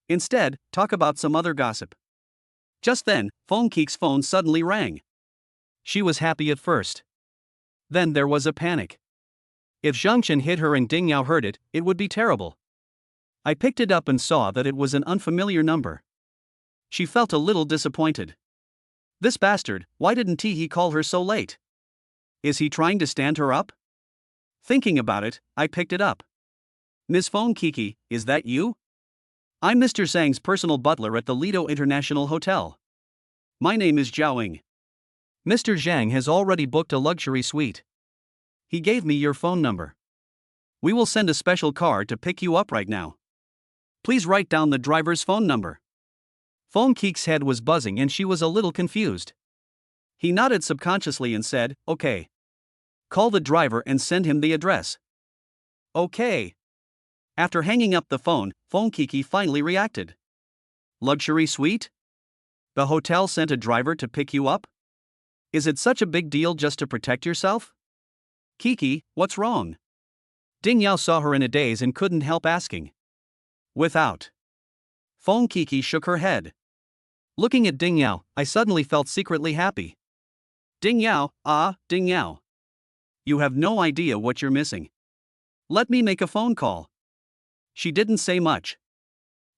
Instead, talk about some other gossip. Just then, Fon Kiki's phone suddenly rang. She was happy at first. Then there was a panic. If Jen Chen hit her and Ding Yao heard it, it would be terrible. I picked it up and saw that it was an unfamiliar number. She felt a little disappointed. This bastard, why didn't he call her so late? Is he trying to stand her up? Thinking about it, I picked it up. Ms. Fon Kiki, is that you? I'm Mr. Zhang's personal butler at the Lido International Hotel. My name is Zhaoing. Mr. Zhang has already booked a luxury suite. He gave me your phone number. We will send a special car to pick you up right now. Please write down the driver's phone number. Fon Kiki's head was buzzing and she was a little confused. He nodded subconsciously and said, okay. Call the driver and send him the address. Okay. After hanging up the phone, Fon Kiki finally reacted. Luxury suite? The hotel sent a driver to pick you up? Is it such a big deal just to protect yourself? Kiki, what's wrong? Ding Yao saw her in a daze and couldn't help asking. Without. Fon Kiki shook her head. Looking at Ding Yao, I suddenly felt secretly happy. Ding Yao, Ding Yao. You have no idea what you're missing. Let me make a phone call. She didn't say much.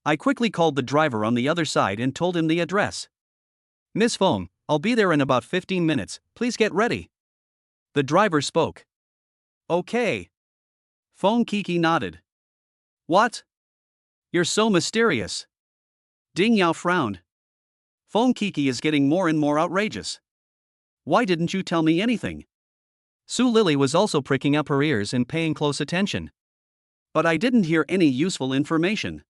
I quickly called the driver on the other side and told him the address. Miss Fon, I'll be there in about 15 minutes, please get ready. The driver spoke. Okay. Fon Kiki nodded. What? You're so mysterious. Ding Yao frowned. Fon Kiki is getting more and more outrageous. Why didn't you tell me anything? Su Lily was also pricking up her ears and paying close attention. But I didn't hear any useful information.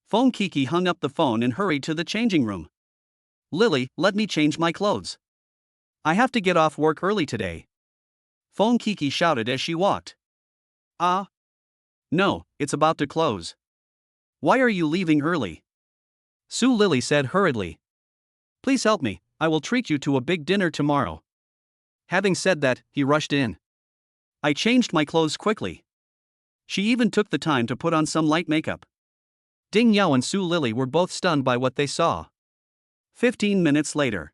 Fon Kiki hung up the phone and hurried to the changing room. Lily, let me change my clothes. I have to get off work early today. Fon Kiki shouted as she walked. No, it's about to close. Why are you leaving early? Su Lily said hurriedly. Please help me, I will treat you to a big dinner tomorrow. Having said that, he rushed in. I changed my clothes quickly. She even took the time to put on some light makeup. Ding Yao and Su Lily were both stunned by what they saw. 15 minutes later.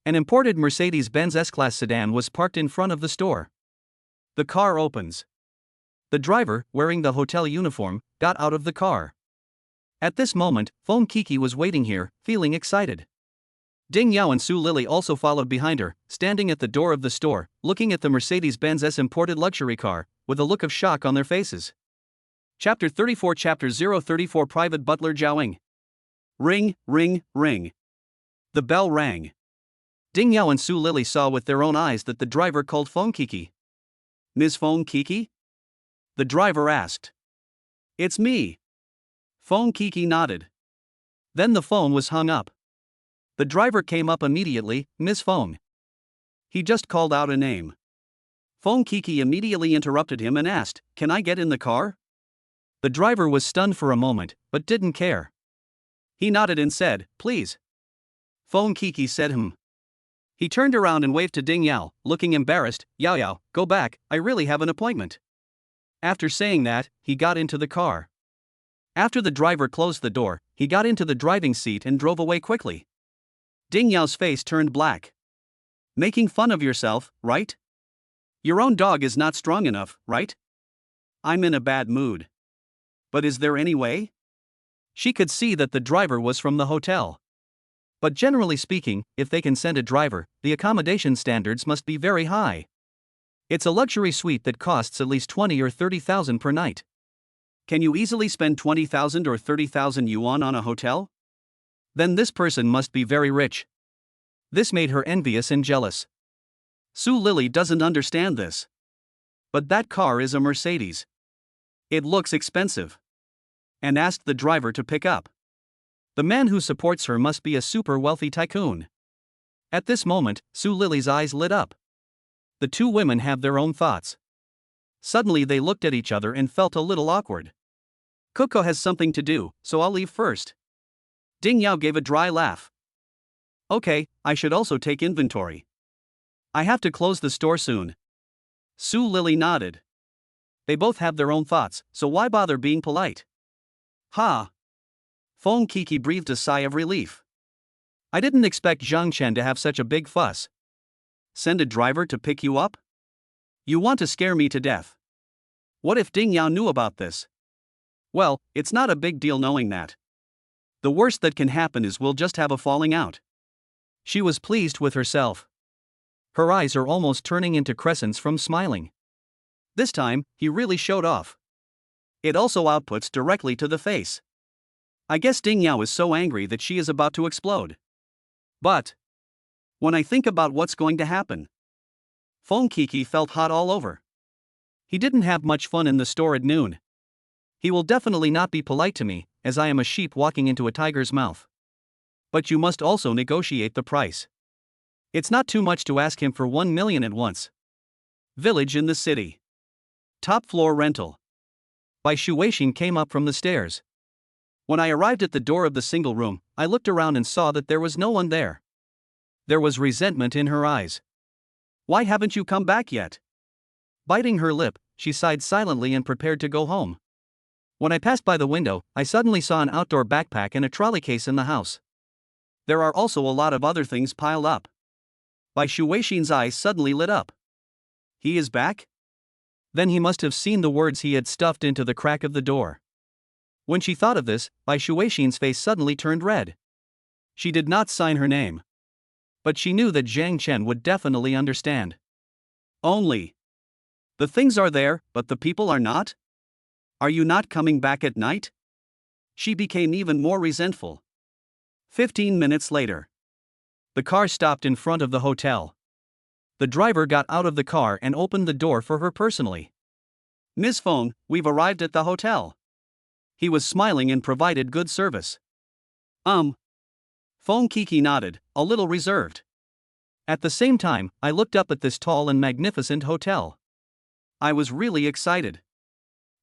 An imported Mercedes-Benz S-Class sedan was parked in front of the store. The car opens. The driver, wearing the hotel uniform, got out of the car. At this moment, Fon Kiki was waiting here, feeling excited. Ding Yao and Su Lily also followed behind her, standing at the door of the store, looking at the Mercedes-Benz S imported luxury car, with a look of shock on their faces. Chapter 34 Chapter 034 Private Butler Zhaoing. Ring, ring, ring. The bell rang. Ding Yao and Su Lily saw with their own eyes that the driver called Fon Kiki. Ms. Fon Kiki? The driver asked. It's me. Fon Kiki nodded. Then the phone was hung up. The driver came up immediately, Miss Fon. He just called out a name. Fon Kiki immediately interrupted him and asked, Can I get in the car? The driver was stunned for a moment, but didn't care. He nodded and said, Please. Fon Kiki said He turned around and waved to Ding Yao, looking embarrassed. Yao Yao, go back, I really have an appointment. After saying that, he got into the car. After the driver closed the door, he got into the driving seat and drove away quickly. Ding Yao's face turned black. Making fun of yourself, right? Your own dog is not strong enough, right? I'm in a bad mood. But is there any way? She could see that the driver was from the hotel. But generally speaking, if they can send a driver, the accommodation standards must be very high. It's a luxury suite that costs at least 20 or 30,000 per night. Can you easily spend 20,000 or 30,000 yuan on a hotel? Then this person must be very rich. This made her envious and jealous. Su Lily doesn't understand this. But that car is a Mercedes. It looks expensive. And asked the driver to pick up. The man who supports her must be a super wealthy tycoon. At this moment, Su Lily's eyes lit up. The two women have their own thoughts. Suddenly they looked at each other and felt a little awkward. Coco has something to do, so I'll leave first. Ding Yao gave a dry laugh. Okay, I should also take inventory. I have to close the store soon. Su Lily nodded. They both have their own thoughts, so why bother being polite? Ha! Fon Kiki breathed a sigh of relief. I didn't expect Jen Chen to have such a big fuss. Send a driver to pick you up? You want to scare me to death. What if Ding Yao knew about this? Well, it's not a big deal knowing that. The worst that can happen is we'll just have a falling out. She was pleased with herself. Her eyes are almost turning into crescents from smiling. This time, he really showed off. It also outputs directly to the face. I guess Ding Yao is so angry that she is about to explode. But when I think about what's going to happen, Fon Kiki felt hot all over. He didn't have much fun in the store at noon. He will definitely not be polite to me, as I am a sheep walking into a tiger's mouth. But you must also negotiate the price. It's not too much to ask him for 1 million at once. Village in the city. Top floor rental. Bai Shuin came up from the stairs. When I arrived at the door of the single room, I looked around and saw that there was no one there. There was resentment in her eyes. Why haven't you come back yet? Biting her lip, she sighed silently and prepared to go home. When I passed by the window, I suddenly saw an outdoor backpack and a trolley case in the house. There are also a lot of other things piled up. Bai Shuin's eyes suddenly lit up. He is back? Then he must have seen the words he had stuffed into the crack of the door. When she thought of this, Bai Shuin's face suddenly turned red. She did not sign her name. But she knew that Jen Chen would definitely understand. Only. The things are there, but the people are not? Are you not coming back at night? She became even more resentful. 15 minutes later. The car stopped in front of the hotel. The driver got out of the car and opened the door for her personally. Miss Fon, we've arrived at the hotel. He was smiling and provided good service. Fon Kiki nodded, a little reserved. At the same time, I looked up at this tall and magnificent hotel. I was really excited.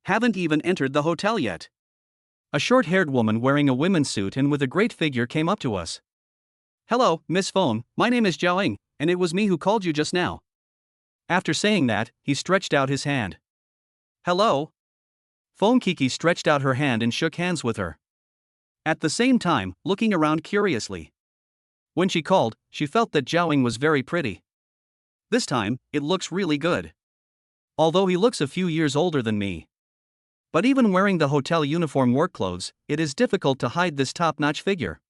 Haven't even entered the hotel yet. A short-haired woman wearing a women's suit and with a great figure came up to us. Hello, Miss Fon, my name is Jiaoying, and it was me who called you just now. After saying that, he stretched out his hand. Hello? Fon Kiki stretched out her hand and shook hands with her. At the same time, looking around curiously. When she called, she felt that Jiaoying was very pretty. This time, it looks really good. Although he looks a few years older than me. But even wearing the hotel uniform work clothes, it is difficult to hide this top-notch figure.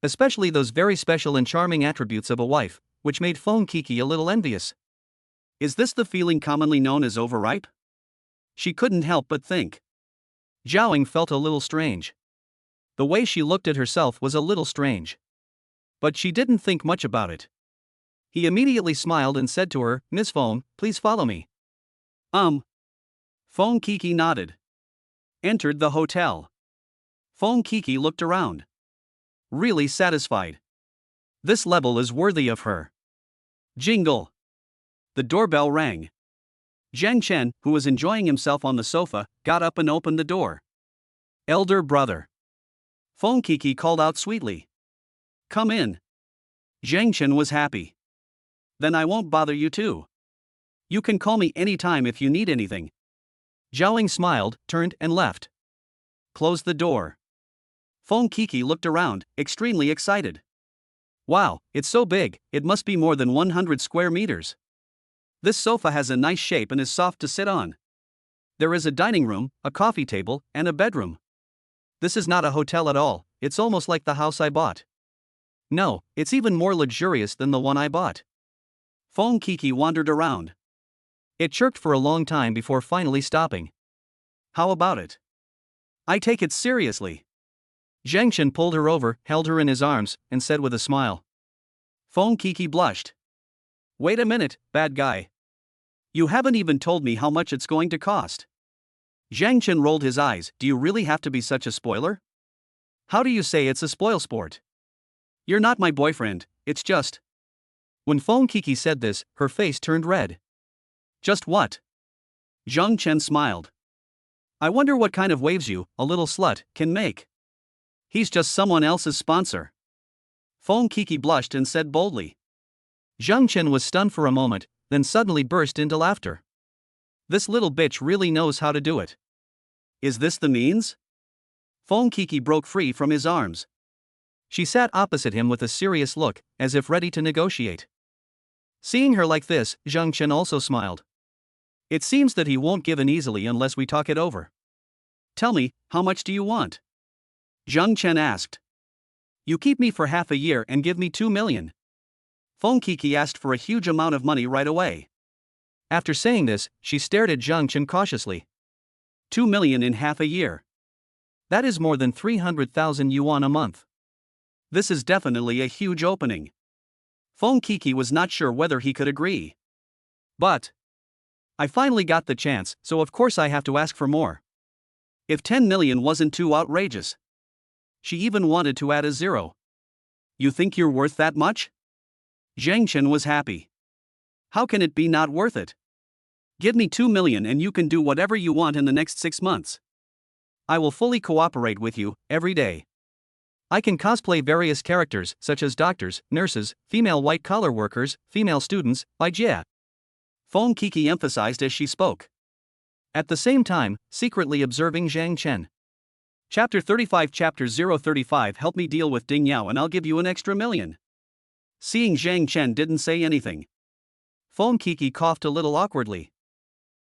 Especially those very special and charming attributes of a wife, which made Fon Kiki a little envious. Is this the feeling commonly known as overripe? She couldn't help but think. Jiaoying felt a little strange. The way she looked at herself was a little strange. But she didn't think much about it. He immediately smiled and said to her, Miss Fon, please follow me. Fon Kiki nodded. Entered the hotel. Fon Kiki looked around. Really satisfied. This level is worthy of her. Jingle. The doorbell rang. Jen Chen, who was enjoying himself on the sofa, got up and opened the door. Elder brother. Fon Kiki called out sweetly. Come in. Jen Chen was happy. Then I won't bother you too. You can call me anytime if you need anything. Jiaoying smiled, turned and left. Closed the door. Fon Kiki looked around, extremely excited. Wow, it's so big, it must be more than 100 square meters. This sofa has a nice shape and is soft to sit on. There is a dining room, a coffee table, and a bedroom. This is not a hotel at all, it's almost like the house I bought. No, it's even more luxurious than the one I bought. Fon Kiki wandered around. It chirped for a long time before finally stopping. How about it? I take it seriously. Jen Chen pulled her over, held her in his arms, and said with a smile. Fon Kiki blushed. Wait a minute, bad guy. You haven't even told me how much it's going to cost. Jen Chen rolled his eyes. Do you really have to be such a spoiler? How do you say it's a spoil sport? You're not my boyfriend, it's just. When Fon Kiki said this, her face turned red. Just what? Jen Chen smiled. I wonder what kind of waves you, a little slut, can make. He's just someone else's sponsor. Fon Kiki blushed and said boldly. Jen Chen was stunned for a moment, then suddenly burst into laughter. This little bitch really knows how to do it. Is this the means? Fon Kiki broke free from his arms. She sat opposite him with a serious look, as if ready to negotiate. Seeing her like this, Jen Chen also smiled. It seems that he won't give in easily unless we talk it over. Tell me, how much do you want? Jen Chen asked. You keep me for half a year and give me 2 million. Fon Kiki asked for a huge amount of money right away. After saying this, she stared at Jen Chen cautiously. 2 million in half a year. That is more than 300,000 yuan a month. This is definitely a huge opening. Fon Kiki was not sure whether he could agree. But I finally got the chance, so of course I have to ask for more. If 10 million wasn't too outrageous. She even wanted to add a zero. You think you're worth that much? Jen Chen was happy. How can it be not worth it? Give me 2 million and you can do whatever you want in the next 6 months. I will fully cooperate with you, every day. I can cosplay various characters, such as doctors, nurses, female white-collar workers, female students, Jia. Fon Kiki emphasized as she spoke. At the same time, secretly observing Jen Chen. Chapter 35 Chapter 035 Help me deal with Ding Yao and I'll give you an extra million. Seeing Jen Chen didn't say anything. Fon Kiki coughed a little awkwardly.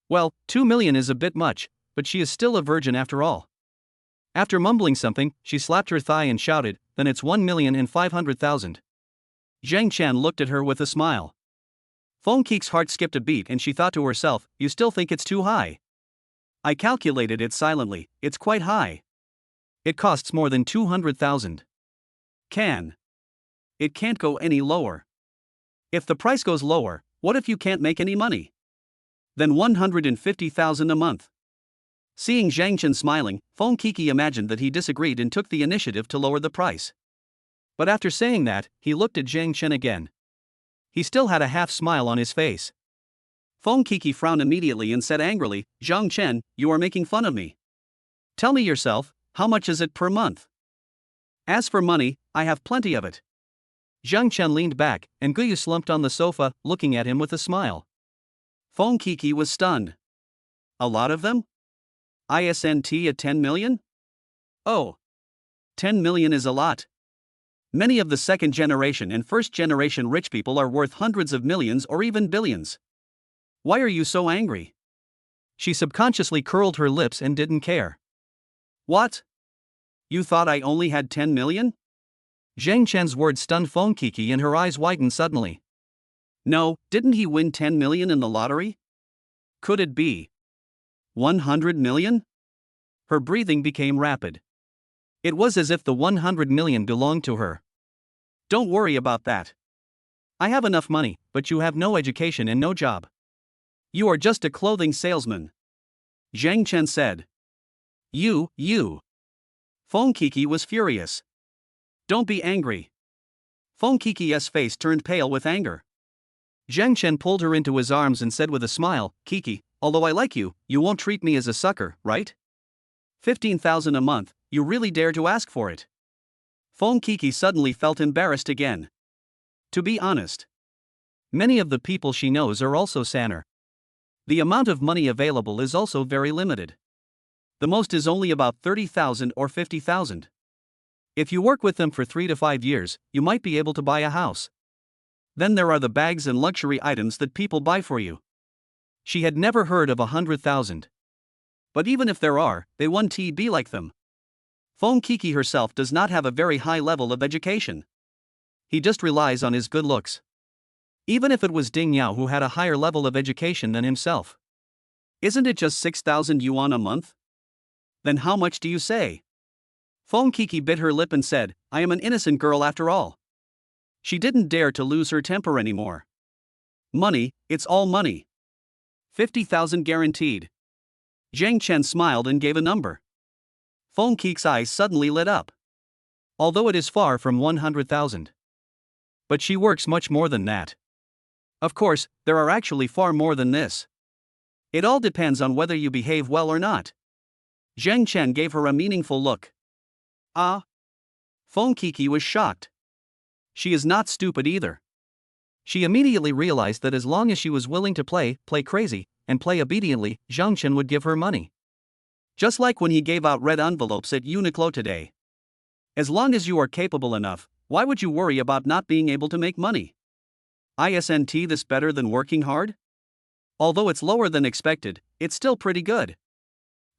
Well, 2 million is a bit much, but she is still a virgin after all. After mumbling something, she slapped her thigh and shouted, then it's 1,500,000. Jen Chen looked at her with a smile. Fon Kiki's heart skipped a beat and she thought to herself, you still think it's too high? I calculated it silently, it's quite high. It costs more than 200,000. It can't go any lower. If the price goes lower, what if you can't make any money? Then 150,000 a month. Seeing Jen Chen smiling, Fon Kiki imagined that he disagreed and took the initiative to lower the price. But after saying that, he looked at Jen Chen again. He still had a half smile on his face. Fon Kiki frowned immediately and said angrily, Jen Chen, you are making fun of me. Tell me yourself, how much is it per month? As for money, I have plenty of it. Jen Chen leaned back, and Guyu slumped on the sofa, looking at him with a smile. Fon Kiki was stunned. A lot of them? ISNT at 10 million? Oh. 10 million is a lot. Many of the second generation and first generation rich people are worth hundreds of millions or even billions. Why are you so angry? She subconsciously curled her lips and didn't care. What? You thought I only had 10 million? Jen Chen's words stunned Fon Kiki and her eyes widened suddenly. No, didn't he win 10 million in the lottery? Could it be 100 million? Her breathing became rapid. It was as if the 100 million belonged to her. Don't worry about that. I have enough money, but you have no education and no job. You are just a clothing salesman. Jen Chen said. You. Fon Kiki was furious. Don't be angry. Fon Kiki's face turned pale with anger. Jen Chen pulled her into his arms and said with a smile, Kiki, although I like you, you won't treat me as a sucker, right? 15,000 a month, you really dare to ask for it? Fon Kiki suddenly felt embarrassed again. To be honest, many of the people she knows are also Sanner. The amount of money available is also very limited. The most is only about 30,000 or 50,000. If you work with them for 3 to 5 years, you might be able to buy a house. Then there are the bags and luxury items that people buy for you. She had never heard of 100,000. But even if there are, they won't be like them. Fon Kiki herself does not have a very high level of education. He just relies on his good looks. Even if it was Ding Yao who had a higher level of education than himself. Isn't it just 6,000 yuan a month? Then how much do you say? Fon Kiki bit her lip and said, I am an innocent girl after all. She didn't dare to lose her temper anymore. Money, it's all money. 50,000 guaranteed. Jen Chen smiled and gave a number. Fon Kiki's eyes suddenly lit up. Although it is far from 100,000. But she works much more than that. Of course, there are actually far more than this. It all depends on whether you behave well or not. Jen Chen gave her a meaningful look. Ah? Fon Kiki was shocked. She is not stupid either. She immediately realized that as long as she was willing to play crazy, and play obediently, Jen Chen would give her money. Just like when he gave out red envelopes at Uniqlo today. As long as you are capable enough, why would you worry about not being able to make money? Isn't this better than working hard? Although it's lower than expected, it's still pretty good.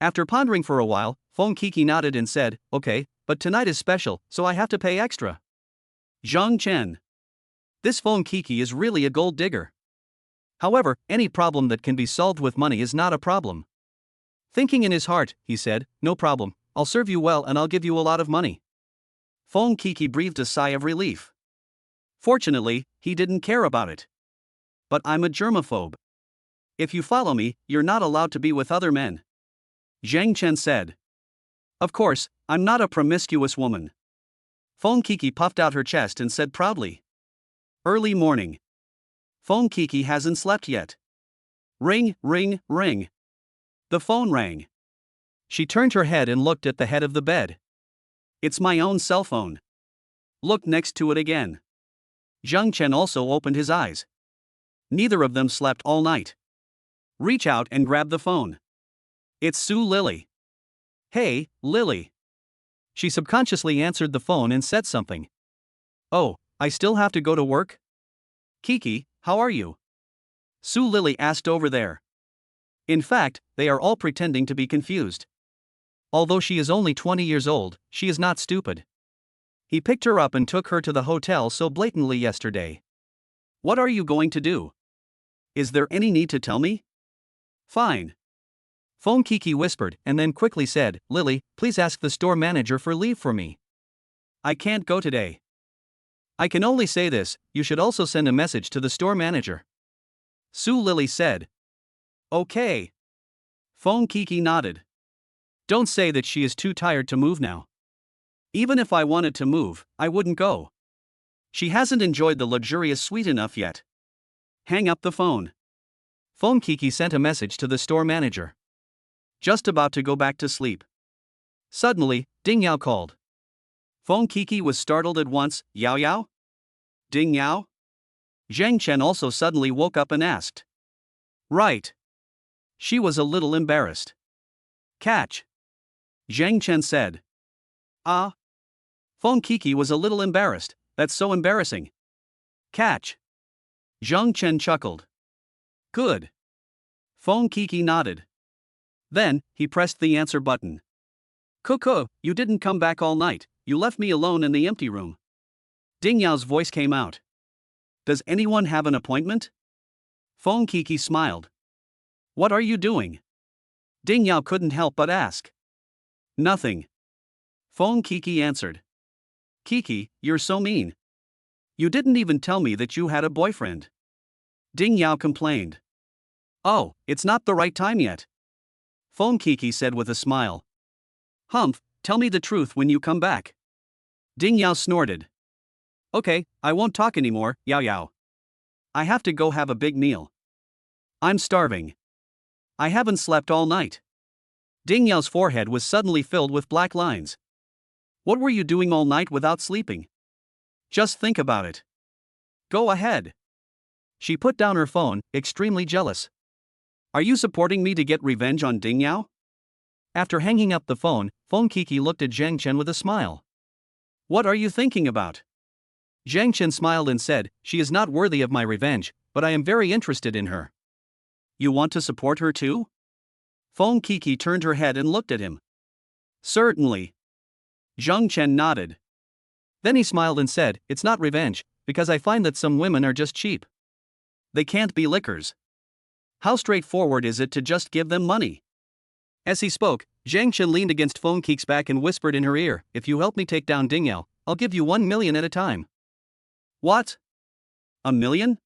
After pondering for a while, Fon Kiki nodded and said, okay, but tonight is special, so I have to pay extra. Jen Chen. This Fon Kiki is really a gold digger. However, any problem that can be solved with money is not a problem. Thinking in his heart, he said, no problem, I'll serve you well and I'll give you a lot of money. Fon Kiki breathed a sigh of relief. Fortunately, he didn't care about it. But I'm a germaphobe. If you follow me, you're not allowed to be with other men. Jen Chen said. Of course, I'm not a promiscuous woman. Fon Kiki puffed out her chest and said proudly. Early morning. Fon Kiki hasn't slept yet. Ring, ring, ring. The phone rang. She turned her head and looked at the head of the bed. It's my own cell phone. Look next to it again. Jen Chen also opened his eyes. Neither of them slept all night. Reach out and grab the phone. It's Su Lily. Hey, Lily. She subconsciously answered the phone and said something. Oh, I still have to go to work? Kiki, how are you? Su Lily asked over there. In fact, they are all pretending to be confused. Although she is only 20 years old, she is not stupid. He picked her up and took her to the hotel so blatantly yesterday. What are you going to do? Is there any need to tell me? Fine. Fon Kiki whispered and then quickly said, Lily, please ask the store manager for leave for me. I can't go today. I can only say this, you should also send a message to the store manager. Su Lily said. Okay. Fon Kiki nodded. Don't say that she is too tired to move now. Even if I wanted to move, I wouldn't go. She hasn't enjoyed the luxurious suite enough yet. Hang up the phone. Fon Kiki sent a message to the store manager. Just about to go back to sleep. Suddenly, Ding Yao called. Fon Kiki was startled at once. Yao Yao? Ding Yao? Jen Chen also suddenly woke up and asked. Right. She was a little embarrassed. Catch. Jen Chen said. Ah. Fon Kiki was a little embarrassed, that's so embarrassing. Catch. Jen Chen chuckled. Good. Fon Kiki nodded. Then, he pressed the answer button. Coco, you didn't come back all night, you left me alone in the empty room. Ding Yao's voice came out. Does anyone have an appointment? Fon Kiki smiled. What are you doing? Ding Yao couldn't help but ask. Nothing. Fon Kiki answered. Kiki, you're so mean. You didn't even tell me that you had a boyfriend. Ding Yao complained. Oh, it's not the right time yet. Fon Kiki said with a smile. Humph, tell me the truth when you come back. Ding Yao snorted. Okay, I won't talk anymore, Yao Yao. I have to go have a big meal. I'm starving. I haven't slept all night. Ding Yao's forehead was suddenly filled with black lines. What were you doing all night without sleeping? Just think about it. Go ahead. She put down her phone, extremely jealous. Are you supporting me to get revenge on Ding Yao? After hanging up the phone, Fon Kiki looked at Jen Chen with a smile. What are you thinking about? Jen Chen smiled and said, she is not worthy of my revenge, but I am very interested in her. You want to support her too? Fon Kiki turned her head and looked at him. Certainly. Jen Chen nodded. Then he smiled and said, it's not revenge, because I find that some women are just cheap. They can't be lickers. How straightforward is it to just give them money? As he spoke, Jen Chen leaned against Fon Kiki's back and whispered in her ear, if you help me take down Ding Yao, I'll give you 1 million at a time. What? $1 million?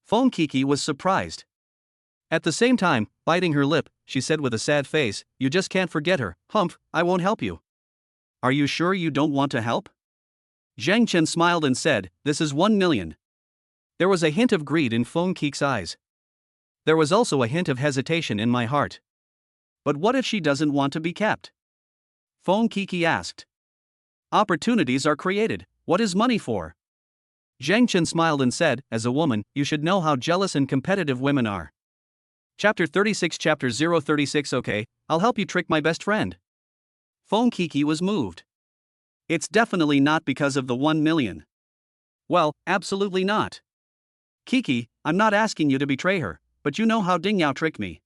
Fon Kiki was surprised. At the same time, biting her lip, she said with a sad face, you just can't forget her, humph, I won't help you. Are you sure you don't want to help? Jen Chen smiled and said, this is 1 million. There was a hint of greed in Fon Kiki's eyes. There was also a hint of hesitation in my heart. But what if she doesn't want to be kept? Fon Kiki asked. Opportunities are created, what is money for? Jen Chen smiled and said, as a woman, you should know how jealous and competitive women are. Chapter 36 Chapter 036 Okay, I'll help you trick my best friend. Fon Kiki was moved. It's definitely not because of the 1 million. Well, absolutely not. Kiki, I'm not asking you to betray her, but you know how Ding Yao tricked me.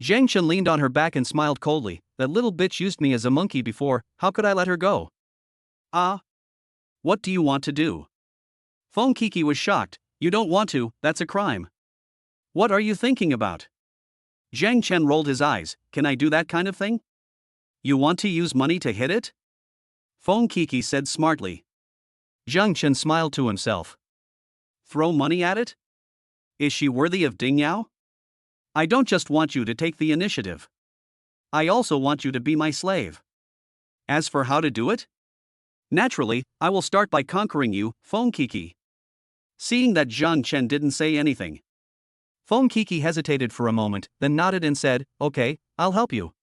Jen Chen leaned on her back and smiled coldly. That little bitch used me as a monkey before, how could I let her go? What do you want to do? Fon Kiki was shocked. You don't want to, that's a crime. What are you thinking about? Jen Chen rolled his eyes. Can I do that kind of thing? You want to use money to hit it? Fon Kiki said smartly. Jen Chen smiled to himself. Throw money at it? Is she worthy of Ding Yao? I don't just want you to take the initiative. I also want you to be my slave. As for how to do it? Naturally, I will start by conquering you, Fon Kiki. Seeing that Jen Chen didn't say anything, Fon Kiki hesitated for a moment, then nodded and said, okay, I'll help you.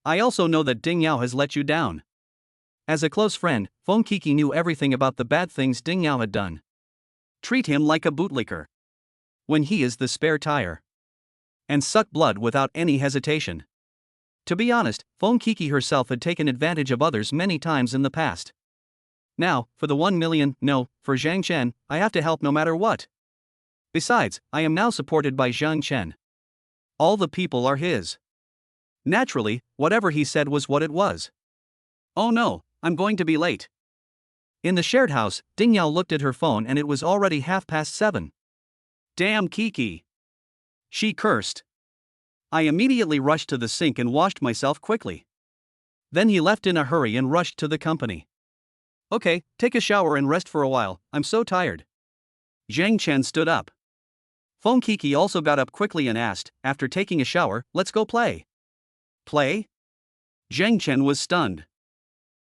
I also know that Ding Yao has let you down. As a close friend, Fon Kiki knew everything about the bad things Ding Yao had done. Treat him like a bootlicker. When he is the spare tire. And suck blood without any hesitation. To be honest, Fon Kiki herself had taken advantage of others many times in the past. Now, for the 1 million, no, for Jen Chen, I have to help no matter what. Besides, I am now supported by Jen Chen. All the people are his. Naturally, whatever he said was what it was. Oh no, I'm going to be late. In the shared house, Ding Yao looked at her phone and it was already 7:30. Damn Kiki. She cursed. I immediately rushed to the sink and washed myself quickly. Then he left in a hurry and rushed to the company. Okay, take a shower and rest for a while, I'm so tired. Jen Chen stood up. Fon Kiki also got up quickly and asked, after taking a shower, let's go play. Play? Jen Chen was stunned.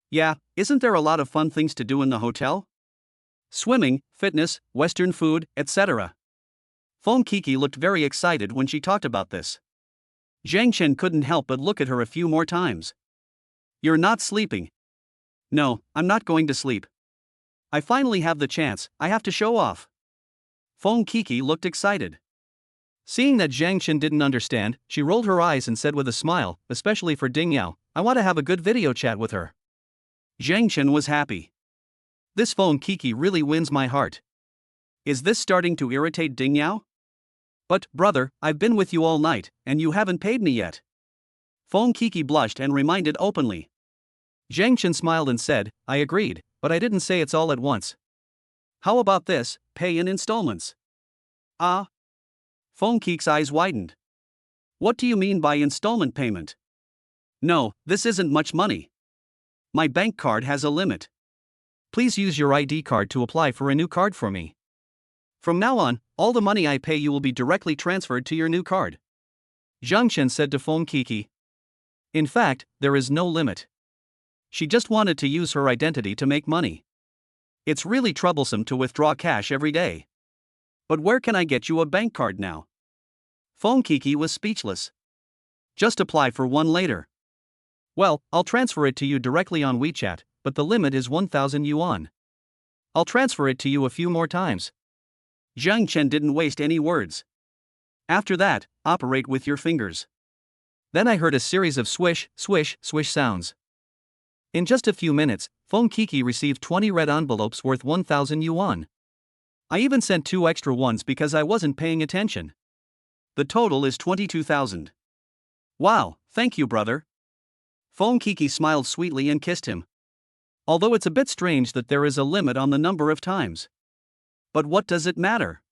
Yeah, isn't there a lot of fun things to do in the hotel? Swimming, fitness, Western food, etc. Fon Kiki looked very excited when she talked about this. Jen Chen couldn't help but look at her a few more times. You're not sleeping. No, I'm not going to sleep. I finally have the chance, I have to show off. Fon Kiki looked excited. Seeing that Jen Chen didn't understand, she rolled her eyes and said with a smile, especially for Ding Yao, I want to have a good video chat with her. Jen Chen was happy. This Fon Kiki really wins my heart. Is this starting to irritate Ding Yao? But, brother, I've been with you all night, and you haven't paid me yet. Fon Kiki blushed and reminded openly. Jen Chen smiled and said, I agreed, but I didn't say it's all at once. How about this, pay in installments? Fon Kiki's eyes widened. What do you mean by installment payment? No, this isn't much money. My bank card has a limit. Please use your ID card to apply for a new card for me. From now on, all the money I pay you will be directly transferred to your new card. Jen Chen said to Fon Kiki. In fact, there is no limit. She just wanted to use her identity to make money. It's really troublesome to withdraw cash every day. But where can I get you a bank card now? Fon Kiki was speechless. Just apply for one later. Well, I'll transfer it to you directly on WeChat, but the limit is 1,000 yuan. I'll transfer it to you a few more times. Jen Chen didn't waste any words. After that, operate with your fingers. Then I heard a series of swish, swish, swish sounds. In just a few minutes, Fon Kiki received 20 red envelopes worth 1,000 yuan. I even sent 2 extra ones because I wasn't paying attention. The total is 22,000. Wow, thank you, brother. Fon Kiki smiled sweetly and kissed him. Although it's a bit strange that there is a limit on the number of times. But what does it matter?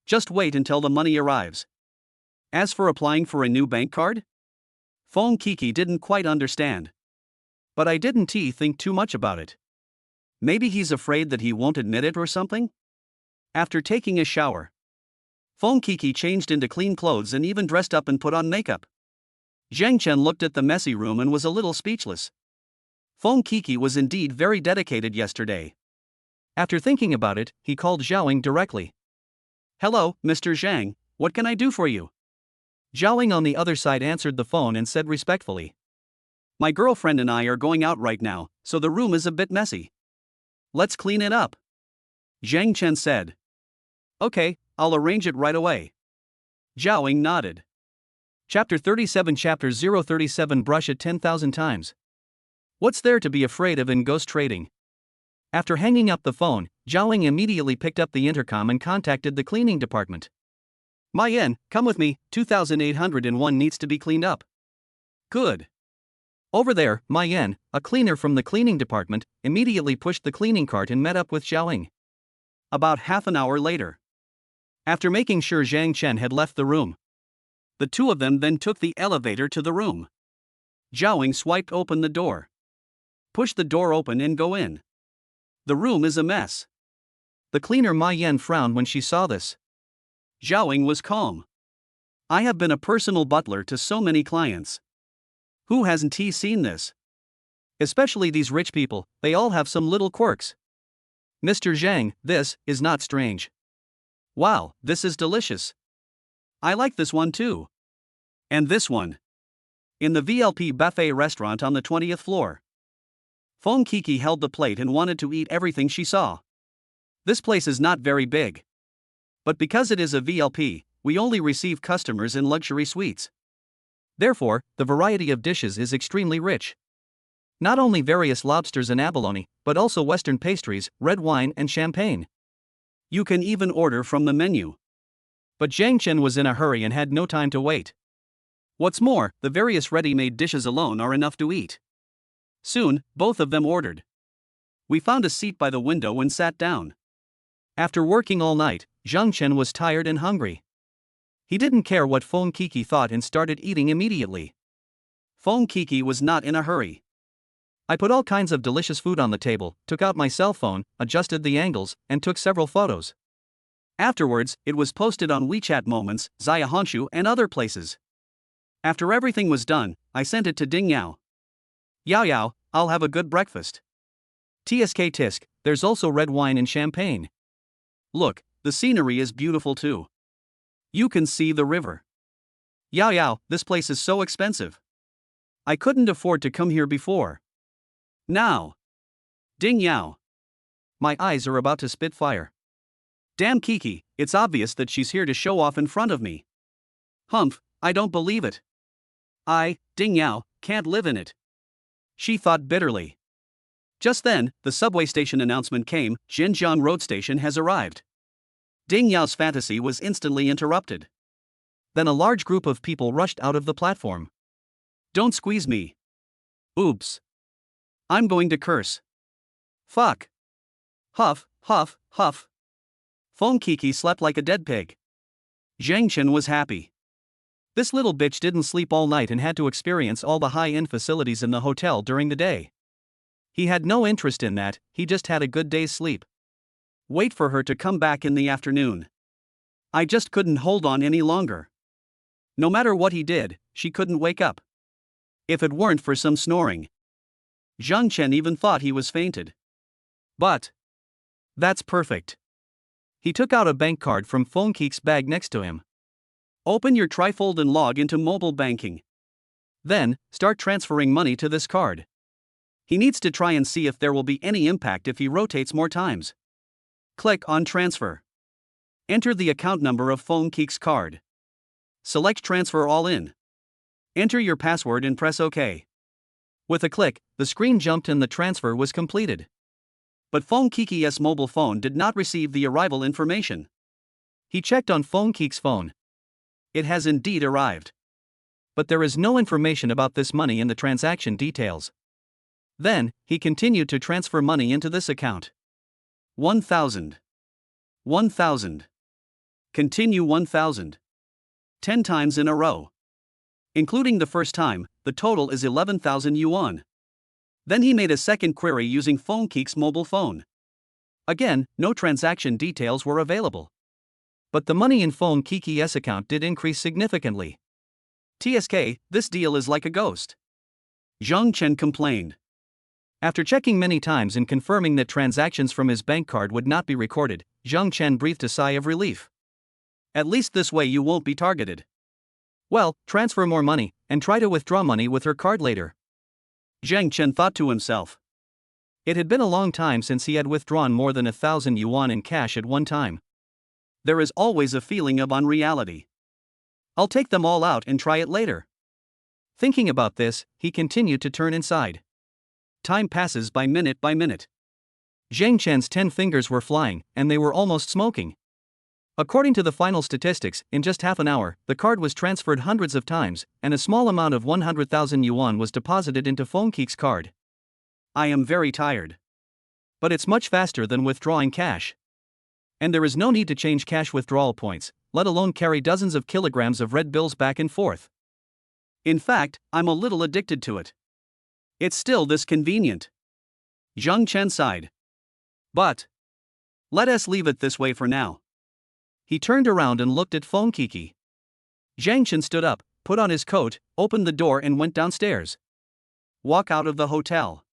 Just wait until the money arrives. As for applying for a new bank card? Fon Kiki didn't quite understand. But I didn't think too much about it. Maybe he's afraid that he won't admit it or something? After taking a shower, Fon Kiki changed into clean clothes and even dressed up and put on makeup. Jen Chen looked at the messy room and was a little speechless. Fon Kiki was indeed very dedicated yesterday. After thinking about it, he called Zhaoing directly. Hello, Mr. Zhang, what can I do for you? Zhaoing on the other side answered the phone and said respectfully. My girlfriend and I are going out right now, so the room is a bit messy. Let's clean it up. Jen Chen said. Okay, I'll arrange it right away. Zhao Ying nodded. Chapter 37 Chapter 037 Brush it 10,000 times. What's there to be afraid of in ghost trading? After hanging up the phone, Zhao Ying immediately picked up the intercom and contacted the cleaning department. My yen, come with me, 2801 needs to be cleaned up. Good. Over there, my yen, a cleaner from the cleaning department, immediately pushed the cleaning cart and met up with Zhao Ying. About half an hour later. After making sure Zhang Chen had left the room, the two of them then took the elevator to the room. Zhao Ying swiped open the door. Push the door open and go in. The room is a mess. The cleaner Ma Yen frowned when she saw this. Zhao Ying was calm. I have been a personal butler to so many clients. Who hasn't he seen this? Especially these rich people, they all have some little quirks. Mr. Zhang, this is not strange. Wow, this is delicious. I like this one too. And this one. In the VLP buffet restaurant on the 20th floor. Fon Kiki held the plate and wanted to eat everything she saw. This place is not very big. But because it is a VLP, we only receive customers in luxury suites. Therefore, the variety of dishes is extremely rich. Not only various lobsters and abalone, but also Western pastries, red wine, and champagne. You can even order from the menu. But Zhang Chen was in a hurry and had no time to wait. What's more, the various ready-made dishes alone are enough to eat. Soon, both of them ordered. We found a seat by the window and sat down. After working all night, Zhang Chen was tired and hungry. He didn't care what Fon Kiki thought and started eating immediately. Fon Kiki was not in a hurry. I put all kinds of delicious food on the table, took out my cell phone, adjusted the angles, and took several photos. Afterwards, it was posted on WeChat Moments, Zaya Honshu, and other places. After everything was done, I sent it to Ding Yao. Yao Yao, I'll have a good breakfast. TSK Tisk, there's also red wine and champagne. Look, the scenery is beautiful too. You can see the river. Yao Yao, this place is so expensive. I couldn't afford to come here before. Now. Ding Yao. My eyes are about to spit fire. Damn Kiki, it's obvious that she's here to show off in front of me. Humph, I don't believe it. Ding Yao, can't live in it. She thought bitterly. Just then, the subway station announcement came, Zhenjiang Road Station has arrived. Ding Yao's fantasy was instantly interrupted. Then a large group of people rushed out of the platform. Don't squeeze me. Oops. I'm going to curse. Fuck. Huff, huff, huff. Fon Kiki slept like a dead pig. Zhang Chen was happy. This little bitch didn't sleep all night and had to experience all the high-end facilities in the hotel during the day. He had no interest in that, he just had a good day's sleep. Wait for her to come back in the afternoon. I just couldn't hold on any longer. No matter what he did, she couldn't wake up. If it weren't for some snoring. Zhang Chen even thought he was fainted. But that's perfect. He took out a bank card from Fon Kiki's bag next to him. Open your trifold and log into mobile banking. Then, start transferring money to this card. He needs to try and see if there will be any impact if he rotates more times. Click on transfer. Enter the account number of Fon Kiki's card. Select transfer all in. Enter your password and press OK. With a click, the screen jumped and the transfer was completed. But Fon Kiki's mobile phone did not receive the arrival information. He checked on Fon Kiki's phone. It has indeed arrived. But there is no information about this money in the transaction details. Then, he continued to transfer money into this account. 1,000. 1,000. Continue 1,000. 10 times in a row. Including the first time, the total is 11,000 yuan. Then he made a second query using Fon Kiki's mobile phone. Again, no transaction details were available. But the money in Fon Kiki's account did increase significantly. TSK, this deal is like a ghost. Zhang Chen complained. After checking many times and confirming that transactions from his bank card would not be recorded, Zhang Chen breathed a sigh of relief. At least this way you won't be targeted. Well, transfer more money, and try to withdraw money with her card later. Zhang Chen thought to himself. It had been a long time since he had withdrawn more than 1,000 yuan in cash at one time. There is always a feeling of unreality. I'll take them all out and try it later. Thinking about this, he continued to turn inside. Time passes by minute. Jen Chen's 10 fingers were flying, and they were almost smoking. According to the final statistics, in just half an hour, the card was transferred hundreds of times, and a small amount of 100,000 yuan was deposited into Fon Kiki's card. I am very tired. But it's much faster than withdrawing cash. And there is no need to change cash withdrawal points, let alone carry dozens of kilograms of red bills back and forth. In fact, I'm a little addicted to it. It's still this convenient. Jen Chen sighed. But let us leave it this way for now. He turned around and looked at Fon Kiki. Jen Chen stood up, put on his coat, opened the door and went downstairs. Walk out of the hotel.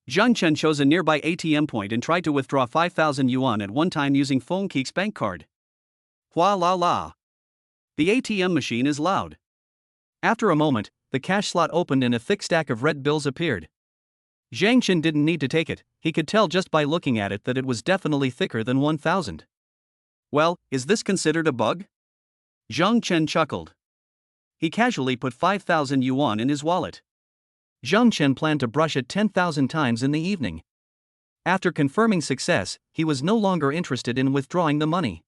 Jen Chen chose a nearby ATM point and tried to withdraw 5,000 yuan at one time using Fon Kiki's bank card. Hua la la. The ATM machine is loud. After a moment, the cash slot opened and a thick stack of red bills appeared. Jen Chen didn't need to take it, he could tell just by looking at it that it was definitely thicker than 1,000. Well, is this considered a bug? Jen Chen chuckled. He casually put 5,000 yuan in his wallet. Jen Chen planned to brush it 10,000 times in the evening. After confirming success, he was no longer interested in withdrawing the money.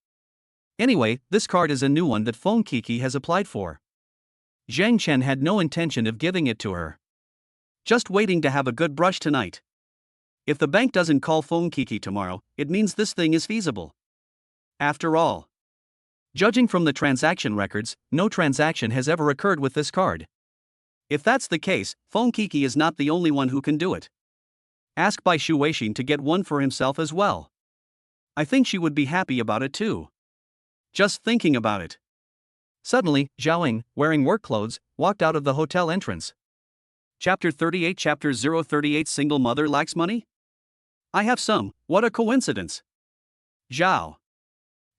Anyway, this card is a new one that Fon Kiki has applied for. Jen Chen had no intention of giving it to her. Just waiting to have a good brush tonight. If the bank doesn't call Fon Kiki tomorrow, it means this thing is feasible. After all, judging from the transaction records, no transaction has ever occurred with this card. If that's the case, Fon Kiki is not the only one who can do it. Ask by Shuin to get one for himself as well. I think she would be happy about it too. Just thinking about it. Suddenly, Zhaoying, wearing work clothes, walked out of the hotel entrance. Chapter 38 Chapter 038 Single mother lacks money? I have some, what a coincidence. Zhao.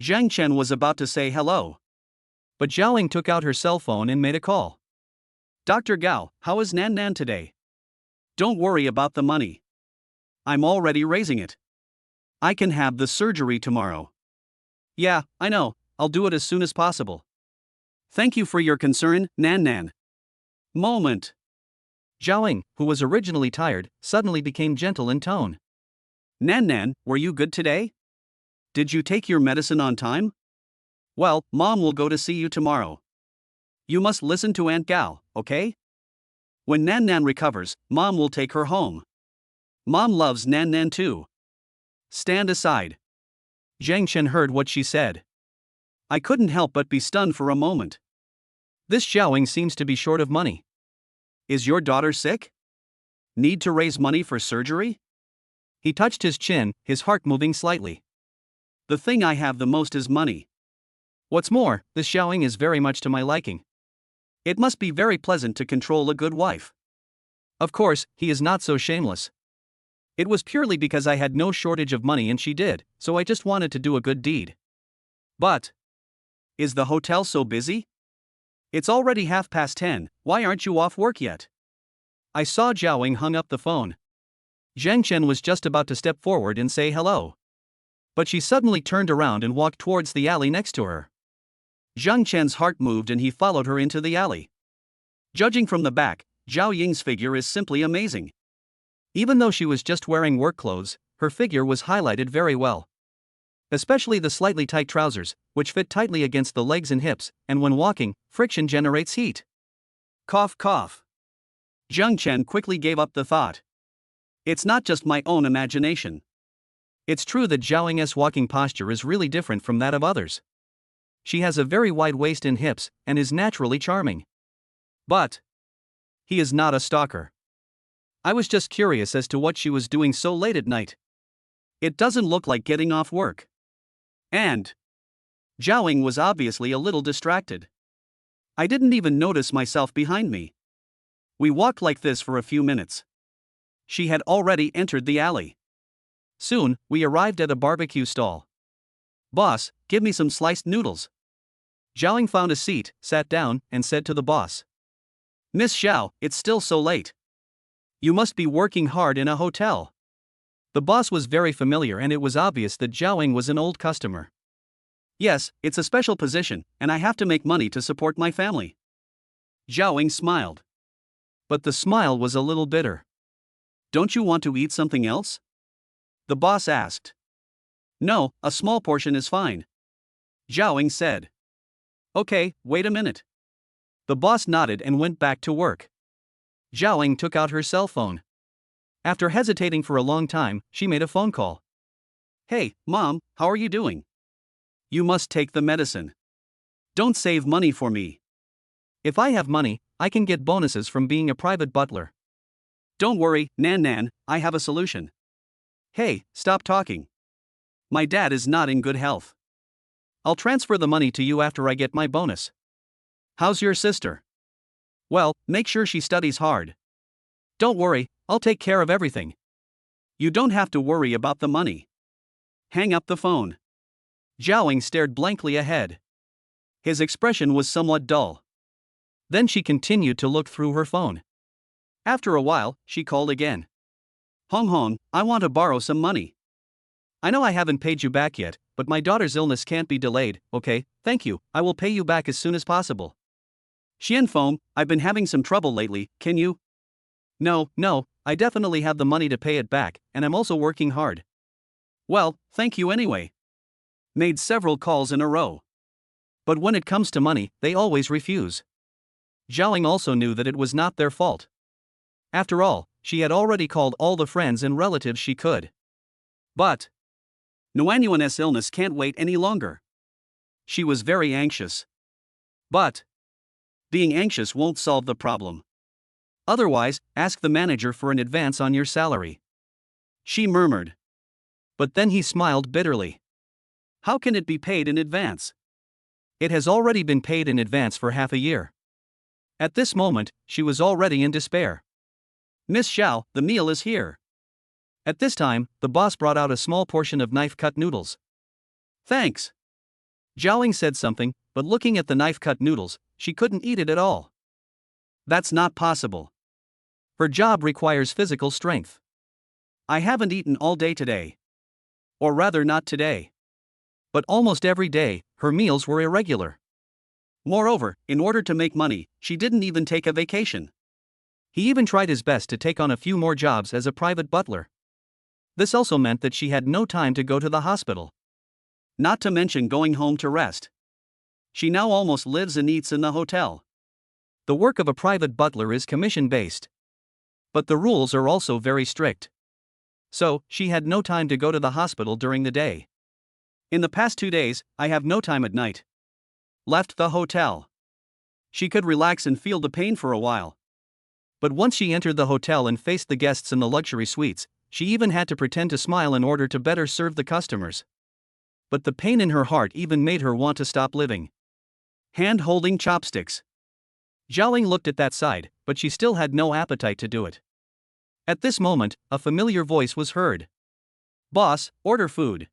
Jen Chen was about to say hello. But Zhaoying took out her cell phone and made a call. Dr. Gao, how is Nan Nan today? Don't worry about the money. I'm already raising it. I can have the surgery tomorrow. Yeah, I know, I'll do it as soon as possible. Thank you for your concern, Nan Nan. Moment. Zhaoying, who was originally tired, suddenly became gentle in tone. Nan Nan, were you good today? Did you take your medicine on time? Well, Mom will go to see you tomorrow. You must listen to Aunt Gao, okay? When Nan Nan recovers, Mom will take her home. Mom loves Nan Nan too. Stand aside. Jen Chen heard what she said. I couldn't help but be stunned for a moment. This Zhaoying seems to be short of money. Is your daughter sick? Need to raise money for surgery? He touched his chin, his heart moving slightly. The thing I have the most is money. What's more, this Zhaoying is very much to my liking. It must be very pleasant to control a good wife. Of course, he is not so shameless. It was purely because I had no shortage of money and she did, so I just wanted to do a good deed. But is the hotel so busy? It's already 10:30, why aren't you off work yet? I saw Zhaoying hung up the phone. Jen Chen was just about to step forward and say hello. But she suddenly turned around and walked towards the alley next to her. Jen Chen's heart moved and he followed her into the alley. Judging from the back, Zhao Ying's figure is simply amazing. Even though she was just wearing work clothes, her figure was highlighted very well. Especially the slightly tight trousers, which fit tightly against the legs and hips, and when walking, friction generates heat. Cough cough. Jen Chen quickly gave up the thought. It's not just my own imagination. It's true that Zhaoying's walking posture is really different from that of others. She has a very wide waist and hips, and is naturally charming. But he is not a stalker. I was just curious as to what she was doing so late at night. It doesn't look like getting off work. And Zhaoying was obviously a little distracted. I didn't even notice myself behind me. We walked like this for a few minutes. She had already entered the alley. Soon, we arrived at a barbecue stall. Boss, give me some sliced noodles. Zhaoying found a seat, sat down, and said to the boss. Miss Xiao, it's still so late. You must be working hard in a hotel. The boss was very familiar and it was obvious that Zhao was an old customer. Yes, it's a special position, and I have to make money to support my family. Zhao smiled. But the smile was a little bitter. Don't you want to eat something else? The boss asked. No, a small portion is fine. Zhao said. Okay, wait a minute. The boss nodded and went back to work. Zhao took out her cell phone. After hesitating for a long time, she made a phone call. Hey, Mom, how are you doing? You must take the medicine. Don't save money for me. If I have money, I can get bonuses from being a private butler. Don't worry, Nan, I have a solution. Hey, stop talking. My dad is not in good health. I'll transfer the money to you after I get my bonus. How's your sister? Well, make sure she studies hard. Don't worry, I'll take care of everything. You don't have to worry about the money. Hang up the phone. Zhao stared blankly ahead. His expression was somewhat dull. Then she continued to look through her phone. After a while, she called again. Hong, I want to borrow some money. I know I haven't paid you back yet, but my daughter's illness can't be delayed, okay? Thank you, I will pay you back as soon as possible. Xianfeng, I've been having some trouble lately, can you? No, I definitely have the money to pay it back, and I'm also working hard. Well, thank you anyway. Made several calls in a row. But when it comes to money, they always refuse. Zhao also knew that it was not their fault. After all, she had already called all the friends and relatives she could. But Yuan's illness can't wait any longer. She was very anxious. But being anxious won't solve the problem. Otherwise, ask the manager for an advance on your salary. She murmured. But then he smiled bitterly. How can it be paid in advance? It has already been paid in advance for half a year. At this moment, she was already in despair. Miss Xiao, the meal is here. At this time, the boss brought out a small portion of knife-cut noodles. Thanks. Zhao said something, but looking at the knife-cut noodles, she couldn't eat it at all. That's not possible. Her job requires physical strength. I haven't eaten all day today. Or rather, not today. But almost every day, her meals were irregular. Moreover, in order to make money, she didn't even take a vacation. He even tried his best to take on a few more jobs as a private butler. This also meant that she had no time to go to the hospital. Not to mention going home to rest. She now almost lives and eats in the hotel. The work of a private butler is commission-based. But the rules are also very strict. So, she had no time to go to the hospital during the day. In the past 2 days, I have no time at night. Left the hotel. She could relax and feel the pain for a while. But once she entered the hotel and faced the guests in the luxury suites, she even had to pretend to smile in order to better serve the customers. But the pain in her heart even made her want to stop living. Hand-holding chopsticks. Zhao looked at that side, but she still had no appetite to do it. At this moment, a familiar voice was heard. Boss, order food.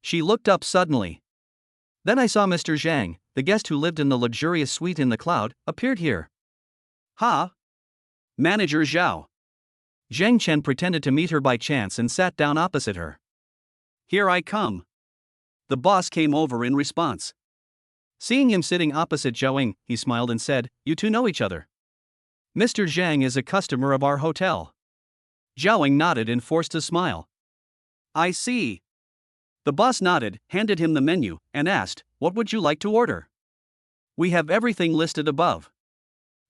She looked up suddenly. Then I saw Mr. Zhang, the guest who lived in the luxurious suite in the cloud, appeared here. Ha! Manager Zhao. Jen Chen pretended to meet her by chance and sat down opposite her. Here I come. The boss came over in response. Seeing him sitting opposite Zhao, he smiled and said, You two know each other. Mr. Zhang is a customer of our hotel. Zhao nodded and forced a smile. I see. The boss nodded, handed him the menu, and asked, What would you like to order? We have everything listed above.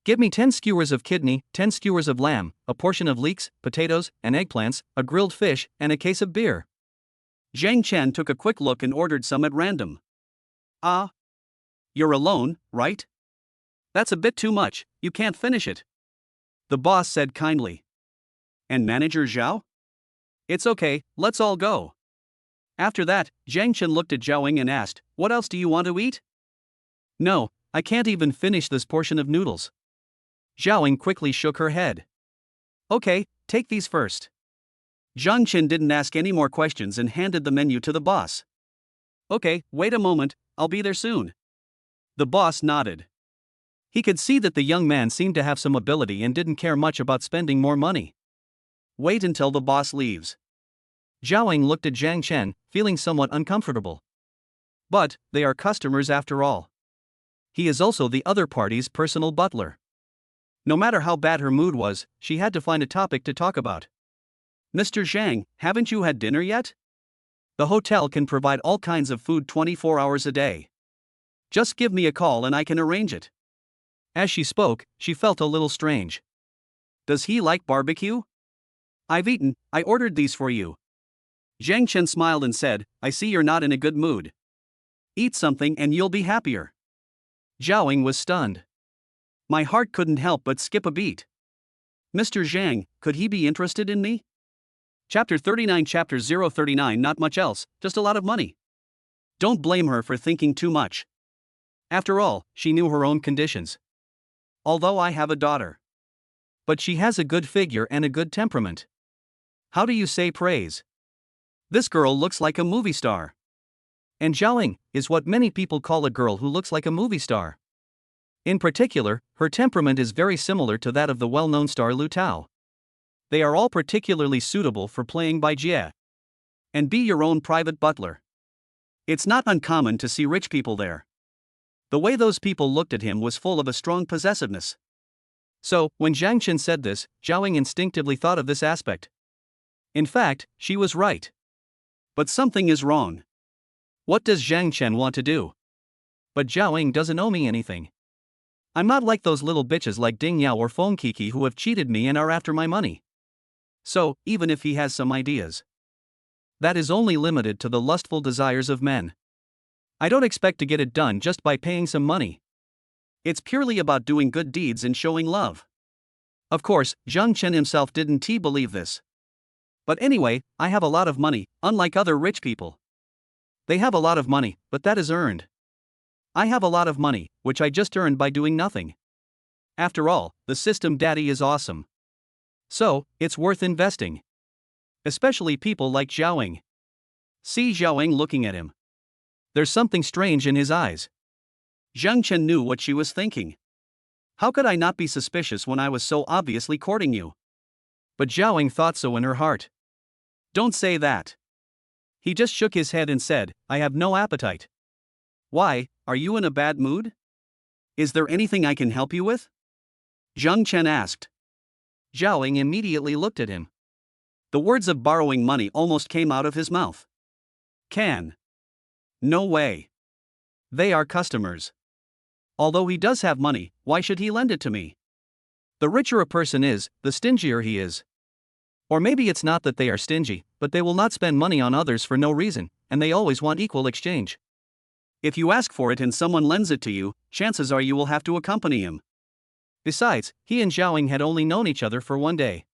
Give me 10 skewers of kidney, 10 skewers of lamb, a portion of leeks, potatoes, and eggplants, a grilled fish, and a case of beer. Jen Chen took a quick look and ordered some at random. Ah. You're alone, right? That's a bit too much, you can't finish it. The boss said kindly. And Manager Zhao? It's okay, let's all go. After that, Jen Chen looked at Zhao and asked, What else do you want to eat? No, I can't even finish this portion of noodles. Zhao quickly shook her head. Okay, take these first. Zhang Chen didn't ask any more questions and handed the menu to the boss. Okay, wait a moment, I'll be there soon. The boss nodded. He could see that the young man seemed to have some ability and didn't care much about spending more money. Wait until the boss leaves. Zhao looked at Jen Chen, feeling somewhat uncomfortable. But, they are customers after all. He is also the other party's personal butler. No matter how bad her mood was, she had to find a topic to talk about. Mr. Zhang, haven't you had dinner yet? The hotel can provide all kinds of food 24 hours a day. Just give me a call and I can arrange it. As she spoke, she felt a little strange. Does he like barbecue? I've eaten, I ordered these for you. Jen Chen smiled and said, I see you're not in a good mood. Eat something and you'll be happier. Zhao was stunned. My heart couldn't help but skip a beat. Mr. Zhang, could he be interested in me? Chapter 39 Chapter 039 Not much else, just a lot of money. Don't blame her for thinking too much. After all, she knew her own conditions. Although I have a daughter. But she has a good figure and a good temperament. How do you say praise? This girl looks like a movie star. And Zhao is what many people call a girl who looks like a movie star. In particular, her temperament is very similar to that of the well-known star Lu Tao. They are all particularly suitable for playing by Jie. And be your own private butler. It's not uncommon to see rich people there. The way those people looked at him was full of a strong possessiveness. So, when Jen Chen said this, Zhao instinctively thought of this aspect. In fact, she was right. But something is wrong. What does Jen Chen want to do? But Zhao doesn't owe me anything. I'm not like those little bitches like Ding Yao or Fon Kiki who have cheated me and are after my money. So, even if he has some ideas, that is only limited to the lustful desires of men. I don't expect to get it done just by paying some money. It's purely about doing good deeds and showing love. Of course, Jen Chen himself didn't believe this. But anyway, I have a lot of money, unlike other rich people. They have a lot of money, but that is earned. I have a lot of money, which I just earned by doing nothing. After all, the system daddy is awesome. So, it's worth investing. Especially people like Zhao. See Zhao looking at him. There's something strange in his eyes. Jen Chen knew what she was thinking. How could I not be suspicious when I was so obviously courting you? But Zhao thought so in her heart. Don't say that. He just shook his head and said, I have no appetite. Why, are you in a bad mood? Is there anything I can help you with? Jen Chen asked. Zhao immediately looked at him. The words of borrowing money almost came out of his mouth. Can. No way. They are customers. Although he does have money, why should he lend it to me? The richer a person is, the stingier he is. Or maybe it's not that they are stingy, but they will not spend money on others for no reason, and they always want equal exchange. If you ask for it and someone lends it to you, chances are you will have to accompany him. Besides, he and Zhao had only known each other for one day.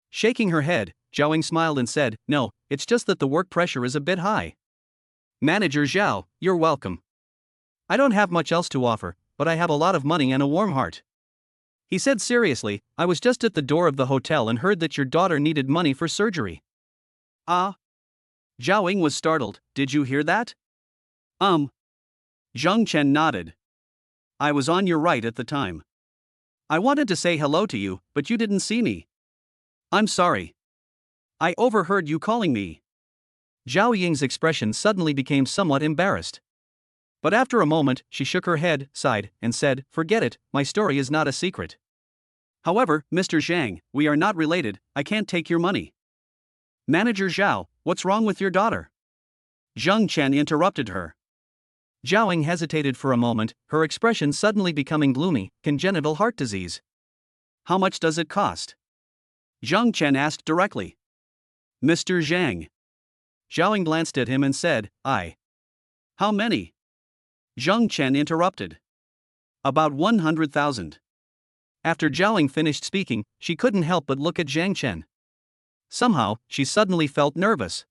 Shaking her head, Zhao smiled and said, No, it's just that the work pressure is a bit high. Manager Zhao, you're welcome. I don't have much else to offer, but I have a lot of money and a warm heart. He said seriously, I was just at the door of the hotel and heard that your daughter needed money for surgery. Ah? Zhao was startled, did you hear that? Jen Chen nodded. I was on your right at the time. I wanted to say hello to you, but you didn't see me. I'm sorry. I overheard you calling me. Zhao Ying's expression suddenly became somewhat embarrassed. But after a moment, she shook her head, sighed, and said, Forget it, my story is not a secret. However, Mr. Zhang, we are not related, I can't take your money. Manager Zhao, what's wrong with your daughter? Jen Chen interrupted her. Zhao hesitated for a moment, her expression suddenly becoming gloomy, congenital heart disease. How much does it cost? Jen Chen asked directly. Mr. Zhang. Zhao glanced at him and said, How many? Jen Chen interrupted. About 100,000. After Zhao finished speaking, she couldn't help but look at Jen Chen. Somehow, she suddenly felt nervous.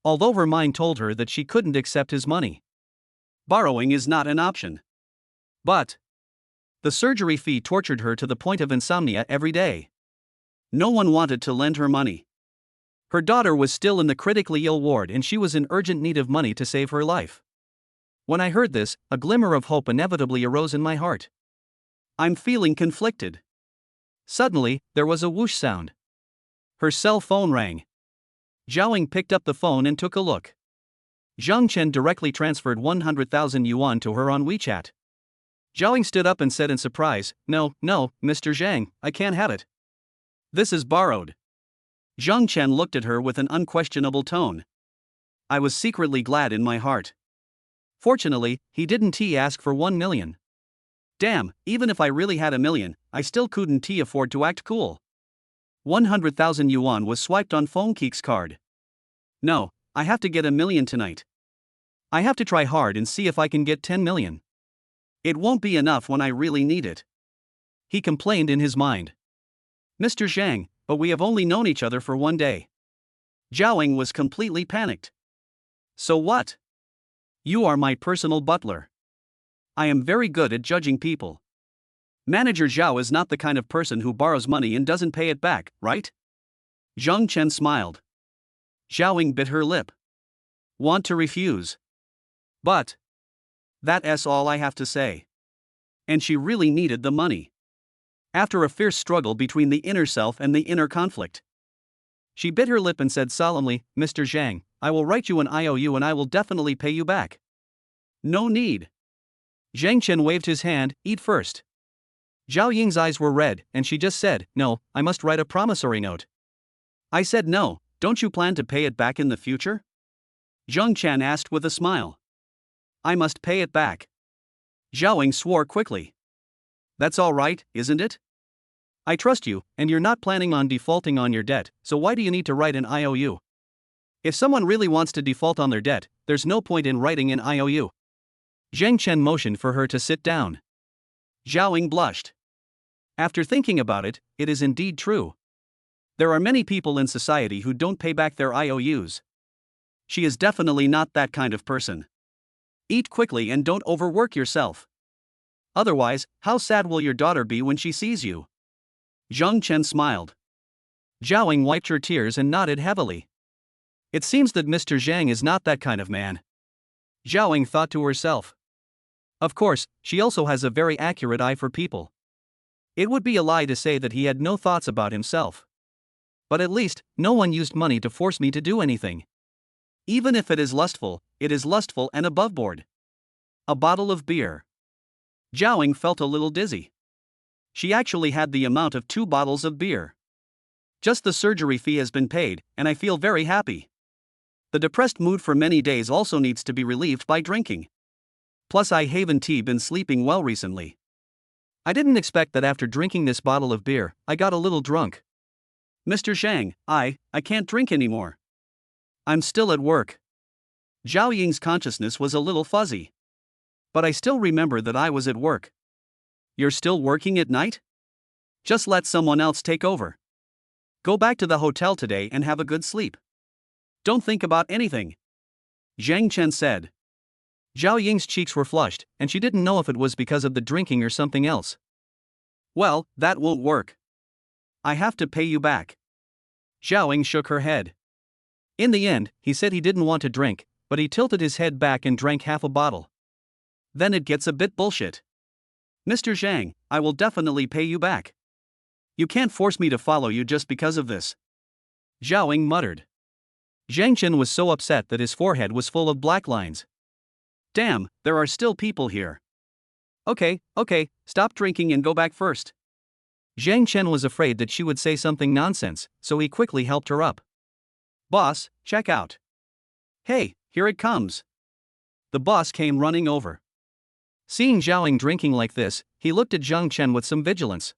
Although her mind told her that she couldn't accept his money. Borrowing is not an option. But the surgery fee tortured her to the point of insomnia every day. No one wanted to lend her money. Her daughter was still in the critically ill ward and she was in urgent need of money to save her life. When I heard this, a glimmer of hope inevitably arose in my heart. I'm feeling conflicted. Suddenly, there was a whoosh sound. Her cell phone rang. Zhaoing picked up the phone and took a look. Jen Chen directly transferred 100,000 yuan to her on WeChat. Zhaoing stood up and said in surprise, "No, Mr. Zhang, I can't have it. This is borrowed." Jen Chen looked at her with an unquestionable tone. I was secretly glad in my heart. Fortunately, he didn't ask for 1 million. Damn, even if I really had a million, I still couldn't afford to act cool. 100,000 yuan was swiped on Fon Kiki's card. No, I have to get a million tonight. I have to try hard and see if I can get 10 million. It won't be enough when I really need it. He complained in his mind. Mr. Zhang, but we have only known each other for 1 day. Zhaoing was completely panicked. So what? You are my personal butler. I am very good at judging people. Manager Zhao is not the kind of person who borrows money and doesn't pay it back, right? Jen Chen smiled. Zhaoing bit her lip. Want to refuse. But that's all I have to say. And she really needed the money. After a fierce struggle between the inner self and the inner conflict, she bit her lip and said solemnly, Mr. Zhang, I will write you an IOU and I will definitely pay you back. No need. Zhang Chen waved his hand, eat first. Zhao Ying's eyes were red, and she just said, no, I must write a promissory note. I said no, don't you plan to pay it back in the future? Zhang Chen asked with a smile. I must pay it back. Zhaoing swore quickly. That's all right, isn't it? I trust you, and you're not planning on defaulting on your debt, so why do you need to write an IOU? If someone really wants to default on their debt, there's no point in writing an IOU. Zhang Chen motioned for her to sit down. Zhaoing blushed. After thinking about it, it is indeed true. There are many people in society who don't pay back their IOUs. She is definitely not that kind of person. Eat quickly and don't overwork yourself. Otherwise, how sad will your daughter be when she sees you? Zhang Chen smiled. Zhaoing wiped her tears and nodded heavily. It seems that Mr. Zhang is not that kind of man. Zhaoing thought to herself. Of course, she also has a very accurate eye for people. It would be a lie to say that he had no thoughts about himself. But at least, no one used money to force me to do anything. Even if it is lustful and above board. A bottle of beer. Zhaoing felt a little dizzy. She actually had the amount of 2 bottles of beer. Just the surgery fee has been paid, and I feel very happy. The depressed mood for many days also needs to be relieved by drinking. Plus I haven't been sleeping well recently. I didn't expect that after drinking this bottle of beer, I got a little drunk. Mr. Zhang, I can't drink anymore. I'm still at work. Zhao Ying's consciousness was a little fuzzy. But I still remember that I was at work. You're still working at night? Just let someone else take over. Go back to the hotel today and have a good sleep. Don't think about anything. Zhang Chen said. Zhao Ying's cheeks were flushed, and she didn't know if it was because of the drinking or something else. Well, that won't work. I have to pay you back. Zhaoing shook her head. In the end, he said he didn't want to drink, but he tilted his head back and drank half a bottle. Then it gets a bit bullshit. Mr. Zhang, I will definitely pay you back. You can't force me to follow you just because of this. Zhaoing muttered. Zhang Chen was so upset that his forehead was full of black lines. Damn, there are still people here. Okay, stop drinking and go back first. Zhang Chen was afraid that she would say something nonsense, so he quickly helped her up. Boss, check out. Hey, here it comes. The boss came running over. Seeing Zhaoing drinking like this, he looked at Zhang Chen with some vigilance.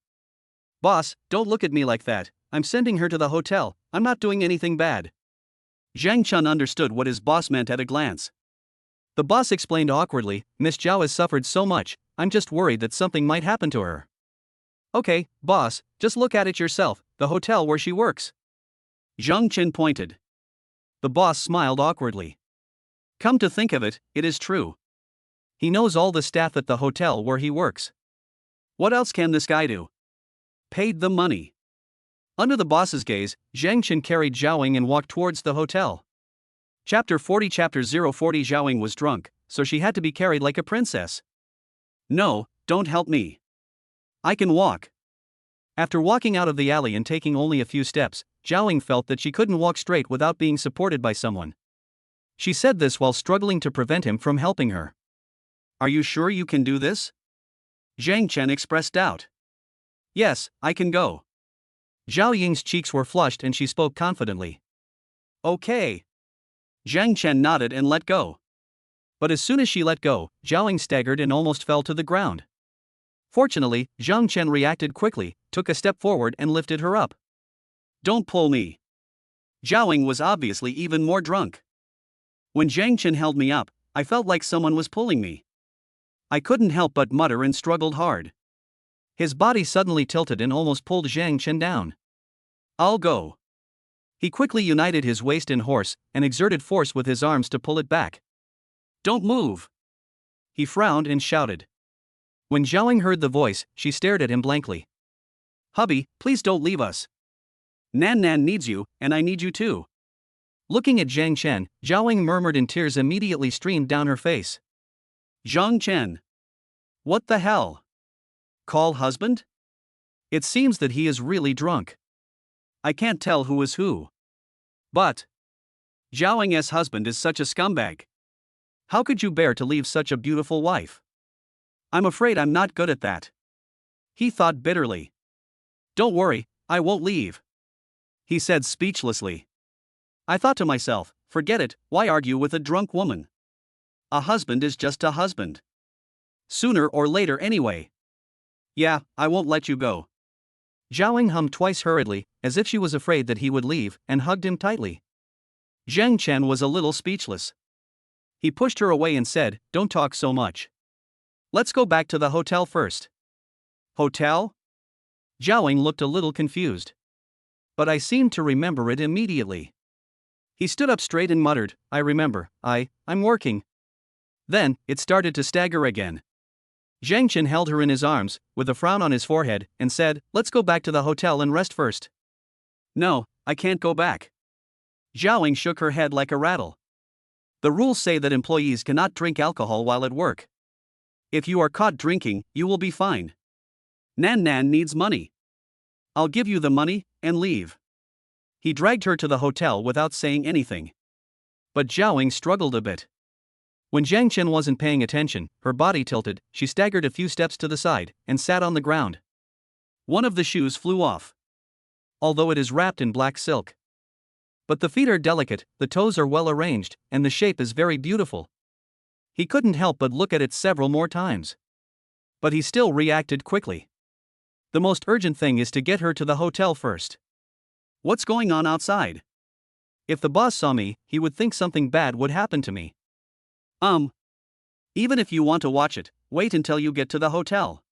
Boss, don't look at me like that, I'm sending her to the hotel, I'm not doing anything bad. Zhang Chen understood what his boss meant at a glance. The boss explained awkwardly, Miss Zhao has suffered so much, I'm just worried that something might happen to her. Okay, boss, just look at it yourself, the hotel where she works. Zhang Chen pointed. The boss smiled awkwardly. Come to think of it, it is true. He knows all the staff at the hotel where he works. What else can this guy do? Paid the money. Under the boss's gaze, Zhang Chen carried Zhaoing and walked towards the hotel. Chapter 40 Chapter 040 Zhaoing was drunk, so she had to be carried like a princess. No, don't help me. I can walk. After walking out of the alley and taking only a few steps, Zhaoying felt that she couldn't walk straight without being supported by someone. She said this while struggling to prevent him from helping her. "Are you sure you can do this?" Jen Chen expressed doubt. "Yes, I can go." Zhao Ying's cheeks were flushed and she spoke confidently. "Okay." Jen Chen nodded and let go. But as soon as she let go, Zhao Ying staggered and almost fell to the ground. Fortunately, Jen Chen reacted quickly, took a step forward and lifted her up. "Don't pull me." Zhao Ying was obviously even more drunk. "When Jen Chen held me up, I felt like someone was pulling me. I couldn't help but mutter and struggled hard." His body suddenly tilted and almost pulled Jen Chen down. "I'll go." He quickly united his waist and horse, and exerted force with his arms to pull it back. "Don't move." He frowned and shouted. When Zhaoying heard the voice, she stared at him blankly. "Hubby, please don't leave us. Nan Nan needs you, and I need you too." Looking at Jen Chen, Zhaoying murmured and tears immediately streamed down her face. "Jen Chen. What the hell? Call husband? It seems that he is really drunk. I can't tell who is who. But Zhaoying's husband is such a scumbag. How could you bear to leave such a beautiful wife? I'm afraid I'm not good at that." He thought bitterly. "Don't worry, I won't leave," he said speechlessly. I thought to myself, forget it, why argue with a drunk woman? A husband is just a husband. Sooner or later anyway. "Yeah, I won't let you go." Zhaoying hummed twice hurriedly, as if she was afraid that he would leave, and hugged him tightly. Jen Chen was a little speechless. He pushed her away and said, "Don't talk so much. Let's go back to the hotel first." "Hotel?" Zhaoying looked a little confused. "But I seemed to remember it immediately." He stood up straight and muttered, "I remember, I'm working." Then, it started to stagger again. Jen Chen held her in his arms, with a frown on his forehead, and said, "Let's go back to the hotel and rest first." "No, I can't go back." Zhaoying shook her head like a rattle. "The rules say that employees cannot drink alcohol while at work. If you are caught drinking, you will be fined. Nan Nan needs money. I'll give you the money, and leave." He dragged her to the hotel without saying anything. But Zhaoying struggled a bit. When Jen Chen wasn't paying attention, her body tilted, she staggered a few steps to the side, and sat on the ground. One of the shoes flew off. Although it is wrapped in black silk. But the feet are delicate, the toes are well arranged, and the shape is very beautiful. He couldn't help but look at it several more times. But he still reacted quickly. The most urgent thing is to get her to the hotel first. What's going on outside? If the boss saw me, he would think something bad would happen to me. Even if you want to watch it, wait until you get to the hotel.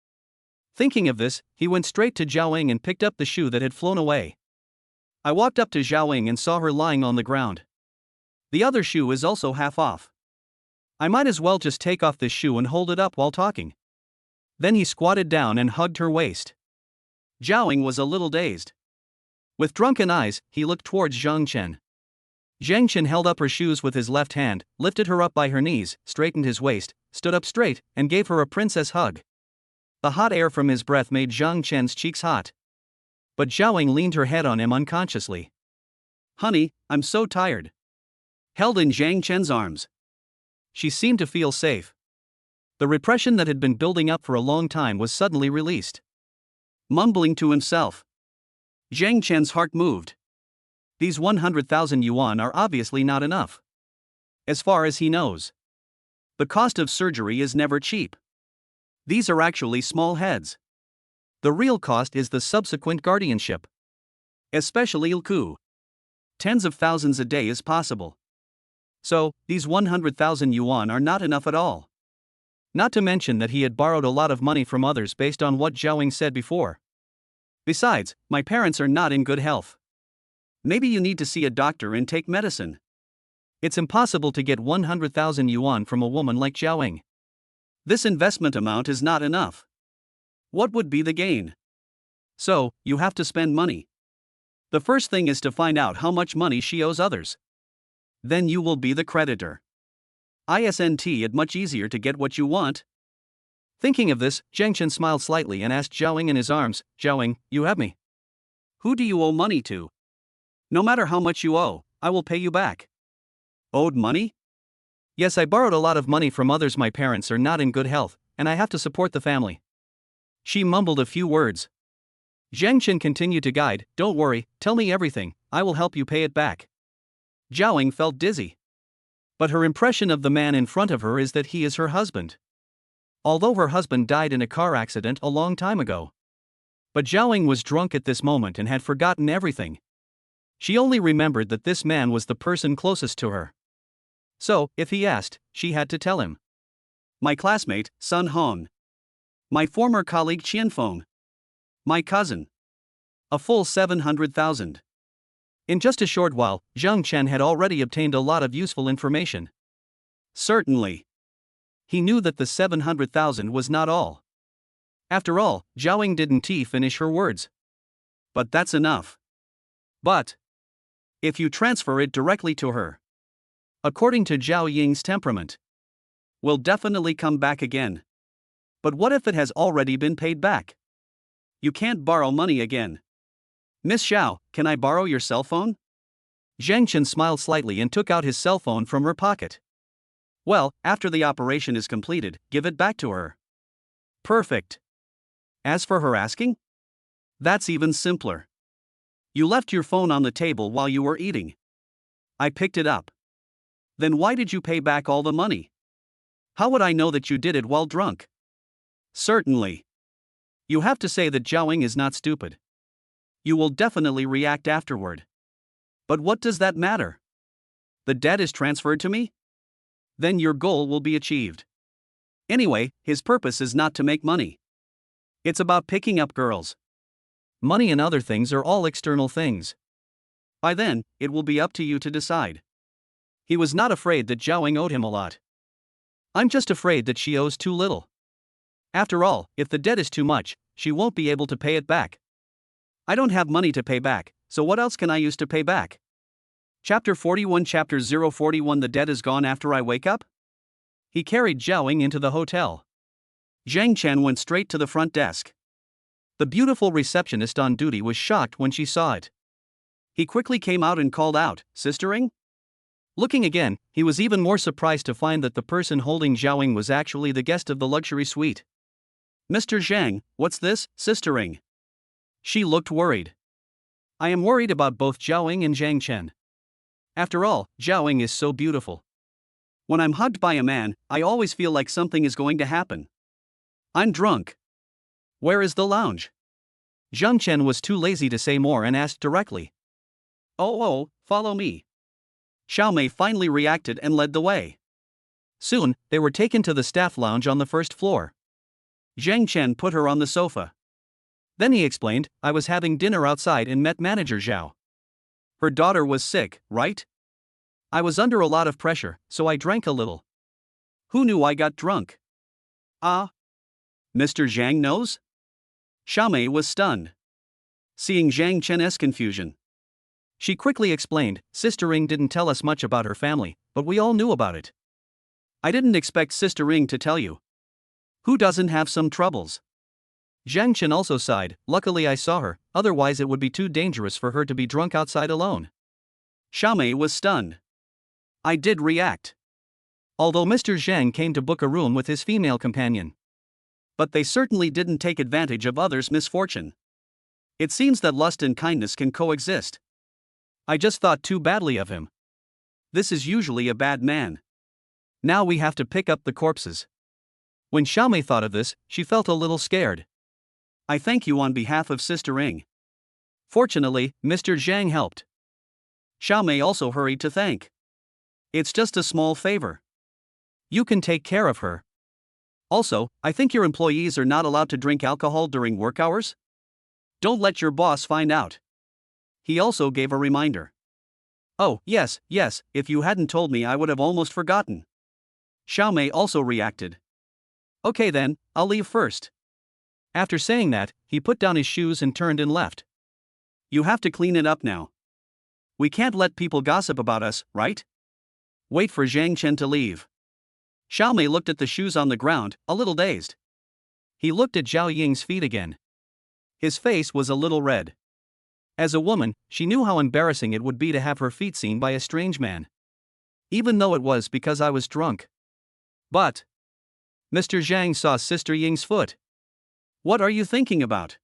Thinking of this, he went straight to Zhaoying and picked up the shoe that had flown away. I walked up to Zhaoying and saw her lying on the ground. The other shoe is also half off. I might as well just take off this shoe and hold it up while talking. Then he squatted down and hugged her waist. Zhaoying was a little dazed. With drunken eyes, he looked towards Jen Chen. Jen Chen held up her shoes with his left hand, lifted her up by her knees, straightened his waist, stood up straight, and gave her a princess hug. The hot air from his breath made Jen Chen's cheeks hot. But Zhaoying leaned her head on him unconsciously. "Honey, I'm so tired." Held in Jen Chen's arms. She seemed to feel safe. The repression that had been building up for a long time was suddenly released. Mumbling to himself, Jen Chen's heart moved. These 100,000 yuan are obviously not enough. As far as he knows, the cost of surgery is never cheap. These are actually small heads. The real cost is the subsequent guardianship. Especially Ilku. Tens of thousands a day is possible. So, these 100,000 yuan are not enough at all. Not to mention that he had borrowed a lot of money from others based on what Zhaoying said before. Besides, my parents are not in good health. Maybe you need to see a doctor and take medicine. It's impossible to get 100,000 yuan from a woman like Zhaoying. This investment amount is not enough. What would be the gain? So, you have to spend money. The first thing is to find out how much money she owes others. Then you will be the creditor. Isn't it much easier to get what you want? Thinking of this, Jen Chen smiled slightly and asked Zhao Ying in his arms, Zhao Ying, you have me. Who do you owe money to? No matter how much you owe, I will pay you back. Owed money? Yes, I borrowed a lot of money from others. My parents are not in good health, and I have to support the family. She mumbled a few words. Zhang Chen continued to guide, don't worry, tell me everything, I will help you pay it back. Zhao Ying felt dizzy. But her impression of the man in front of her is that he is her husband. Although her husband died in a car accident a long time ago. But Zhao Ying was drunk at this moment and had forgotten everything. She only remembered that this man was the person closest to her. So, if he asked, she had to tell him. My classmate, Sun Hong. My former colleague Qian Feng. My cousin. A full 700,000. In just a short while, Zhang Chen had already obtained a lot of useful information. Certainly. He knew that the 700,000 was not all. After all, Zhao Ying didn't finish her words. But that's enough. But if you transfer it directly to her, according to Zhao Ying's temperament, will definitely come back again. But what if it has already been paid back? You can't borrow money again. Miss Xiao, can I borrow your cell phone? Zhang Chen smiled slightly and took out his cell phone from her pocket. Well, after the operation is completed, give it back to her. Perfect. As for her asking? That's even simpler. You left your phone on the table while you were eating. I picked it up. Then why did you pay back all the money? How would I know that you did it while drunk? Certainly. You have to say that Zhao Ying is not stupid. You will definitely react afterward. But what does that matter? The debt is transferred to me? Then your goal will be achieved. Anyway, his purpose is not to make money. It's about picking up girls. Money and other things are all external things. By then, it will be up to you to decide. He was not afraid that Zhao Ying owed him a lot. I'm just afraid that she owes too little. After all, if the debt is too much, she won't be able to pay it back. I don't have money to pay back, so what else can I use to pay back? Chapter 41 Chapter 041 The debt is gone after I wake up? He carried Zhao Ying into the hotel. Zhang Chen went straight to the front desk. The beautiful receptionist on duty was shocked when she saw it. He quickly came out and called out, Sister Ying? Looking again, he was even more surprised to find that the person holding Zhao Ying was actually the guest of the luxury suite. Mr. Zhang, what's this, Sister Ying? She looked worried. I am worried about both Zhao Ying and Zhang Chen. After all, Zhao Ying is so beautiful. When I'm hugged by a man, I always feel like something is going to happen. I'm drunk. Where is the lounge? Zhang Chen was too lazy to say more and asked directly. Oh, follow me. Xiao Mei finally reacted and led the way. Soon, they were taken to the staff lounge on the first floor. Zhang Chen put her on the sofa. Then he explained, I was having dinner outside and met manager Zhao. Her daughter was sick, right? I was under a lot of pressure, so I drank a little. Who knew I got drunk? Ah. Mr. Zhang knows? Xiao Mei was stunned. Seeing Zhang Chen's confusion, she quickly explained, Sister Ying didn't tell us much about her family, but we all knew about it. I didn't expect Sister Ying to tell you. Who doesn't have some troubles? Zhang Chen also sighed, luckily I saw her, otherwise it would be too dangerous for her to be drunk outside alone. Xiao Mei was stunned. I did react. Although Mr. Zhang came to book a room with his female companion. But they certainly didn't take advantage of others' misfortune. It seems that lust and kindness can coexist. I just thought too badly of him. This is usually a bad man. Now we have to pick up the corpses. When Xiao Mei thought of this, she felt a little scared. I thank you on behalf of Sister Ying. Fortunately, Mr. Zhang helped. Xiao Mei also hurried to thank. It's just a small favor. You can take care of her. Also, I think your employees are not allowed to drink alcohol during work hours? Don't let your boss find out. He also gave a reminder. Oh, yes, if you hadn't told me I would have almost forgotten. Xiao Mei also reacted. Okay then, I'll leave first. After saying that, he put down his shoes and turned and left. You have to clean it up now. We can't let people gossip about us, right? Wait for Zhang Chen to leave. Xiao Mei looked at the shoes on the ground, a little dazed. He looked at Zhao Ying's feet again. His face was a little red. As a woman, she knew how embarrassing it would be to have her feet seen by a strange man. Even though it was because I was drunk. But Mr. Zhang saw Sister Ying's foot. What are you thinking about?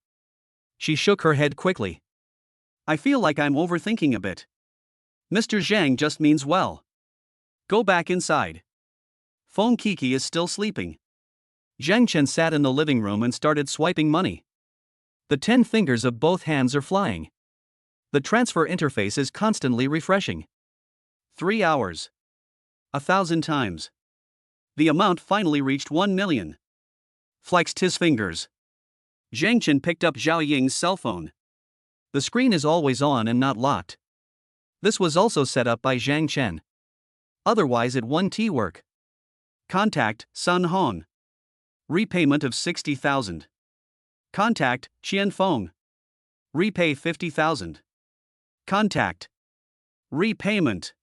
She shook her head quickly. I feel like I'm overthinking a bit. Mr. Zhang just means well. Go back inside. Fon Kiki is still sleeping. Jen Chen sat in the living room and started swiping money. The 10 fingers of both hands are flying. The transfer interface is constantly refreshing. 3 hours. 1,000 times. The amount finally reached 1 million. Flexed his fingers. Jen Chen picked up Zhao Ying's cell phone. The screen is always on and not locked. This was also set up by Zhang Chen. Otherwise it wouldn't work. Contact, Sun Hong. Repayment of 60,000. Contact, Qian Feng. Repay 50,000. Contact. Repayment.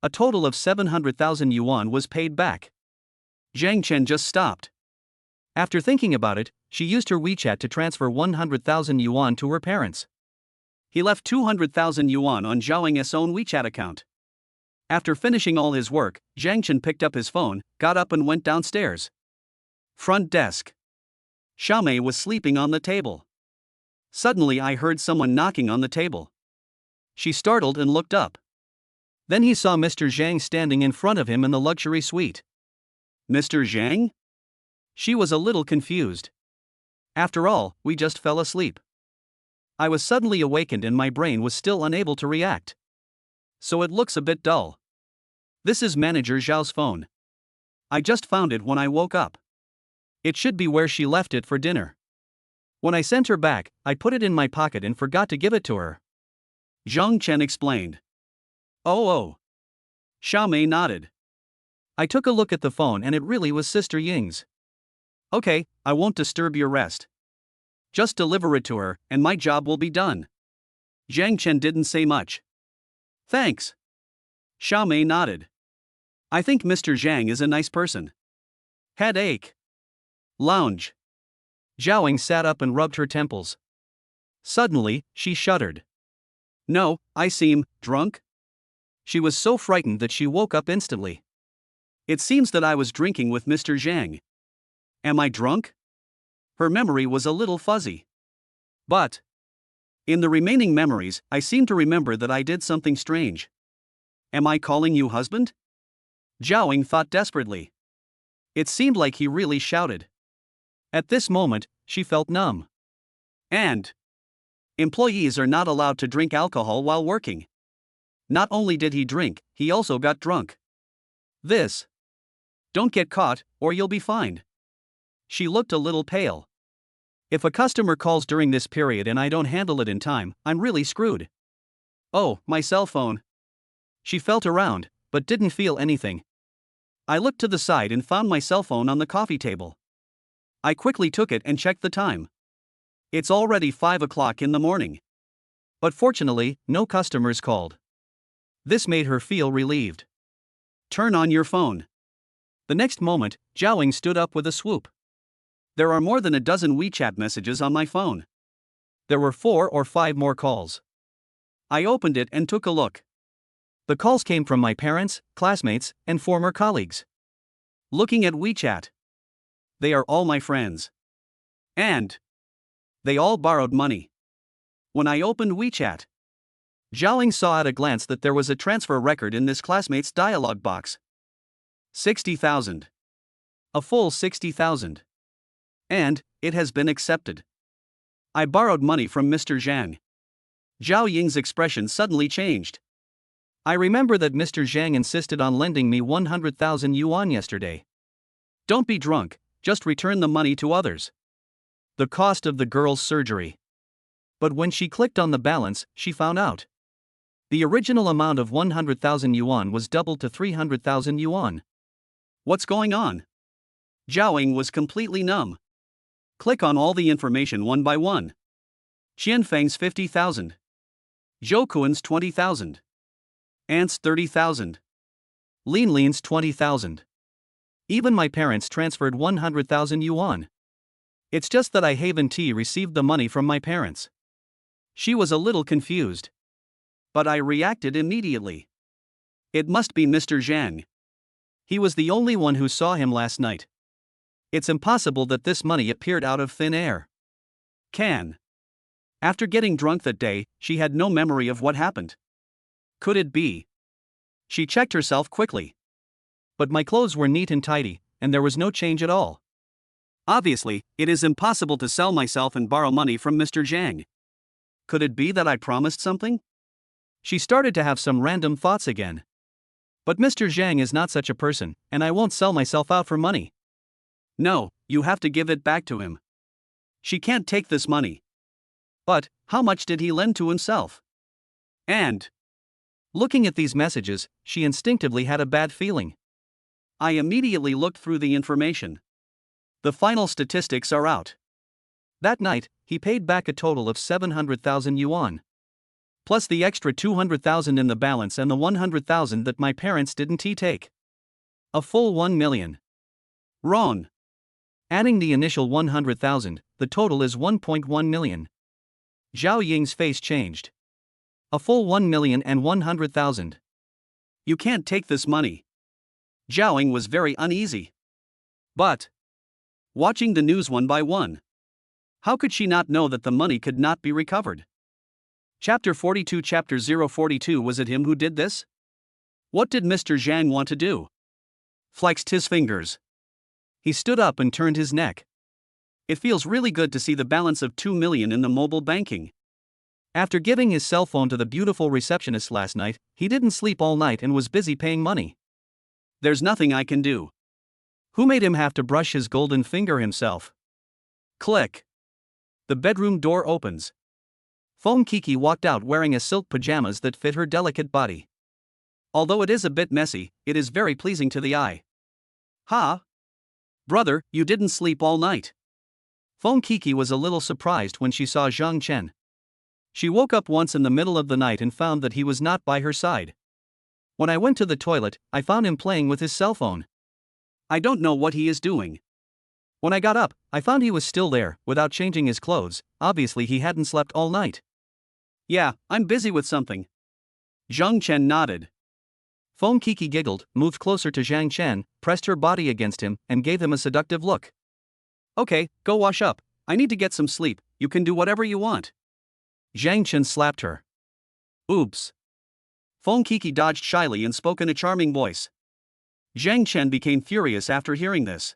A total of 700,000 yuan was paid back. Zhang Chen just stopped. After thinking about it, she used her WeChat to transfer 100,000 yuan to her parents. He left 200,000 yuan on Zhao Ying's own WeChat account. After finishing all his work, Zhang Chen picked up his phone, got up and went downstairs. Front desk. Xiaomei was sleeping on the table. Suddenly I heard someone knocking on the table. She startled and looked up. Then he saw Mr. Zhang standing in front of him in the luxury suite. Mr. Zhang? She was a little confused. After all, we just fell asleep. I was suddenly awakened and my brain was still unable to react. So it looks a bit dull. This is Manager Zhao's phone. I just found it when I woke up. It should be where she left it for dinner. When I sent her back, I put it in my pocket and forgot to give it to her. Zhang Chen explained. Oh. Xiaomei nodded. I took a look at the phone and it really was Sister Ying's. Okay, I won't disturb your rest. Just deliver it to her, and my job will be done. Zhang Chen didn't say much. Thanks. Xiaomei nodded. I think Mr. Zhang is a nice person. Headache. Lounge. Zhao Ying sat up and rubbed her temples. Suddenly, she shuddered. No, I seem drunk? She was so frightened that she woke up instantly. It seems that I was drinking with Mr. Zhang. Am I drunk? Her memory was a little fuzzy. But in the remaining memories, I seem to remember that I did something strange. Am I calling you husband? Zhao Ying thought desperately. It seemed like he really shouted. At this moment, she felt numb. And employees are not allowed to drink alcohol while working. Not only did he drink, he also got drunk. This. Don't get caught, or you'll be fined. She looked a little pale. If a customer calls during this period and I don't handle it in time, I'm really screwed. Oh, my cell phone. She felt around, but didn't feel anything. I looked to the side and found my cell phone on the coffee table. I quickly took it and checked the time. It's already 5 o'clock in the morning. But fortunately, no customers called. This made her feel relieved. Turn on your phone. The next moment, Zhao Ying stood up with a swoop. There are more than a dozen WeChat messages on my phone. There were 4 or 5 more calls. I opened it and took a look. The calls came from my parents, classmates, and former colleagues. Looking at WeChat. They are all my friends. And they all borrowed money. When I opened WeChat, Zhao Ying saw at a glance that there was a transfer record in this classmate's dialog box. 60,000. A full 60,000. And it has been accepted. I borrowed money from Mr. Zhang. Zhao Ying's expression suddenly changed. I remember that Mr. Zhang insisted on lending me 100,000 yuan yesterday. Don't be drunk, just return the money to others. The cost of the girl's surgery. But when she clicked on the balance, she found out. The original amount of 100,000 yuan was doubled to 300,000 yuan. What's going on? Zhao Ying was completely numb. Click on all the information one by one. Qianfeng's 50,000. Zhou Kuan's 20,000. Ant's 30,000. Lin Lin's 20,000. Even my parents transferred 100,000 yuan. It's just that I haven't received the money from my parents. She was a little confused. But I reacted immediately. It must be Mr. Zhang. He was the only one who saw him last night. It's impossible that this money appeared out of thin air. After getting drunk that day, she had no memory of what happened. Could it be? She checked herself quickly. But my clothes were neat and tidy, and there was no change at all. Obviously, it is impossible to sell myself and borrow money from Mr. Zhang. Could it be that I promised something? She started to have some random thoughts again. But Mr. Zhang is not such a person, and I won't sell myself out for money. No, you have to give it back to him. She can't take this money. But, how much did he lend to himself? And, looking at these messages, she instinctively had a bad feeling. I immediately looked through the information. The final statistics are out. That night, he paid back a total of 700,000 yuan. Plus the extra 200,000 in the balance and the 100,000 that my parents didn't take. A full 1 million. Wrong. Adding the initial 100,000, the total is 1.1 million. Zhao Ying's face changed. A full 1,100,000. You can't take this money. Zhao Ying was very uneasy. But, watching the news one by one, how could she not know that the money could not be recovered? Chapter 42. Chapter 042. Was it him who did this? What did Mr. Zhang want to do? Flexed his fingers. He stood up and turned his neck. It feels really good to see the balance of 2 million in the mobile banking. After giving his cell phone to the beautiful receptionist last night, he didn't sleep all night and was busy paying money. There's nothing I can do. Who made him have to brush his golden finger himself? Click. The bedroom door opens. Fon Kiki walked out wearing a silk pajamas that fit her delicate body. Although it is a bit messy, it is very pleasing to the eye. Ha! Brother, you didn't sleep all night. Fon Kiki was a little surprised when she saw Jen Chen. She woke up once in the middle of the night and found that he was not by her side. When I went to the toilet, I found him playing with his cell phone. I don't know what he is doing. When I got up, I found he was still there, without changing his clothes. Obviously he hadn't slept all night. Yeah, I'm busy with something. Zhang Chen nodded. Fon Kiki giggled, moved closer to Zhang Chen, pressed her body against him, and gave him a seductive look. Okay, go wash up. I need to get some sleep. You can do whatever you want. Zhang Chen slapped her. Oops. Fon Kiki dodged shyly and spoke in a charming voice. Zhang Chen became furious after hearing this.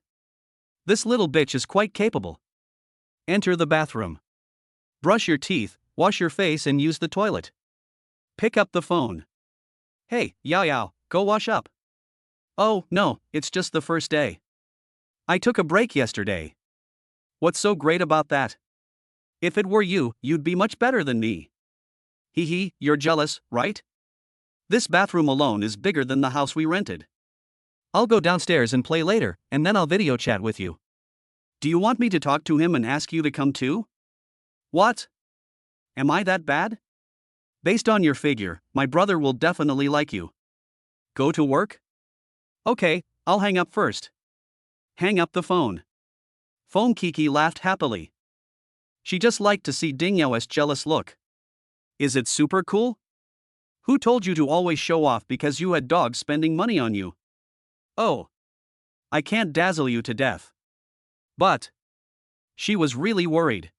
This little bitch is quite capable. Enter the bathroom. Brush your teeth, wash your face and use the toilet. Pick up the phone. Hey, Yao, go wash up. Oh, no, it's just the first day. I took a break yesterday. What's so great about that? If it were you, you'd be much better than me. Hee, you're jealous, right? This bathroom alone is bigger than the house we rented. I'll go downstairs and play later, and then I'll video chat with you. Do you want me to talk to him and ask you to come too? What? Am I that bad? Based on your figure, my brother will definitely like you. Go to work? Okay, I'll hang up first. Hang up the phone. Fon Kiki laughed happily. She just liked to see Ding Yao's jealous look. Is it super cool? Who told you to always show off because you had dogs spending money on you? Oh. I can't dazzle you to death. But. She was really worried.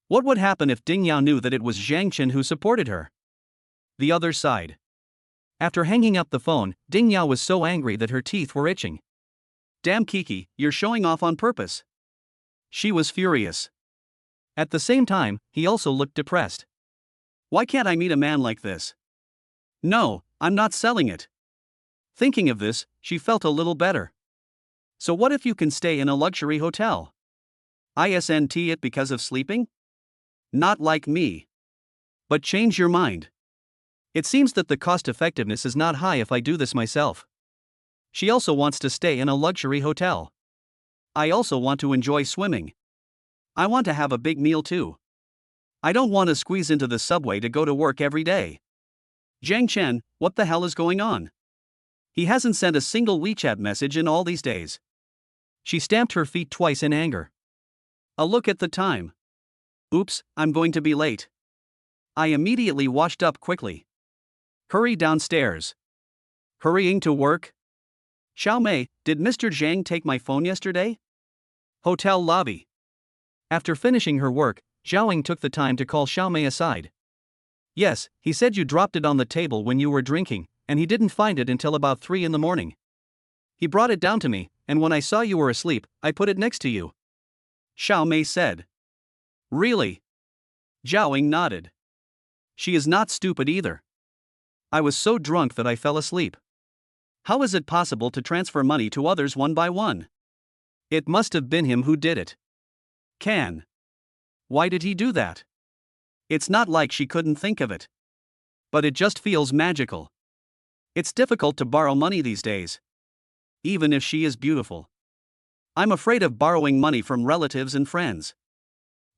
What would happen if Ding Yao knew that it was Zhang Chen who supported her? The other side. After hanging up the phone, Ding Yao was so angry that her teeth were itching. Damn Kiki, you're showing off on purpose. She was furious. At the same time, he also looked depressed. Why can't I meet a man like this? No, I'm not selling it. Thinking of this, she felt a little better. So what if you can stay in a luxury hotel? Isn't it because of sleeping? Not like me. But change your mind. It seems that the cost effectiveness is not high if I do this myself. She also wants to stay in a luxury hotel. I also want to enjoy swimming. I want to have a big meal too. I don't want to squeeze into the subway to go to work every day. Zhang Chen, what the hell is going on? He hasn't sent a single WeChat message in all these days. She stamped her feet twice in anger. A look at the time. Oops, I'm going to be late. I immediately washed up quickly. Hurry downstairs. Hurrying to work? Xiaomei, did Mr. Zhang take my phone yesterday? Hotel lobby. After finishing her work, Zhaoing took the time to call Xiaomei aside. Yes, he said you dropped it on the table when you were drinking, and he didn't find it until about 3 in the morning. He brought it down to me, and when I saw you were asleep, I put it next to you. Xiaomei said. Really? Zhaoing nodded. She is not stupid either. I was so drunk that I fell asleep. How is it possible to transfer money to others one by one? It must have been him who did it. Can. Why did he do that? It's not like she couldn't think of it. But it just feels magical. It's difficult to borrow money these days. Even if she is beautiful. I'm afraid of borrowing money from relatives and friends.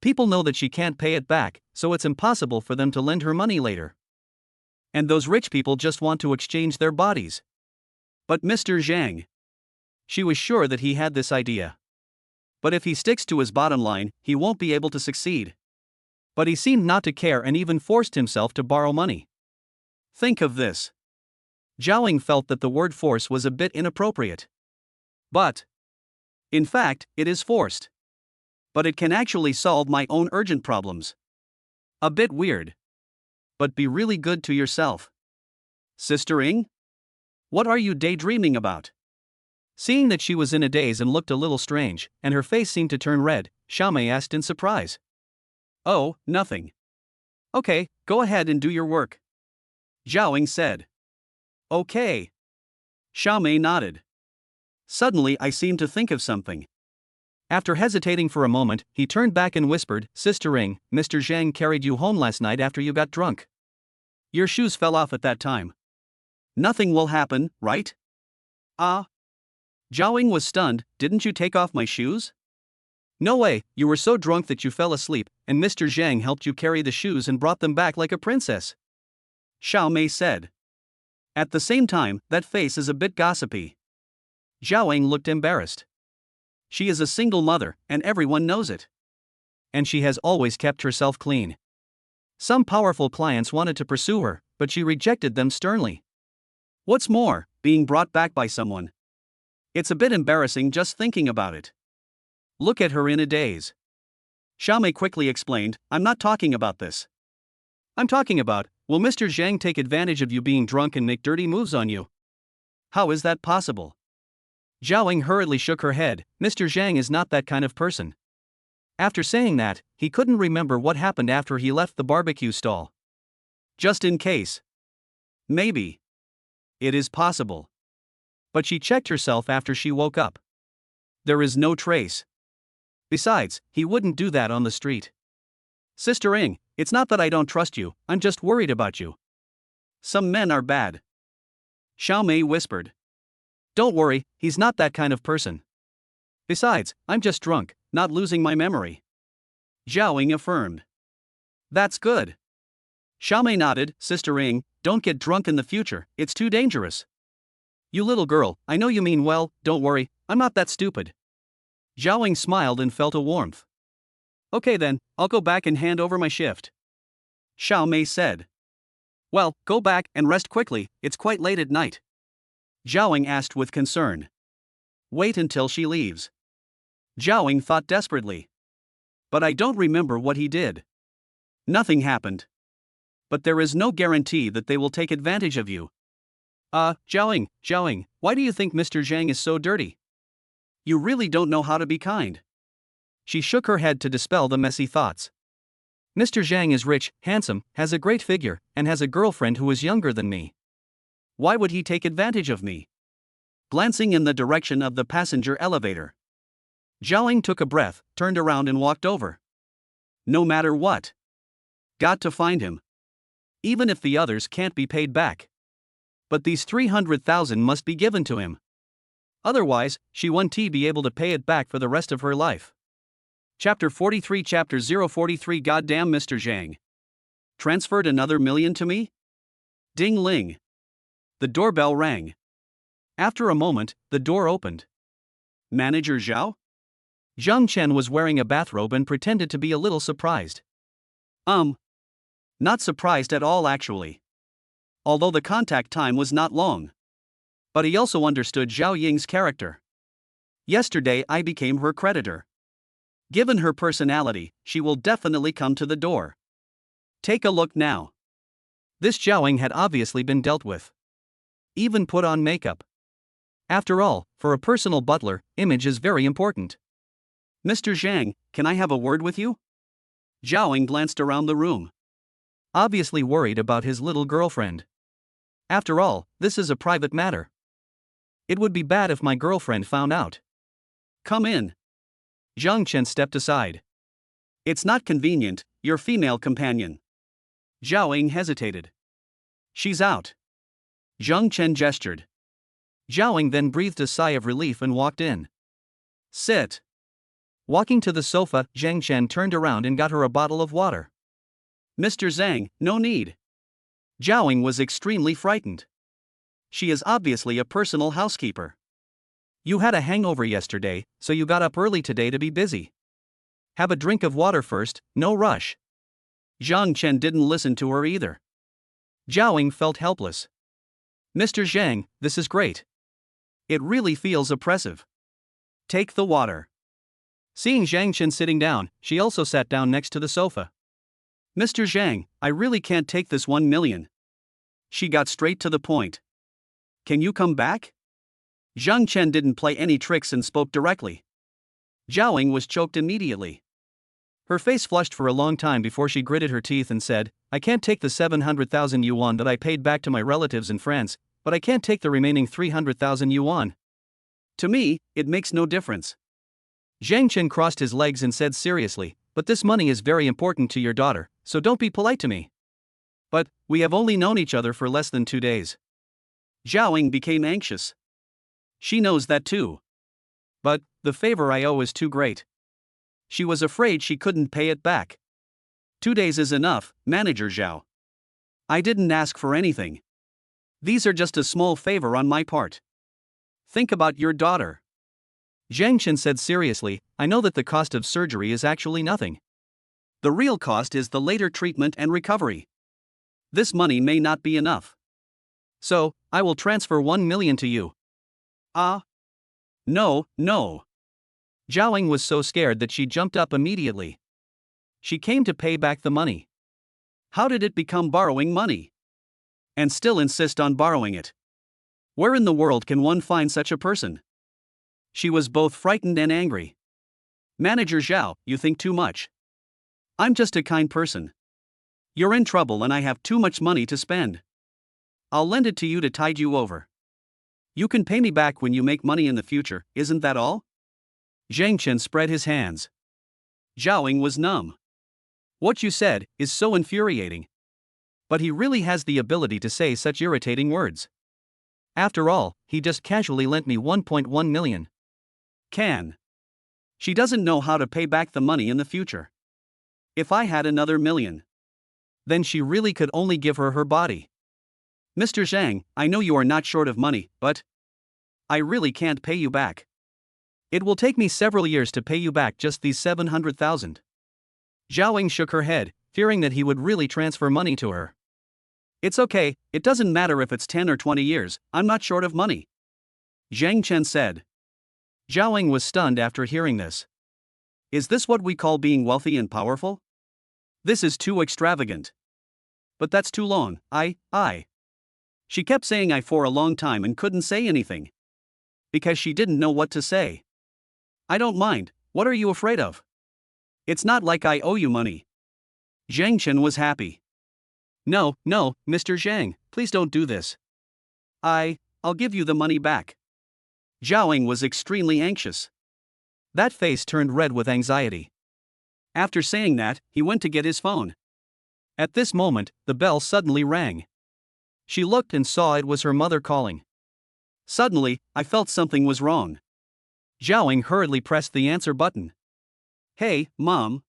People know that she can't pay it back, so it's impossible for them to lend her money later. And those rich people just want to exchange their bodies. But Mr. Zhang. She was sure that he had this idea. But if he sticks to his bottom line, he won't be able to succeed. But he seemed not to care and even forced himself to borrow money. Think of this. Zhaoing felt that the word force was a bit inappropriate. But, in fact, it is forced. But it can actually solve my own urgent problems. A bit weird. But be really good to yourself. Sister Ing? What are you daydreaming about? Seeing that she was in a daze and looked a little strange, and her face seemed to turn red, Xiaomei asked in surprise. Oh, nothing. Okay, go ahead and do your work. Zhaoing said. Okay. Xiaomei nodded. Suddenly I seemed to think of something. After hesitating for a moment, he turned back and whispered, Sister Ing, Mr. Zhang carried you home last night after you got drunk. Your shoes fell off at that time. Nothing will happen, right? Ah. Zhaoing was stunned. Didn't you take off my shoes? No way, you were so drunk that you fell asleep, and Mr. Zhang helped you carry the shoes and brought them back like a princess. Xiaomei said. At the same time, that face is a bit gossipy. Zhaoing looked embarrassed. She is a single mother, and everyone knows it. And she has always kept herself clean. Some powerful clients wanted to pursue her, but she rejected them sternly. What's more, being brought back by someone. It's a bit embarrassing just thinking about it. Look at her in a daze. Xiaomei quickly explained, I'm not talking about this. I'm talking about, will Mr. Zhang take advantage of you being drunk and make dirty moves on you? How is that possible? Zhaoing hurriedly shook her head. Mr. Zhang is not that kind of person. After saying that, he couldn't remember what happened after he left the barbecue stall. Just in case. Maybe. It is possible. But she checked herself after she woke up. There is no trace. Besides, he wouldn't do that on the street. Sister Ing, it's not that I don't trust you, I'm just worried about you. Some men are bad. Xiaomei whispered. Don't worry, he's not that kind of person. Besides, I'm just drunk, not losing my memory. Zhaoing affirmed. That's good. Xiaomei nodded. Sister Ing, don't get drunk in the future, it's too dangerous. You little girl, I know you mean well, don't worry, I'm not that stupid. Zhaoing smiled and felt a warmth. Okay then, I'll go back and hand over my shift. Xiaomei said. Well, go back and rest quickly, it's quite late at night. Zhaoing asked with concern. Wait until she leaves. Zhaoing thought desperately. But I don't remember what he did. Nothing happened. But there is no guarantee that they will take advantage of you. Zhaoing, why do you think Mr. Zhang is so dirty? You really don't know how to be kind. She shook her head to dispel the messy thoughts. Mr. Zhang is rich, handsome, has a great figure, and has a girlfriend who is younger than me. Why would he take advantage of me? Glancing in the direction of the passenger elevator. Zhaoing took a breath, turned around and walked over. No matter what. Got to find him. Even if the others can't be paid back. But these 300,000 must be given to him. Otherwise, she won't be able to pay it back for the rest of her life. Chapter 43 Chapter 043 Goddamn Mr. Zhang. Transferred another million to me? Ding ling. The doorbell rang. After a moment, the door opened. Manager Zhao? Jen Chen was wearing a bathrobe and pretended to be a little surprised. Not surprised at all actually. Although the contact time was not long. But he also understood Zhao Ying's character. Yesterday I became her creditor. Given her personality, she will definitely come to the door. Take a look now. This Zhaoing had obviously been dealt with. Even put on makeup. After all, for a personal butler, image is very important. Mr. Zhang, can I have a word with you? Zhaoing glanced around the room. Obviously worried about his little girlfriend. After all, this is a private matter. It would be bad if my girlfriend found out. Come in. Jen Chen stepped aside. It's not convenient, your female companion. Zhaoing hesitated. She's out. Jen Chen gestured. Zhaoing then breathed a sigh of relief and walked in. Sit. Walking to the sofa, Zhang Chen turned around and got her a bottle of water. Mr. Zhang, no need. Zhaoing was extremely frightened. She is obviously a personal housekeeper. You had a hangover yesterday, so you got up early today to be busy. Have a drink of water first, no rush. Zhang Chen didn't listen to her either. Zhaoing felt helpless. Mr. Zhang, this is great. It really feels oppressive. Take the water. Seeing Zhang Chen sitting down, she also sat down next to the sofa. Mr. Zhang, I really can't take this 1 million. She got straight to the point. Can you come back? Zhang Chen didn't play any tricks and spoke directly. Zhaoing was choked immediately. Her face flushed for a long time before she gritted her teeth and said, I can't take the 700,000 yuan that I paid back to my relatives in France, but I can't take the remaining 300,000 yuan. To me, it makes no difference. Zhang Chen crossed his legs and said seriously, but this money is very important to your daughter, so don't be polite to me. But, we have only known each other for less than 2 days. Zhaoing became anxious. She knows that too. But, the favor I owe is too great. She was afraid she couldn't pay it back. 2 days is enough, Manager Zhao. I didn't ask for anything. These are just a small favor on my part. Think about your daughter. Zhang Chen said seriously, I know that the cost of surgery is actually nothing. The real cost is the later treatment and recovery. This money may not be enough. So, I will transfer 1 million to you. No. Zhaoing was so scared that she jumped up immediately. She came to pay back the money. How did it become borrowing money? And still insist on borrowing it? Where in the world can one find such a person? She was both frightened and angry. Manager Zhao, you think too much. I'm just a kind person. You're in trouble and I have too much money to spend. I'll lend it to you to tide you over. You can pay me back when you make money in the future, isn't that all? Zhang Chen spread his hands. Zhaoing was numb. What you said is so infuriating. But he really has the ability to say such irritating words. After all, he just casually lent me 1.1 million. She doesn't know how to pay back the money in the future. If I had another million, then she really could only give her her body. Mr. Zhang, I know you are not short of money, but I really can't pay you back. It will take me several years to pay you back just these 700,000. Zhaoing shook her head, fearing that he would really transfer money to her. It's okay, it doesn't matter if it's 10 or 20 years, I'm not short of money. Zhang Chen said. Zhaoing was stunned after hearing this. Is this what we call being wealthy and powerful? This is too extravagant. But that's too long, I. She kept saying I for a long time and couldn't say anything. Because she didn't know what to say. I don't mind, what are you afraid of? It's not like I owe you money. Zhang Chen was happy. No, Mr. Zhang, please don't do this. I'll give you the money back. Zhaoing was extremely anxious. That face turned red with anxiety. After saying that, he went to get his phone. At this moment, the bell suddenly rang. She looked and saw it was her mother calling. Suddenly, I felt something was wrong. Zhaoing hurriedly pressed the answer button. Hey, Mom.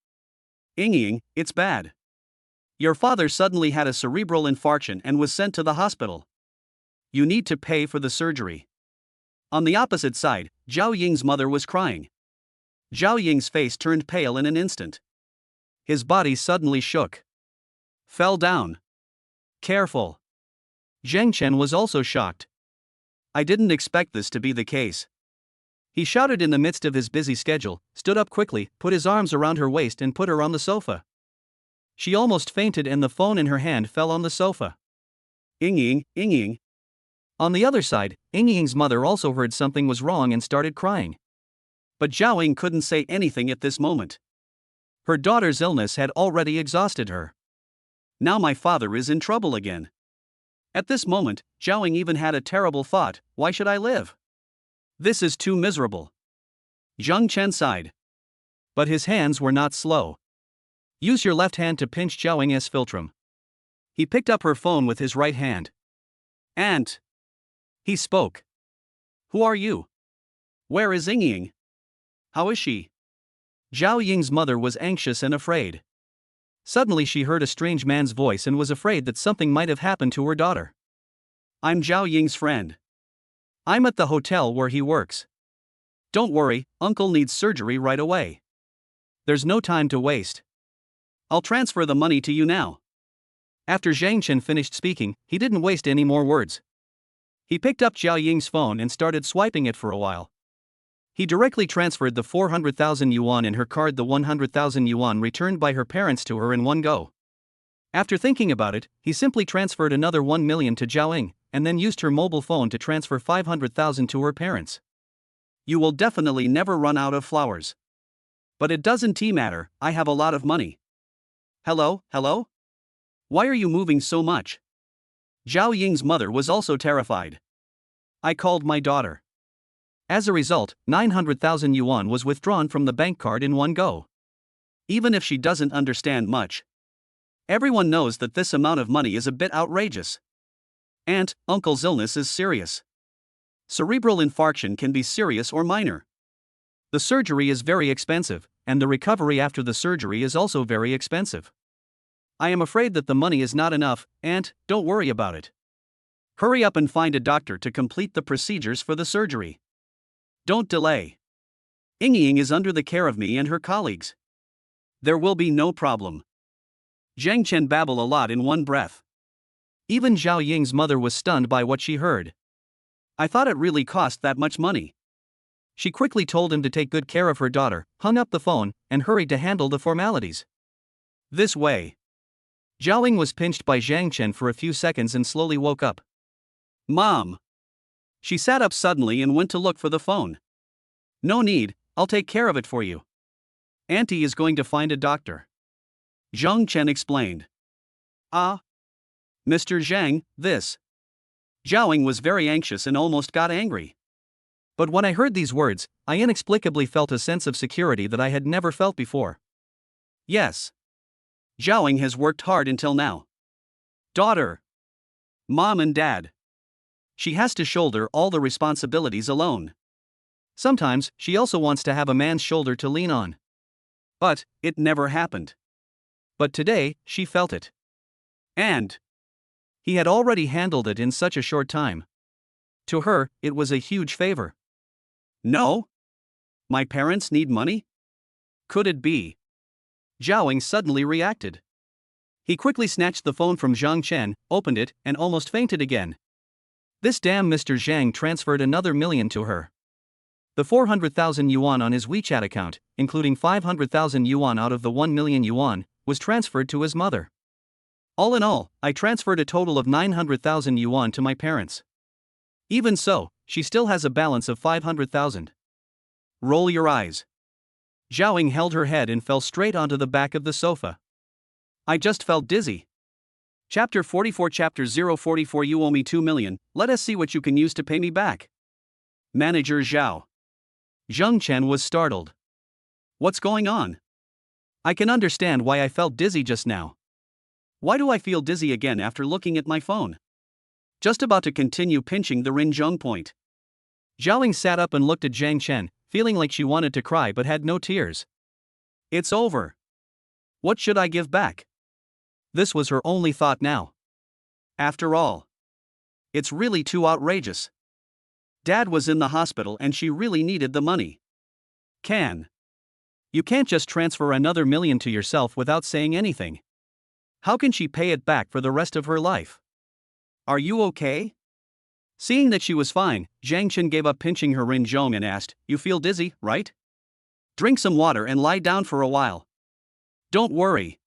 Ying, it's bad. Your father suddenly had a cerebral infarction and was sent to the hospital. You need to pay for the surgery. On the opposite side, Zhao Ying's mother was crying. Zhao Ying's face turned pale in an instant. His body suddenly shook. Fell down. Careful. Jen Chen was also shocked. I didn't expect this to be the case. He shouted in the midst of his busy schedule, stood up quickly, put his arms around her waist and put her on the sofa. She almost fainted and the phone in her hand fell on the sofa. Ying Ying. On the other side, Ying's mother also heard something was wrong and started crying. But Zhao Ying couldn't say anything at this moment. Her daughter's illness had already exhausted her. Now my father is in trouble again. At this moment, Zhao Ying even had a terrible thought: why should I live? This is too miserable. Zhang Chen sighed. But his hands were not slow. Use your left hand to pinch Zhao Ying's philtrum. He picked up her phone with his right hand. Aunt. He spoke. Who are you? Where is Ying? How is she? Zhao Ying's mother was anxious and afraid. Suddenly she heard a strange man's voice and was afraid that something might have happened to her daughter. I'm Zhao Ying's friend. I'm at the hotel where he works. Don't worry, uncle needs surgery right away. There's no time to waste. I'll transfer the money to you now. After Jen Chen finished speaking, he didn't waste any more words. He picked up Zhao Ying's phone and started swiping it for a while. He directly transferred the 400,000 yuan in her card, the 100,000 yuan returned by her parents to her in one go. After thinking about it, he simply transferred another 1 million to Zhao Ying, and then used her mobile phone to transfer 500,000 to her parents. You will definitely never run out of flowers. But it doesn't matter, I have a lot of money. Hello? Why are you moving so much? Zhao Ying's mother was also terrified. I called my daughter. As a result, 900,000 yuan was withdrawn from the bank card in one go. Even if she doesn't understand much, everyone knows that this amount of money is a bit outrageous. Aunt, uncle's illness is serious. Cerebral infarction can be serious or minor. The surgery is very expensive, and the recovery after the surgery is also very expensive. I am afraid that the money is not enough, Aunt, don't worry about it. Hurry up and find a doctor to complete the procedures for the surgery. Don't delay. Ying is under the care of me and her colleagues. There will be no problem. Jen Chen babbled a lot in one breath. Even Zhao Ying's mother was stunned by what she heard. I thought it really cost that much money. She quickly told him to take good care of her daughter, hung up the phone, and hurried to handle the formalities. This way. Zhao Ying was pinched by Jen Chen for a few seconds and slowly woke up. Mom! She sat up suddenly and went to look for the phone. No need, I'll take care of it for you. Auntie is going to find a doctor. Zhang Chen explained. Ah. Mr. Zhang, this. Zhao Ying was very anxious and almost got angry. But when I heard these words, I inexplicably felt a sense of security that I had never felt before. Yes. Zhao Ying has worked hard until now. Daughter. Mom and Dad. She has to shoulder all the responsibilities alone. Sometimes, she also wants to have a man's shoulder to lean on. But, it never happened. But today, she felt it. And he had already handled it in such a short time. To her, it was a huge favor. No? My parents need money? Could it be? Zhao Ying suddenly reacted. He quickly snatched the phone from Zhang Chen, opened it, and almost fainted again. This damn Mr. Zhang transferred another million to her. The 400,000 yuan on his WeChat account, including 500,000 yuan out of the 1 million yuan, was transferred to his mother. All in all, I transferred a total of 900,000 yuan to my parents. Even so, she still has a balance of 500,000. Roll your eyes. Zhao Ying held her head and fell straight onto the back of the sofa. I just felt dizzy. Chapter 44 Chapter 044 You owe me 2 million, let us see what you can use to pay me back. Manager Zhao. Zhang Chen was startled. What's going on? I can understand why I felt dizzy just now. Why do I feel dizzy again after looking at my phone? Just about to continue pinching the Rinzhong point. Zhao Ying sat up and looked at Zhang Chen, feeling like she wanted to cry but had no tears. It's over. What should I give back? This was her only thought now. After all, it's really too outrageous. Dad was in the hospital and she really needed the money. Can You can't just transfer another million to yourself without saying anything. How can she pay it back for the rest of her life? Are you okay? Seeing that she was fine, Jen Chen gave up pinching her rin zhong and asked, You feel dizzy, right? Drink some water and lie down for a while. Don't worry.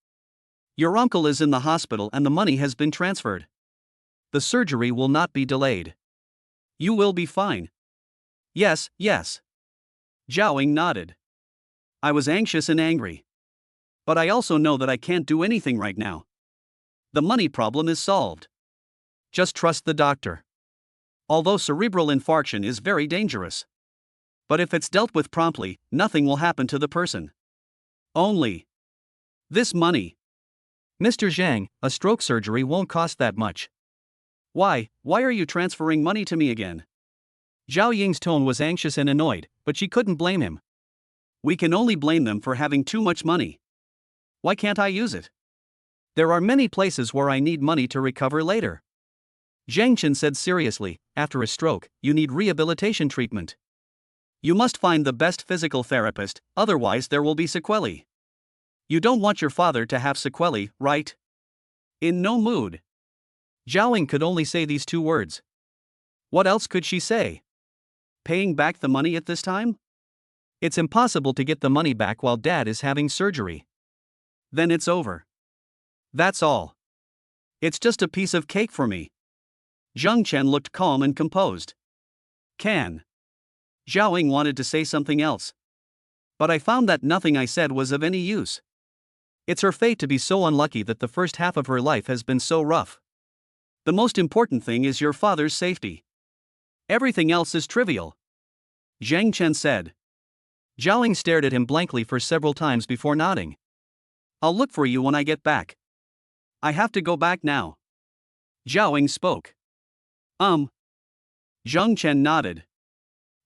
Your uncle is in the hospital and the money has been transferred. The surgery will not be delayed. You will be fine. Yes, yes. Zhaoying nodded. I was anxious and angry. But I also know that I can't do anything right now. The money problem is solved. Just trust the doctor. Although cerebral infarction is very dangerous. But if it's dealt with promptly, nothing will happen to the person. Only this money. Mr. Zhang, a stroke surgery won't cost that much. Why are you transferring money to me again? Zhao Ying's tone was anxious and annoyed, but she couldn't blame him. We can only blame them for having too much money. Why can't I use it? There are many places where I need money to recover later. Jen Chen said seriously, after a stroke, you need rehabilitation treatment. You must find the best physical therapist, otherwise there will be sequelae. You don't want your father to have sequelae, right? In no mood. Zhaoying could only say these two words. What else could she say? Paying back the money at this time? It's impossible to get the money back while dad is having surgery. Then it's over. That's all. It's just a piece of cake for me. Zheng Chen looked calm and composed. Zhaoying wanted to say something else. But I found that nothing I said was of any use. It's her fate to be so unlucky that the first half of her life has been so rough. The most important thing is your father's safety. Everything else is trivial. Zheng Chen said. Zhaoying stared at him blankly for several times before nodding. I'll look for you when I get back. I have to go back now. Zhaoying spoke. Zheng Chen nodded.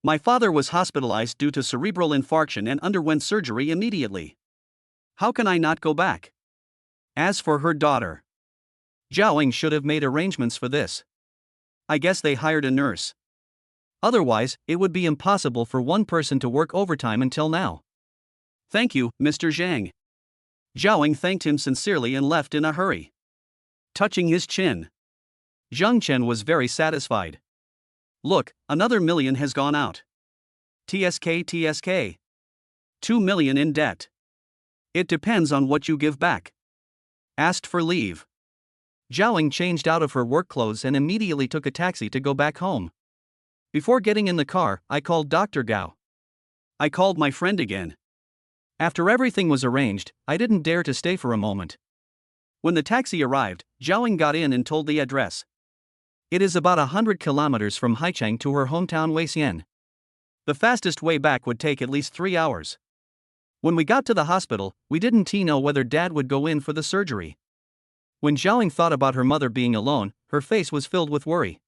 My father was hospitalized due to cerebral infarction and underwent surgery immediately. How can I not go back? As for her daughter, Zhaoying should have made arrangements for this. I guess they hired a nurse. Otherwise, it would be impossible for one person to work overtime until now. Thank you, Mr. Zhang. Zhaoying thanked him sincerely and left in a hurry. Touching his chin, Zheng Chen was very satisfied. Look, another million has gone out. TSK. 2 million in debt. It depends on what you give back. Asked for leave. Zhaoying changed out of her work clothes and immediately took a taxi to go back home. Before getting in the car, I called Dr. Gao. I called my friend again. After everything was arranged, I didn't dare to stay for a moment. When the taxi arrived, Zhaoying got in and told the address. It is about 100 kilometers from Haicheng to her hometown Weixian. The fastest way back would take at least 3 hours. When we got to the hospital, we didn't know whether dad would go in for the surgery. When Zhaoying thought about her mother being alone, her face was filled with worry.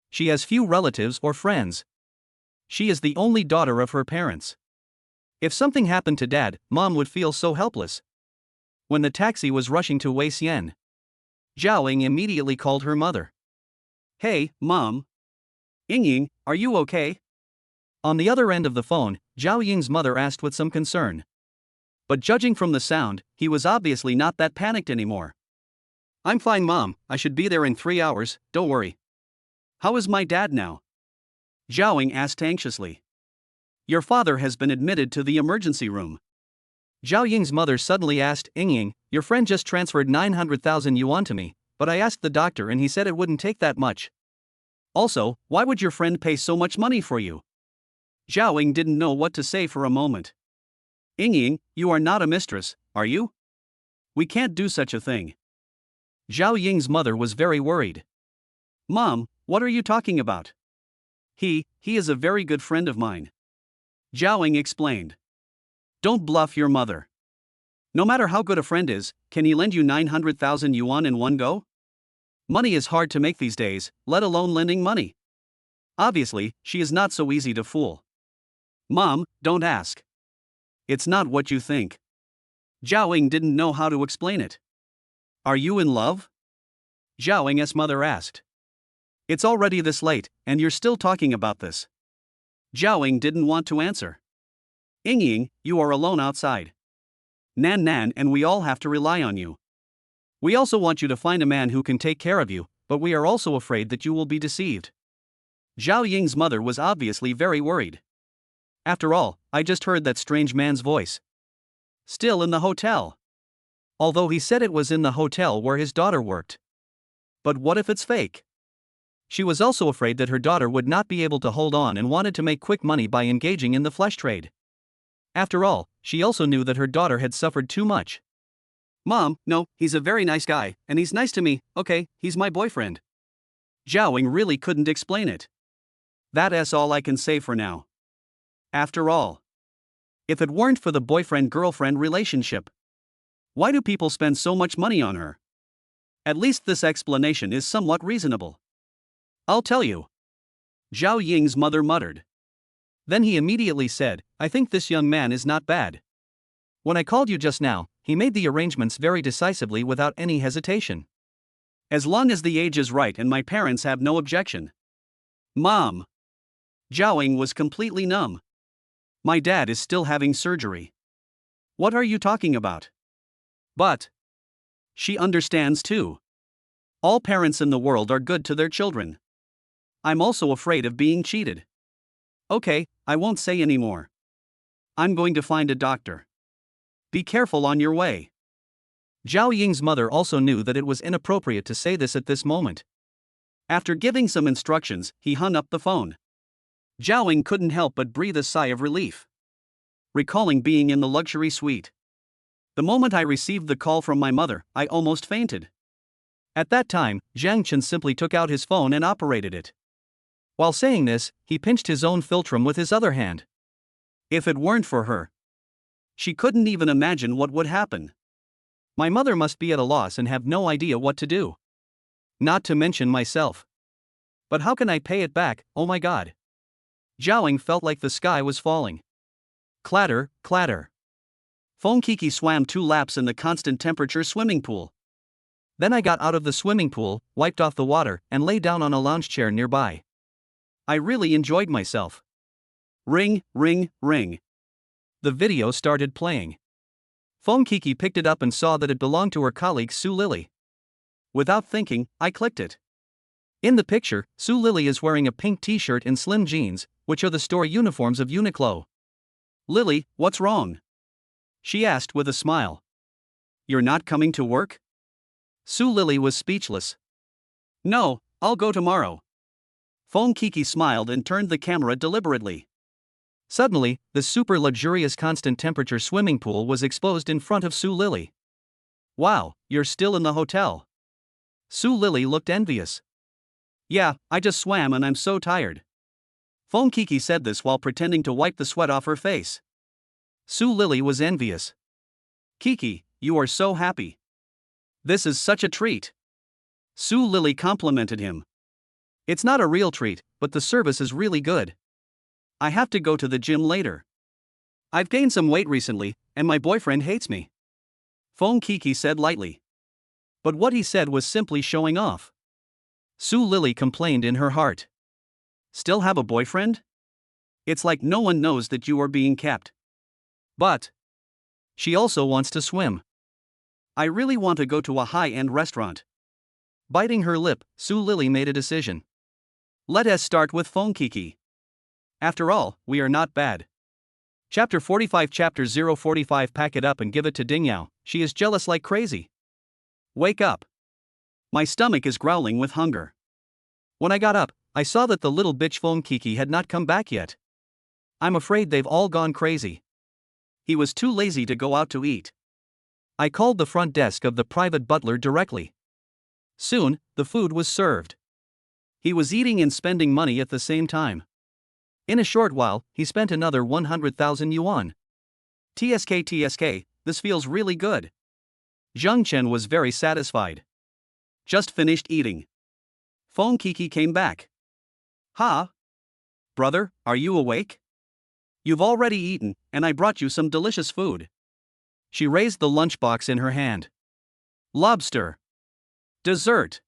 She has few relatives or friends. She is the only daughter of her parents. If something happened to dad, mom would feel so helpless. When the taxi was rushing to Weixian, Zhaoying immediately called her mother. Hey, Mom. Yingying, are you okay? On the other end of the phone, Zhao Ying's mother asked with some concern. But judging from the sound, he was obviously not that panicked anymore. I'm fine, Mom, I should be there in 3 hours, don't worry. How is my dad now? Zhaoying asked anxiously. Your father has been admitted to the emergency room. Zhao Ying's mother suddenly asked, Yingying, your friend just transferred 900,000 yuan to me, but I asked the doctor and he said it wouldn't take that much. Also, why would your friend pay so much money for you? Zhaoying didn't know what to say for a moment. Yingying, you are not a mistress, are you? We can't do such a thing. Zhao Ying's mother was very worried. Mom, what are you talking about? He is a very good friend of mine. Zhaoying explained. Don't bluff your mother. No matter how good a friend is, can he lend you 900,000 yuan in one go? Money is hard to make these days, let alone lending money. Obviously, she is not so easy to fool. Mom, don't ask. It's not what you think. Zhaoying didn't know how to explain it. Are you in love? Zhaoying's mother asked. It's already this late, and you're still talking about this. Zhaoying didn't want to answer. Ying, you are alone outside. Nan, and we all have to rely on you. We also want you to find a man who can take care of you, but we are also afraid that you will be deceived. Zhao Ying's mother was obviously very worried. After all, I just heard that strange man's voice. Still in the hotel. Although he said it was in the hotel where his daughter worked. But what if it's fake? She was also afraid that her daughter would not be able to hold on and wanted to make quick money by engaging in the flesh trade. After all, she also knew that her daughter had suffered too much. Mom, no, he's a very nice guy, and he's nice to me, okay, he's my boyfriend. Zhao Ying really couldn't explain it. That's all I can say for now. After all, if it weren't for the boyfriend-girlfriend relationship, why do people spend so much money on her? At least this explanation is somewhat reasonable. I'll tell you. Zhao Ying's mother muttered. Then he immediately said, I think this young man is not bad. When I called you just now, he made the arrangements very decisively without any hesitation. As long as the age is right and my parents have no objection. Mom. Zhao Ying was completely numb. My dad is still having surgery. What are you talking about? But she understands too. All parents in the world are good to their children. I'm also afraid of being cheated. Okay, I won't say any more. I'm going to find a doctor. Be careful on your way. Zhao Ying's mother also knew that it was inappropriate to say this at this moment. After giving some instructions, he hung up the phone. Zhao Ying couldn't help but breathe a sigh of relief. Recalling being in the luxury suite. The moment I received the call from my mother, I almost fainted. At that time, Jen Chen simply took out his phone and operated it. While saying this, he pinched his own philtrum with his other hand. If it weren't for her, she couldn't even imagine what would happen. My mother must be at a loss and have no idea what to do. Not to mention myself. But how can I pay it back, oh my god? Zhao Ying felt like the sky was falling. Clatter, clatter. Fon Kiki swam 2 laps in the constant temperature swimming pool. Then I got out of the swimming pool, wiped off the water, and lay down on a lounge chair nearby. I really enjoyed myself. Ring, ring, ring. The video started playing. Fon Kiki picked it up and saw that it belonged to her colleague Su Lily. Without thinking, I clicked it. In the picture, Su Lily is wearing a pink t-shirt and slim jeans, which are the store uniforms of Uniqlo. Lily, what's wrong? She asked with a smile. You're not coming to work? Su Lily was speechless. No, I'll go tomorrow. Fon Kiki smiled and turned the camera deliberately. Suddenly, the super luxurious constant temperature swimming pool was exposed in front of Su Lily. Wow, you're still in the hotel. Su Lily looked envious. Yeah, I just swam and I'm so tired. Fon Kiki said this while pretending to wipe the sweat off her face. Su Lily was envious. Kiki, you are so happy. This is such a treat. Su Lily complimented him. It's not a real treat, but the service is really good. I have to go to the gym later. I've gained some weight recently, and my boyfriend hates me. Fon Kiki said lightly. But what he said was simply showing off. Su Lily complained in her heart. Still have a boyfriend? It's like no one knows that you are being kept. But she also wants to swim. I really want to go to a high-end restaurant. Biting her lip, Su Lily made a decision. Let us start with Fon Kiki. After all, we are not bad. Chapter 45 Chapter 045 Pack it up and give it to Dingyao, she is jealous like crazy. Wake up. My stomach is growling with hunger. When I got up, I saw that the little bitch Fon Kiki had not come back yet. I'm afraid they've all gone crazy. He was too lazy to go out to eat. I called the front desk of the private butler directly. Soon, the food was served. He was eating and spending money at the same time. In a short while, he spent another 100,000 yuan. TSK, this feels really good. Jen Chen was very satisfied. Just finished eating. Fon Kiki came back. Ha? Brother, are you awake? You've already eaten, and I brought you some delicious food. She raised the lunchbox in her hand. Lobster. Dessert.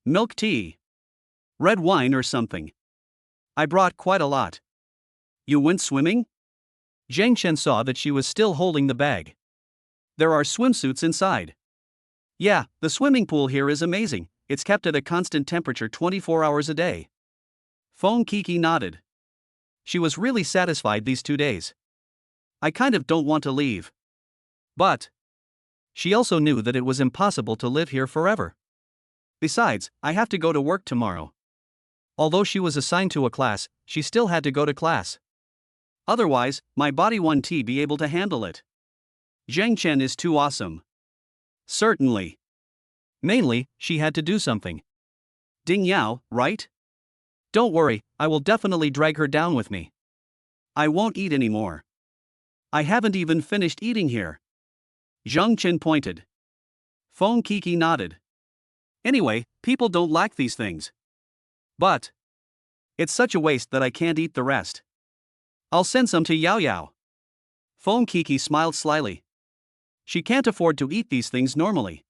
Milk tea. Red wine or something. I brought quite a lot. You went swimming? Jen Chen saw that she was still holding the bag. There are swimsuits inside. Yeah, the swimming pool here is amazing, it's kept at a constant temperature 24 hours a day. Fon Kiki nodded. She was really satisfied these 2 days. I kind of don't want to leave. But she also knew that it was impossible to live here forever. Besides, I have to go to work tomorrow. Although she was assigned to a class, she still had to go to class. Otherwise, my body won't be able to handle it. Jen Chen is too awesome. Certainly. Mainly, she had to do something. Ding Yao, right? Don't worry, I will definitely drag her down with me. I won't eat anymore. I haven't even finished eating here. Jen Chen pointed. Fon Kiki nodded. Anyway, people don't like these things. But it's such a waste that I can't eat the rest. I'll send some to Yao Yao. Fon Kiki smiled slyly. She can't afford to eat these things normally.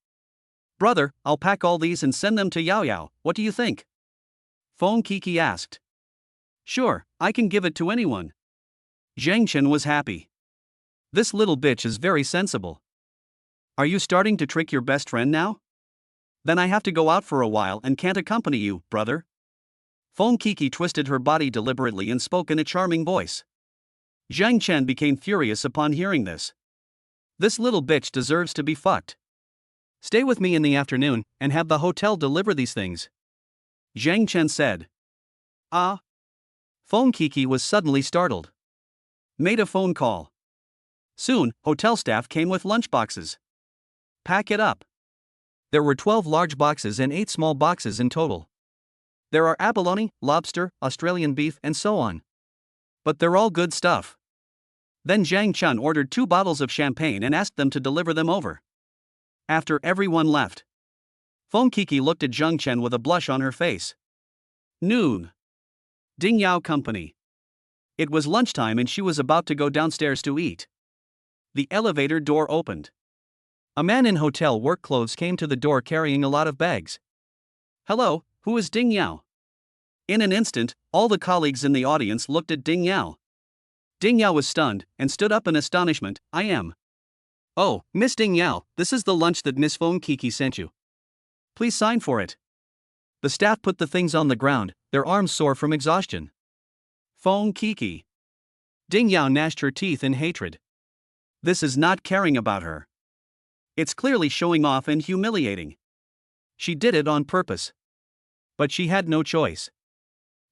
Brother, I'll pack all these and send them to Yao Yao, what do you think? Fon Kiki asked. Sure, I can give it to anyone. Jen Chen was happy. This little bitch is very sensible. Are you starting to trick your best friend now? Then I have to go out for a while and can't accompany you, brother. Fon Kiki twisted her body deliberately and spoke in a charming voice. Jen Chen became furious upon hearing this. This little bitch deserves to be fucked. Stay with me in the afternoon and have the hotel deliver these things. Jen Chen said. Ah. Fon Kiki was suddenly startled. Made a phone call. Soon, hotel staff came with lunchboxes. Pack it up. There were 12 large boxes and 8 small boxes in total. There are abalone, lobster, Australian beef, and so on. But they're all good stuff. Then Jen Chen ordered 2 bottles of champagne and asked them to deliver them over. After everyone left, Fon Kiki looked at Jen Chen with a blush on her face. Noon. Ding Yao Company. It was lunchtime and she was about to go downstairs to eat. The elevator door opened. A man in hotel work clothes came to the door carrying a lot of bags. Hello, who is Ding Yao? In an instant, all the colleagues in the audience looked at Ding Yao. Ding Yao was stunned and stood up in astonishment. I am. Oh, Miss Ding Yao, this is the lunch that Miss Fon Kiki sent you. Please sign for it. The staff put the things on the ground, their arms sore from exhaustion. Fon Kiki. Ding Yao gnashed her teeth in hatred. This is not caring about her. It's clearly showing off and humiliating. She did it on purpose. But she had no choice.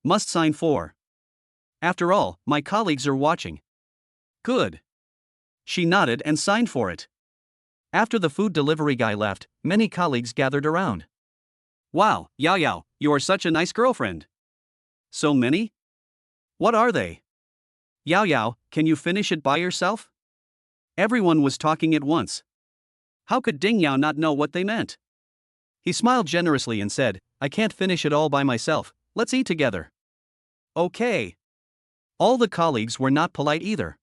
Must sign for. After all, my colleagues are watching. Good. She nodded and signed for it. After the food delivery guy left, many colleagues gathered around. Wow, Yao Yao, you are such a nice girlfriend. So many? What are they? Yao Yao, can you finish it by yourself? Everyone was talking at once. How could Ding Yao not know what they meant? He smiled generously and said, I can't finish it all by myself, let's eat together. Okay. All the colleagues were not polite either.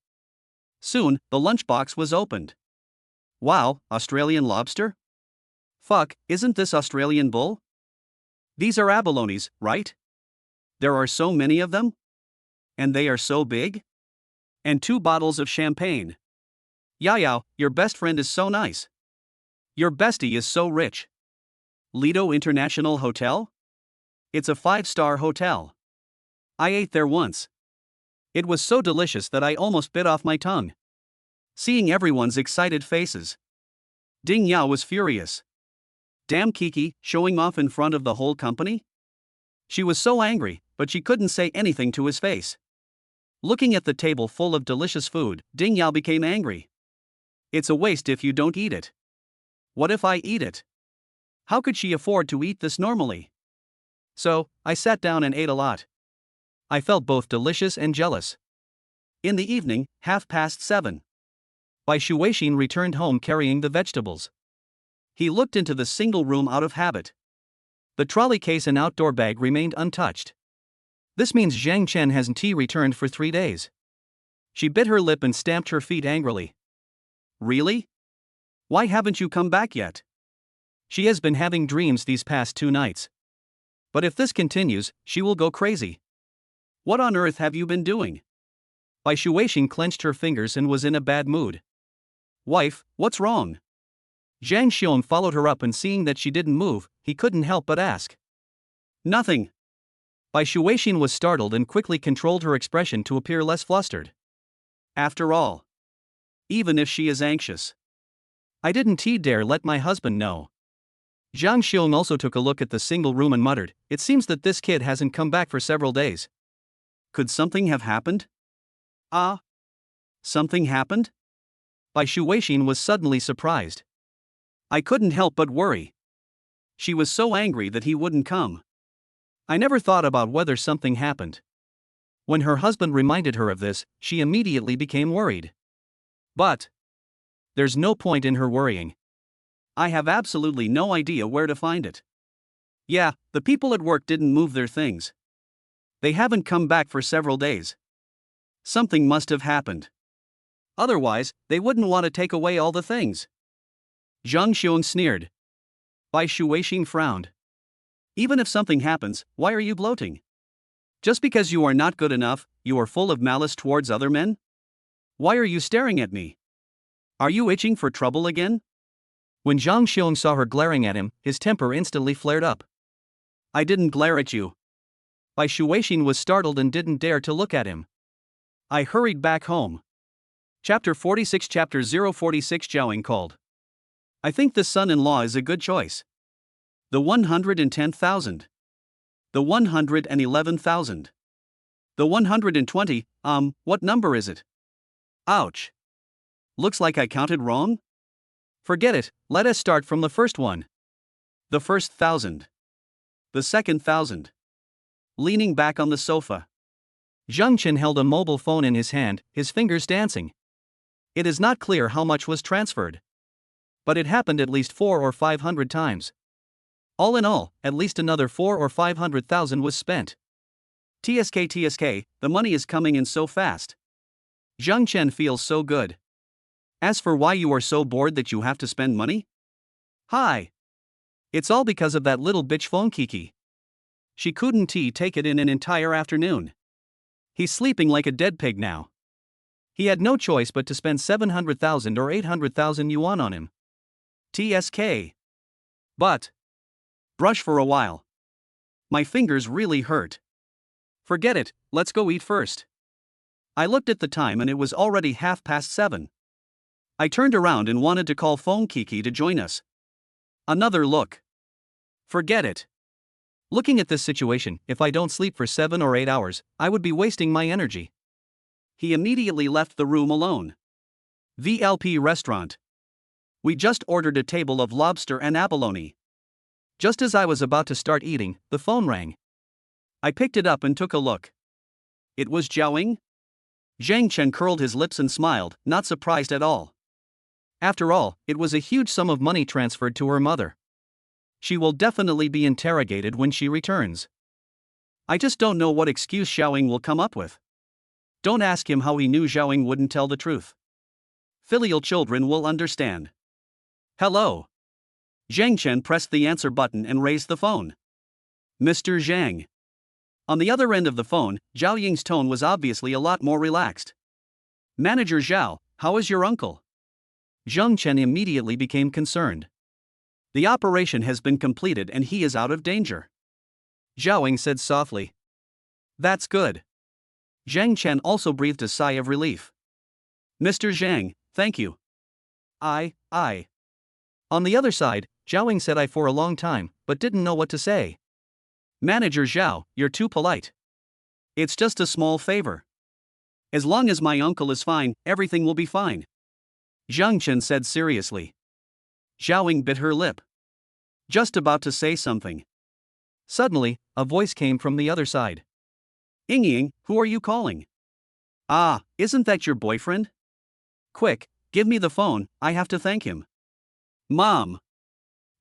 Soon, the lunchbox was opened. Wow, Australian lobster? Fuck, isn't this Australian bull? These are abalones, right? There are so many of them? And they are so big? And 2 bottles of champagne. Yao Yao, your best friend is so nice. Your bestie is so rich. Lido International Hotel? It's a 5-star hotel. I ate there once. It was so delicious that I almost bit off my tongue. Seeing everyone's excited faces, Ding Yao was furious. Damn Kiki, showing off in front of the whole company? She was so angry, but she couldn't say anything to his face. Looking at the table full of delicious food, Ding Yao became angry. It's a waste if you don't eat it. What if I eat it? How could she afford to eat this normally? So, I sat down and ate a lot. I felt both delicious and jealous. In the evening, 7:30. Shuin returned home carrying the vegetables. He looked into the single room out of habit. The trolley case and outdoor bag remained untouched. This means Jen Chen hasn't returned for 3 days. She bit her lip and stamped her feet angrily. Really? Why haven't you come back yet? She has been having dreams these past 2 nights. But if this continues, she will go crazy. What on earth have you been doing? Bai Shuin clenched her fingers and was in a bad mood. Wife, what's wrong? Zhang Xiong followed her up and seeing that she didn't move, he couldn't help but ask. Nothing. Bai Shuin was startled and quickly controlled her expression to appear less flustered. After all, even if she is anxious, I didn't dare let my husband know. Zhang Xiong also took a look at the single room and muttered, it seems that this kid hasn't come back for several days. Could something have happened? Something happened? Bai Shuin was suddenly surprised. I couldn't help but worry. She was so angry that he wouldn't come. I never thought about whether something happened. When her husband reminded her of this, she immediately became worried. But there's no point in her worrying. I have absolutely no idea where to find it. Yeah, the people at work didn't move their things. They haven't come back for several days. Something must have happened. Otherwise, they wouldn't want to take away all the things. Zhang Xiong sneered. Bai Shuin frowned. Even if something happens, why are you gloating? Just because you are not good enough, you are full of malice towards other men? Why are you staring at me? Are you itching for trouble again? When Zhang Xiong saw her glaring at him, his temper instantly flared up. I didn't glare at you. Bai Shuin was startled and didn't dare to look at him. I hurried back home. Chapter 46 Chapter 046 Zhaoing called. I think this son-in-law is a good choice. The 110,000. The 111,000. The 120, what number is it? Ouch. Looks like I counted wrong? Forget it, let us start from the first one. The first 1,000. The second 1,000. Leaning back on the sofa, Jen Chen held a mobile phone in his hand, his fingers dancing. It is not clear how much was transferred, but it happened at least 400 or 500 times. All in all, at least another 400,000 or 500,000 was spent. TSK, the money is coming in so fast. Jen Chen feels so good. As for why you are so bored that you have to spend money? Hi. It's all because of that little bitch Fon Kiki. She couldn't take it in an entire afternoon. He's sleeping like a dead pig now. He had no choice but to spend 700,000 or 800,000 yuan on him. TSK. But brush for a while. My fingers really hurt. Forget it, let's go eat first. I looked at the time and it was already 7:30. I turned around and wanted to call Fon Kiki to join us. Another look. Forget it. Looking at this situation, if I don't sleep for 7 or 8 hours, I would be wasting my energy. He immediately left the room alone. VLP restaurant. We just ordered a table of lobster and abalone. Just as I was about to start eating, the phone rang. I picked it up and took a look. It was Zhaoing? Jen Chen curled his lips and smiled, not surprised at all. After all, it was a huge sum of money transferred to her mother. She will definitely be interrogated when she returns. I just don't know what excuse Zhaoing will come up with. Don't ask him how he knew Zhaoing wouldn't tell the truth. Filial children will understand. Hello. Zhang Chen pressed the answer button and raised the phone. Mr. Zhang. On the other end of the phone, Zhao Ying's tone was obviously a lot more relaxed. Manager Zhao, how is your uncle? Zhang Chen immediately became concerned. The operation has been completed and he is out of danger. Zhaoing said softly. That's good. Zhang Chen also breathed a sigh of relief. Mr. Zhang, thank you. I. On the other side, Zhaoing said I for a long time, but didn't know what to say. Manager Zhao, you're too polite. It's just a small favor. As long as my uncle is fine, everything will be fine. Zhang Chen said seriously. Zhaoing bit her lip. Just about to say something. Suddenly, a voice came from the other side. Ying, who are you calling? Ah, isn't that your boyfriend? Quick, give me the phone, I have to thank him. Mom!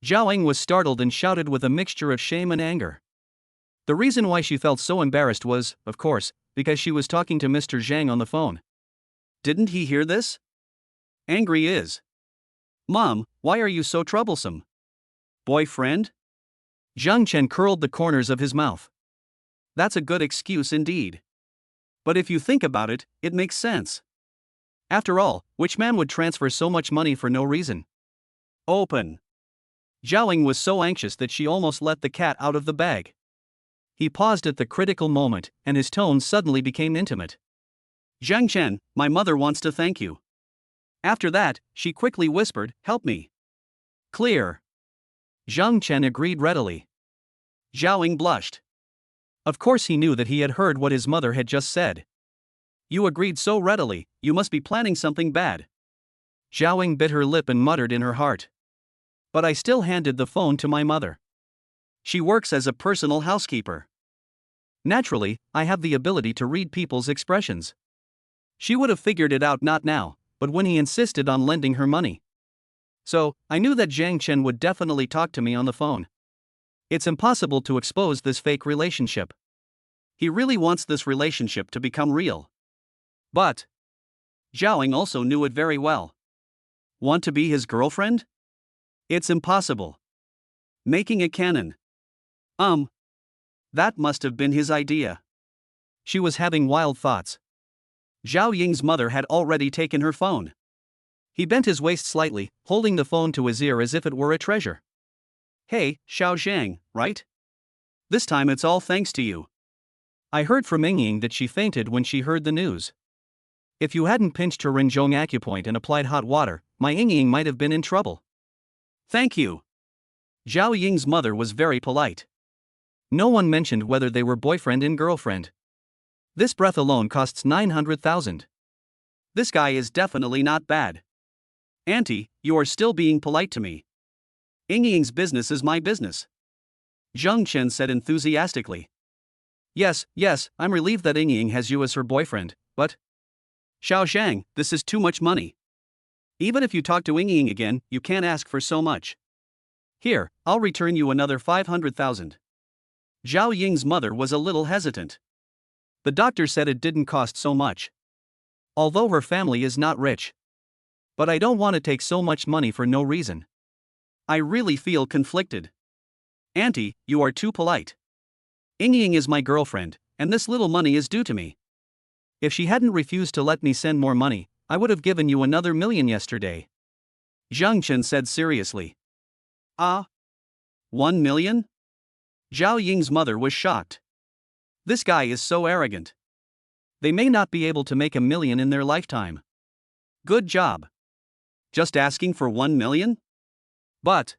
Zhaoing was startled and shouted with a mixture of shame and anger. The reason why she felt so embarrassed was, of course, because she was talking to Mr. Zhang on the phone. Didn't he hear this? Angry is. Mom, why are you so troublesome? Boyfriend? Zhang Chen curled the corners of his mouth. That's a good excuse indeed. But if you think about it, it makes sense. After all, which man would transfer so much money for no reason? Open. Zhao Ying was so anxious that she almost let the cat out of the bag. He paused at the critical moment, and his tone suddenly became intimate. Jen Chen, my mother wants to thank you. After that, she quickly whispered, help me. Clear. Jen Chen agreed readily. Zhao Ying blushed. Of course he knew that he had heard what his mother had just said. You agreed so readily, you must be planning something bad. Zhao Ying bit her lip and muttered in her heart. But I still handed the phone to my mother. She works as a personal housekeeper. Naturally, I have the ability to read people's expressions. She would have figured it out not now, but when he insisted on lending her money. So, I knew that Jen Chen would definitely talk to me on the phone. It's impossible to expose this fake relationship. He really wants this relationship to become real. But Zhao Ying also knew it very well. Want to be his girlfriend? It's impossible. Making a canon. That must have been his idea. She was having wild thoughts. Zhao Ying's mother had already taken her phone. He bent his waist slightly, holding the phone to his ear as if it were a treasure. Hey, Xiao Zhang, right? This time it's all thanks to you. I heard from Ying that she fainted when she heard the news. If you hadn't pinched her Rinzhong acupoint and applied hot water, my Ying might have been in trouble. Thank you. Zhao Ying's mother was very polite. No one mentioned whether they were boyfriend and girlfriend. This breath alone costs 900,000. This guy is definitely not bad. Auntie, you are still being polite to me. Ying's business is my business. Zheng Chen said enthusiastically. Yes, I'm relieved that Ying has you as her boyfriend, but Xiao Zhang, this is too much money. Even if you talk to Ying again, you can't ask for so much. Here, I'll return you another 500,000. Zhao Ying's mother was a little hesitant. The doctor said it didn't cost so much. Although her family is not rich. But I don't want to take so much money for no reason. I really feel conflicted. Auntie, you are too polite. Ying is my girlfriend, and this little money is due to me. If she hadn't refused to let me send more money, I would have given you another million yesterday. Zheng Chen said seriously. 1 million? Zhao Ying's mother was shocked. This guy is so arrogant. They may not be able to make 1 million in their lifetime. Good job. Just asking for 1 million? But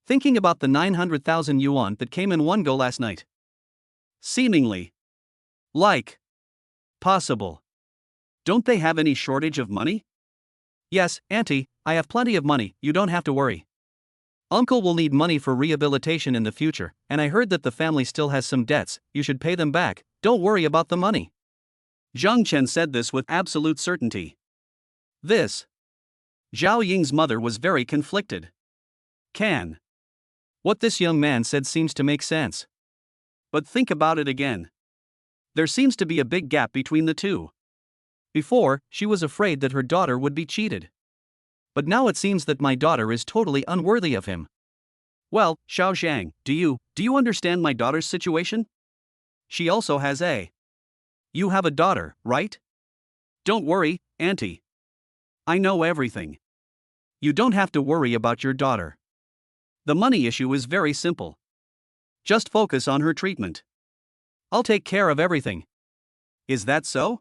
thinking about the 900,000 yuan that came in one go last night. Seemingly. Like. Possible. Don't they have any shortage of money? Yes, Auntie, I have plenty of money, you don't have to worry. Uncle will need money for rehabilitation in the future, and I heard that the family still has some debts, you should pay them back, don't worry about the money. Zheng Chen said this with absolute certainty. This. Zhao Ying's mother was very conflicted. What this young man said seems to make sense. But think about it again. There seems to be a big gap between the two. Before, she was afraid that her daughter would be cheated. But now it seems that my daughter is totally unworthy of him. Well, Xiao Zhang, do you understand my daughter's situation? She also has a. You have a daughter, right? Don't worry, Auntie. I know everything. You don't have to worry about your daughter. The money issue is very simple. Just focus on her treatment. I'll take care of everything. Is that so?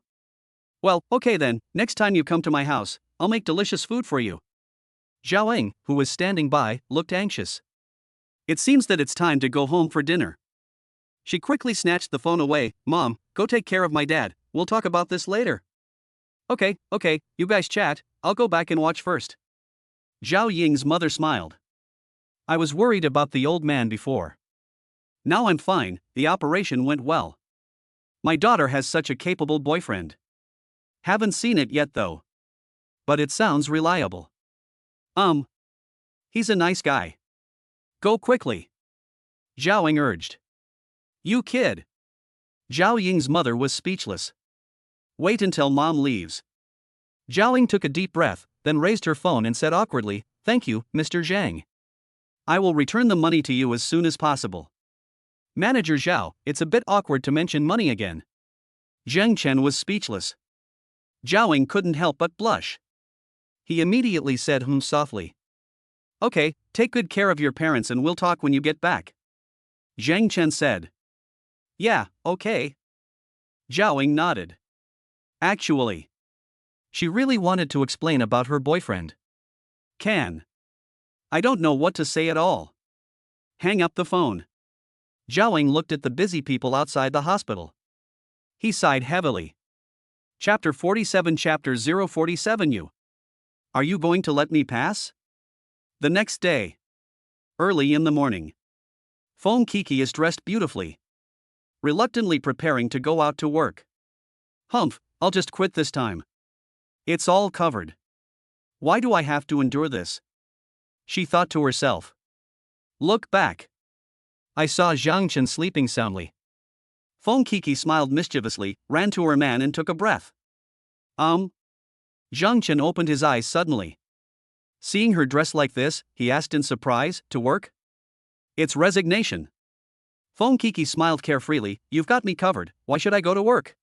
Well, okay then, next time you come to my house, I'll make delicious food for you. Zhao Ying, who was standing by, looked anxious. It seems that it's time to go home for dinner. She quickly snatched the phone away. Mom, go take care of my dad, we'll talk about this later. Okay, you guys chat, I'll go back and watch first. Zhao Ying's mother smiled. I was worried about the old man before. Now I'm fine, the operation went well. My daughter has such a capable boyfriend. Haven't seen it yet though. But it sounds reliable. He's a nice guy. Go quickly. Zhao Ying urged. You kid. Zhao Ying's mother was speechless. Wait until mom leaves. Zhao Ying took a deep breath, then raised her phone and said awkwardly, Thank you, Mr. Zhang. I will return the money to you as soon as possible. Manager Zhao, it's a bit awkward to mention money again. Jen Chen was speechless. Zhaoing couldn't help but blush. He immediately said softly. Okay, take good care of your parents and we'll talk when you get back. Jen Chen said. Yeah, okay. Zhaoing nodded. Actually, she really wanted to explain about her boyfriend. I don't know what to say at all. Hang up the phone. Zhaoing looked at the busy people outside the hospital. He sighed heavily. Chapter 47 Chapter 047 You. Are you going to let me pass? The next day. Early in the morning. Fon Kiki is dressed beautifully. Reluctantly preparing to go out to work. Humph, I'll just quit this time. It's all covered. Why do I have to endure this? She thought to herself. Look back. I saw Jen Chen sleeping soundly. Fon Kiki smiled mischievously, ran to her man and took a breath. Jen Chen opened his eyes suddenly. Seeing her dressed like this, he asked in surprise, to work? It's resignation. Fon Kiki smiled carefreely, you've got me covered, why should I go to work?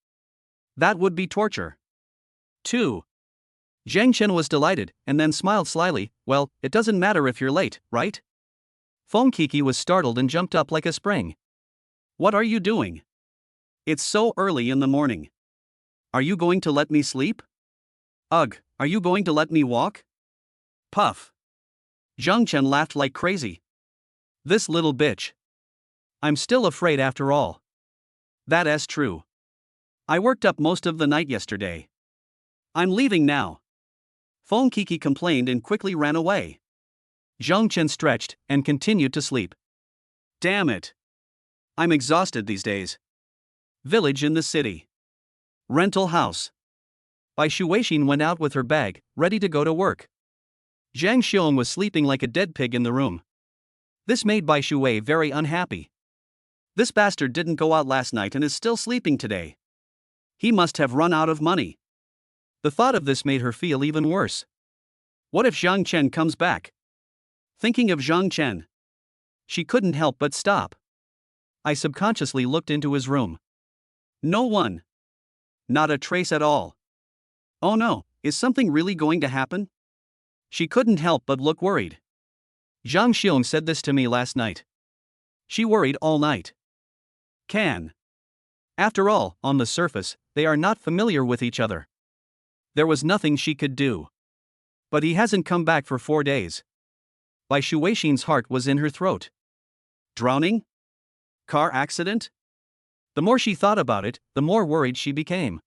That would be torture. 2. Jen Chen was delighted, and then smiled slyly, well, it doesn't matter if you're late, right? Fon Kiki was startled and jumped up like a spring. What are you doing? It's so early in the morning. Are you going to let me sleep? Ugh, are you going to let me walk? Puff. Jen Chen laughed like crazy. This little bitch. I'm still afraid after all. That's true. I worked up most of the night yesterday. I'm leaving now. Fon Kiki complained and quickly ran away. Jen Chen stretched and continued to sleep. Damn it. I'm exhausted these days. Village in the city. Rental house. Bai Shuin went out with her bag, ready to go to work. Zhang Xiong was sleeping like a dead pig in the room. This made Bai Shui very unhappy. This bastard didn't go out last night and is still sleeping today. He must have run out of money. The thought of this made her feel even worse. What if Jen Chen comes back? Thinking of Jen Chen, she couldn't help but stop. I subconsciously looked into his room. No one. Not a trace at all. Oh no, is something really going to happen? She couldn't help but look worried. Zhang Xiong said this to me last night. She worried all night. After all, on the surface, they are not familiar with each other. There was nothing she could do. But he hasn't come back for 4 days. Bai Shuixin's heart was in her throat. Drowning? Car accident? The more she thought about it, the more worried she became.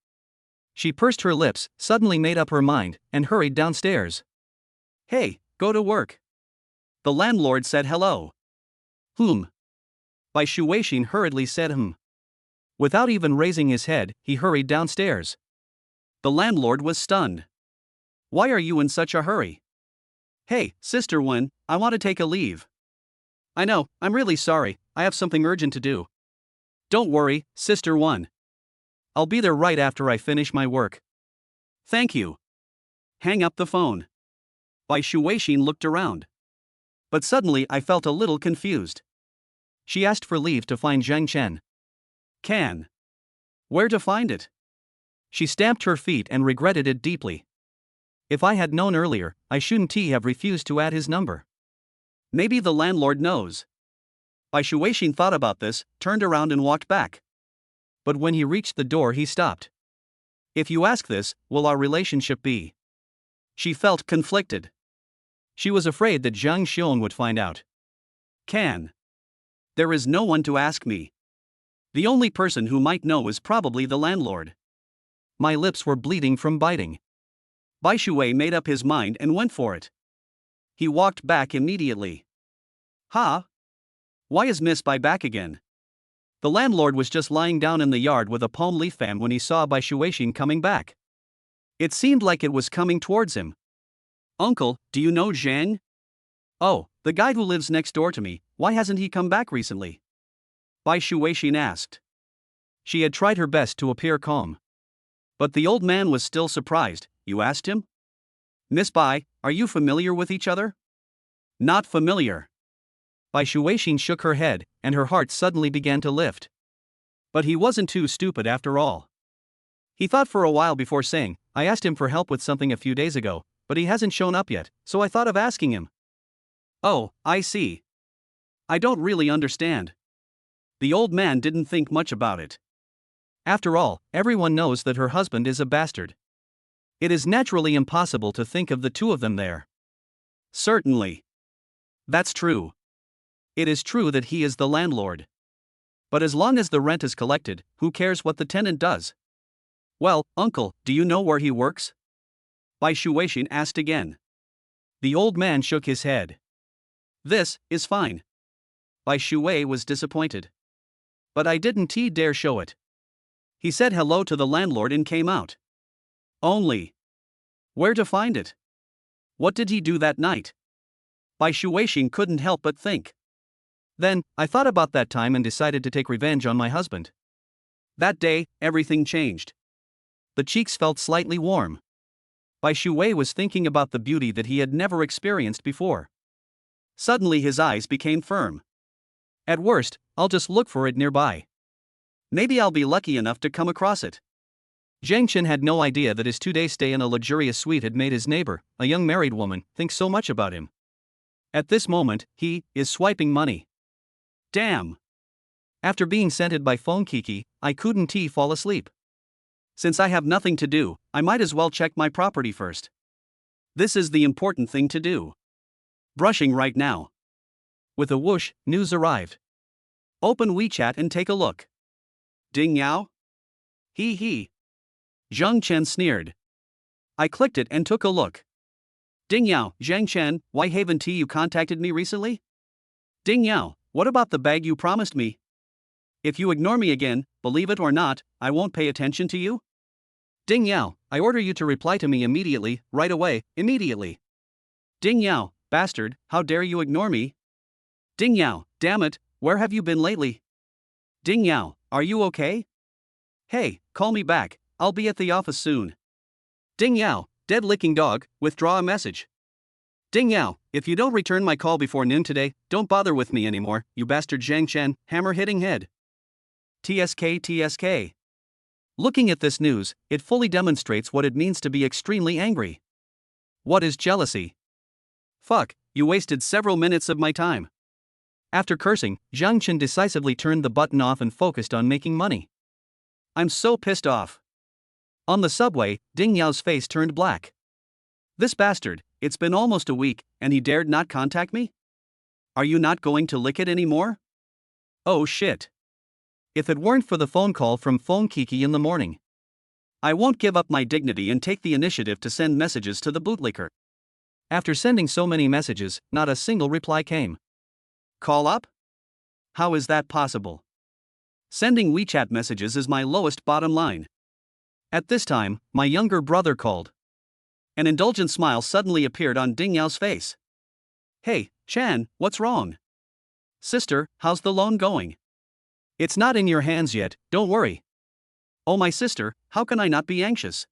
She pursed her lips, suddenly made up her mind, and hurried downstairs. Hey, go to work. The landlord said hello. Bai Shuixin hurriedly said Without even raising his head, he hurried downstairs. The landlord was stunned. Why are you in such a hurry? Hey, Sister Wen, I want to take a leave. I know, I'm really sorry, I have something urgent to do. Don't worry, Sister Wen. I'll be there right after I finish my work. Thank you. Hang up the phone. Bai Shuixin looked around. But suddenly I felt a little confused. She asked for leave to find Jen Chen. Where to find it? She stamped her feet and regretted it deeply. If I had known earlier, I shouldn't have refused to add his number. Maybe the landlord knows. Bai Shuixin thought about this, turned around and walked back. But when he reached the door he stopped. If you ask this, will our relationship be? She felt conflicted. She was afraid that Zhang Xiong would find out. There is no one to ask me. The only person who might know is probably the landlord. My lips were bleeding from biting. Bai Shui made up his mind and went for it. He walked back immediately. Why is Miss Bai back again? The landlord was just lying down in the yard with a palm leaf fan when he saw Bai Shuixin coming back. It seemed like it was coming towards him. Uncle, do you know Zhang? Oh, the guy who lives next door to me, why hasn't he come back recently? Bai Shuixin asked. She had tried her best to appear calm. But the old man was still surprised. You asked him? Miss Bai, are you familiar with each other? Not familiar. Bai Shuixin shook her head, and her heart suddenly began to lift. But he wasn't too stupid after all. He thought for a while before saying, I asked him for help with something a few days ago, but he hasn't shown up yet, so I thought of asking him. Oh, I see. I don't really understand. The old man didn't think much about it. After all, everyone knows that her husband is a bastard. It is naturally impossible to think of the two of them there. Certainly. That's true. It is true that he is the landlord. But as long as the rent is collected, who cares what the tenant does? Well, uncle, do you know where he works? Shuin asked again. The old man shook his head. This is fine. Shuin was disappointed. But I didn't dare show it. He said hello to the landlord and came out. Only. Where to find it? What did he do that night? Shuin couldn't help but think. Then, I thought about that time and decided to take revenge on my husband. That day, everything changed. The cheeks felt slightly warm. Shuin was thinking about the beauty that he had never experienced before. Suddenly his eyes became firm. At worst, I'll just look for it nearby. Maybe I'll be lucky enough to come across it. Jen Chen had no idea that his 2-day stay in a luxurious suite had made his neighbor, a young married woman, think so much about him. At this moment, he is swiping money. Damn! After being scented by Fon Kiki, I couldn't fall asleep. Since I have nothing to do, I might as well check my property first. This is the important thing to do. Brushing right now. With a whoosh, news arrived. Open WeChat and take a look. Ding yao? Hee hee. Jen Chen sneered. I clicked it and took a look. Ding yao, Jen Chen, why haven't you contacted me recently? Ding yao, what about the bag you promised me? If you ignore me again, believe it or not, I won't pay attention to you. Ding yao, I order you to reply to me immediately, right away, immediately. Ding yao, bastard, how dare you ignore me? Ding yao, damn it, where have you been lately? Ding yao, are you okay? Hey, call me back, I'll be at the office soon. Ding yao, dead licking dog, withdraw a message. Ding yao, if you don't return my call before noon today, don't bother with me anymore, you bastard. Jen Chen, hammer hitting head. TSK. Looking at this news, it fully demonstrates what it means to be extremely angry. What is jealousy? Fuck, you wasted several minutes of my time. After cursing, Jen Chen decisively turned the button off and focused on making money. I'm so pissed off. On the subway, Ding Yao's face turned black. This bastard, it's been almost a week, and he dared not contact me? Are you not going to lick it anymore? Oh shit. If it weren't for the phone call from Fon Kiki in the morning. I won't give up my dignity and take the initiative to send messages to the bootlicker. After sending so many messages, not a single reply came. Call up? How is that possible? Sending WeChat messages is my lowest bottom line. At this time, my younger brother called. An indulgent smile suddenly appeared on Ding Yao's face. Hey, Chan, what's wrong? Sister, how's the loan going? It's not in your hands yet, don't worry. Oh my sister, how can I not be anxious?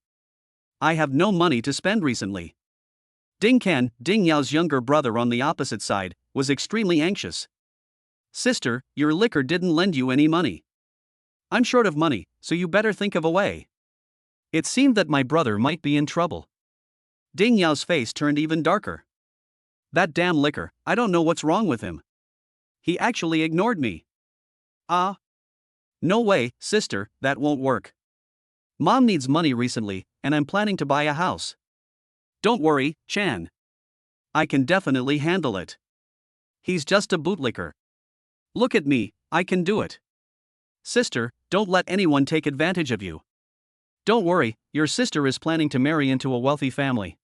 I have no money to spend recently. Ding Can, Ding Yao's younger brother on the opposite side, was extremely anxious. Sister, your liquor didn't lend you any money. I'm short of money, so you better think of a way. It seemed that my brother might be in trouble. Ding Yao's face turned even darker. That damn liquor, I don't know what's wrong with him. He actually ignored me. Ah. No way, sister, that won't work. Mom needs money recently, and I'm planning to buy a house. Don't worry, Chan. I can definitely handle it. He's just a bootlicker. Look at me, I can do it. Sister, don't let anyone take advantage of you. Don't worry, your sister is planning to marry into a wealthy family.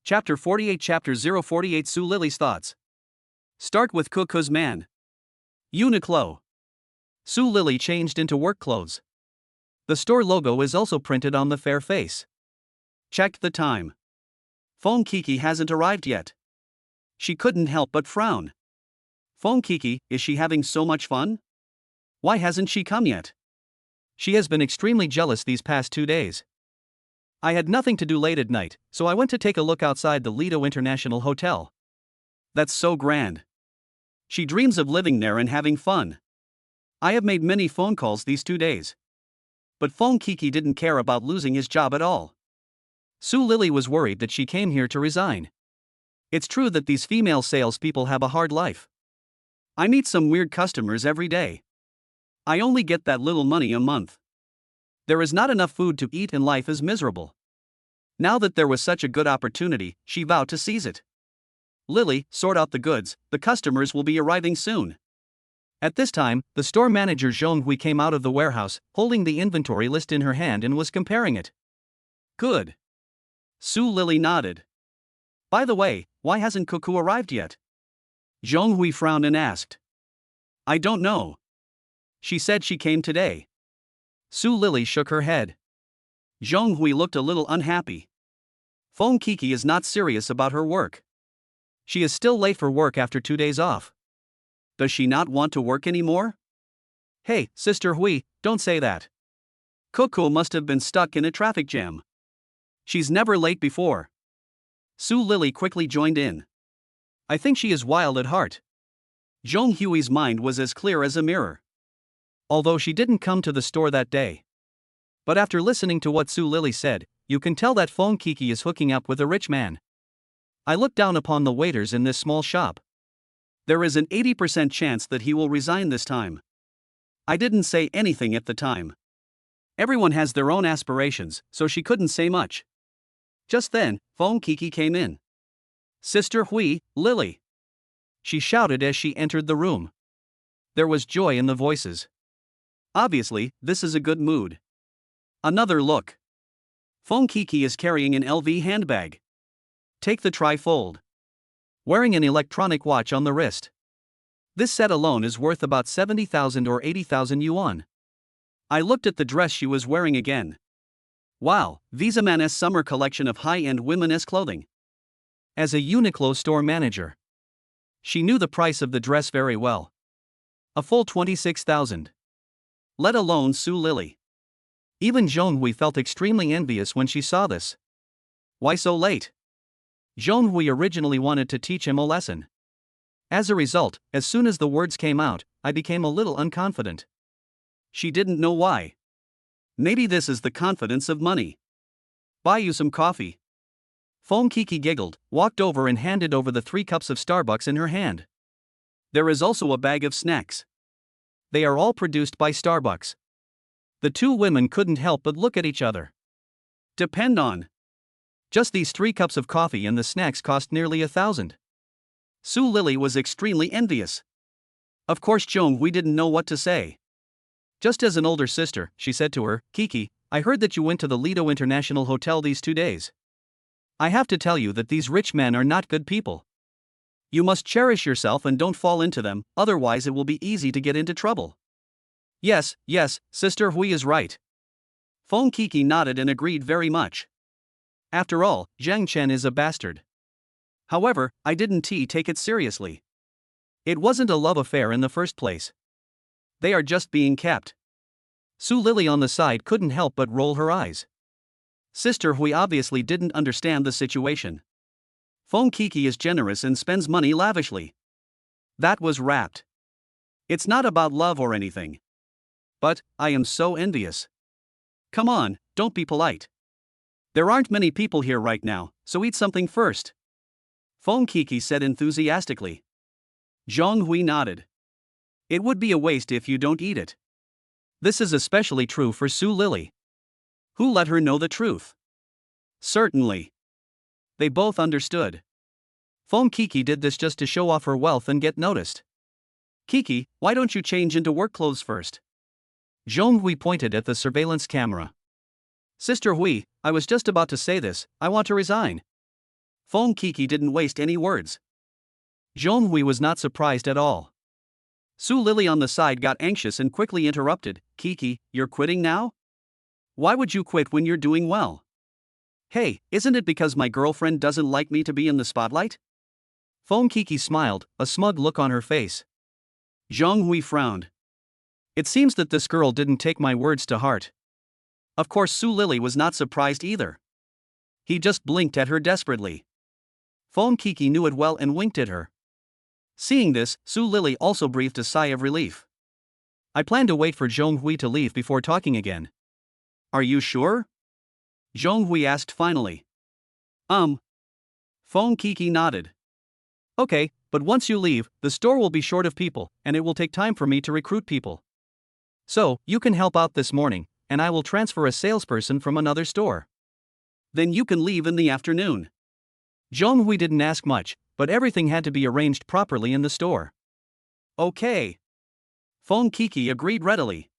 Chapter 48. Chapter 048. Su Lily's thoughts. Start with Kuku's man. Uniqlo. Su Lily changed into work clothes. The store logo is also printed on the fair face. Checked the time. Fon Kiki hasn't arrived yet. She couldn't help but frown. Fon Kiki, is she having so much fun? Why hasn't she come yet? She has been extremely jealous these past 2 days. I had nothing to do late at night, so I went to take a look outside the Lido International Hotel. That's so grand. She dreams of living there and having fun. I have made many phone calls these 2 days. But Fon Kiki didn't care about losing his job at all. Su Lily was worried that she came here to resign. It's true that these female salespeople have a hard life. I meet some weird customers every day. I only get that little money a month. There is not enough food to eat and life is miserable. Now that there was such a good opportunity, she vowed to seize it. Lily, sort out the goods, the customers will be arriving soon. At this time, the store manager Zhong Hui came out of the warehouse, holding the inventory list in her hand and was comparing it. Good. Su Lily nodded. By the way, why hasn't Cuckoo arrived yet? Zhong Hui frowned and asked. I don't know. She said she came today. Su Lily shook her head. Zhong Hui looked a little unhappy. Fon Kiki is not serious about her work. She is still late for work after 2 days off. Does she not want to work anymore? Hey, Sister Hui, don't say that. Cuckoo must have been stuck in a traffic jam. She's never late before. Su Lily quickly joined in. I think she is wild at heart. Zhong Hui's mind was as clear as a mirror. Although she didn't come to the store that day. But after listening to what Su Lily said, you can tell that Fon Kiki is hooking up with a rich man. I look down upon the waiters in this small shop. There is an 80% chance that he will resign this time. I didn't say anything at the time. Everyone has their own aspirations, so she couldn't say much. Just then, Fon Kiki came in. Sister Hui, Lily. She shouted as she entered the room. There was joy in the voices. Obviously, this is a good mood. Another look. Fon Kiki is carrying an LV handbag. Take the tri-fold. Wearing an electronic watch on the wrist. This set alone is worth about 70,000 or 80,000 yuan. I looked at the dress she was wearing again. Wow, Visa Man's summer collection of high-end women's clothing. As a Uniqlo store manager, she knew the price of the dress very well. A full 26,000. Let alone Su Lily. Even Zhong Hui felt extremely envious when she saw this. Why so late? Zhong Hui originally wanted to teach him a lesson. As a result, as soon as the words came out, I became a little unconfident. She didn't know why. Maybe this is the confidence of money. Buy you some coffee. Fon Kiki giggled, walked over and handed over the 3 cups of Starbucks in her hand. There is also a bag of snacks. They are all produced by Starbucks. The two women couldn't help but look at each other. Depend on. Just these 3 cups of coffee and the snacks cost nearly 1,000. Su Lily was extremely envious. Of course Zhong Hui didn't know what to say. Just as an older sister, she said to her, Kiki, I heard that you went to the Lido International Hotel these 2 days. I have to tell you that these rich men are not good people. You must cherish yourself and don't fall into them, otherwise it will be easy to get into trouble. Yes, Sister Hui is right. Fon Kiki nodded and agreed very much. After all, Jen Chen is a bastard. However, I didn't take it seriously. It wasn't a love affair in the first place. They are just being kept. Su Lily on the side couldn't help but roll her eyes. Sister Hui obviously didn't understand the situation. Fon Kiki is generous and spends money lavishly. That was wrapped. It's not about love or anything. But, I am so envious. Come on, don't be polite. There aren't many people here right now, so eat something first. Fon Kiki said enthusiastically. Zhong Hui nodded. It would be a waste if you don't eat it. This is especially true for Su Lily. Who let her know the truth? Certainly. They both understood. Fon Kiki did this just to show off her wealth and get noticed. Kiki, why don't you change into work clothes first? Zhong Hui pointed at the surveillance camera. Sister Hui, I was just about to say this, I want to resign. Fon Kiki didn't waste any words. Zhong Hui was not surprised at all. Su Lily on the side got anxious and quickly interrupted, Kiki, you're quitting now? Why would you quit when you're doing well? Hey, isn't it because my girlfriend doesn't like me to be in the spotlight? Fon Kiki smiled, a smug look on her face. Zhong Hui frowned. It seems that this girl didn't take my words to heart. Of course Su Lily was not surprised either. He just blinked at her desperately. Fon Kiki knew it well and winked at her. Seeing this, Su Lily also breathed a sigh of relief. I plan to wait for Zhong Hui to leave before talking again. Are you sure? Zhonghui asked finally. Fon Kiki nodded. Okay, but once you leave, the store will be short of people, and it will take time for me to recruit people. So, you can help out this morning, and I will transfer a salesperson from another store. Then you can leave in the afternoon. Zhonghui didn't ask much, but everything had to be arranged properly in the store. Okay. Fon Kiki agreed readily.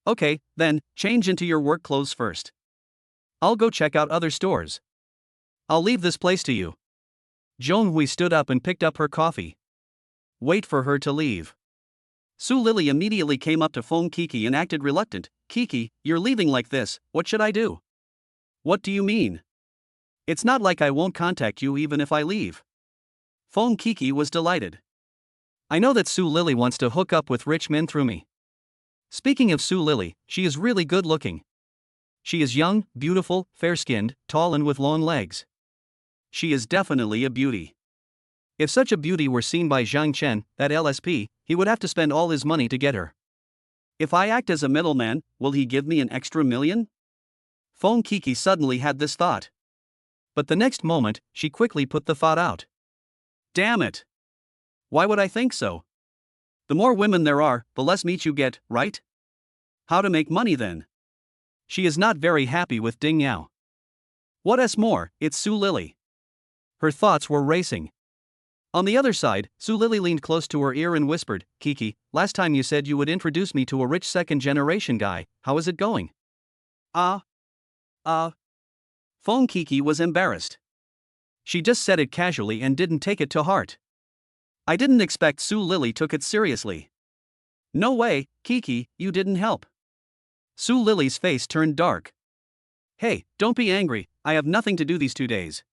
Okay, then, change into your work clothes first. I'll go check out other stores. I'll leave this place to you. Zhonghui stood up and picked up her coffee. Wait for her to leave. Su Lily immediately came up to Fon Kiki and acted reluctant. Kiki, you're leaving like this, what should I do? What do you mean? It's not like I won't contact you even if I leave. Fon Kiki was delighted. I know that Su Lily wants to hook up with rich men through me. Speaking of Su Lily, she is really good looking. She is young, beautiful, fair-skinned, tall and with long legs. She is definitely a beauty. If such a beauty were seen by Jen Chen, that LSP, he would have to spend all his money to get her. If I act as a middleman, will he give me an extra $1,000,000? Fon Kiki suddenly had this thought. But the next moment, she quickly put the thought out. Damn it! Why would I think so? The more women there are, the less meat you get, right? How to make money then? She is not very happy with Ding Yao. What's more, it's Su Lily. Her thoughts were racing. On the other side, Su Lily leaned close to her ear and whispered, Kiki, last time you said you would introduce me to a rich second-generation guy, how is it going? Fon Kiki was embarrassed. She just said it casually and didn't take it to heart. I didn't expect Su Lily took it seriously. No way, Kiki, you didn't help. Su Lily's face turned dark. Hey, don't be angry, I have nothing to do these 2 days.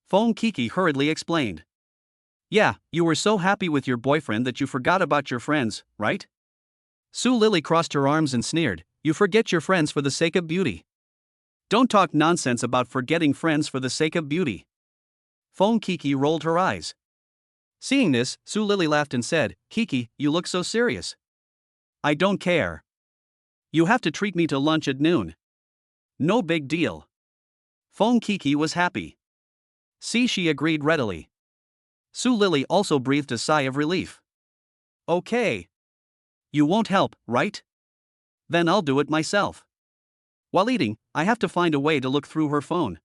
Fon Kiki hurriedly explained. Yeah, you were so happy with your boyfriend that you forgot about your friends, right? Su Lily crossed her arms and sneered, you forget your friends for the sake of beauty. Don't talk nonsense about forgetting friends for the sake of beauty. Fon Kiki rolled her eyes. Seeing this, Su Lily laughed and said, Kiki, you look so serious. I don't care. You have to treat me to lunch at noon. No big deal. Fon Kiki was happy. See, she agreed readily. Su Lily also breathed a sigh of relief. Okay. You won't help, right? Then I'll do it myself. While eating, I have to find a way to look through her phone.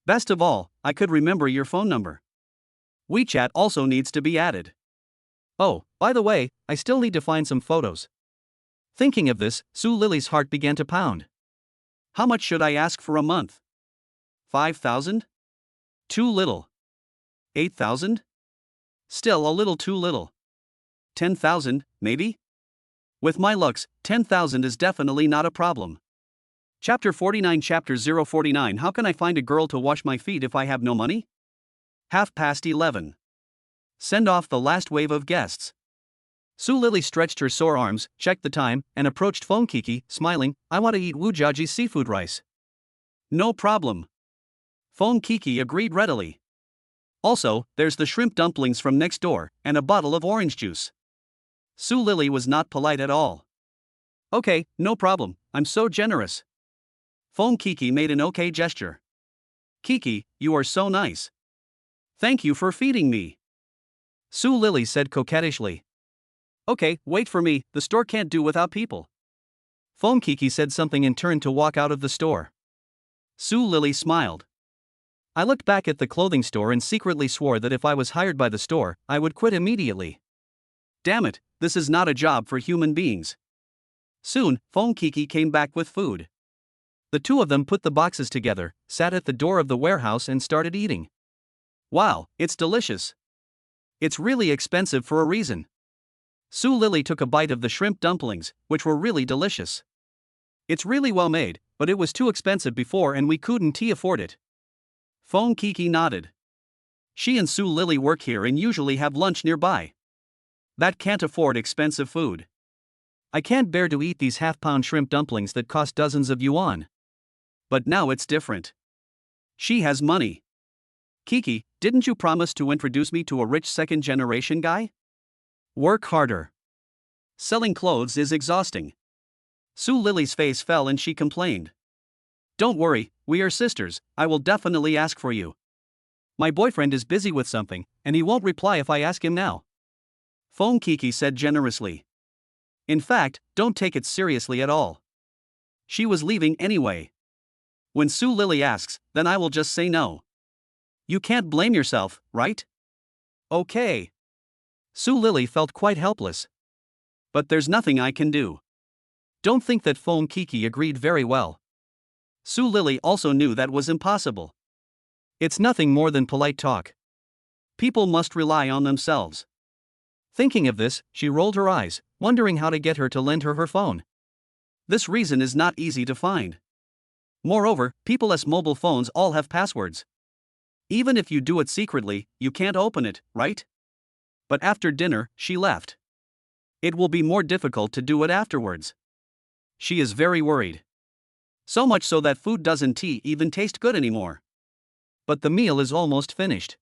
Best of all, I could remember your phone number. WeChat also needs to be added. Oh, by the way, I still need to find some photos. Thinking of this, Su Lily's heart began to pound. How much should I ask for a month? 5,000? Too little. 8,000? Still a little too little. 10,000, maybe? With my looks, 10,000 is definitely not a problem. Chapter 49 Chapter 049 How can I find a girl to wash my feet if I have no money? 11:30. Send off the last wave of guests. Su Lily stretched her sore arms, checked the time, and approached Fon Kiki, smiling, I want to eat Wujiaji's seafood rice. No problem. Fon Kiki agreed readily. Also, there's the shrimp dumplings from next door, and a bottle of orange juice. Su Lily was not polite at all. Okay, no problem, I'm so generous. Fon Kiki made an okay gesture. Kiki, you are so nice. Thank you for feeding me. Su Lily said coquettishly. Okay, wait for me, the store can't do without people. Fon Kiki said something and turned to walk out of the store. Su Lily smiled. I looked back at the clothing store and secretly swore that if I was hired by the store, I would quit immediately. Damn it, this is not a job for human beings. Soon, Fon Kiki came back with food. The two of them put the boxes together, sat at the door of the warehouse and started eating. Wow, it's delicious. It's really expensive for a reason. Su Lily took a bite of the shrimp dumplings, which were really delicious. It's really well made, but it was too expensive before and we couldn't afford it. Fon Kiki nodded. She and Su Lily work here and usually have lunch nearby. That can't afford expensive food. I can't bear to eat these half-pound shrimp dumplings that cost dozens of yuan. But now it's different. She has money. Kiki, didn't you promise to introduce me to a rich second-generation guy? Work harder. Selling clothes is exhausting. Su Lily's face fell and she complained. Don't worry, we are sisters, I will definitely ask for you. My boyfriend is busy with something, and he won't reply if I ask him now. Fon Kiki said generously. In fact, don't take it seriously at all. She was leaving anyway. When Su Lily asks, then I will just say no. You can't blame yourself, right? Okay. Su Lily felt quite helpless. But there's nothing I can do. Don't think that Fon Kiki agreed very well. Su Lily also knew that was impossible. It's nothing more than polite talk. People must rely on themselves. Thinking of this, she rolled her eyes, wondering how to get her to lend her phone. This reason is not easy to find. Moreover, people's mobile phones all have passwords. Even if you do it secretly, you can't open it, right? But after dinner, she left. It will be more difficult to do it afterwards. She is very worried. So much so that food doesn't even taste good anymore. But the meal is almost finished.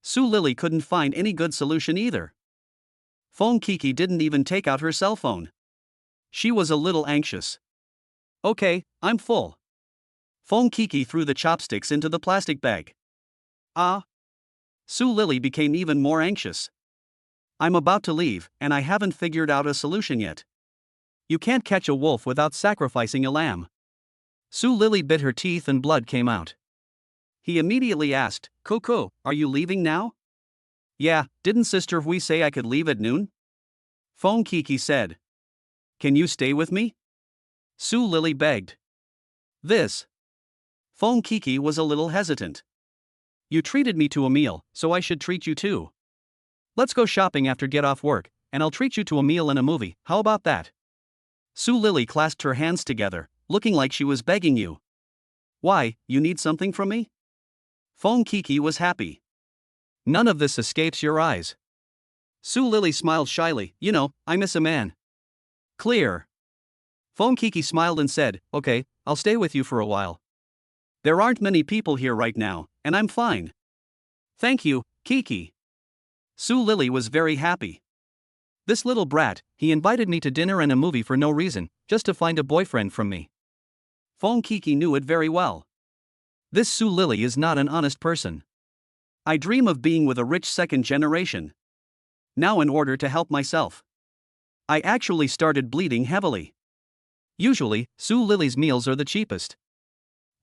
Su Lily couldn't find any good solution either. Fon Kiki didn't even take out her cell phone. She was a little anxious. Okay, I'm full. Fon Kiki threw the chopsticks into the plastic bag. Su Lily became even more anxious. I'm about to leave, and I haven't figured out a solution yet. You can't catch a wolf without sacrificing a lamb. Su Lily bit her teeth and blood came out. He immediately asked, Coco, are you leaving now? Yeah, didn't Sister Hui say I could leave at noon? Fon Kiki said. Can you stay with me? Su Lily begged. Fon Kiki was a little hesitant. You treated me to a meal, so I should treat you too. Let's go shopping after get off work, and I'll treat you to a meal and a movie, how about that? Su Lily clasped her hands together, looking like she was begging you. Why, you need something from me? Fon Kiki was happy. None of this escapes your eyes. Su Lily smiled shyly, I miss a man. Clear. Fon Kiki smiled and said, okay, I'll stay with you for a while. There aren't many people here right now, and I'm fine. Thank you, Kiki. Su Lily was very happy. This little brat, he invited me to dinner and a movie for no reason, just to find a boyfriend from me. Fon Kiki knew it very well. This Su Lily is not an honest person. I dream of being with a rich second generation. Now in order to help myself, I actually started bleeding heavily. Usually, Su Lily's meals are the cheapest.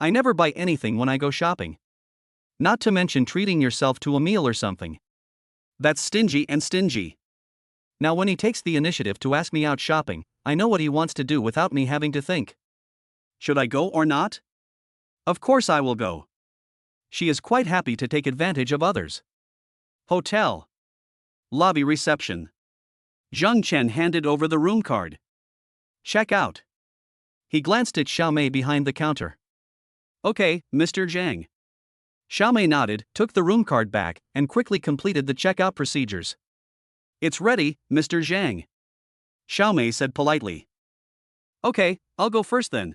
I never buy anything when I go shopping. Not to mention treating yourself to a meal or something. That's stingy and stingy. Now when he takes the initiative to ask me out shopping, I know what he wants to do without me having to think. Should I go or not? Of course I will go. She is quite happy to take advantage of others. Hotel. Lobby reception. Jen Chen handed over the room card. Check out. He glanced at Xiaomei behind the counter. Okay, Mr. Zhang. Xiaomei nodded, took the room card back, and quickly completed the checkout procedures. It's ready, Mr. Zhang. Xiaomei said politely. Okay, I'll go first then.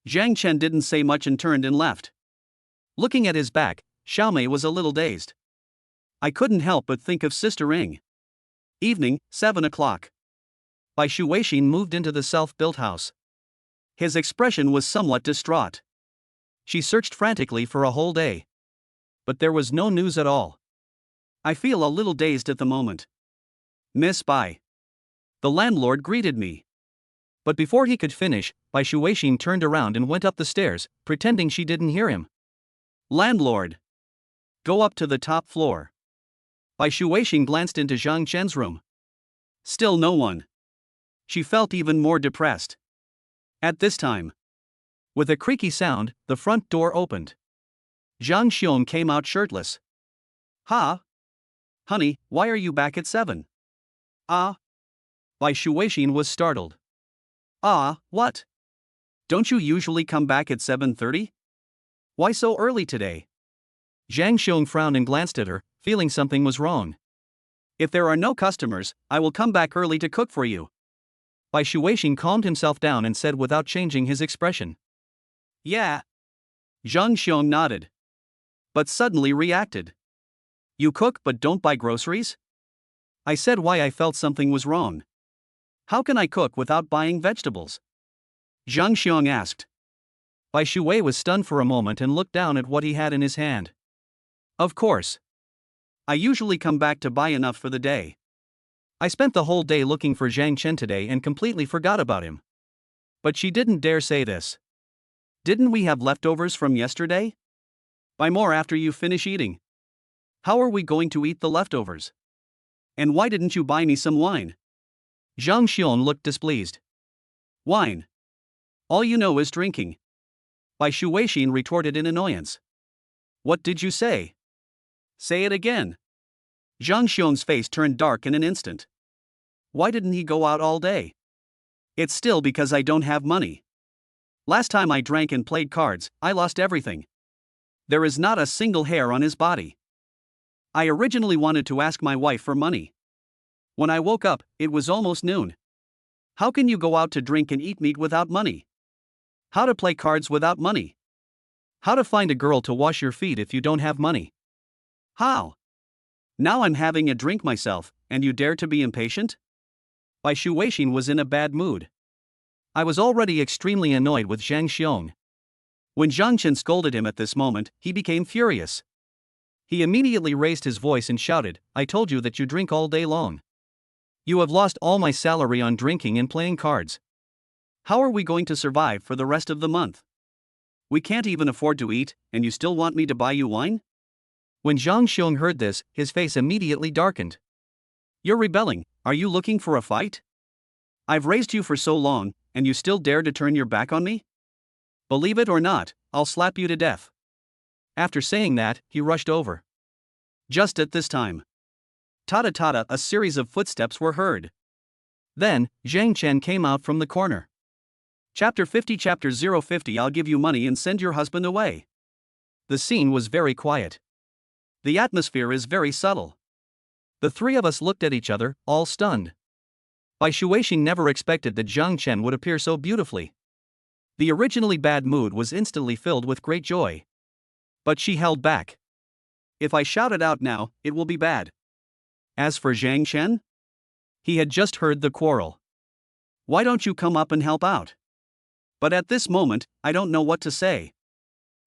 Zhang Chen didn't say much and turned and left. Looking at his back, Xiaomei was a little dazed. I couldn't help but think of Sister Ing. Evening, 7 o'clock. Bai Shuin moved into the self-built house. His expression was somewhat distraught. She searched frantically for a whole day. But there was no news at all. I feel a little dazed at the moment. Miss Bai. The landlord greeted me. But before he could finish, Bai Shuin turned around and went up the stairs, pretending she didn't hear him. Landlord. Go up to the top floor. Bai Shuin glanced into Zhang Chen's room. Still no one. She felt even more depressed. At this time, with a creaky sound, the front door opened. Zhang Xiong came out shirtless. Ha? Honey, why are you back at 7? Ah? Bai Shuin was startled. Ah, what? Don't you usually come back at 7:30? Why so early today? Zhang Xiong frowned and glanced at her, feeling something was wrong. If there are no customers, I will come back early to cook for you. Bai Shuin calmed himself down and said without changing his expression. Yeah. Zhang Xiong nodded. But suddenly reacted. You cook but don't buy groceries? I said why I felt something was wrong. How can I cook without buying vegetables? Zhang Xiong asked. Bai Shuwei was stunned for a moment and looked down at what he had in his hand. Of course. I usually come back to buy enough for the day. I spent the whole day looking for Zhang Chen today and completely forgot about him. But she didn't dare say this. Didn't we have leftovers from yesterday? Buy more after you finish eating. How are we going to eat the leftovers? And why didn't you buy me some wine? Zhang Xiong looked displeased. Wine. All you know is drinking. Bai Shuweixin retorted in annoyance. What did you say? Say it again. Zhang Xiong's face turned dark in an instant. Why didn't he go out all day? It's still because I don't have money. Last time I drank and played cards, I lost everything. There is not a single hair on his body. I originally wanted to ask my wife for money. When I woke up, it was almost noon. How can you go out to drink and eat meat without money? How to play cards without money? How to find a girl to wash your feet if you don't have money? How? Now I'm having a drink myself, and you dare to be impatient? Bai Shuweixin was in a bad mood. I was already extremely annoyed with Zhang Xiong. When Zhang Chen scolded him at this moment, he became furious. He immediately raised his voice and shouted, I told you that you drink all day long. You have lost all my salary on drinking and playing cards. How are we going to survive for the rest of the month? We can't even afford to eat, and you still want me to buy you wine? When Zhang Xiong heard this, his face immediately darkened. You're rebelling, are you looking for a fight? I've raised you for so long, and you still dare to turn your back on me? Believe it or not, I'll slap you to death. After saying that, he rushed over. Just at this time. Tada, a series of footsteps were heard. Then, Zhang Chen came out from the corner. Chapter 50 Chapter 050 I'll give you money and send your husband away. The scene was very quiet. The atmosphere is very subtle. The three of us looked at each other, all stunned. Bai Shuweixin never expected that Zhang Chen would appear so beautifully. The originally bad mood was instantly filled with great joy. But she held back. If I shout it out now, it will be bad. As for Zhang Chen? He had just heard the quarrel. Why don't you come up and help out? But at this moment, I don't know what to say.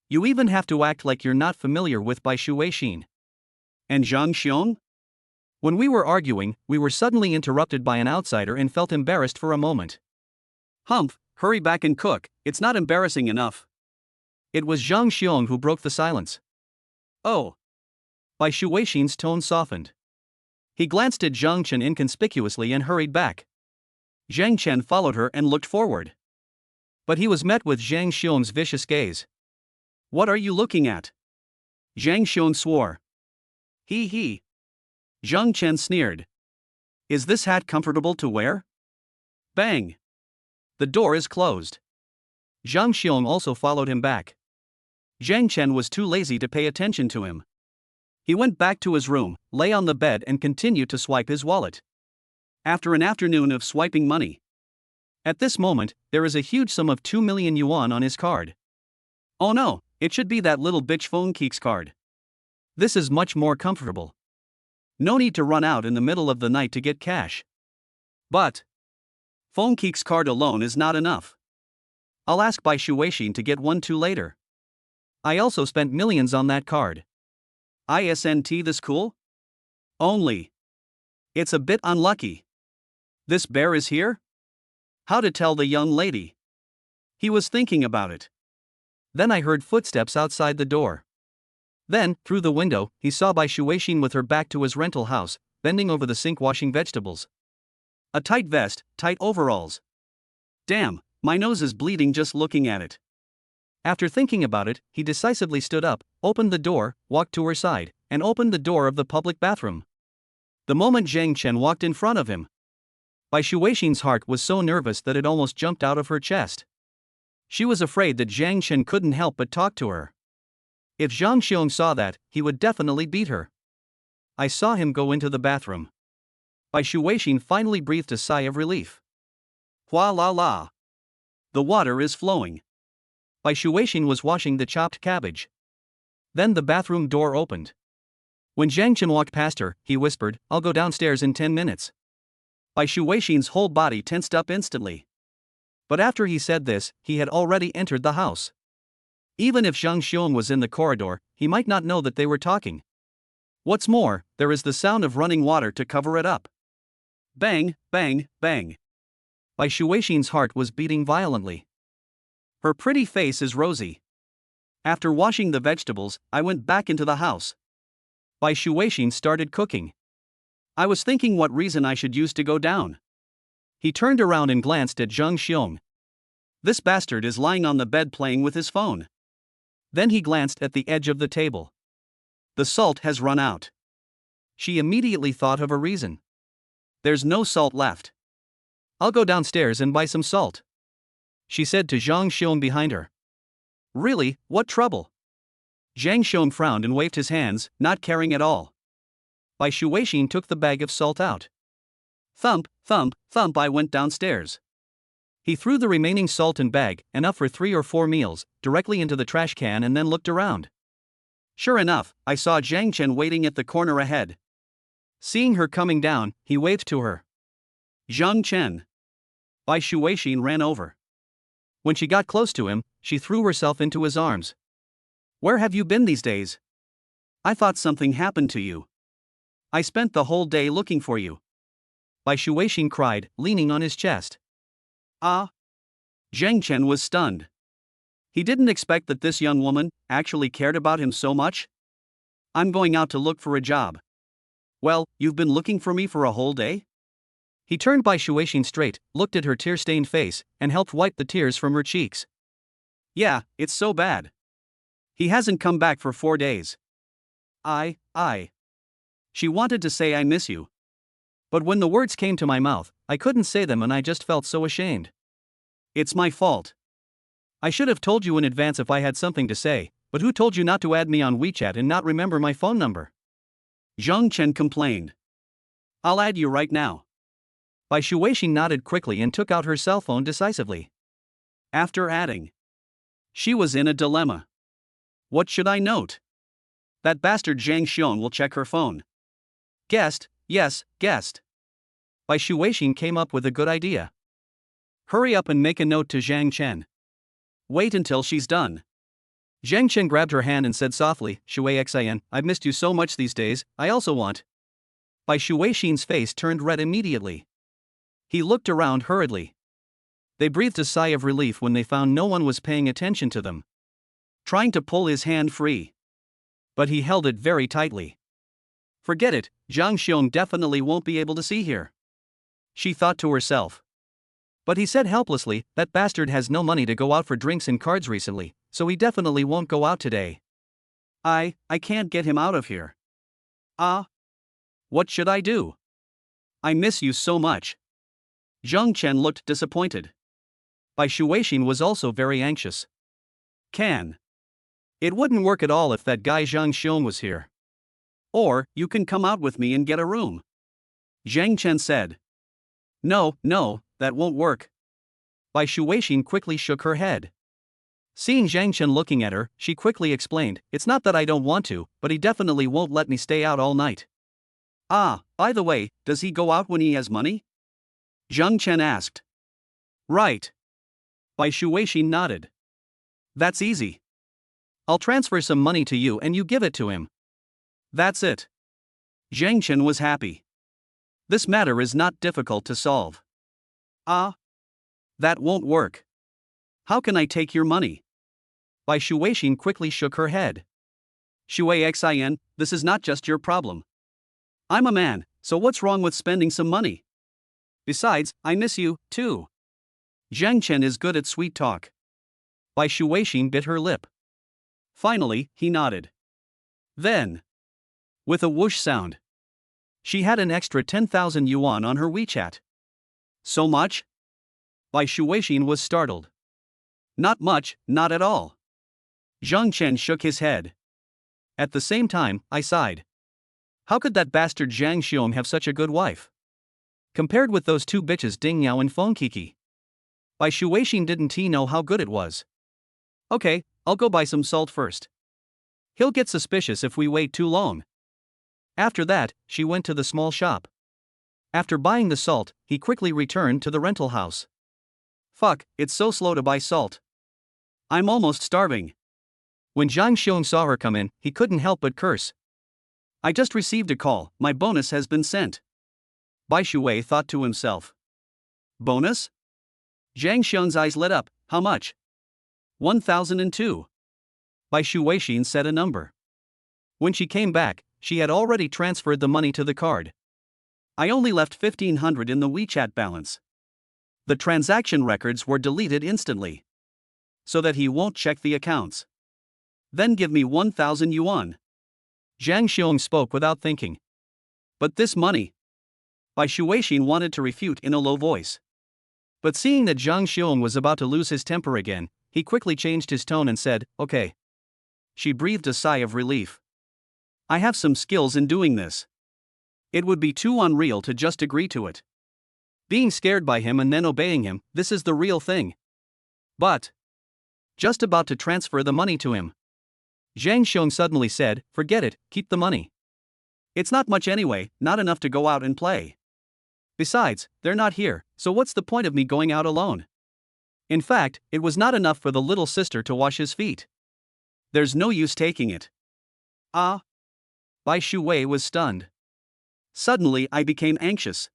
You even have to act like you're not familiar with Bai Shuweixin. And Zhang Xiong? When we were arguing, we were suddenly interrupted by an outsider and felt embarrassed for a moment. Humph, hurry back and cook, it's not embarrassing enough. It was Zhang Xiong who broke the silence. Oh. Bai Shuweixin's tone softened. He glanced at Zhang Chen inconspicuously and hurried back. Zhang Chen followed her and looked forward. But he was met with Zhang Xiong's vicious gaze. What are you looking at? Zhang Xiong swore. He. Zhang Chen sneered. Is this hat comfortable to wear? Bang. The door is closed. Zhang Xiong also followed him back. Zhang Chen was too lazy to pay attention to him. He went back to his room, lay on the bed and continued to swipe his wallet. After an afternoon of swiping money. At this moment, there is a huge sum of 2 million yuan on his card. Oh no, it should be that little bitch Fon Kiki's card. This is much more comfortable. No need to run out in the middle of the night to get cash. But Fon Kiki's card alone is not enough. I'll ask Bai Shuweixin to get one too later. I also spent millions on that card. Isn't this cool? Only. It's a bit unlucky. This bear is here? How to tell the young lady? He was thinking about it. Then I heard footsteps outside the door. Then, through the window, he saw Bai Shuweixin with her back to his rental house, bending over the sink washing vegetables. A tight vest, tight overalls. Damn, my nose is bleeding just looking at it. After thinking about it, he decisively stood up, opened the door, walked to her side, and opened the door of the public bathroom. The moment Zhang Chen walked in front of him, Bai Shuweixin's heart was so nervous that it almost jumped out of her chest. She was afraid that Zhang Chen couldn't help but talk to her. If Zhang Xiong saw that, he would definitely beat her. I saw him go into the bathroom. Bai Shuweixin finally breathed a sigh of relief. Hua la la. The water is flowing. Bai Shuweixin was washing the chopped cabbage. Then the bathroom door opened. When Zhang Chen walked past her, he whispered, I'll go downstairs in 10 minutes. Bai Shuweixin's whole body tensed up instantly. But after he said this, he had already entered the house. Even if Zhang Xiong was in the corridor, he might not know that they were talking. What's more, there is the sound of running water to cover it up. Bang, bang, bang. Bai Shuixin's heart was beating violently. Her pretty face is rosy. After washing the vegetables, I went back into the house. Bai Shuixin started cooking. I was thinking what reason I should use to go down. He turned around and glanced at Zhang Xiong. This bastard is lying on the bed playing with his phone. Then he glanced at the edge of the table. The salt has run out. She immediately thought of a reason. There's no salt left. I'll go downstairs and buy some salt, she said to Zhang Xiong behind her. Really, what trouble? Zhang Xiong frowned and waved his hands, not caring at all. Bai Shuixin took the bag of salt out. Thump, thump, thump, I went downstairs. He threw the remaining salt and bag, enough for 3 or 4 meals, directly into the trash can and then looked around. Sure enough, I saw Jen Chen waiting at the corner ahead. Seeing her coming down, he waved to her. Jen Chen. Bai Shuixin ran over. When she got close to him, she threw herself into his arms. Where have you been these days? I thought something happened to you. I spent the whole day looking for you. Bai Shuixin cried, leaning on his chest. Ah! Jen Chen was stunned. He didn't expect that this young woman actually cared about him so much. I'm going out to look for a job. Well, you've been looking for me for a whole day? He turned Bai Shuixin straight, looked at her tear-stained face, and helped wipe the tears from her cheeks. Yeah, it's so bad. He hasn't come back for 4 days. I. She wanted to say I miss you. But when the words came to my mouth, I couldn't say them and I just felt so ashamed. It's my fault. I should have told you in advance if I had something to say, but who told you not to add me on WeChat and not remember my phone number? Zhang Chen complained. I'll add you right now. Bai Shuixin nodded quickly and took out her cell phone decisively. After adding, she was in a dilemma. What should I note? That bastard Zhang Xiong will check her phone. Guessed, yes, guessed. Bai Shuixin came up with a good idea. Hurry up and make a note to Zhang Chen. Wait until she's done. Zhang Chen grabbed her hand and said softly, Shuixin, I've missed you so much these days, I also want. Bai Shuixin's face turned red immediately. He looked around hurriedly. They breathed a sigh of relief when they found no one was paying attention to them. Trying to pull his hand free. But he held it very tightly. Forget it, Zhang Xiong definitely won't be able to see here. She thought to herself. But he said helplessly, that bastard has no money to go out for drinks and cards recently, so he definitely won't go out today. I can't get him out of here. What should I do? I miss you so much. Zhang Chen looked disappointed. Bai Shuixin was also very anxious. It wouldn't work at all if that guy Zhang Xiong was here. Or, you can come out with me and get a room. Zhang Chen said. No, that won't work. Bai Shuixin quickly shook her head. Seeing Zhang Chen looking at her, she quickly explained, it's not that I don't want to, but he definitely won't let me stay out all night. By the way, does he go out when he has money? Zhang Chen asked. Right. Bai Shuixin nodded. That's easy. I'll transfer some money to you and you give it to him. That's it. Zhang Chen was happy. This matter is not difficult to solve. That won't work. How can I take your money? Bai Shuixin quickly shook her head. Shuixin, this is not just your problem. I'm a man, so what's wrong with spending some money? Besides, I miss you, too. Zhang Chen is good at sweet talk. Bai Shuixin bit her lip. Finally, he nodded. Then, with a whoosh sound, she had an extra 10,000 yuan on her WeChat. So much? Bai Shuixin was startled. Not much, not at all. Zhang Chen shook his head. At the same time, I sighed. How could that bastard Zhang Xiong have such a good wife? Compared with those 2 bitches Ding Yao and Fon Kiki. Bai Shuixin didn't he know how good it was. Okay, I'll go buy some salt first. He'll get suspicious if we wait too long. After that, she went to the small shop. After buying the salt, he quickly returned to the rental house. Fuck, it's so slow to buy salt. I'm almost starving. When Zhang Xiong saw her come in, he couldn't help but curse. I just received a call, my bonus has been sent. Bai Shuwei thought to himself. Bonus? Zhang Xiong's eyes lit up, how much? 1,002. Bai Shuwei said a number. When she came back, she had already transferred the money to the card. I only left 1,500 in the WeChat balance. The transaction records were deleted instantly. So that he won't check the accounts. Then give me 1,000 yuan. Zhang Xiong spoke without thinking. But this money. Bai Shuwei wanted to refute in a low voice. But seeing that Zhang Xiong was about to lose his temper again, he quickly changed his tone and said, okay. She breathed a sigh of relief. I have some skills in doing this. It would be too unreal to just agree to it. Being scared by him and then obeying him, this is the real thing. But. Just about to transfer the money to him. Zhang Xiong suddenly said, forget it, keep the money. It's not much anyway, not enough to go out and play. Besides, they're not here, so what's the point of me going out alone? In fact, it was not enough for the little sister to wash his feet. There's no use taking it. Ah. Bai Shuwei was stunned. Suddenly I became anxious.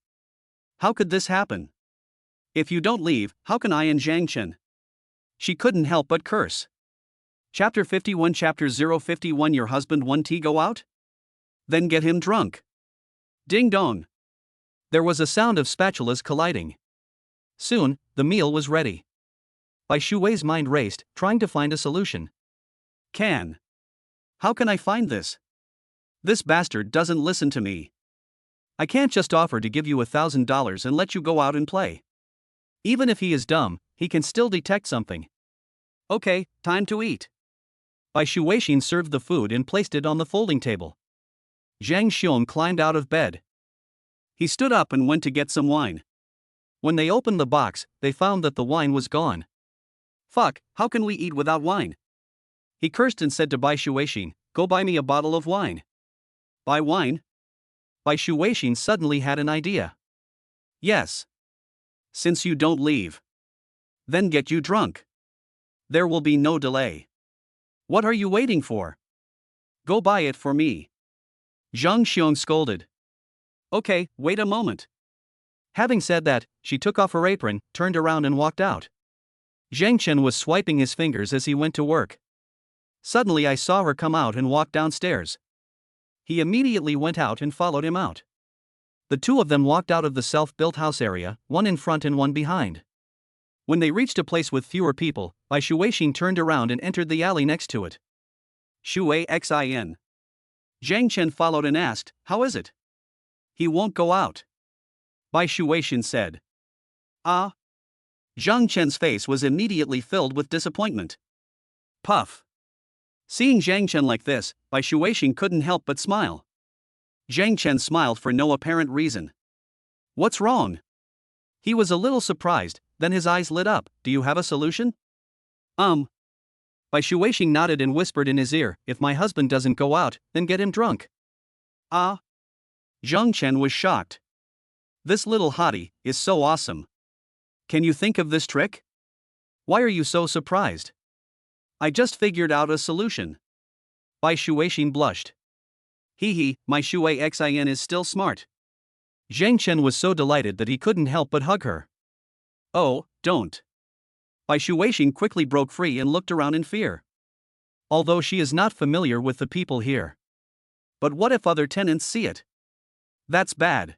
How could this happen? If you don't leave, how can I and Jen Chen? She couldn't help but curse. Chapter 51 Chapter 051 Your husband want tea go out? Then get him drunk. Ding dong. There was a sound of spatulas colliding. Soon, the meal was ready. Bai Shuwei's mind raced, trying to find a solution. How can I find this? This bastard doesn't listen to me. I can't just offer to give you $1,000 and let you go out and play. Even if he is dumb, he can still detect something. Okay, time to eat. Bai Shuwei served the food and placed it on the folding table. Zhang Xiong climbed out of bed. He stood up and went to get some wine. When they opened the box, they found that the wine was gone. Fuck, how can we eat without wine? He cursed and said to Bai Shuwei, go buy me a bottle of wine. Buy wine? Bai Shuwei suddenly had an idea. Yes. Since you don't leave. Then get you drunk. There will be no delay. What are you waiting for? Go buy it for me. Zhang Xiong scolded. Okay, wait a moment. Having said that, she took off her apron, turned around and walked out. Jen Chen was swiping his fingers as he went to work. Suddenly I saw her come out and walk downstairs. He immediately went out and followed him out. The two of them walked out of the self-built house area, one in front and one behind. When they reached a place with fewer people, Bai Shuwei turned around and entered the alley next to it. Shuwei Xin. Zhang Chen followed and asked, how is it? He won't go out. Bai Shuwei said. Ah. Zhang Chen's face was immediately filled with disappointment. Puff. Seeing Zhang Chen like this, Bai Shuwei couldn't help but smile. Zhang Chen smiled for no apparent reason. What's wrong? He was a little surprised, then his eyes lit up. Do you have a solution? Bai Shuwei nodded and whispered in his ear, if my husband doesn't go out, then get him drunk. Ah. Zhang Chen was shocked. This little hottie is so awesome. Can you think of this trick? Why are you so surprised? I just figured out a solution. Bai Shuwei blushed. Hee, my Shuwei Xin is still smart. Zhang Chen was so delighted that he couldn't help but hug her. Oh, don't. Bai Shuwei quickly broke free and looked around in fear. Although she is not familiar with the people here. But what if other tenants see it? That's bad.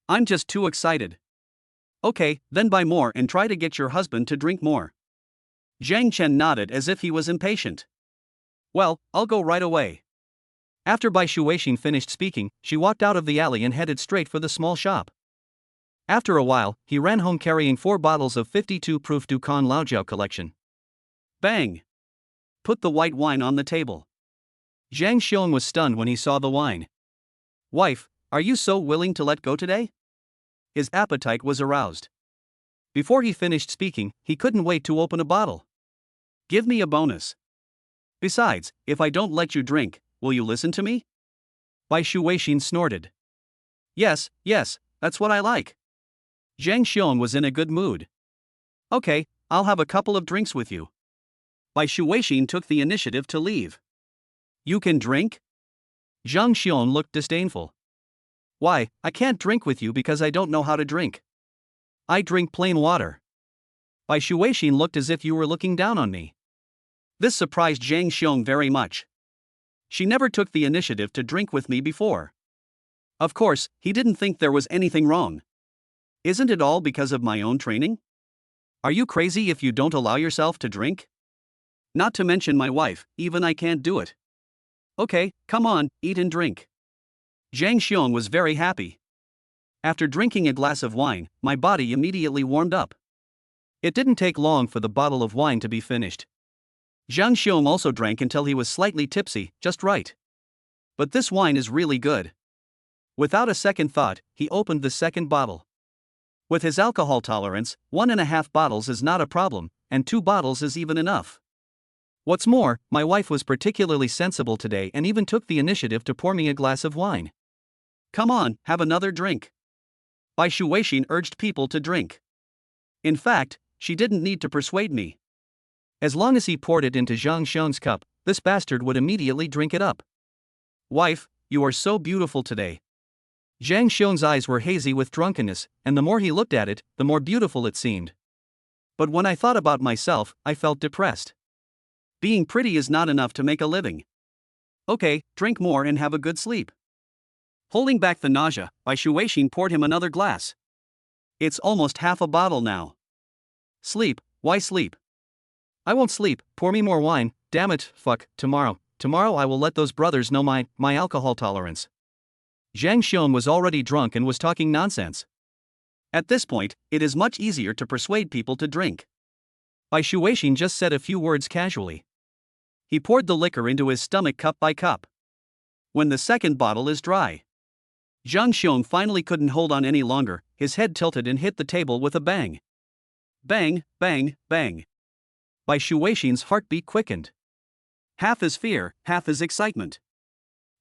I'm just too excited. Okay, then buy more and try to get your husband to drink more. Zhang Chen nodded as if he was impatient. Well, I'll go right away. After Bai Shuwei finished speaking, she walked out of the alley and headed straight for the small shop. After a while, he ran home carrying 4 bottles of 52 proof Dukan Laojiao collection. Bang! Put the white wine on the table. Zhang Xiong was stunned when he saw the wine. Wife, are you so willing to let go today? His appetite was aroused. Before he finished speaking, he couldn't wait to open a bottle. Give me a bonus. Besides, if I don't let you drink, will you listen to me? Bai Shuwei snorted. Yes, that's what I like. Zhang Xiong was in a good mood. Okay, I'll have a couple of drinks with you. Bai Shuixin took the initiative to leave. You can drink? Zhang Xion looked disdainful. Why, I can't drink with you because I don't know how to drink. I drink plain water. Bai Shuixin looked as if you were looking down on me. This surprised Zhang Xiong very much. She never took the initiative to drink with me before. Of course, he didn't think there was anything wrong. Isn't it all because of my own training? Are you crazy if you don't allow yourself to drink? Not to mention my wife, even I can't do it. Okay, come on, eat and drink. Zhang Xiong was very happy. After drinking a glass of wine, my body immediately warmed up. It didn't take long for the bottle of wine to be finished. Zhang Xiong also drank until he was slightly tipsy, just right. But this wine is really good. Without a second thought, he opened the second bottle. With his alcohol tolerance, 1.5 bottles is not a problem, and 2 bottles is even enough. What's more, my wife was particularly sensible today and even took the initiative to pour me a glass of wine. Come on, have another drink. Bai Shuixin urged people to drink. In fact, she didn't need to persuade me. As long as he poured it into Zhang Xiong's cup, this bastard would immediately drink it up. Wife, you are so beautiful today. Zhang Xiong's eyes were hazy with drunkenness, and the more he looked at it, the more beautiful it seemed. But when I thought about myself, I felt depressed. Being pretty is not enough to make a living. Okay, drink more and have a good sleep. Holding back the nausea, Bai Shuixin poured him another glass. It's almost half a bottle now. Sleep, why sleep? I won't sleep, pour me more wine, damn it, fuck, tomorrow I will let those brothers know my alcohol tolerance. Zhang Xiong was already drunk and was talking nonsense. At this point, it is much easier to persuade people to drink. Bai Shuixin just said a few words casually. He poured the liquor into his stomach cup by cup. When the second bottle is dry, Zhang Xiong finally couldn't hold on any longer, his head tilted and hit the table with a bang. Bang, bang, bang. Bai Shuixin's heartbeat quickened. Half his fear, half his excitement.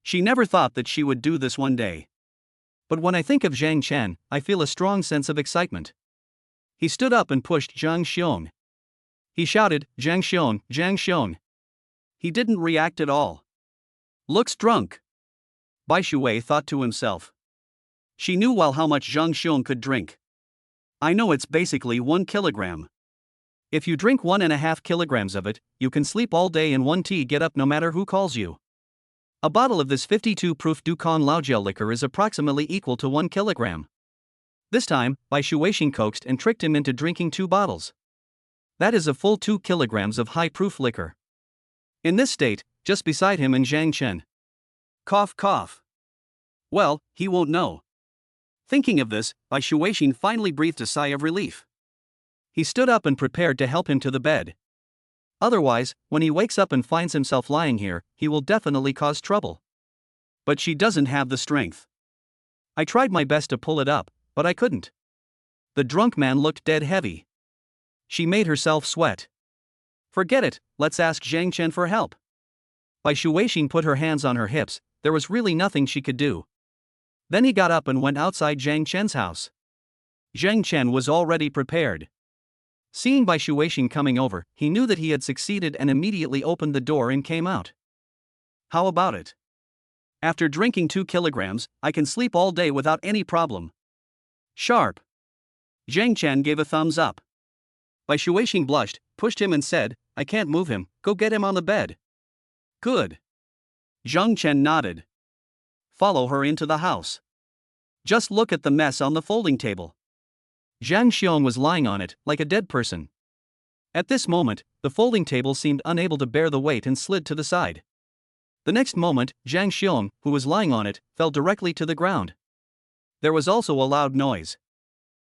She never thought that she would do this one day. But when I think of Zhang Chen, I feel a strong sense of excitement. He stood up and pushed Zhang Xiong. He shouted, Zhang Xiong, Zhang Xiong. He didn't react at all. Looks drunk. Bai Shui thought to himself. She knew well how much Zhang Xiong could drink. I know it's basically 1 kilogram. If you drink 1.5 kilograms of it, you can sleep all day and 1 tea get up no matter who calls you. A bottle of this 52 proof Dukan Laojiao liquor is approximately equal to 1 kilogram. This time, Bai Shuixin coaxed and tricked him into drinking 2 bottles. That is a full 2 kilograms of high-proof liquor. In this state, just beside him and Zhang Chen. Cough cough. Well, he won't know. Thinking of this, Bai Shuixin finally breathed a sigh of relief. He stood up and prepared to help him to the bed. Otherwise, when he wakes up and finds himself lying here, he will definitely cause trouble. But she doesn't have the strength. I tried my best to pull it up, but I couldn't. The drunk man looked dead heavy. She made herself sweat. Forget it, let's ask Zhang Chen for help. Bai Shuixin put her hands on her hips, there was really nothing she could do. Then he got up and went outside Zhang Chen's house. Zhang Chen was already prepared. Seeing Bai Shuixin coming over, he knew that he had succeeded and immediately opened the door and came out. How about it? After drinking 2 kilograms, I can sleep all day without any problem. Sharp. Zhang Chen gave a thumbs up. Bai Shuixin blushed, pushed him and said, I can't move him, go get him on the bed. Good. Zhang Chen nodded. Follow her into the house. Just look at the mess on the folding table. Zhang Xiong was lying on it, like a dead person. At this moment, the folding table seemed unable to bear the weight and slid to the side. The next moment, Zhang Xiong, who was lying on it, fell directly to the ground. There was also a loud noise.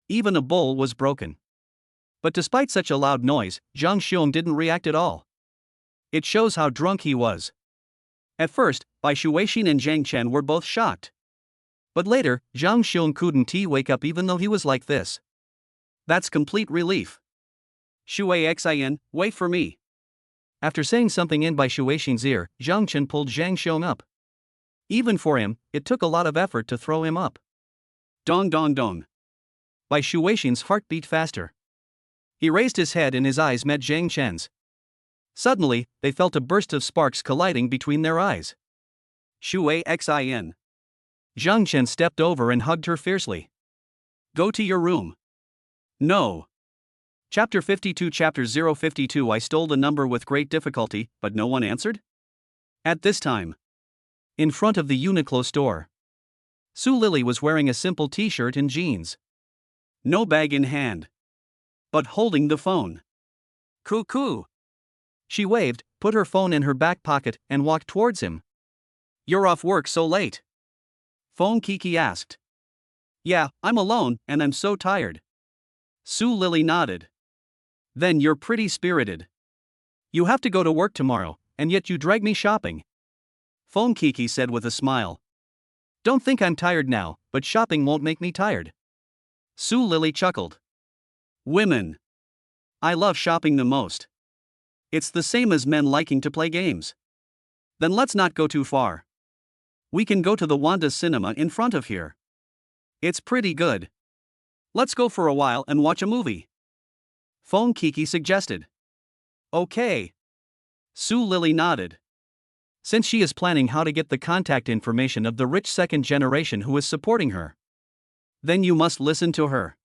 Even a bowl was broken. But despite such a loud noise, Zhang Xiong didn't react at all. It shows how drunk he was. At first, Bai Shuixin and Zhang Chen were both shocked. But later, Zhang Xiong couldn't wake up even though he was like this. That's complete relief. Xin, wait for me. After saying something in Bai Shuixin's ear, Zhang Chen pulled Zhang Xiong up. Even for him, it took a lot of effort to throw him up. Dong dong dong. Bai Shuixin's heart beat faster. He raised his head and his eyes met Jen Chen's. Suddenly, they felt a burst of sparks colliding between their eyes. Shuin. Zhang Chen stepped over and hugged her fiercely. Go to your room. No. Chapter 52 Chapter 052 I stole the number with great difficulty, but no one answered? At this time, in front of the Uniqlo store, Su Lily was wearing a simple t-shirt and jeans. No bag in hand, but holding the phone. Cuckoo. She waved, put her phone in her back pocket, and walked towards him. You're off work so late? Fon Kiki asked. Yeah, I'm alone, and I'm so tired. Su Lily nodded. Then you're pretty spirited. You have to go to work tomorrow, and yet you drag me shopping. Fon Kiki said with a smile. Don't think I'm tired now, but shopping won't make me tired. Su Lily chuckled. Women. I love shopping the most. It's the same as men liking to play games. Then let's not go too far. We can go to the Wanda cinema in front of here. It's pretty good. Let's go for a while and watch a movie. Fon Kiki suggested. Okay. Su Lily nodded. Since she is planning how to get the contact information of the rich second generation who is supporting her, then you must listen to her.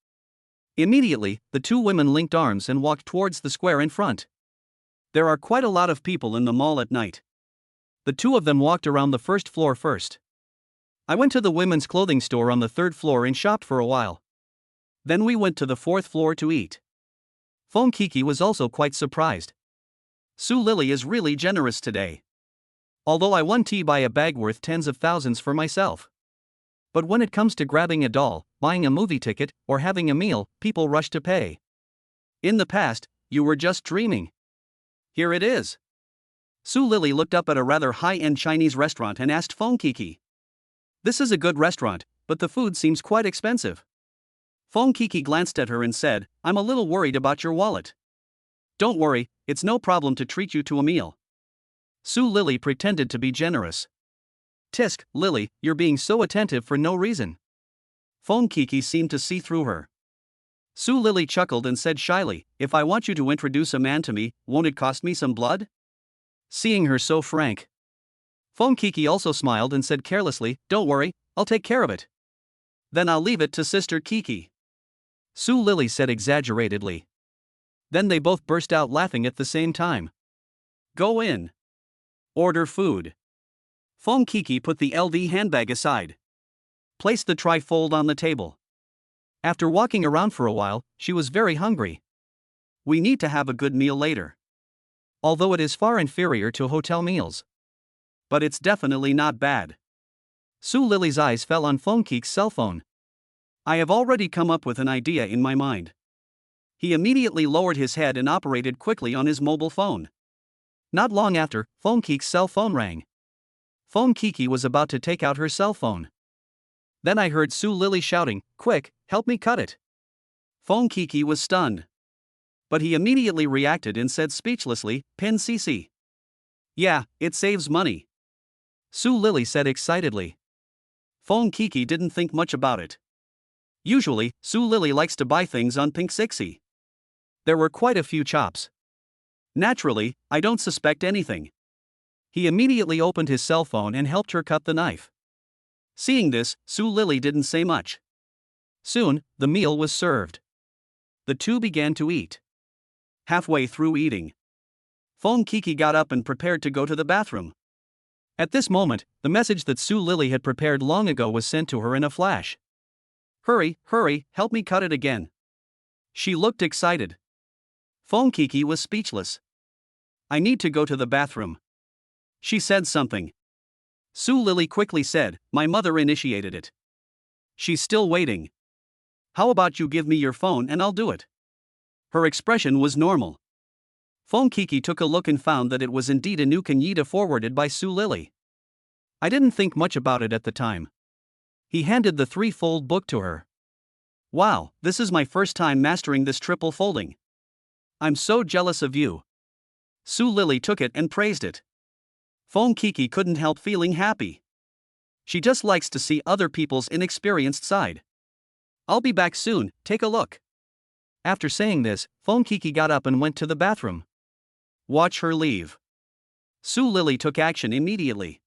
Immediately, the two women linked arms and walked towards the square in front. There are quite a lot of people in the mall at night. The two of them walked around the first floor first. I went to the women's clothing store on the third floor and shopped for a while. Then we went to the fourth floor to eat. Fon Kiki was also quite surprised. Su Lily is really generous today. Although I won tea by a bag worth tens of thousands for myself. But when it comes to grabbing a doll, buying a movie ticket, or having a meal, people rush to pay. In the past, you were just dreaming. Here it is. Su Lily looked up at a rather high-end Chinese restaurant and asked Fon Kiki. This is a good restaurant, but the food seems quite expensive. Fon Kiki glanced at her and said, I'm a little worried about your wallet. Don't worry, it's no problem to treat you to a meal. Su Lily pretended to be generous. Tisk, Lily, you're being so attentive for no reason. Fon Kiki seemed to see through her. Su Lily chuckled and said shyly, if I want you to introduce a man to me, won't it cost me some blood? Seeing her so frank, Fon Kiki also smiled and said carelessly, don't worry, I'll take care of it. Then I'll leave it to Sister Kiki. Su Lily said exaggeratedly. Then they both burst out laughing at the same time. Go in. Order food. Fon Kiki put the LV handbag aside. Placed the trifold on the table. After walking around for a while, she was very hungry. We need to have a good meal later. Although it is far inferior to hotel meals. But it's definitely not bad. Su Lily's eyes fell on Fon Kiki's cell phone. I have already come up with an idea in my mind. He immediately lowered his head and operated quickly on his mobile phone. Not long after, Fon Kiki's cell phone rang. Fon Kiki was about to take out her cell phone. Then I heard Su Lily shouting, quick, help me cut it. Fon Kiki was stunned. But he immediately reacted and said speechlessly, pin CC. Yeah, it saves money. Su Lily said excitedly. Fon Kiki didn't think much about it. Usually, Su Lily likes to buy things on Pink Sixy. There were quite a few chops. Naturally, I don't suspect anything. He immediately opened his cell phone and helped her cut the knife. Seeing this, Su Lily didn't say much. Soon, the meal was served. The two began to eat. Halfway through eating, Fon Kiki got up and prepared to go to the bathroom. At this moment, the message that Su Lily had prepared long ago was sent to her in a flash. Hurry, hurry, help me cut it again. She looked excited. Fon Kiki was speechless. I need to go to the bathroom. She said something. Su Lily quickly said, my mother initiated it. She's still waiting. How about you give me your phone and I'll do it? Her expression was normal. Fon Kiki took a look and found that it was indeed a new Candid forwarded by Su Lily. I didn't think much about it at the time. He handed the three-fold book to her. Wow, this is my first time mastering this triple folding. I'm so jealous of you. Su Lily took it and praised it. Fon Kiki couldn't help feeling happy. She just likes to see other people's inexperienced side. I'll be back soon, take a look. After saying this, Fon Kiki got up and went to the bathroom. Watch her leave. Su Lily took action immediately.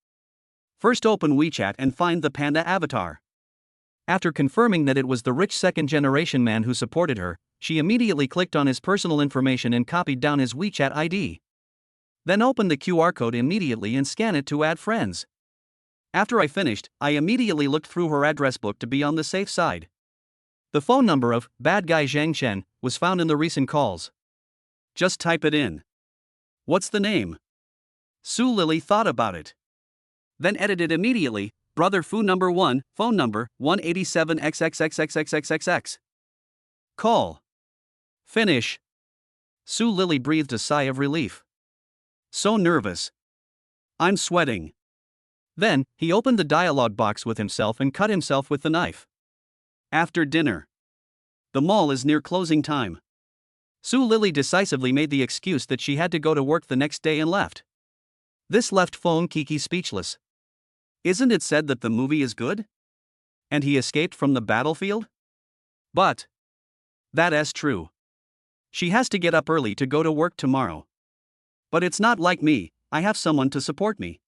First open WeChat and find the panda avatar. After confirming that it was the rich second-generation man who supported her, she immediately clicked on his personal information and copied down his WeChat ID. Then open the QR code immediately and scan it to add friends. After I finished, I immediately looked through her address book to be on the safe side. The phone number of bad guy Jen Chen was found in the recent calls. Just type it in. What's the name? Su Lily thought about it. Then edited immediately, brother Fu number 1, phone number 187XXXXXXXX. Call. Finish. Su Lily breathed a sigh of relief. So nervous. I'm sweating. Then, he opened the dialogue box with himself and cut himself with the knife. After dinner. The mall is near closing time. Su Lily decisively made the excuse that she had to go to work the next day and left. This left Fon Kiki speechless. Isn't it said that the movie is good? And he escaped from the battlefield? But that's true. She has to get up early to go to work tomorrow. But it's not like me, I have someone to support me.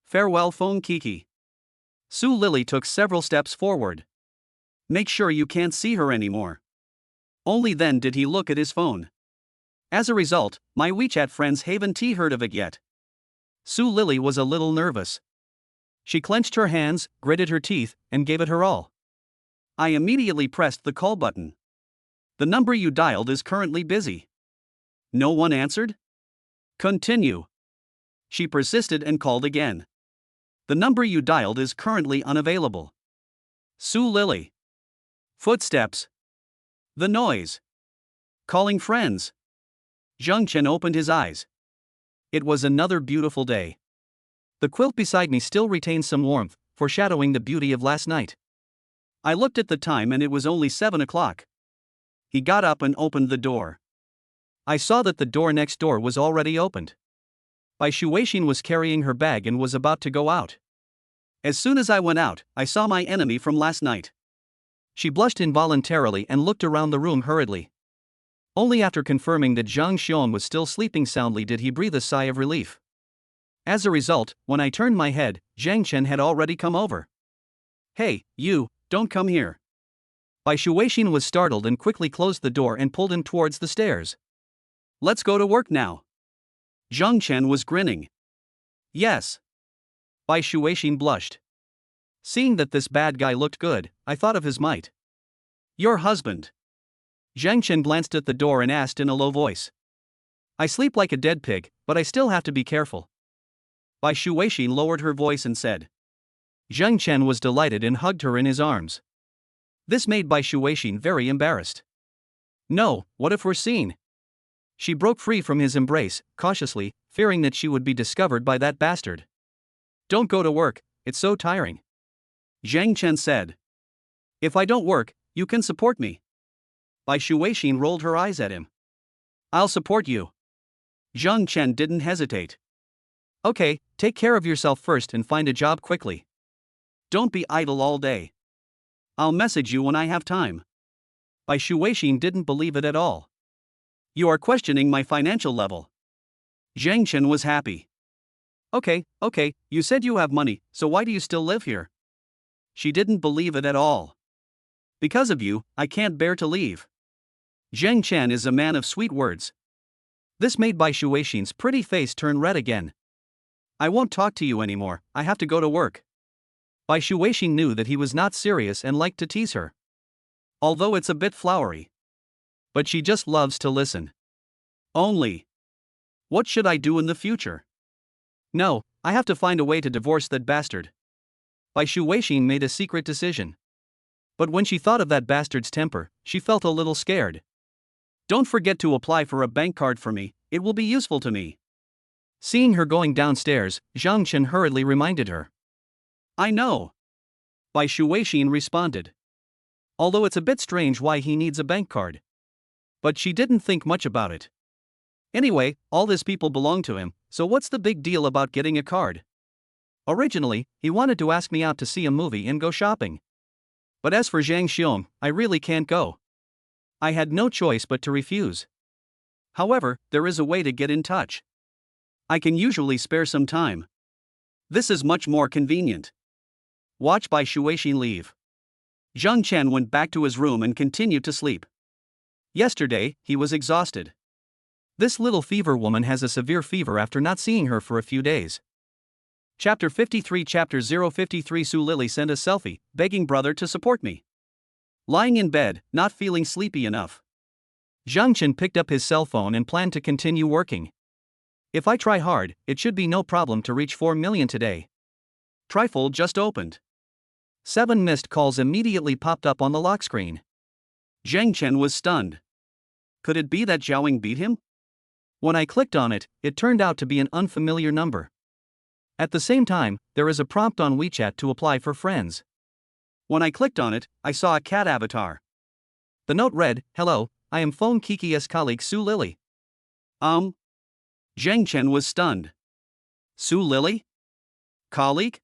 Farewell Fon Kiki. Su Lily took several steps forward. Make sure you can't see her anymore. Only then did he look at his phone. As a result, my WeChat friends haven't heard of it yet. Su Lily was a little nervous. She clenched her hands, gritted her teeth, and gave it her all. I immediately pressed the call button. The number you dialed is currently busy. No one answered? Continue. She persisted and called again. The number you dialed is currently unavailable. Su Lily. Footsteps. The noise. Calling friends. Jen Chen opened his eyes. It was another beautiful day. The quilt beside me still retains some warmth, foreshadowing the beauty of last night. I looked at the time and it was only 7 o'clock. He got up and opened the door. I saw that the door next door was already opened. Shuin was carrying her bag and was about to go out. As soon as I went out, I saw my enemy from last night. She blushed involuntarily and looked around the room hurriedly. Only after confirming that Zhang Xiong was still sleeping soundly did he breathe a sigh of relief. As a result, when I turned my head, Jen Chen had already come over. Hey, you, don't come here. Shuin was startled and quickly closed the door and pulled him towards the stairs. Let's go to work now. Jen Chen was grinning. Yes. Shuin blushed. Seeing that this bad guy looked good, I thought of his might. Your husband. Jen Chen glanced at the door and asked in a low voice. I sleep like a dead pig, but I still have to be careful. Shuin lowered her voice and said. Jen Chen was delighted and hugged her in his arms. This made Shuin very embarrassed. No, what if we're seen? She broke free from his embrace, cautiously, fearing that she would be discovered by that bastard. Don't go to work, it's so tiring. Jen Chen said. If I don't work, you can support me. Shuin rolled her eyes at him. I'll support you. Jen Chen didn't hesitate. Okay, take care of yourself first and find a job quickly. Don't be idle all day. I'll message you when I have time. Shuin didn't believe it at all. You are questioning my financial level. Jen Chen was happy. Okay, you said you have money, so why do you still live here? She didn't believe it at all. Because of you, I can't bear to leave. Jen Chen is a man of sweet words. This made Shuin's pretty face turn red again. I won't talk to you anymore, I have to go to work. Shuin knew that he was not serious and liked to tease her. Although it's a bit flowery. But she just loves to listen. Only. What should I do in the future? No, I have to find a way to divorce that bastard. Shuin made a secret decision. But when she thought of that bastard's temper, she felt a little scared. Don't forget to apply for a bank card for me, it will be useful to me. Seeing her going downstairs, Jen Chen hurriedly reminded her. I know. Shuin responded. Although it's a bit strange why he needs a bank card. But she didn't think much about it. Anyway, all these people belong to him, so what's the big deal about getting a card? Originally, he wanted to ask me out to see a movie and go shopping. But as for Zhang Xiong, I really can't go. I had no choice but to refuse. However, there is a way to get in touch. I can usually spare some time. This is much more convenient. Watch by Shuin leave. Jen Chen went back to his room and continued to sleep. Yesterday, he was exhausted. This little fever woman has a severe fever after not seeing her for a few days. Chapter 53 Chapter 053 Su Lily sent a selfie, begging brother to support me. Lying in bed, not feeling sleepy enough. Jen Chen picked up his cell phone and planned to continue working. If I try hard, it should be no problem to reach 4 million today. Trifle just opened. 7 missed calls immediately popped up on the lock screen. Jen Chen was stunned. Could it be that Zhaoing beat him? When I clicked on it, it turned out to be an unfamiliar number. At the same time, there is a prompt on WeChat to apply for friends. When I clicked on it, I saw a cat avatar. The note read, "Hello, I am Fon Kiki's colleague Su Lily." Jen Chen was stunned. Su Lily? Colleague?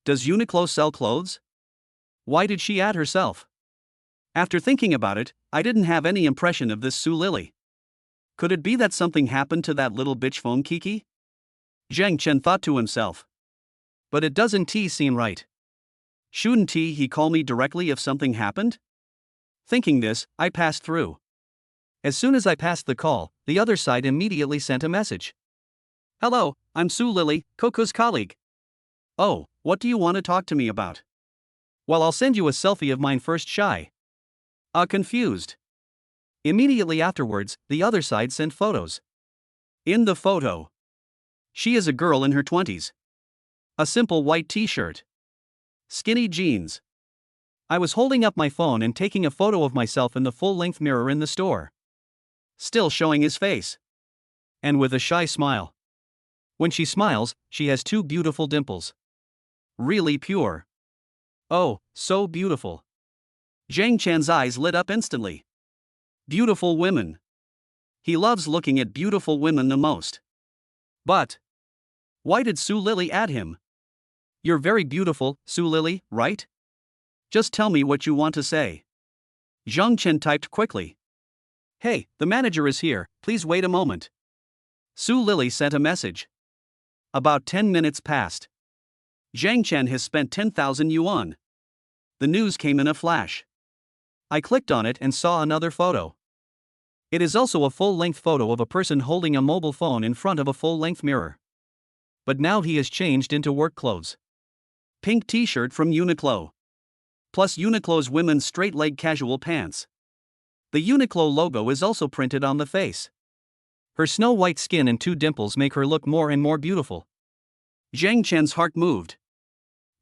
Does Uniqlo sell clothes? Why did she add herself? After thinking about it, I didn't have any impression of this Su Lily. Could it be that something happened to that little bitch Fon Kiki? Jen Chen thought to himself. But it doesn't seem right. Shouldn't he call me directly if something happened? Thinking this, I passed through. As soon as I passed the call, the other side immediately sent a message. "Hello, I'm Su Lily, Coco's colleague." "Oh, what do you want to talk to me about?" "Well, I'll send you a selfie of mine first, shy." Confused. Immediately afterwards, the other side sent photos. In the photo, she is a girl in her 20s. A simple white t-shirt. Skinny jeans. I was holding up my phone and taking a photo of myself in the full-length mirror in the store. Still showing his face. And with a shy smile. When she smiles, she has 2 beautiful dimples. Really pure. Oh, so beautiful. Jen Chen's eyes lit up instantly. Beautiful women. He loves looking at beautiful women the most. But why did Su Lily add him? "You're very beautiful, Su Lily, right? Just tell me what you want to say." Jen Chen typed quickly. "Hey, the manager is here, please wait a moment." Su Lily sent a message. About 10 minutes passed. Jen Chen has spent 10,000 yuan. The news came in a flash. I clicked on it and saw another photo. It is also a full-length photo of a person holding a mobile phone in front of a full-length mirror. But now he has changed into work clothes. Pink t-shirt from Uniqlo. Plus Uniqlo's women's straight-leg casual pants. The Uniqlo logo is also printed on the face. Her snow-white skin and 2 dimples make her look more and more beautiful. Jen Chen's heart moved.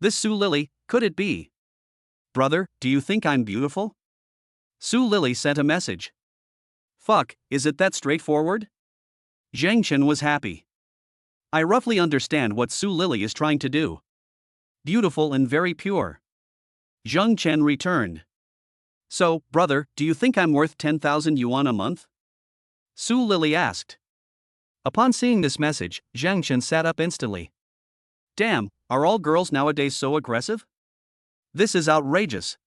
This Su Lily, could it be? "Brother, do you think I'm beautiful?" Su Lily sent a message. Fuck, is it that straightforward? Jen Chen was happy. I roughly understand what Su Lily is trying to do. Beautiful and very pure. Jen Chen returned. "So, brother, do you think I'm worth 10,000 yuan a month?" Su Lily asked. Upon seeing this message, Jen Chen sat up instantly. Damn, are all girls nowadays so aggressive? This is outrageous.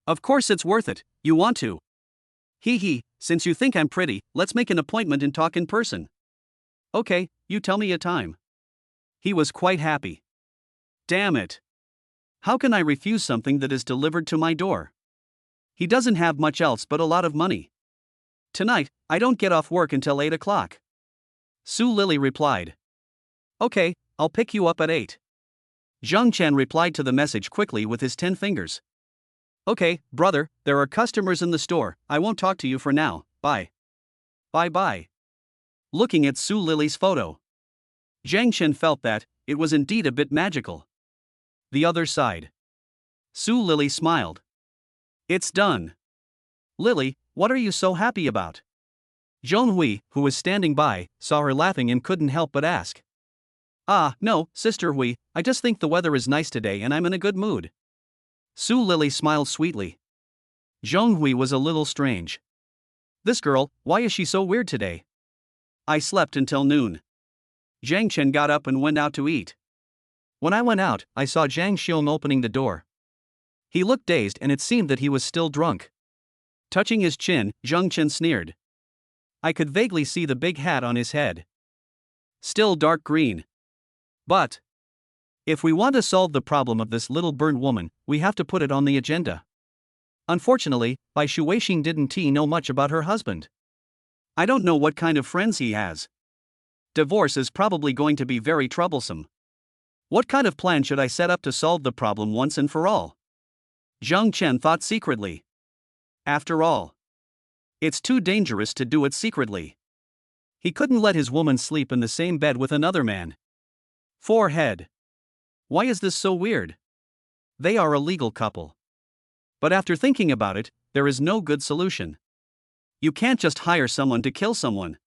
Of course it's worth it, you want to. Hee, since you think I'm pretty, let's make an appointment and talk in person. Okay, you tell me a time. He was quite happy. Damn it. How can I refuse something that is delivered to my door? He doesn't have much else but a lot of money. Tonight, I don't get off work until 8 o'clock. Su Lily replied. Okay, I'll pick you up at 8. Jen Chen replied to the message quickly with his 10 fingers. Okay, brother, there are customers in the store, I won't talk to you for now, bye. Bye. Looking at Su Lily's photo, Jen Chen felt that it was indeed a bit magical. The other side. Su Lily smiled. It's done. Lily, what are you so happy about? Zhong Hui, who was standing by, saw her laughing and couldn't help but ask. Ah, no, Sister Hui, I just think the weather is nice today and I'm in a good mood. Su Lily smiled sweetly. Zhong Hui was a little strange. This girl, why is she so weird today? I slept until noon. Zhang Chen got up and went out to eat. When I went out, I saw Zhang Xiong opening the door. He looked dazed and it seemed that he was still drunk. Touching his chin, Jen Chen sneered. I could vaguely see the big hat on his head. Still dark green. But if we want to solve the problem of this little burnt woman, we have to put it on the agenda. Unfortunately, Bai Shuixing didn't know much about her husband. I don't know what kind of friends he has. Divorce is probably going to be very troublesome. What kind of plan should I set up to solve the problem once and for all? Jen Chen thought secretly. After all, it's too dangerous to do it secretly. He couldn't let his woman sleep in the same bed with another man. Forehead. Why is this so weird? They are a legal couple. But after thinking about it, there is no good solution. You can't just hire someone to kill someone.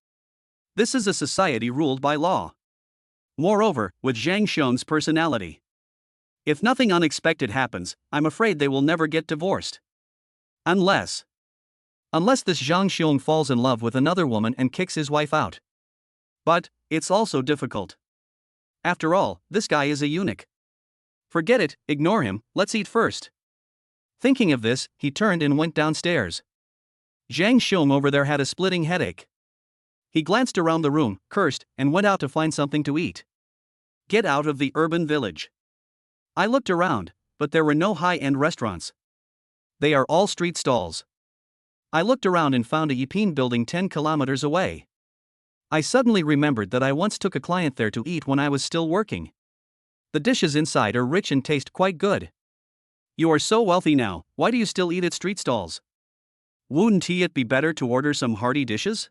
This is a society ruled by law. Moreover, with Zhang Xiong's personality, if nothing unexpected happens, I'm afraid they will never get divorced. Unless this Zhang Xiong falls in love with another woman and kicks his wife out. But it's also difficult. After all, this guy is a eunuch. Forget it, ignore him, let's eat first. Thinking of this, he turned and went downstairs. Zhang Xiong over there had a splitting headache. He glanced around the room, cursed, and went out to find something to eat. Get out of the urban village. I looked around, but there were no high-end restaurants. They are all street stalls. I looked around and found a Yipin building 10 kilometers away. I suddenly remembered that I once took a client there to eat when I was still working. The dishes inside are rich and taste quite good. You are so wealthy now, why do you still eat at street stalls? Wouldn't it be better to order some hearty dishes?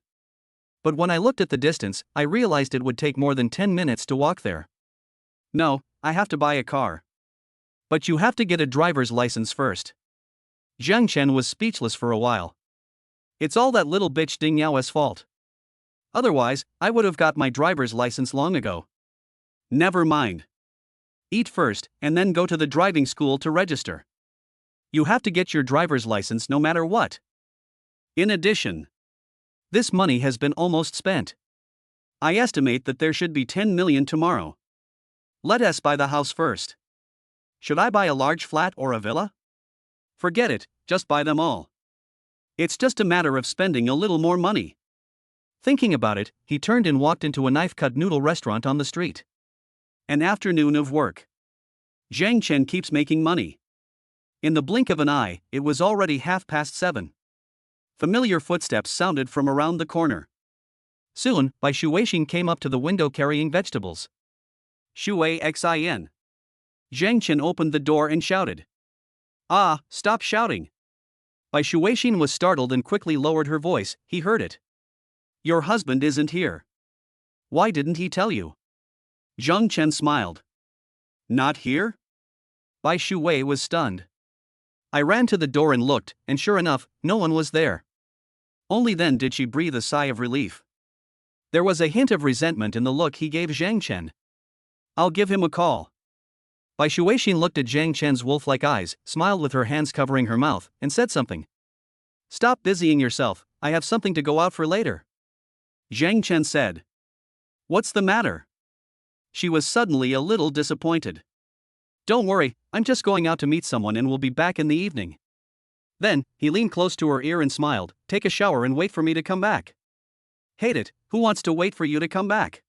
But when I looked at the distance, I realized it would take more than 10 minutes to walk there. No, I have to buy a car. But you have to get a driver's license first. Jen Chen was speechless for a while. It's all that little bitch Ding Yao's fault. Otherwise, I would have got my driver's license long ago. Never mind. Eat first, and then go to the driving school to register. You have to get your driver's license no matter what. In addition, this money has been almost spent. I estimate that there should be 10 million tomorrow. Let us buy the house first. Should I buy a large flat or a villa? Forget it, just buy them all. It's just a matter of spending a little more money. Thinking about it, he turned and walked into a knife-cut noodle restaurant on the street. An afternoon of work. Zhang Chen keeps making money. In the blink of an eye, it was already 7:30. Familiar footsteps sounded from around the corner. Soon, Bai Shuixing came up to the window carrying vegetables. Xin. Zhang Chen opened the door and shouted. Ah, stop shouting. Bai Shuixing was startled and quickly lowered her voice, he heard it. Your husband isn't here. Why didn't he tell you? Zhang Chen smiled. Not here? Bai Shui was stunned. I ran to the door and looked, and sure enough, no one was there. Only then did she breathe a sigh of relief. There was a hint of resentment in the look he gave Zhang Chen. I'll give him a call. Bai Shuixing looked at Zhang Chen's wolf-like eyes, smiled with her hands covering her mouth, and said something. Stop busying yourself, I have something to go out for later. Zhang Chen said. What's the matter? She was suddenly a little disappointed. Don't worry, I'm just going out to meet someone and will be back in the evening. Then, he leaned close to her ear and smiled, take a shower and wait for me to come back. Hate it, who wants to wait for you to come back?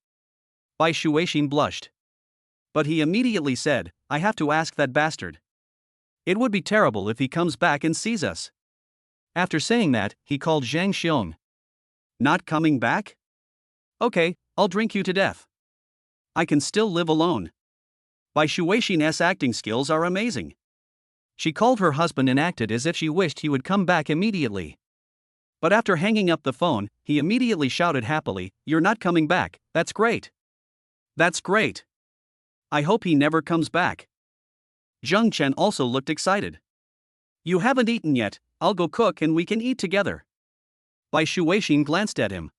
Bai Shuixing blushed. But he immediately said, I have to ask that bastard. It would be terrible if he comes back and sees us. After saying that, he called Zhang Xiong. Not coming back? Okay, I'll drink you to death. I can still live alone. Bai Shuixing's acting skills are amazing. She called her husband and acted as if she wished he would come back immediately. But after hanging up the phone, he immediately shouted happily, You're not coming back, that's great. That's great. I hope he never comes back. Zhang Chen also looked excited. You haven't eaten yet, I'll go cook and we can eat together. Bai Shuixing glanced at him.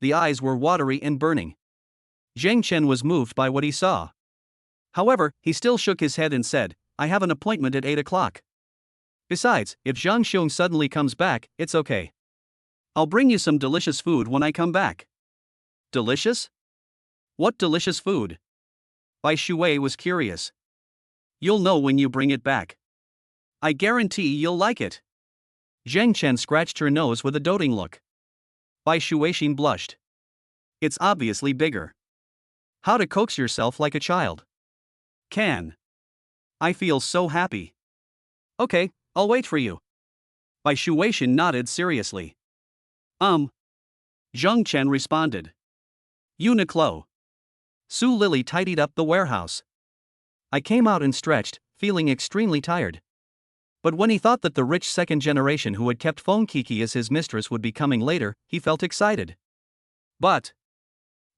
The eyes were watery and burning. Zhang Chen was moved by what he saw. However, he still shook his head and said, I have an appointment at 8 o'clock. Besides, if Zhang Xiong suddenly comes back, it's okay. I'll bring you some delicious food when I come back. Delicious? What delicious food? Bai Shui was curious. You'll know when you bring it back. I guarantee you'll like it. Jen Chen scratched her nose with a doting look. Shuin blushed. It's obviously bigger. How to coax yourself like a child. Can. I feel so happy. Okay, I'll wait for you. Shuin nodded seriously. Zheng Chen responded. Uniqlo. Su Lily tidied up the warehouse. I came out and stretched, feeling extremely tired. But when he thought that the rich second generation who had kept Fon Kiki as his mistress would be coming later, he felt excited. But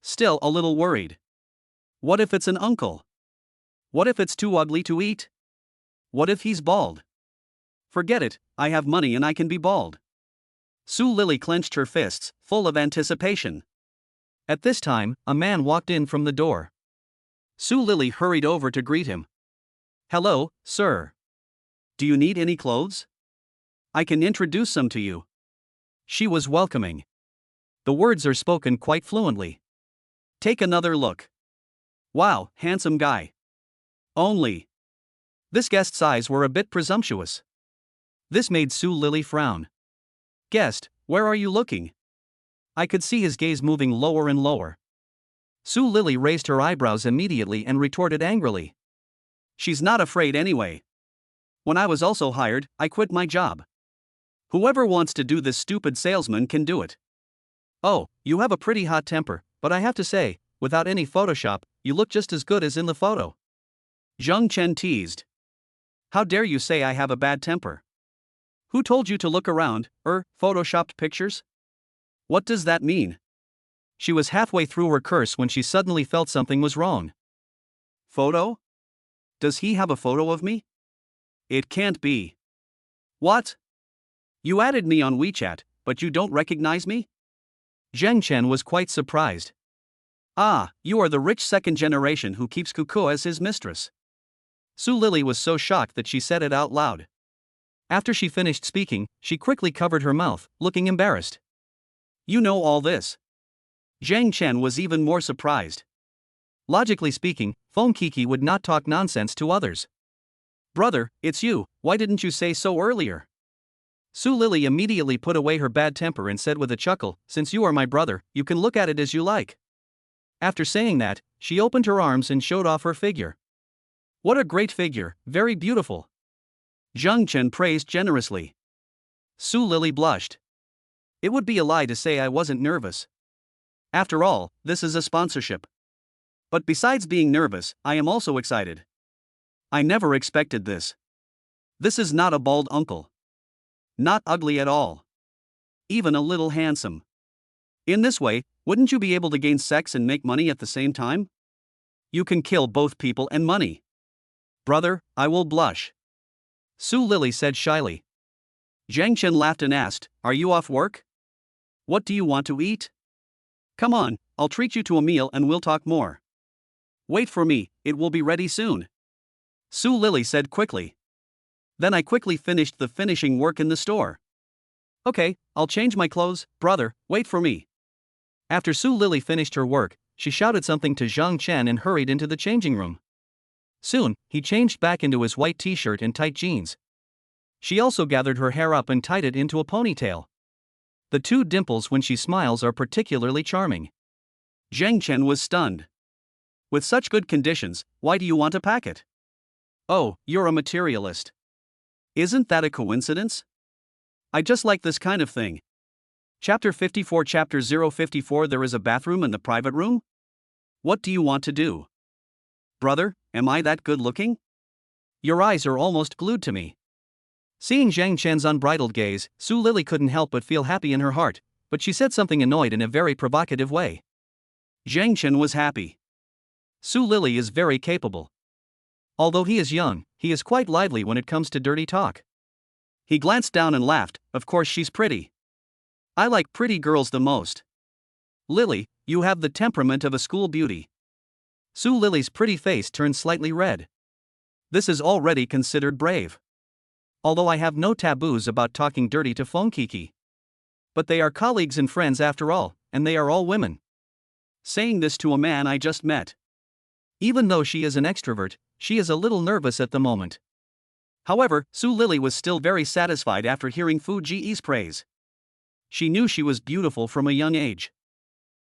still a little worried. What if it's an uncle? What if it's too ugly to eat? What if he's bald? Forget it, I have money and I can be bald. Su Lily clenched her fists, full of anticipation. At this time, a man walked in from the door. Su Lily hurried over to greet him. Hello, sir. Do you need any clothes? I can introduce some to you. She was welcoming. The words are spoken quite fluently. Take another look. Wow, handsome guy. Only. This guest's eyes were a bit presumptuous. This made Su Lily frown. Guest, where are you looking? I could see his gaze moving lower and lower. Su Lily raised her eyebrows immediately and retorted angrily. She's not afraid anyway. When I was also hired, I quit my job. Whoever wants to do this stupid salesman can do it. Oh, you have a pretty hot temper, but I have to say, without any Photoshop, you look just as good as in the photo. Zheng Chen teased. How dare you say I have a bad temper? Who told you to look around, photoshopped pictures? What does that mean? She was halfway through her curse when she suddenly felt something was wrong. Photo? Does he have a photo of me? It can't be. What? You added me on WeChat, but you don't recognize me? Jen Chen was quite surprised. Ah, you are the rich second generation who keeps Kuko as his mistress. Su Lily was so shocked that she said it out loud. After she finished speaking, she quickly covered her mouth, looking embarrassed. You know all this. Zheng Chen was even more surprised. Logically speaking, Fon Kiki would not talk nonsense to others. Brother, it's you, why didn't you say so earlier? Su Lily immediately put away her bad temper and said with a chuckle, since you are my brother, you can look at it as you like. After saying that, she opened her arms and showed off her figure. What a great figure, very beautiful. Zheng Chen praised generously. Su Lily blushed. It would be a lie to say I wasn't nervous. After all, this is a sponsorship. But besides being nervous, I am also excited. I never expected this. This is not a bald uncle. Not ugly at all. Even a little handsome. In this way, wouldn't you be able to gain sex and make money at the same time? You can kill both people and money. Brother, I will blush. Su Lily said shyly. Zheng Chen laughed and asked, are you off work? What do you want to eat? Come on, I'll treat you to a meal and we'll talk more. Wait for me, it will be ready soon. Su Lily said quickly. Then I quickly finished the finishing work in the store. Okay, I'll change my clothes, brother, wait for me. After Su Lily finished her work, she shouted something to Zheng Chen and hurried into the changing room. Soon, he changed back into his white t-shirt and tight jeans. She also gathered her hair up and tied it into a ponytail. The two dimples when she smiles are particularly charming. Zheng Chen was stunned. With such good conditions, why do you want to pack it? Oh, you're a materialist. Isn't that a coincidence? I just like this kind of thing. Chapter 54 Chapter 054 There is a bathroom in the private room? What do you want to do? Brother, am I that good looking? Your eyes are almost glued to me. Seeing Zheng Chen's unbridled gaze, Su Lily couldn't help but feel happy in her heart, but she said something annoyed in a very provocative way. Zheng Chen was happy. Su Lily is very capable. Although he is young, he is quite lively when it comes to dirty talk. He glanced down and laughed, of course she's pretty. I like pretty girls the most. Lily, you have the temperament of a school beauty. Su Lily's pretty face turned slightly red. This is already considered brave. Although I have no taboos about talking dirty to Fon Kiki. But they are colleagues and friends after all, and they are all women. Saying this to a man I just met. Even though she is an extrovert, she is a little nervous at the moment. However, Su Lily was still very satisfied after hearing Fu Ji's praise. She knew she was beautiful from a young age.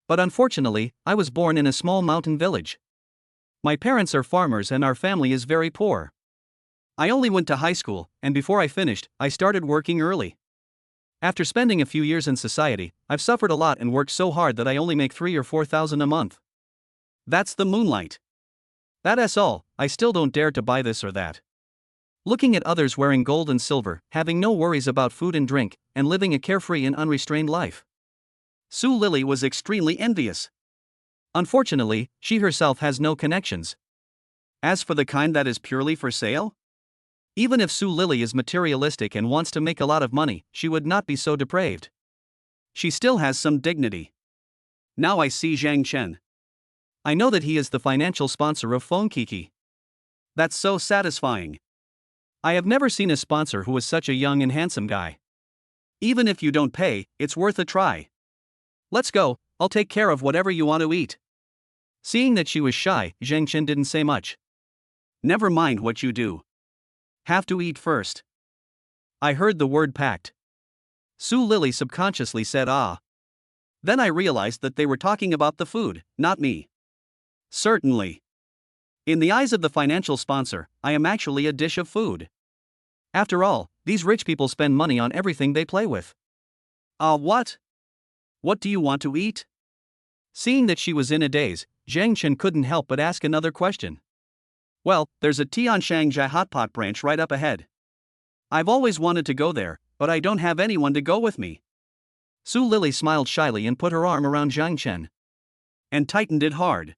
But unfortunately, I was born in a small mountain village. My parents are farmers and our family is very poor. I only went to high school, and before I finished, I started working early. After spending a few years in society, I've suffered a lot and worked so hard that I only make 3 or 4,000 a month. That's the moonlight. That's all. I still don't dare to buy this or that. Looking at others wearing gold and silver, having no worries about food and drink, and living a carefree and unrestrained life. Su Lily was extremely envious. Unfortunately, she herself has no connections. As for the kind that is purely for sale? Even if Su Lily is materialistic and wants to make a lot of money, she would not be so depraved. She still has some dignity. Now I see Jen Chen. I know that he is the financial sponsor of Fon Kiki. That's so satisfying. I have never seen a sponsor who was such a young and handsome guy. Even if you don't pay, it's worth a try. Let's go, I'll take care of whatever you want to eat. Seeing that she was shy, Jen Chen didn't say much. Never mind what you do. Have to eat first. I heard the word packed. Su Lily subconsciously said ah. Then I realized that they were talking about the food, not me. Certainly. In the eyes of the financial sponsor, I am actually a dish of food. After all, these rich people spend money on everything they play with. What? What do you want to eat? Seeing that she was in a daze, Jen Chen couldn't help but ask another question. Well, there's a Tianshangjia hot pot branch right up ahead. I've always wanted to go there, but I don't have anyone to go with me. Su Lily smiled shyly and put her arm around Jen Chen. And tightened it hard.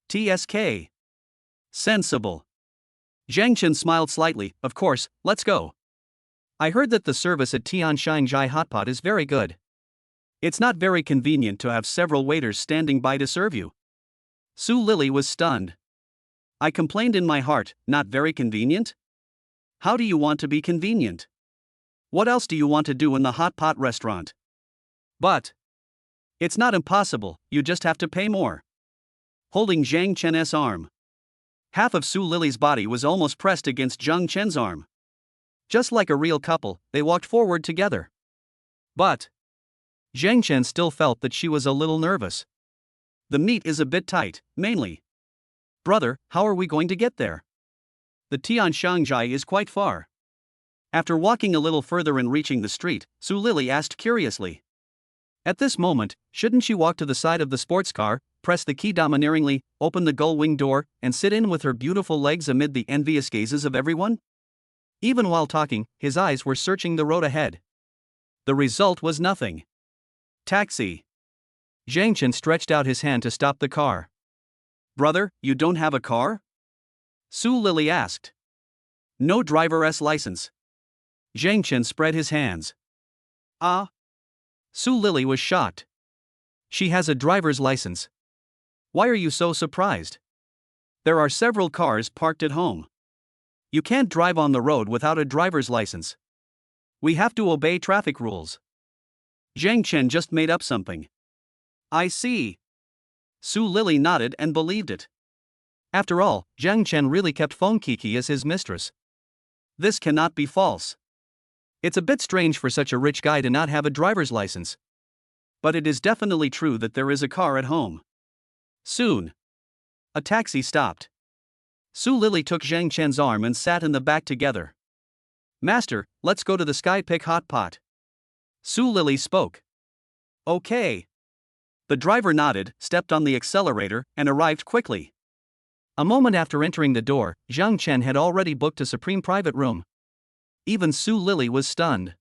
TSK. Sensible. Jen Chen smiled slightly. Of course, let's go. I heard that the service at Tianshangjia hot pot is very good. It's not very convenient to have several waiters standing by to serve you. Su Lily was stunned. I complained in my heart, not very convenient? How do you want to be convenient? What else do you want to do in the hot pot restaurant? But it's not impossible, you just have to pay more. Holding Jen Chen's arm. Half of Su Lily's body was almost pressed against Jen Chen's arm. Just like a real couple, they walked forward together. But Jen Chen still felt that she was a little nervous. The meat is a bit tight, mainly. Brother, how are we going to get there? The Tianshangjia is quite far. After walking a little further and reaching the street, Su Lily asked curiously. At this moment, shouldn't she walk to the side of the sports car, press the key domineeringly, open the gull wing door, and sit in with her beautiful legs amid the envious gazes of everyone? Even while talking, his eyes were searching the road ahead. The result was nothing. Taxi. Jen Chen stretched out his hand to stop the car. Brother, you don't have a car? Su Lily asked. No driver's license. Jen Chen spread his hands. Su Lily was shocked. She has a driver's license. Why are you so surprised? There are several cars parked at home. You can't drive on the road without a driver's license. We have to obey traffic rules. Jen Chen just made up something. I see. Su Lily nodded and believed it. After all, Jen Chen really kept Fon Kiki as his mistress. This cannot be false. It's a bit strange for such a rich guy to not have a driver's license. But it is definitely true that there is a car at home. Soon. A taxi stopped. Su Lily took Jen Chen's arm and sat in the back together. Master, let's go to the Sky Pick Hot Pot. Su Lily spoke. Okay. The driver nodded, stepped on the accelerator, and arrived quickly. A moment after entering the door, Jen Chen had already booked a supreme private room. Even Su Lily was stunned.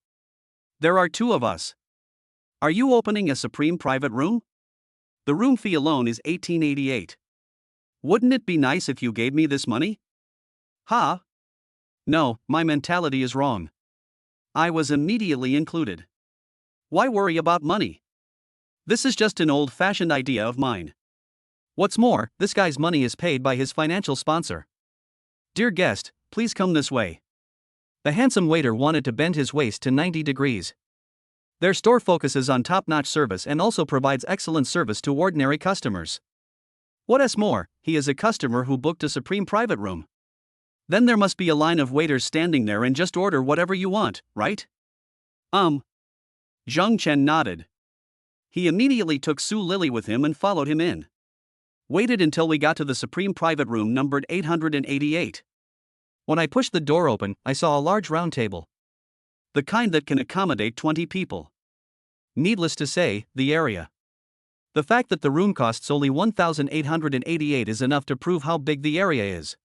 There are 2 of us. Are you opening a supreme private room? The room fee alone is 1888. Wouldn't it be nice if you gave me this money? Huh? No, my mentality is wrong. I was immediately included. Why worry about money? This is just an old-fashioned idea of mine. What's more, this guy's money is paid by his financial sponsor. Dear guest, please come this way. The handsome waiter wanted to bend his waist to 90 degrees. Their store focuses on top-notch service and also provides excellent service to ordinary customers. What's more, he is a customer who booked a supreme private room. Then there must be a line of waiters standing there and just order whatever you want, right? Jen Chen nodded. He immediately took Su Lily with him and followed him in. Waited until we got to the supreme private room numbered 888. When I pushed the door open, I saw a large round table. The kind that can accommodate 20 people. Needless to say, the area. The fact that the room costs only 1,888 is enough to prove how big the area is.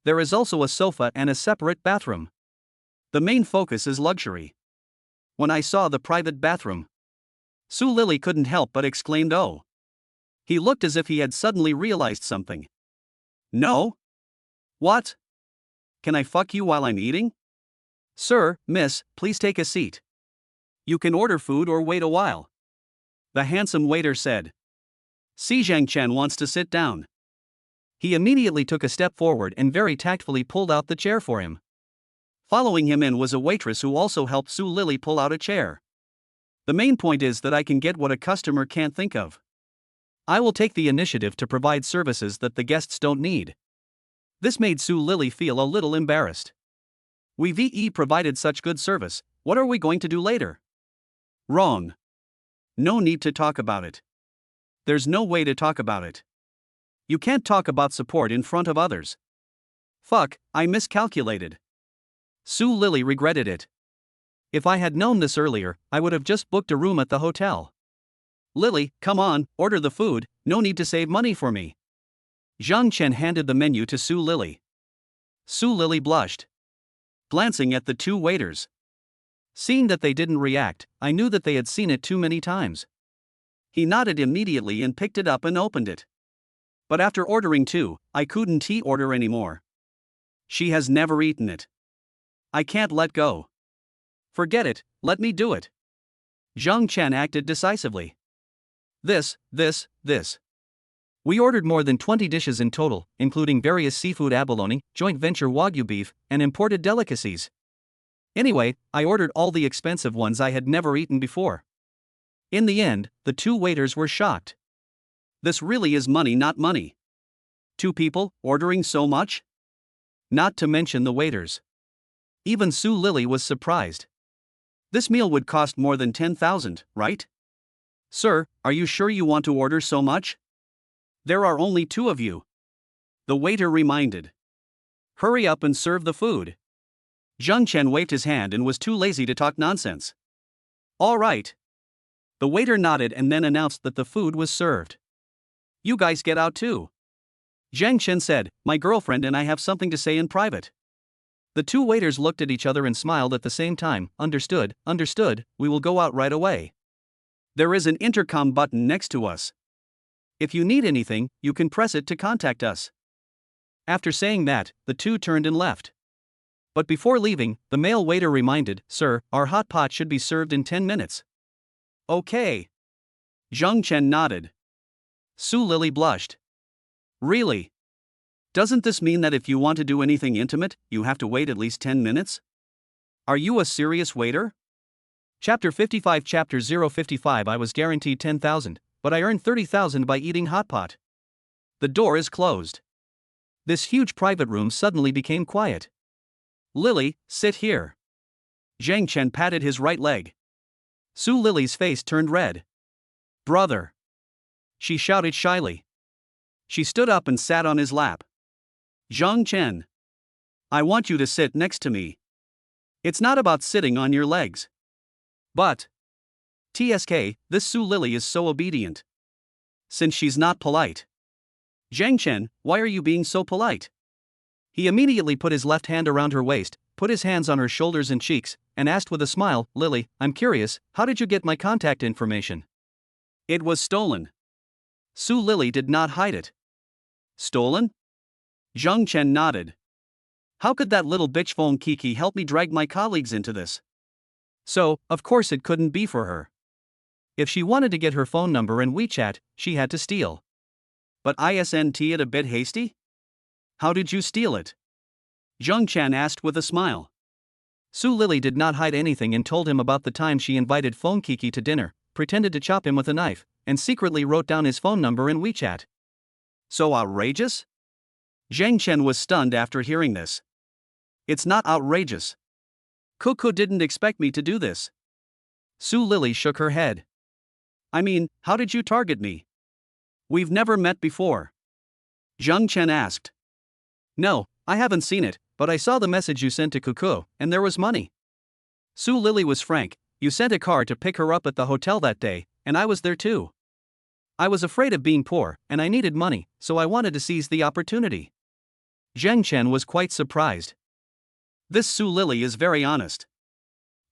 There is also a sofa and a separate bathroom. The main focus is luxury. When I saw the private bathroom, Su Lily couldn't help but exclaimed, "Oh." He looked as if he had suddenly realized something. "No? What? Can I fuck you while I'm eating?" "Sir, miss, please take a seat. You can order food or wait a while," the handsome waiter said. Jen Chen wants to sit down. He immediately took a step forward and very tactfully pulled out the chair for him. Following him in was a waitress who also helped Su Lily pull out a chair. The main point is that I can get what a customer can't think of. I will take the initiative to provide services that the guests don't need. This made Su Lily feel a little embarrassed. We've provided such good service, what are we going to do later? Wrong. No need to talk about it. There's no way to talk about it. You can't talk about support in front of others. Fuck, I miscalculated. Su Lily regretted it. If I had known this earlier, I would have just booked a room at the hotel. Lily, come on, order the food, no need to save money for me. Jen Chen handed the menu to Su Lily. Su Lily blushed, glancing at the two waiters. Seeing that they didn't react, I knew that they had seen it too many times. He nodded immediately and picked it up and opened it. But after ordering two, I couldn't order anymore. She has never eaten it. I can't let go. Forget it, let me do it. Jen Chen acted decisively. This. We ordered more than 20 dishes in total, including various seafood abalone, joint venture wagyu beef, and imported delicacies. Anyway, I ordered all the expensive ones I had never eaten before. In the end, the two waiters were shocked. This really is money, not money. Two people, ordering so much? Not to mention the waiters. Even Su Lily was surprised. This meal would cost more than 10,000, right? Sir, are you sure you want to order so much? There are only two of you. The waiter reminded. Hurry up and serve the food. Jen Chen waved his hand and was too lazy to talk nonsense. All right. The waiter nodded and then announced that the food was served. You guys get out too. Jen Chen said, my girlfriend and I have something to say in private. The two waiters looked at each other and smiled at the same time. Understood, we will go out right away. There is an intercom button next to us. If you need anything, you can press it to contact us. After saying that, the two turned and left. But before leaving, the male waiter reminded, Sir, our hot pot should be served in 10 minutes. Okay. Jen Chen nodded. Su Lily blushed. Really? Doesn't this mean that if you want to do anything intimate, you have to wait at least 10 minutes? Are you a serious waiter? Chapter 55 Chapter 055 I was guaranteed 10,000, but I earned 30,000 by eating hot pot. The door is closed. This huge private room suddenly became quiet. Lily, sit here. Jen Chen patted his right leg. Su Lily's face turned red. Brother. She shouted shyly. She stood up and sat on his lap. Jen Chen. I want you to sit next to me. It's not about sitting on your legs. But. TSK, this Su Lily is so obedient. Since she's not polite. Jen Chen, why are you being so polite? He immediately put his left hand around her waist, put his hands on her shoulders and cheeks, and asked with a smile, Lily, I'm curious, how did you get my contact information? It was stolen. Su Lily did not hide it. Stolen? Jen Chen nodded. How could that little bitch Fon Kiki help me drag my colleagues into this? So, of course it couldn't be for her. If she wanted to get her phone number and WeChat, she had to steal. But isn't it a bit hasty? How did you steal it? Jen Chen asked with a smile. Su Lily did not hide anything and told him about the time she invited Fon Kiki to dinner, pretended to chop him with a knife, and secretly wrote down his phone number in WeChat. So outrageous? Jen Chen was stunned after hearing this. It's not outrageous. Coco didn't expect me to do this. Su Lily shook her head. I mean, how did you target me? We've never met before. Zhang Chen asked. No, I haven't seen it, but I saw the message you sent to Coco, and there was money. Su Lily was frank. You sent a car to pick her up at the hotel that day, and I was there too. I was afraid of being poor, and I needed money, so I wanted to seize the opportunity. Zhang Chen was quite surprised. This Su Lily is very honest.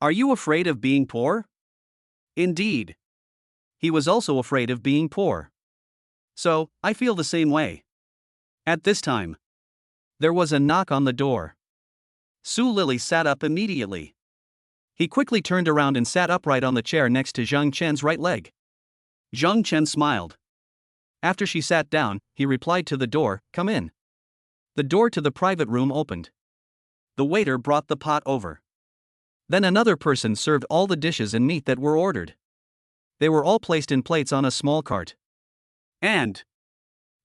Are you afraid of being poor? Indeed. He was also afraid of being poor. So, I feel the same way. At this time, there was a knock on the door. Su Lily sat up immediately. He quickly turned around and sat upright on the chair next to Zhang Chen's right leg. Zhang Chen smiled. After she sat down, he replied to the door, "Come in." The door to the private room opened. The waiter brought the pot over. Then another person served all the dishes and meat that were ordered. They were all placed in plates on a small cart. And,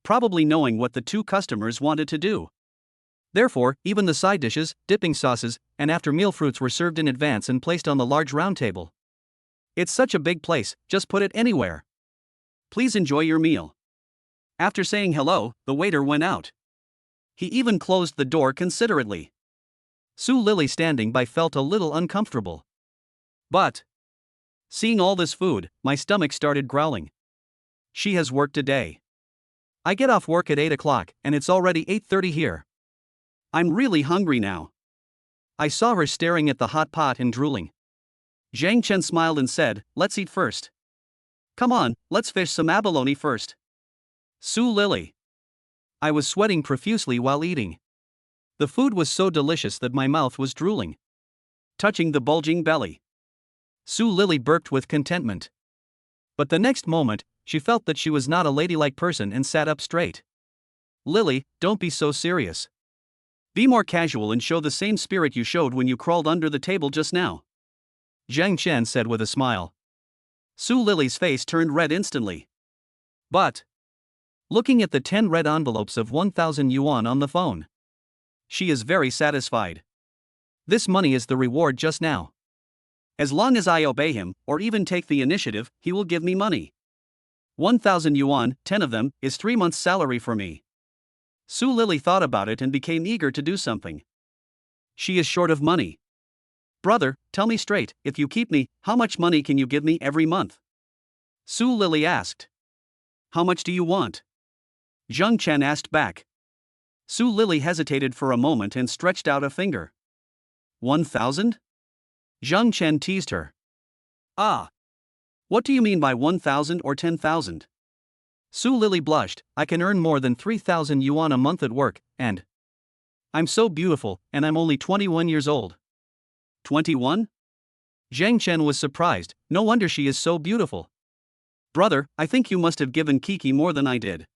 probably knowing what the two customers wanted to do, therefore, even the side dishes, dipping sauces, and after-meal fruits were served in advance and placed on the large round table. It's such a big place, just put it anywhere. Please enjoy your meal. After saying hello, the waiter went out. He even closed the door considerately. Su Lily standing by felt a little uncomfortable. But, seeing all this food, my stomach started growling. She has worked a day. I get off work at 8 o'clock, and it's already 8:30 here. I'm really hungry now. I saw her staring at the hot pot and drooling. Zhang Chen smiled and said, "Let's eat first." "Come on, let's fish some abalone first." Su Lily. I was sweating profusely while eating. The food was so delicious that my mouth was drooling, touching the bulging belly. Su Lily burped with contentment. But the next moment, she felt that she was not a ladylike person and sat up straight. "Lily, don't be so serious. Be more casual and show the same spirit you showed when you crawled under the table just now," Zhang Chen said with a smile. Su Lily's face turned red instantly. But, looking at the 10 red envelopes of 1,000 yuan on the phone, she is very satisfied. This money is the reward just now. As long as I obey him, or even take the initiative, he will give me money. 1,000 yuan, 10 of them, is 3 months' salary for me. Su Lily thought about it and became eager to do something. She is short of money. "Brother, tell me straight, if you keep me, how much money can you give me every month?" Su Lily asked. "How much do you want?" Zhang Chen asked back. Su Lily hesitated for a moment and stretched out a finger. 1,000? Zhang Chen teased her. "Ah. What do you mean by 1,000 or 10,000? Su Lily blushed. "I can earn more than 3,000 yuan a month at work, and I'm so beautiful, and I'm only 21 years old." 21? Zhang Chen was surprised. No wonder she is so beautiful. "Brother, I think you must have given Kiki more than I did.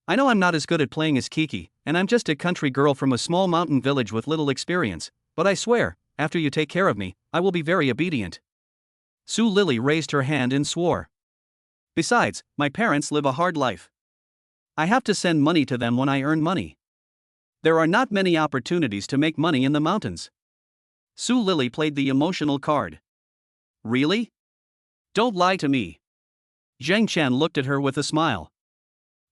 I know I'm not as good at playing as Kiki, and I'm just a country girl from a small mountain village with little experience, but I swear, after you take care of me, I will be very obedient." Su Lily raised her hand and swore. "Besides, my parents live a hard life. I have to send money to them when I earn money. There are not many opportunities to make money in the mountains." Su Lily played the emotional card. "Really? Don't lie to me." Zhang Chen looked at her with a smile.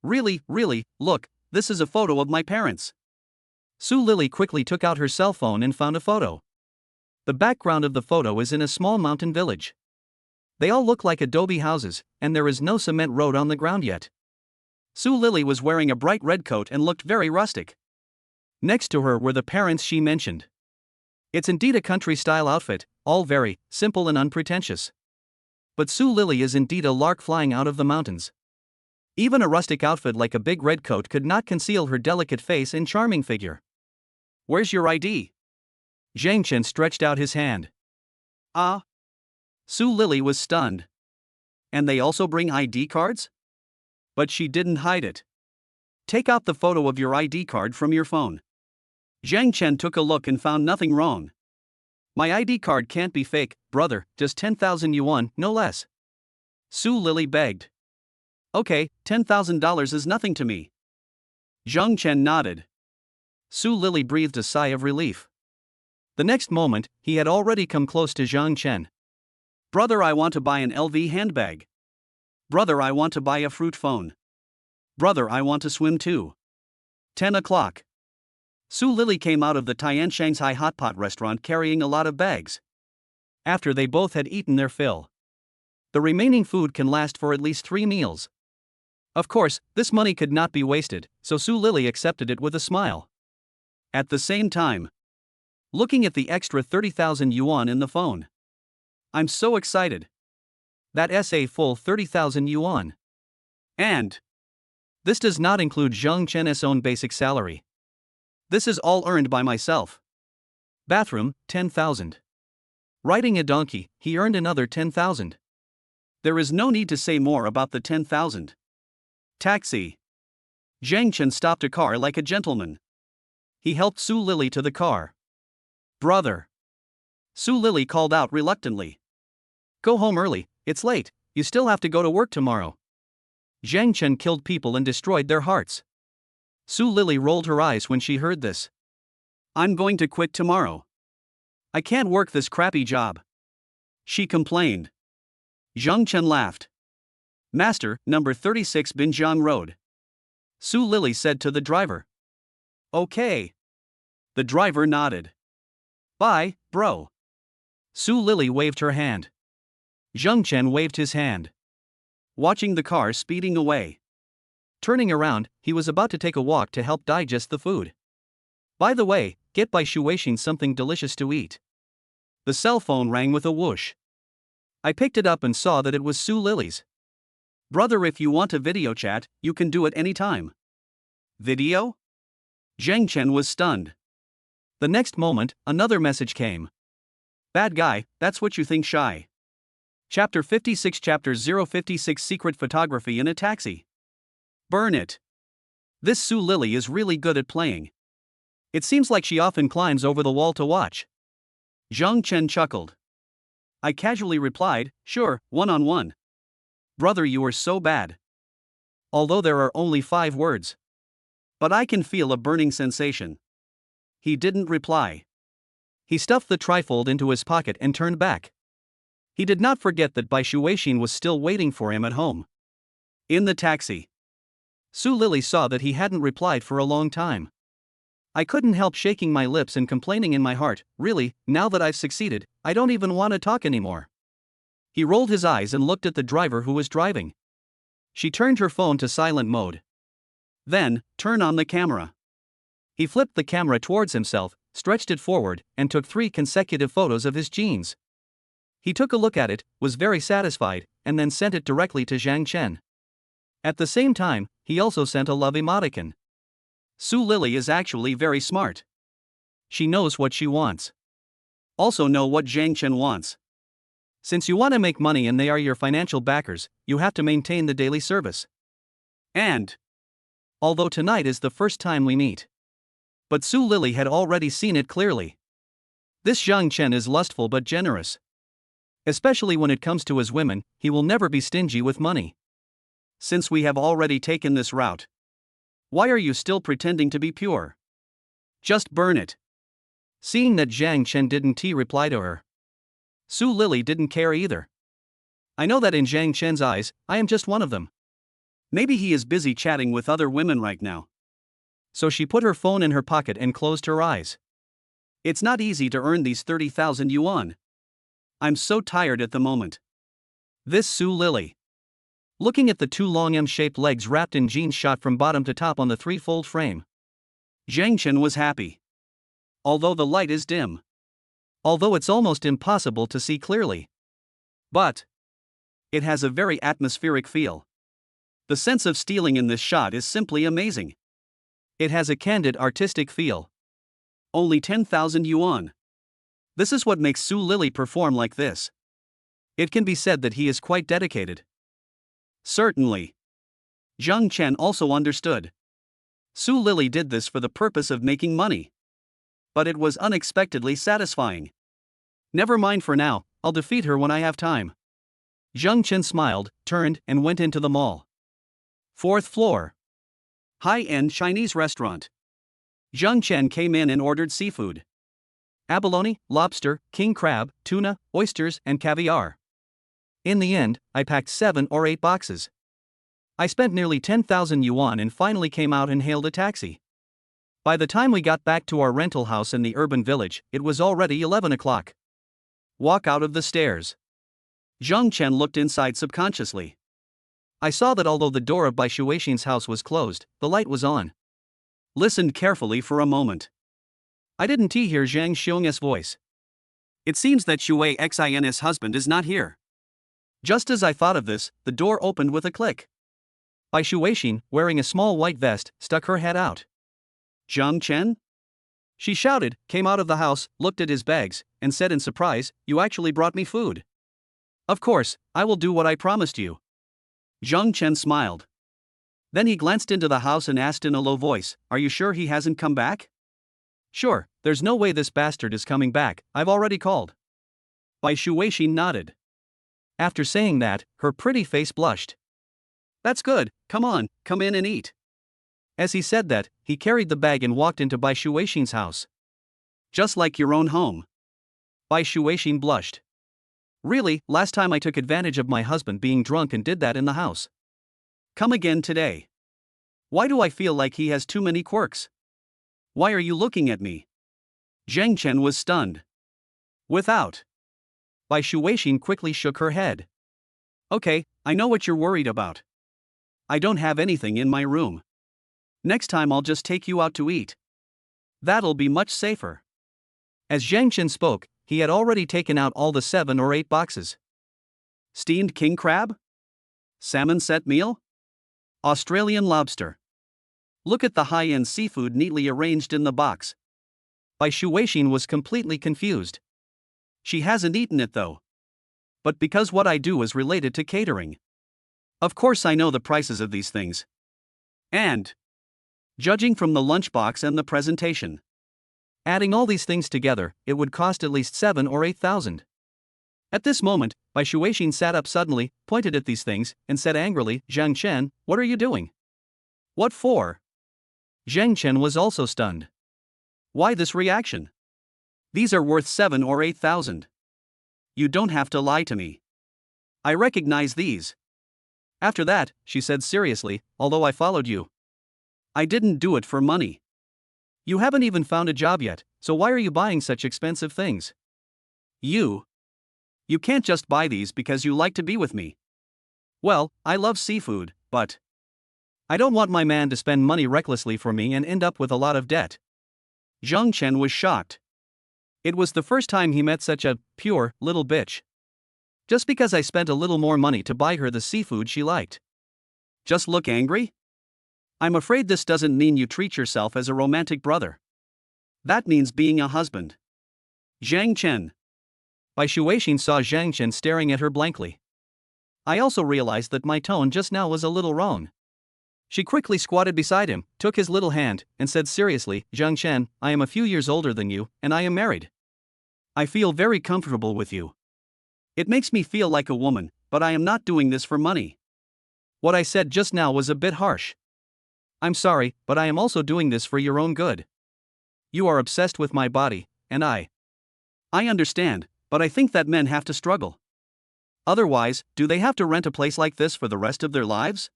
Really, look, this is a photo of my parents." Su Lily quickly took out her cell phone and found a photo. The background of the photo is in a small mountain village. They all look like adobe houses, and there is no cement road on the ground yet. Su Lily was wearing a bright red coat and looked very rustic. Next to her were the parents she mentioned. It's indeed a country-style outfit, all very simple and unpretentious. But Su Lily is indeed a lark flying out of the mountains. Even a rustic outfit like a big red coat could not conceal her delicate face and charming figure. "Where's your ID?" Zhang Chen stretched out his hand. "Ah." Su Lily was stunned. "And they also bring ID cards?" But she didn't hide it. "Take out the photo of your ID card from your phone." Zhang Chen took a look and found nothing wrong. "My ID card can't be fake, brother, just 10,000 yuan, no less." Su Lily begged. "Okay, $10,000 is nothing to me." Jen Chen nodded. Su Lily breathed a sigh of relief. The next moment, he had already come close to Jen Chen. Brother, I want to buy an LV handbag. Brother, I want to buy a fruit phone. Brother, I want to swim too. 10 o'clock. Su Lily came out of the Tian Shanghai hot pot restaurant carrying a lot of bags. After they both had eaten their fill. The remaining food can last for at least 3 meals. Of course, this money could not be wasted, so Su Lily accepted it with a smile. At the same time, looking at the extra 30,000 yuan in the phone. I'm so excited. That's a full 30,000 yuan. And this does not include Jen Chen's own basic salary. This is all earned by myself. Bathroom, 10,000. Riding a donkey, he earned another 10,000. There is no need to say more about the 10,000. Taxi. Jen Chen stopped a car like a gentleman. He helped Su Lily to the car. Brother. Su Lily called out reluctantly. Go home early, it's late, you still have to go to work tomorrow. Jen Chen killed people and destroyed their hearts. Su Lily rolled her eyes when she heard this. I'm going to quit tomorrow. I can't work this crappy job. She complained. Jen Chen laughed. Master, number 36 Binjiang Road. Su Lily said to the driver. Okay. The driver nodded. Bye, bro. Su Lily waved her hand. Jen Chen waved his hand. Watching the car speeding away. Turning around, he was about to take a walk to help digest the food. By the way, get by Shuin something delicious to eat. The cell phone rang with a whoosh. I picked it up and saw that it was Su Lily's. Brother, if you want a video chat, you can do it anytime. Video? Jen Chen was stunned. The next moment, another message came. Bad guy, that's what you think, shy. Chapter 56 Chapter 056 Secret Photography in a Taxi. Burn it. This Su Lily is really good at playing. It seems like she often climbs over the wall to watch. Jen Chen chuckled. I casually replied, sure, one-on-one. Brother, you are so bad. Although there are only 5 words. But I can feel a burning sensation. He didn't reply. He stuffed the trifold into his pocket and turned back. He did not forget that Bai Shuin was still waiting for him at home. In the taxi. Su Lily saw that he hadn't replied for a long time. I couldn't help shaking my lips and complaining in my heart, really, now that I've succeeded, I don't even want to talk anymore. He rolled his eyes and looked at the driver who was driving. She turned her phone to silent mode. Then, turn on the camera. He flipped the camera towards himself, stretched it forward, and took 3 consecutive photos of his jeans. He took a look at it, was very satisfied, and then sent it directly to Jen Chen. At the same time, he also sent a love emoticon. Su Lily is actually very smart. She knows what she wants. Also know what Jen Chen wants. Since you want to make money and they are your financial backers, you have to maintain the daily service. And although tonight is the first time we meet. But Su Lily had already seen it clearly. This Jen Chen is lustful but generous. Especially when it comes to his women, he will never be stingy with money. Since we have already taken this route, why are you still pretending to be pure? Just burn it. Seeing that Jen Chen didn't reply to her, Su Lily didn't care either. I know that in Jen Chen's eyes, I am just one of them. Maybe he is busy chatting with other women right now. So she put her phone in her pocket and closed her eyes. It's not easy to earn these 30,000 yuan. I'm so tired at the moment. This Su Lily. Looking at the 2 long M-shaped legs wrapped in jeans shot from bottom to top on the 3-fold frame. Jen Chen was happy. Although the light is dim. Although it's almost impossible to see clearly. But it has a very atmospheric feel. The sense of stealing in this shot is simply amazing. It has a candid artistic feel. Only 10,000 yuan. This is what makes Su Lily perform like this. It can be said that he is quite dedicated. Certainly. Jen Chen also understood. Su Lily did this for the purpose of making money. But it was unexpectedly satisfying. Never mind for now, I'll defeat her when I have time. Jen Chen smiled, turned, and went into the mall. 4th floor. High-end Chinese restaurant. Jen Chen came in and ordered seafood. Abalone, lobster, king crab, tuna, oysters, and caviar. In the end, I packed 7 or 8 boxes. I spent nearly 10,000 yuan and finally came out and hailed a taxi. By the time we got back to our rental house in the urban village, it was already 11 o'clock. Walk out of the stairs. Jen Chen looked inside subconsciously. I saw that although the door of Bai Shuixin's house was closed, the light was on. Listened carefully for a moment. I didn't hear Zhang Xiong's voice. It seems that Shui Xin's husband is not here. Just as I thought of this, the door opened with a click. Bai Shuixin, wearing a small white vest, stuck her head out. Jen Chen? She shouted, came out of the house, looked at his bags, and said in surprise, "You actually brought me food." "Of course, I will do what I promised you." Jen Chen smiled. Then he glanced into the house and asked in a low voice, "Are you sure he hasn't come back?" "Sure, there's no way this bastard is coming back, I've already called." Bai Shuixin nodded. After saying that, her pretty face blushed. "That's good, come on, come in and eat." As he said that, he carried the bag and walked into Bai Shuixin's house. "Just like your own home." Bai Shuixin blushed. "Really, last time I took advantage of my husband being drunk and did that in the house. Come again today. Why do I feel like he has too many quirks? Why are you looking at me?" Zhang Chen was stunned. "Without." Bai Shuixin quickly shook her head. "Okay, I know what you're worried about. I don't have anything in my room. Next time I'll just take you out to eat. That'll be much safer." As Zhang Chen spoke, he had already taken out all the 7 or 8 boxes. Steamed king crab? Salmon set meal? Australian lobster. Look at the high-end seafood neatly arranged in the box. Bai Shuixin was completely confused. She hasn't eaten it though. But because what I do is related to catering. Of course I know the prices of these things. And judging from the lunchbox and the presentation, adding all these things together, it would cost at least 7 or 8,000. At this moment, Bai Shuixin sat up suddenly, pointed at these things, and said angrily, "Zhang Chen, what are you doing?" "What for?" Zhang Chen was also stunned. "Why this reaction? These are worth 7 or 8,000. You don't have to lie to me. I recognize these." After that, she said seriously, "Although I followed you, I didn't do it for money. You haven't even found a job yet, so why are you buying such expensive things? You can't just buy these because you like to be with me. Well, I love seafood, but I don't want my man to spend money recklessly for me and end up with a lot of debt." Zhang Chen was shocked. It was the first time he met such a pure little bitch. Just because I spent a little more money to buy her the seafood she liked. Just look angry? I'm afraid this doesn't mean you treat yourself as a romantic brother. That means being a husband. Zhang Chen. Bai Shuixin saw Zhang Chen staring at her blankly. I also realized that my tone just now was a little wrong. She quickly squatted beside him, took his little hand, and said seriously, "Zhang Chen, I am a few years older than you, and I am married. I feel very comfortable with you. It makes me feel like a woman, but I am not doing this for money. What I said just now was a bit harsh. I'm sorry, but I am also doing this for your own good. You are obsessed with my body, and I understand, but I think that men have to struggle. Otherwise, do they have to rent a place like this for the rest of their lives?"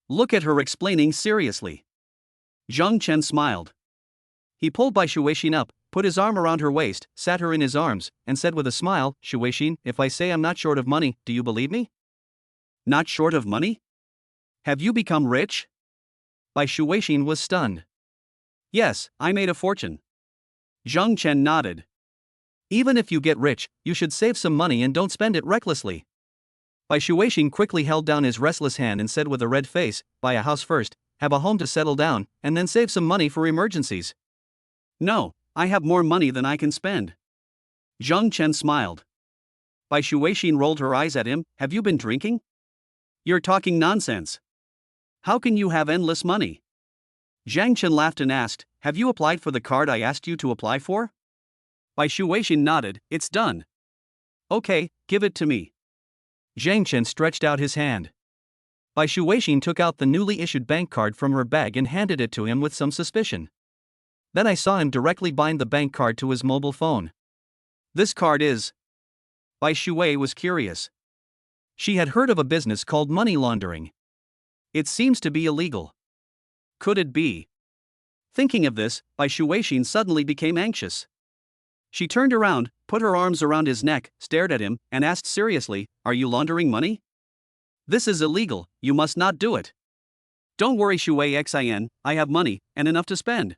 Look at her explaining seriously. Zhang Chen smiled. He pulled Bai Shuixin up, put his arm around her waist, sat her in his arms, and said with a smile, "Shuixin, if I say I'm not short of money, do you believe me?" "Not short of money? Have you become rich?" Bai Shuixin was stunned. "Yes, I made a fortune." Zhang Chen nodded. "Even if you get rich, you should save some money and don't spend it recklessly." Bai Shuixin quickly held down his restless hand and said with a red face, "Buy a house first, have a home to settle down, and then save some money for emergencies." "No, I have more money than I can spend." Zhang Chen smiled. Bai Shuixin rolled her eyes at him, "Have you been drinking? You're talking nonsense. How can you have endless money?" Zhang Chen laughed and asked, "Have you applied for the card I asked you to apply for?" Bai Shuixin nodded, "It's done." "Okay, give it to me." Zhang Chen stretched out his hand. Bai Shuixin took out the newly issued bank card from her bag and handed it to him with some suspicion. Then I saw him directly bind the bank card to his mobile phone. This card is. Bai Shui was curious. She had heard of a business called money laundering. It seems to be illegal. Could it be? Thinking of this, Bai Shuixin suddenly became anxious. She turned around, put her arms around his neck, stared at him, and asked seriously, "Are you laundering money? This is illegal, you must not do it." "Don't worry Shui Xin, I have money, and enough to spend."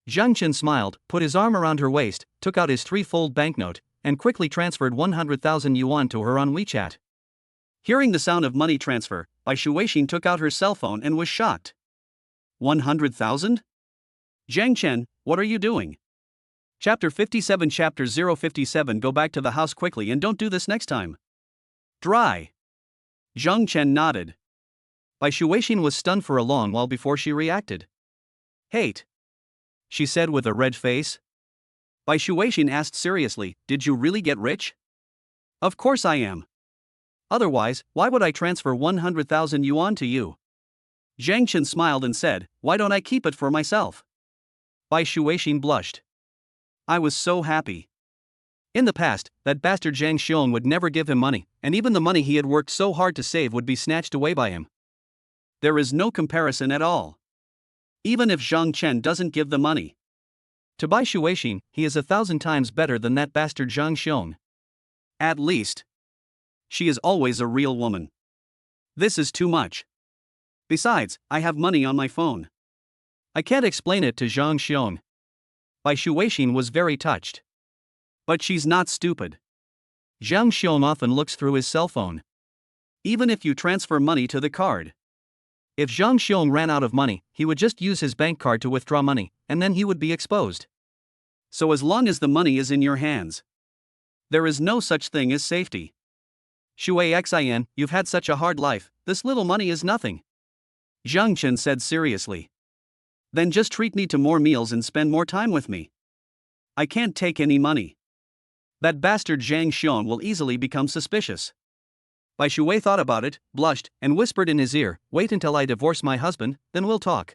Jen Chen smiled, put his arm around her waist, took out his three-fold banknote, and quickly transferred 100,000 yuan to her on WeChat. Hearing the sound of money transfer, Bai Shuixin took out her cell phone and was shocked. 100,000? Jen Chen, what are you doing? Chapter 57 Chapter 057 Go back to the house quickly and don't do this next time. Dry. Jen Chen nodded. Bai Shuixin was stunned for a long while before she reacted. Hate. She said with a red face. Bai Shuixin asked seriously, "Did you really get rich?" "Of course I am. Otherwise, why would I transfer 100,000 yuan to you?" Zhang Chen smiled and said, "Why don't I keep it for myself?" Bai Shuixin blushed. I was so happy. In the past, that bastard Zhang Xiong would never give him money, and even the money he had worked so hard to save would be snatched away by him. There is no comparison at all. Even if Zhang Chen doesn't give the money to Bai Shuixin, he is 1,000 times better than that bastard Zhang Xiong. At least, she is always a real woman. This is too much. Besides, I have money on my phone. I can't explain it to Zhang Xiong. Bai Shuixin was very touched. But she's not stupid. Zhang Xiong often looks through his cell phone. Even if you transfer money to the card. If Zhang Xiong ran out of money, he would just use his bank card to withdraw money, and then he would be exposed. So as long as the money is in your hands, there is no such thing as safety. Shui Xin, you've had such a hard life, this little money is nothing. Zhang Chen said seriously. Then just treat me to more meals and spend more time with me. I can't take any money. That bastard Zhang Xiong will easily become suspicious. Bai Shui thought about it, blushed, and whispered in his ear, "Wait until I divorce my husband, then we'll talk."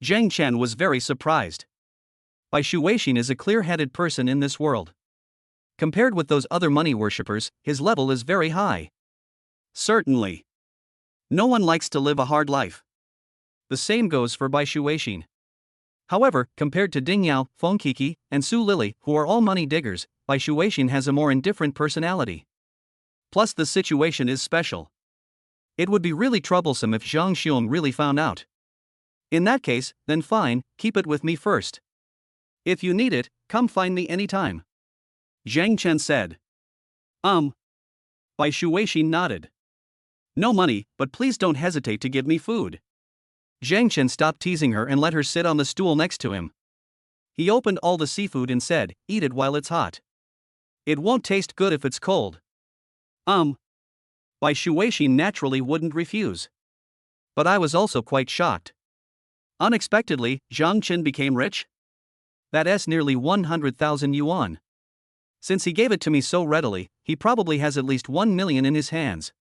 Zhang Chen was very surprised. Bai Shuixin is a clear-headed person in this world. Compared with those other money worshippers, his level is very high. Certainly. No one likes to live a hard life. The same goes for Bai Shuixin. However, compared to Ding Yao, Fon Kiki, and Su Lily, who are all money diggers, Bai Shuixin has a more indifferent personality. Plus the situation is special. It would be really troublesome if Zhang Xiong really found out. In that case, then fine, keep it with me first. If you need it, come find me anytime. Zhang Chen said. Bai Shuixin nodded. No money, but please don't hesitate to give me food. Zhang Chen stopped teasing her and let her sit on the stool next to him. He opened all the seafood and said, "Eat it while it's hot. It won't taste good if it's cold." Bai Shuixin naturally wouldn't refuse. But I was also quite shocked. Unexpectedly, Zhang Chen became rich? That's nearly 100,000 yuan. Since he gave it to me so readily, he probably has at least 1 million in his hands.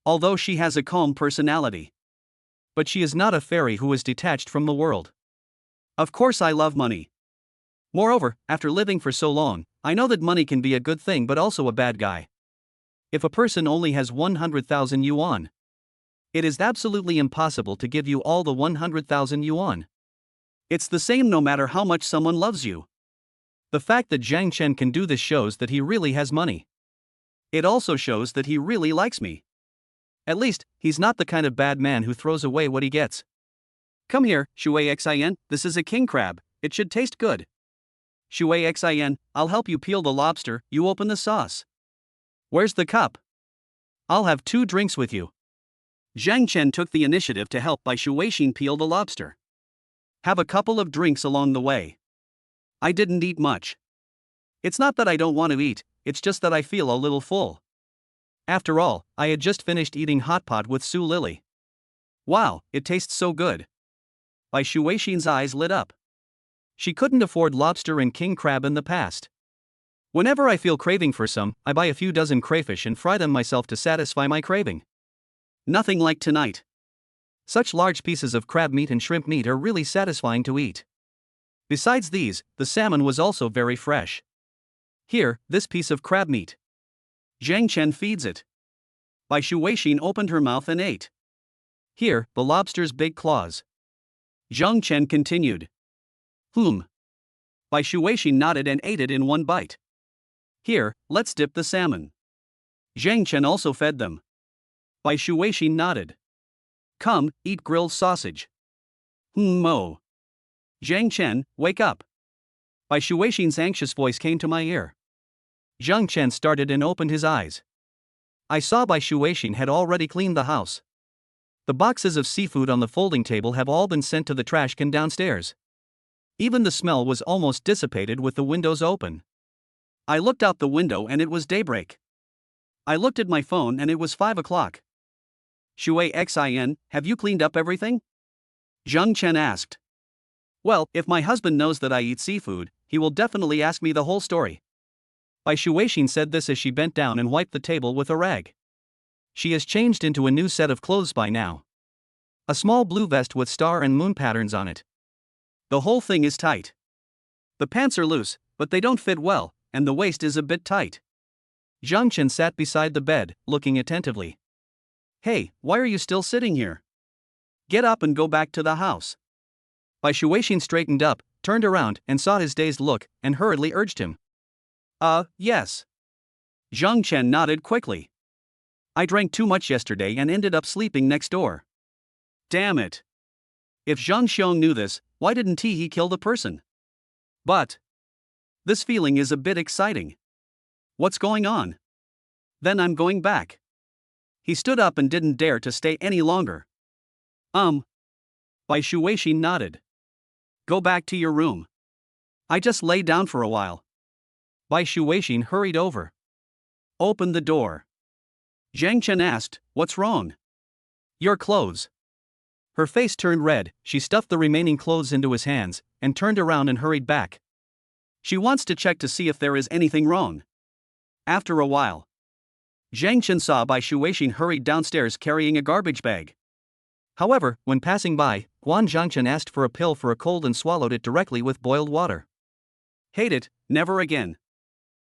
Although she has a calm personality. But she is not a fairy who is detached from the world. Of course I love money. Moreover, after living for so long, I know that money can be a good thing but also a bad guy. If a person only has 100,000 yuan, it is absolutely impossible to give you all the 100,000 yuan. It's the same no matter how much someone loves you. The fact that Zhang Chen can do this shows that he really has money. It also shows that he really likes me. At least, he's not the kind of bad man who throws away what he gets. Come here, Shui Xin, this is a king crab, it should taste good. Shui Xin, I'll help you peel the lobster, you open the sauce. Where's the cup? I'll have 2 drinks with you. Zhang Chen took the initiative to help Bai Shuixin peel the lobster. Have a couple of drinks along the way. I didn't eat much. It's not that I don't want to eat, it's just that I feel a little full. After all, I had just finished eating hot pot with Su Lily. Wow, it tastes so good. Bai Shuixin's eyes lit up. She couldn't afford lobster and king crab in the past. Whenever I feel craving for some, I buy a few dozen crayfish and fry them myself to satisfy my craving. Nothing like tonight. Such large pieces of crab meat and shrimp meat are really satisfying to eat. Besides these, the salmon was also very fresh. Here, this piece of crab meat. Jen Chen feeds it. Bai Shuin opened her mouth and ate. Here, the lobster's big claws. Jen Chen continued. Bai Shuin nodded and ate it in one bite. Here, let's dip the salmon. Jen Chen also fed them. Bai Shuin nodded. Come, eat grilled sausage. Mo. Jen Chen, wake up. Bai Shuin's anxious voice came to my ear. Jen Chen started and opened his eyes. I saw Bai Shuin had already cleaned the house. The boxes of seafood on the folding table have all been sent to the trash can downstairs. Even the smell was almost dissipated with the windows open. I looked out the window and it was daybreak. I looked at my phone and it was 5 o'clock. Xin, have you cleaned up everything? Jen Chen asked. Well, if my husband knows that I eat seafood, he will definitely ask me the whole story. Bai Shuin said this as she bent down and wiped the table with a rag. She has changed into a new set of clothes by now. A small blue vest with star and moon patterns on it. The whole thing is tight. The pants are loose, but they don't fit well, and the waist is a bit tight. Jen Chen sat beside the bed, looking attentively. Hey, why are you still sitting here? Get up and go back to the house. Bai Shuin straightened up, turned around and saw his dazed look, and hurriedly urged him. Yes. Jen Chen nodded quickly. I drank too much yesterday and ended up sleeping next door. Damn it. If Zhang Xiong knew this, why didn't he kill the person? But this feeling is a bit exciting. What's going on? Then I'm going back. He stood up and didn't dare to stay any longer. Bai Shuin nodded. Go back to your room. I just lay down for a while. Bai Shuin hurried over. Open the door. Jen Chen asked, what's wrong? Your clothes. Her face turned red, she stuffed the remaining clothes into his hands, and turned around and hurried back. She wants to check to see if there is anything wrong. After a while, Jen Chen saw Bai Shuin hurried downstairs carrying a garbage bag. However, when passing by, Jen Chen asked for a pill for a cold and swallowed it directly with boiled water. Hate it, never again.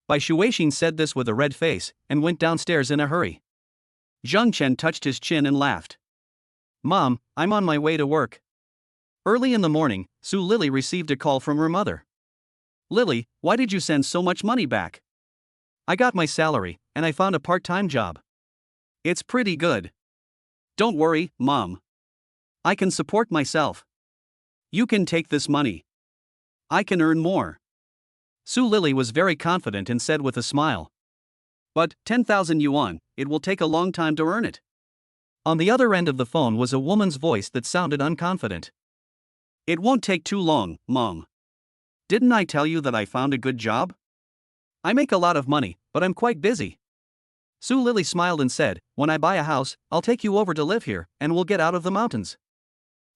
Bai Shuin said this with a red face, and went downstairs in a hurry. Jen Chen touched his chin and laughed. Mom, I'm on my way to work. Early in the morning, Su Lily received a call from her mother. Lily, why did you send so much money back? I got my salary, and I found a part-time job. It's pretty good. Don't worry, Mom. I can support myself. You can take this money. I can earn more. Su Lily was very confident and said with a smile. But 10,000 yuan, it will take a long time to earn it. On the other end of the phone was a woman's voice that sounded unconfident. It won't take too long, Mom. Didn't I tell you that I found a good job? I make a lot of money, but I'm quite busy. Su Lily smiled and said, when I buy a house, I'll take you over to live here, and we'll get out of the mountains.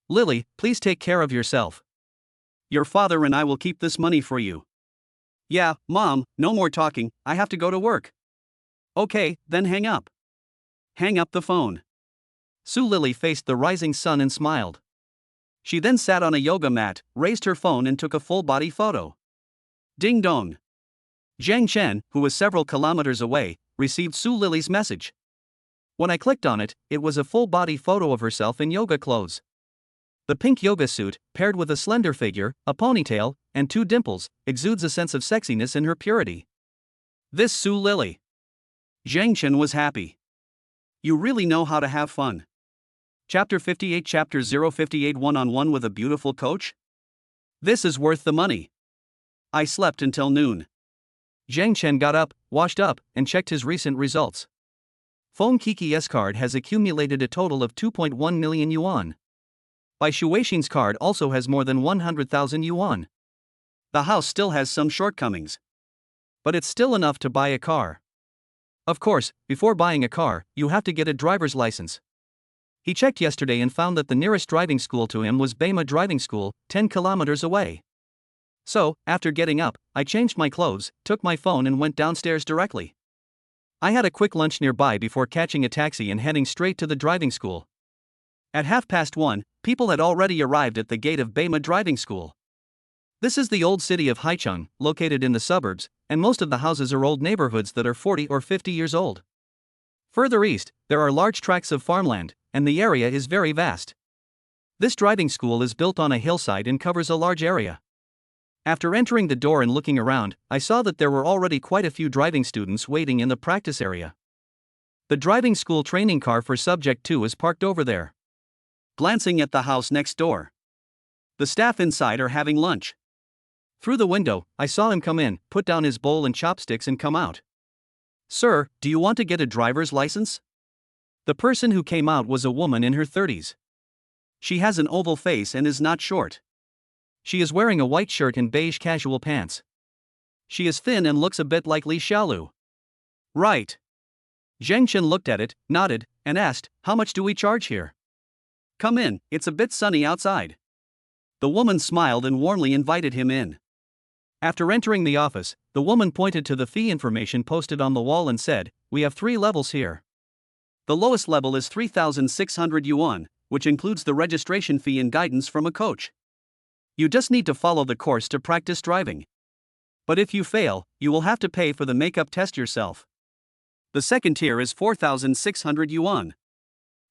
Lily, please take care of yourself. Your father and I will keep this money for you. Yeah, Mom, no more talking, I have to go to work. Okay, then hang up. Hang up the phone. Su Lily faced the rising sun and smiled. She then sat on a yoga mat, raised her phone and took a full-body photo. Ding dong. Jen Chen, who was several kilometers away, received Su Lily's message. When I clicked on it, it was a full-body photo of herself in yoga clothes. The pink yoga suit, paired with a slender figure, a ponytail, and 2 dimples, exudes a sense of sexiness in her purity. This Su Lily. Jen Chen was happy. You really know how to have fun. Chapter 58 Chapter 058 One-on-one with a beautiful coach? This is worth the money. I slept until noon. Jen Chen got up, washed up, and checked his recent results. Fon Kiki S card has accumulated a total of 2.1 million yuan. Bai Shuin's card also has more than 100,000 yuan. The house still has some shortcomings. But it's still enough to buy a car. Of course, before buying a car, you have to get a driver's license. He checked yesterday and found that the nearest driving school to him was Beima Driving School, 10 kilometers away. So, after getting up, I changed my clothes, took my phone and went downstairs directly. I had a quick lunch nearby before catching a taxi and heading straight to the driving school. At 1:30, people had already arrived at the gate of Beima Driving School. This is the old city of Haicheng, located in the suburbs, and most of the houses are old neighborhoods that are 40 or 50 years old. Further east, there are large tracts of farmland, and the area is very vast. This driving school is built on a hillside and covers a large area. After entering the door and looking around, I saw that there were already quite a few driving students waiting in the practice area. The driving school training car for Subject 2 is parked over there. Glancing at the house next door, the staff inside are having lunch. Through the window, I saw him come in, put down his bowl and chopsticks and come out. "Sir, do you want to get a driver's license?" The person who came out was a woman in her 30s. She has an oval face and is not short. She is wearing a white shirt and beige casual pants. She is thin and looks a bit like Li Xiaolu. "Right." Jen Chen looked at it, nodded, and asked, "How much do we charge here?" "Come in, it's a bit sunny outside." The woman smiled and warmly invited him in. After entering the office, the woman pointed to the fee information posted on the wall and said, "We have 3 levels here. The lowest level is 3,600 yuan, which includes the registration fee and guidance from a coach. You just need to follow the course to practice driving. But if you fail, you will have to pay for the makeup test yourself. The second tier is 4,600 yuan.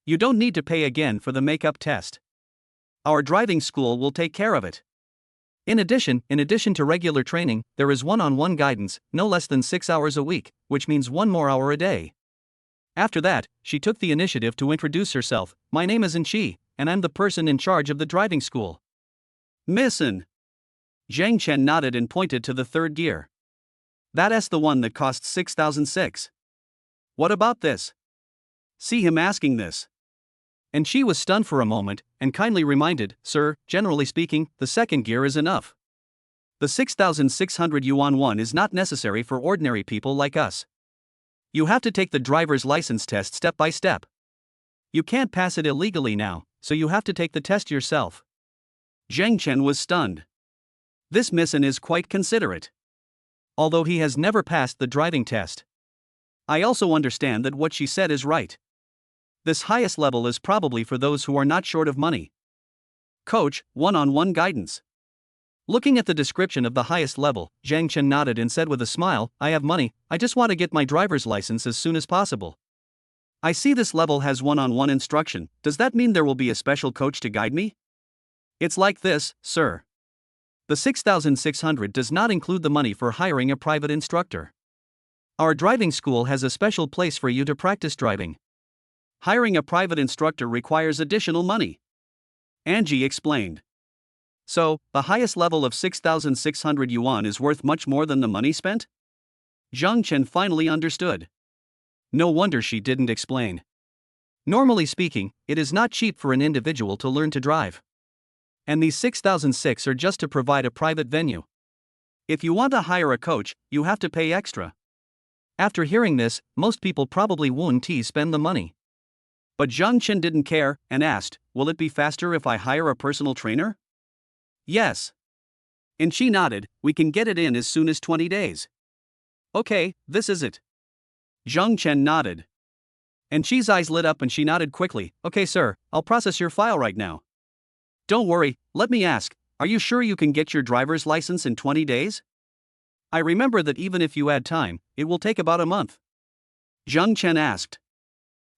You don't need to pay again for the makeup test. Our driving school will take care of it. In addition to regular training, there is one-on-one guidance, no less than 6 hours a week, which means 1 more hour a day." After that, she took the initiative to introduce herself. "My name is Enchi, and I'm the person in charge of the driving school." "Miss En." Jen Chen nodded and pointed to the third gear. "That's the one that costs 6,006. What about this?" See him asking this. And she was stunned for a moment, and kindly reminded, "Sir, generally speaking, the second gear is enough. The 6,600 yuan one is not necessary for ordinary people like us. You have to take the driver's license test step by step. You can't pass it illegally now, so you have to take the test yourself." Jen Chen was stunned. This Miss En is quite considerate. Although he has never passed the driving test. I also understand that what she said is right. This highest level is probably for those who are not short of money. Coach, one-on-one guidance. Looking at the description of the highest level, Jen Chen nodded and said with a smile, "I have money, I just want to get my driver's license as soon as possible. I see this level has one-on-one instruction, does that mean there will be a special coach to guide me?" "It's like this, sir. The 6,600 does not include the money for hiring a private instructor. Our driving school has a special place for you to practice driving. Hiring a private instructor requires additional money," Angie explained. "So, the highest level of 6,600 yuan is worth much more than the money spent?" Zhang Chen finally understood. No wonder she didn't explain. Normally speaking, it is not cheap for an individual to learn to drive. And these 6,006 are just to provide a private venue. If you want to hire a coach, you have to pay extra. After hearing this, most people probably won't spend the money. But Zhang Chen didn't care, and asked, "Will it be faster if I hire a personal trainer?" "Yes." And she nodded, "We can get it in as soon as 20 days. "Okay, this is it." Zhang Chen nodded. And she's eyes lit up and she nodded quickly, "Okay sir, I'll process your file right now." "Don't worry, let me ask, are you sure you can get your driver's license in 20 days? I remember that even if you add time, it will take about a month." Zhang Chen asked.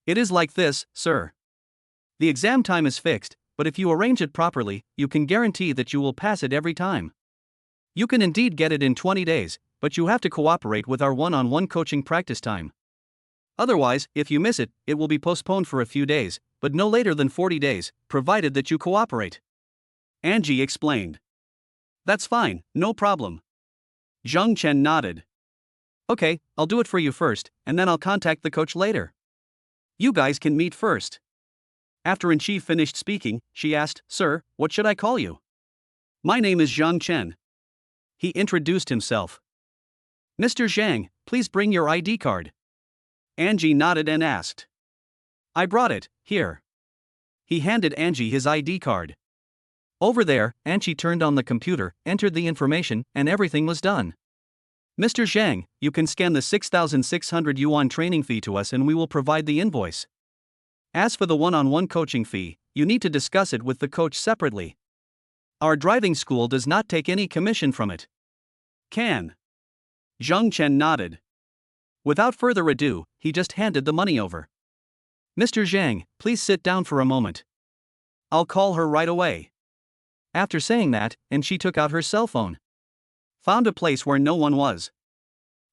"It is like this, sir. The exam time is fixed, but if you arrange it properly, you can guarantee that you will pass it every time. You can indeed get it in 20 days, but you have to cooperate with our one-on-one coaching practice time. Otherwise, if you miss it, it will be postponed for a few days, but no later than 40 days, provided that you cooperate," Angie explained. "That's fine, no problem." Zhang Chen nodded. "Okay, I'll do it for you first, and then I'll contact the coach later. You guys can meet first." After Enchi finished speaking, she asked, "Sir, what should I call you?" "My name is Zhang Chen." He introduced himself. "Mr. Zhang, please bring your ID card." Angie nodded and asked. "I brought it, here." He handed Angie his ID card. Over there, Angie turned on the computer, entered the information, and everything was done. Mr. Zhang, you can scan the 6,600 yuan training fee to us and we will provide the invoice. As for the one-on-one coaching fee, you need to discuss it with the coach separately. Our driving school does not take any commission from it. Can. Jen Chen nodded. Without further ado, he just handed the money over. Mr. Zhang, please sit down for a moment. I'll call her right away. After saying that, and she took out her cell phone. Found a place where no one was.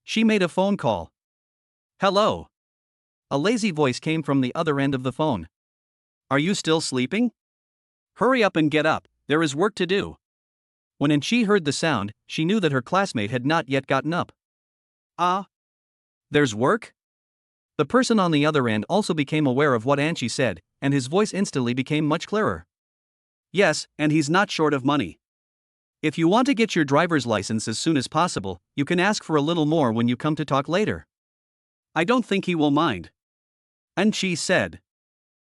She made a phone call. Hello. A lazy voice came from the other end of the phone. Are you still sleeping? Hurry up and get up, there is work to do. When Anchi heard the sound, she knew that her classmate had not yet gotten up. There's work? The person on the other end also became aware of what Anchi said, and his voice instantly became much clearer. Yes, and he's not short of money. If you want to get your driver's license as soon as possible, you can ask for a little more when you come to talk later. I don't think he will mind. Anchi said.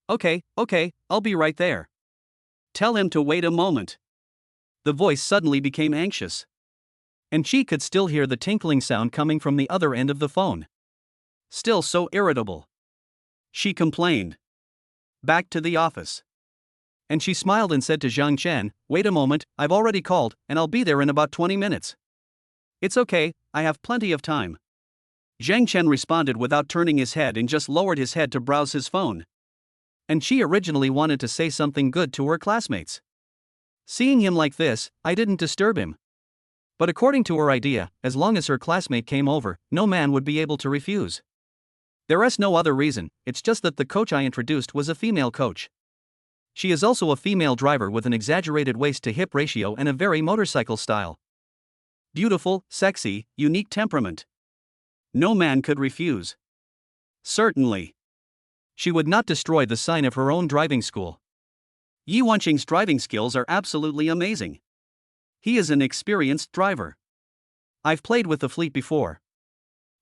Okay, I'll be right there. Tell him to wait a moment. The voice suddenly became anxious. Anchi could still hear the tinkling sound coming from the other end of the phone. Still so irritable. She complained. Back to the office. And she smiled and said to Zhang Chen, wait a moment, I've already called, and I'll be there in about 20 minutes. It's okay, I have plenty of time. Zhang Chen responded without turning his head and just lowered his head to browse his phone. And she originally wanted to say something good to her classmates. Seeing him like this, I didn't disturb him. But according to her idea, as long as her classmate came over, no man would be able to refuse. There is no other reason, it's just that the coach I introduced was a female coach. She is also a female driver with an exaggerated waist-to-hip ratio and a very motorcycle style. Beautiful, sexy, unique temperament. No man could refuse. Certainly. She would not destroy the sign of her own driving school. Yi Wanqing's driving skills are absolutely amazing. He is an experienced driver. I've played with the fleet before.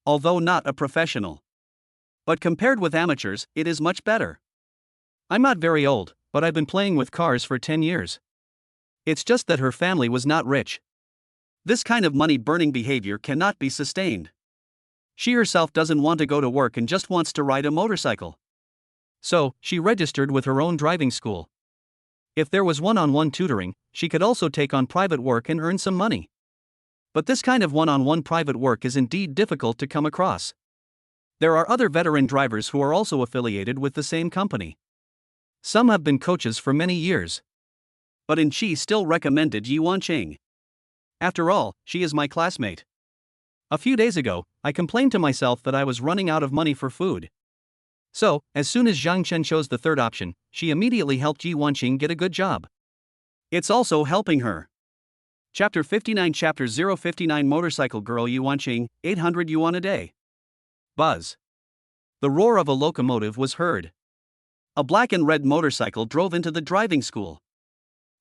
Although not a professional. But compared with amateurs, it is much better. I'm not very old, but I've been playing with cars for 10 years. It's just that her family was not rich. This kind of money-burning behavior cannot be sustained. She herself doesn't want to go to work and just wants to ride a motorcycle. So, she registered with her own driving school. If there was one-on-one tutoring, she could also take on private work and earn some money. But this kind of one-on-one private work is indeed difficult to come across. There are other veteran drivers who are also affiliated with the same company. Some have been coaches for many years. But Anchi still recommended Yi Wanqing. After all, she is my classmate. A few days ago, I complained to myself that I was running out of money for food. So, as soon as Zhang Chen chose the third option, she immediately helped Yi Wanqing get a good job. It's also helping her. Chapter 59 Chapter 059 Motorcycle Girl Yi Wanqing, 800 yuan a day. Buzz. The roar of a locomotive was heard. A black and red motorcycle drove into the driving school.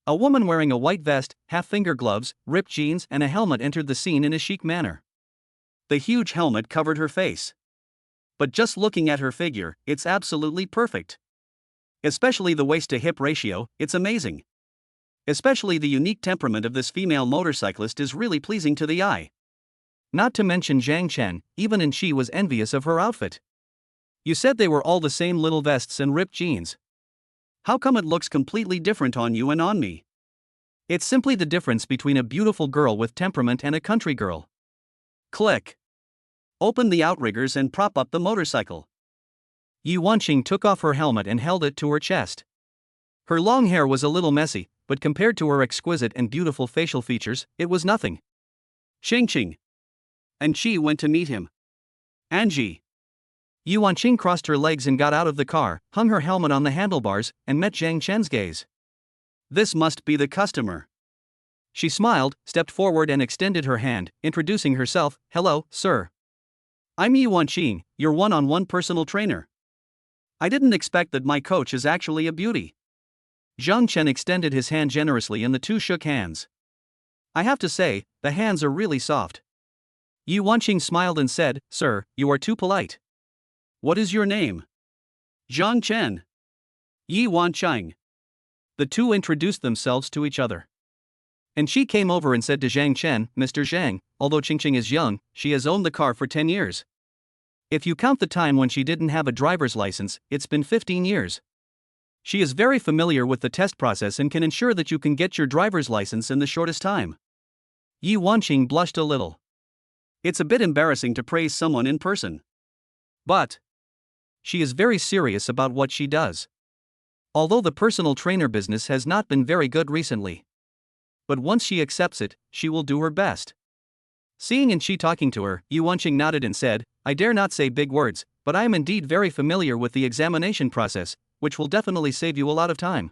A woman wearing a white vest, half-finger gloves, ripped jeans and a helmet entered the scene in a chic manner. The huge helmet covered her face. But just looking at her figure, it's absolutely perfect. Especially the waist-to-hip ratio, it's amazing. Especially the unique temperament of this female motorcyclist is really pleasing to the eye. Not to mention Zhang Chen, even Anchi was envious of her outfit. You said they were all the same little vests and ripped jeans. How come it looks completely different on you and on me? It's simply the difference between a beautiful girl with temperament and a country girl. Click. Open the outriggers and prop up the motorcycle. Yi Wanqing took off her helmet and held it to her chest. Her long hair was a little messy, but compared to her exquisite and beautiful facial features, it was nothing. Xingqing. Anchi went to meet him. Anji. Yi Wanqing crossed her legs and got out of the car, hung her helmet on the handlebars, and met Zhang Chen's gaze. This must be the customer. She smiled, stepped forward and extended her hand, introducing herself. Hello, sir. I'm Yi Wanqing, your one-on-one personal trainer. I didn't expect that my coach is actually a beauty. Zhang Chen extended his hand generously and the two shook hands. I have to say, the hands are really soft. Yi Wanqing smiled and said, Sir, you are too polite. What is your name? Zhang Chen. Yi Wanqing. The two introduced themselves to each other. And she came over and said to Jen Chen, Mr. Zhang, although Qingqing is young, she has owned the car for 10 years. If you count the time when she didn't have a driver's license, it's been 15 years. She is very familiar with the test process and can ensure that you can get your driver's license in the shortest time. Yi Wanqing blushed a little. It's a bit embarrassing to praise someone in person. But she is very serious about what she does. Although the personal trainer business has not been very good recently. But once she accepts it, she will do her best. Seeing and she talking to her, Yi Wanqing nodded and said, I dare not say big words, but I am indeed very familiar with the examination process, which will definitely save you a lot of time.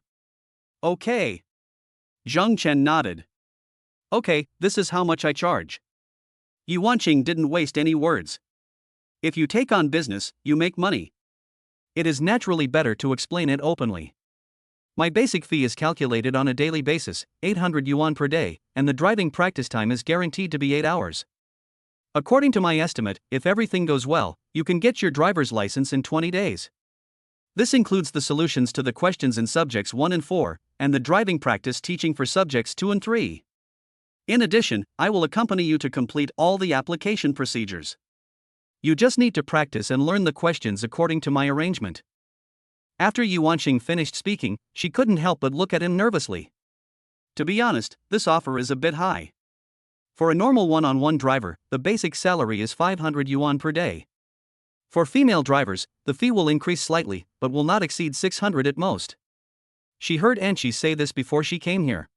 Okay. Zhang Chen nodded. Okay, this is how much I charge. Yi Wanqing didn't waste any words. If you take on business, you make money. It is naturally better to explain it openly. My basic fee is calculated on a daily basis, 800 yuan per day, and the driving practice time is guaranteed to be 8 hours. According to my estimate, if everything goes well, you can get your driver's license in 20 days. This includes the solutions to the questions in subjects 1 and 4, and the driving practice teaching for subjects 2 and 3. In addition, I will accompany you to complete all the application procedures. You just need to practice and learn the questions according to my arrangement. After Yi Wanqing finished speaking, she couldn't help but look at him nervously. To be honest, this offer is a bit high. For a normal one-on-one driver, the basic salary is 500 yuan per day. For female drivers, the fee will increase slightly, but will not exceed 600 at most. She heard Anqi say this before she came here.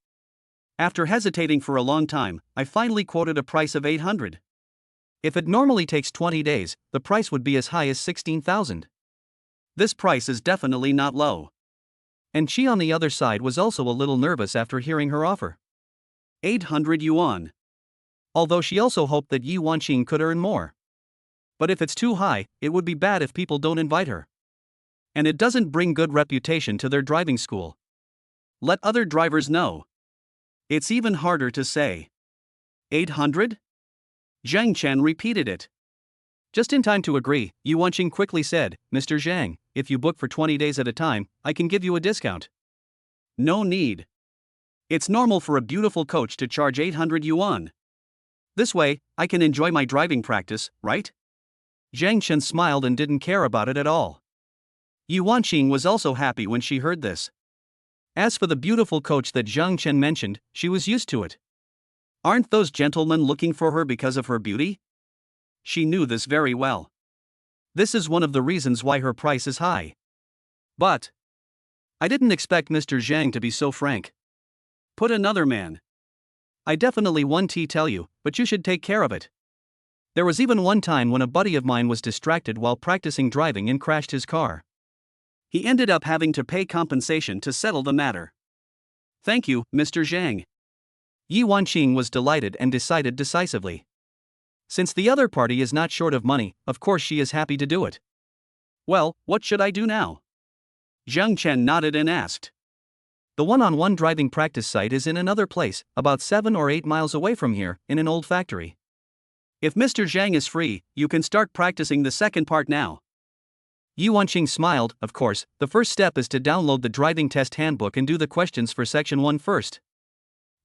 After hesitating for a long time, I finally quoted a price of 800. If it normally takes 20 days, the price would be as high as 16,000. This price is definitely not low. And she on the other side was also a little nervous after hearing her offer. 800 yuan. Although she also hoped that Yi Wanqing could earn more. But if it's too high, it would be bad if people don't invite her. And it doesn't bring good reputation to their driving school. Let other drivers know. It's even harder to say. 800? Zhang Chen repeated it. Just in time to agree, Yi Wanqing quickly said, Mr. Zhang, if you book for 20 days at a time, I can give you a discount. No need. It's normal for a beautiful coach to charge 800 yuan. This way, I can enjoy my driving practice, right? Zhang Chen smiled and didn't care about it at all. Yi Wanqing was also happy when she heard this. As for the beautiful coach that Zhang Chen mentioned, she was used to it. Aren't those gentlemen looking for her because of her beauty? She knew this very well. This is one of the reasons why her price is high. But I didn't expect Mr. Zhang to be so frank. Put another man. I definitely want to tell you, but you should take care of it. There was even one time when a buddy of mine was distracted while practicing driving and crashed his car. He ended up having to pay compensation to settle the matter. Thank you, Mr. Zhang. Yi Wanqing was delighted and decided decisively. Since the other party is not short of money, of course she is happy to do it. Well, what should I do now? Zhang Chen nodded and asked. The one-on-one driving practice site is in another place, about 7 or 8 miles away from here, in an old factory. If Mr. Zhang is free, you can start practicing the second part now. Yi Wanqing smiled. Of course, the first step is to download the driving test handbook and do the questions for section 1 first.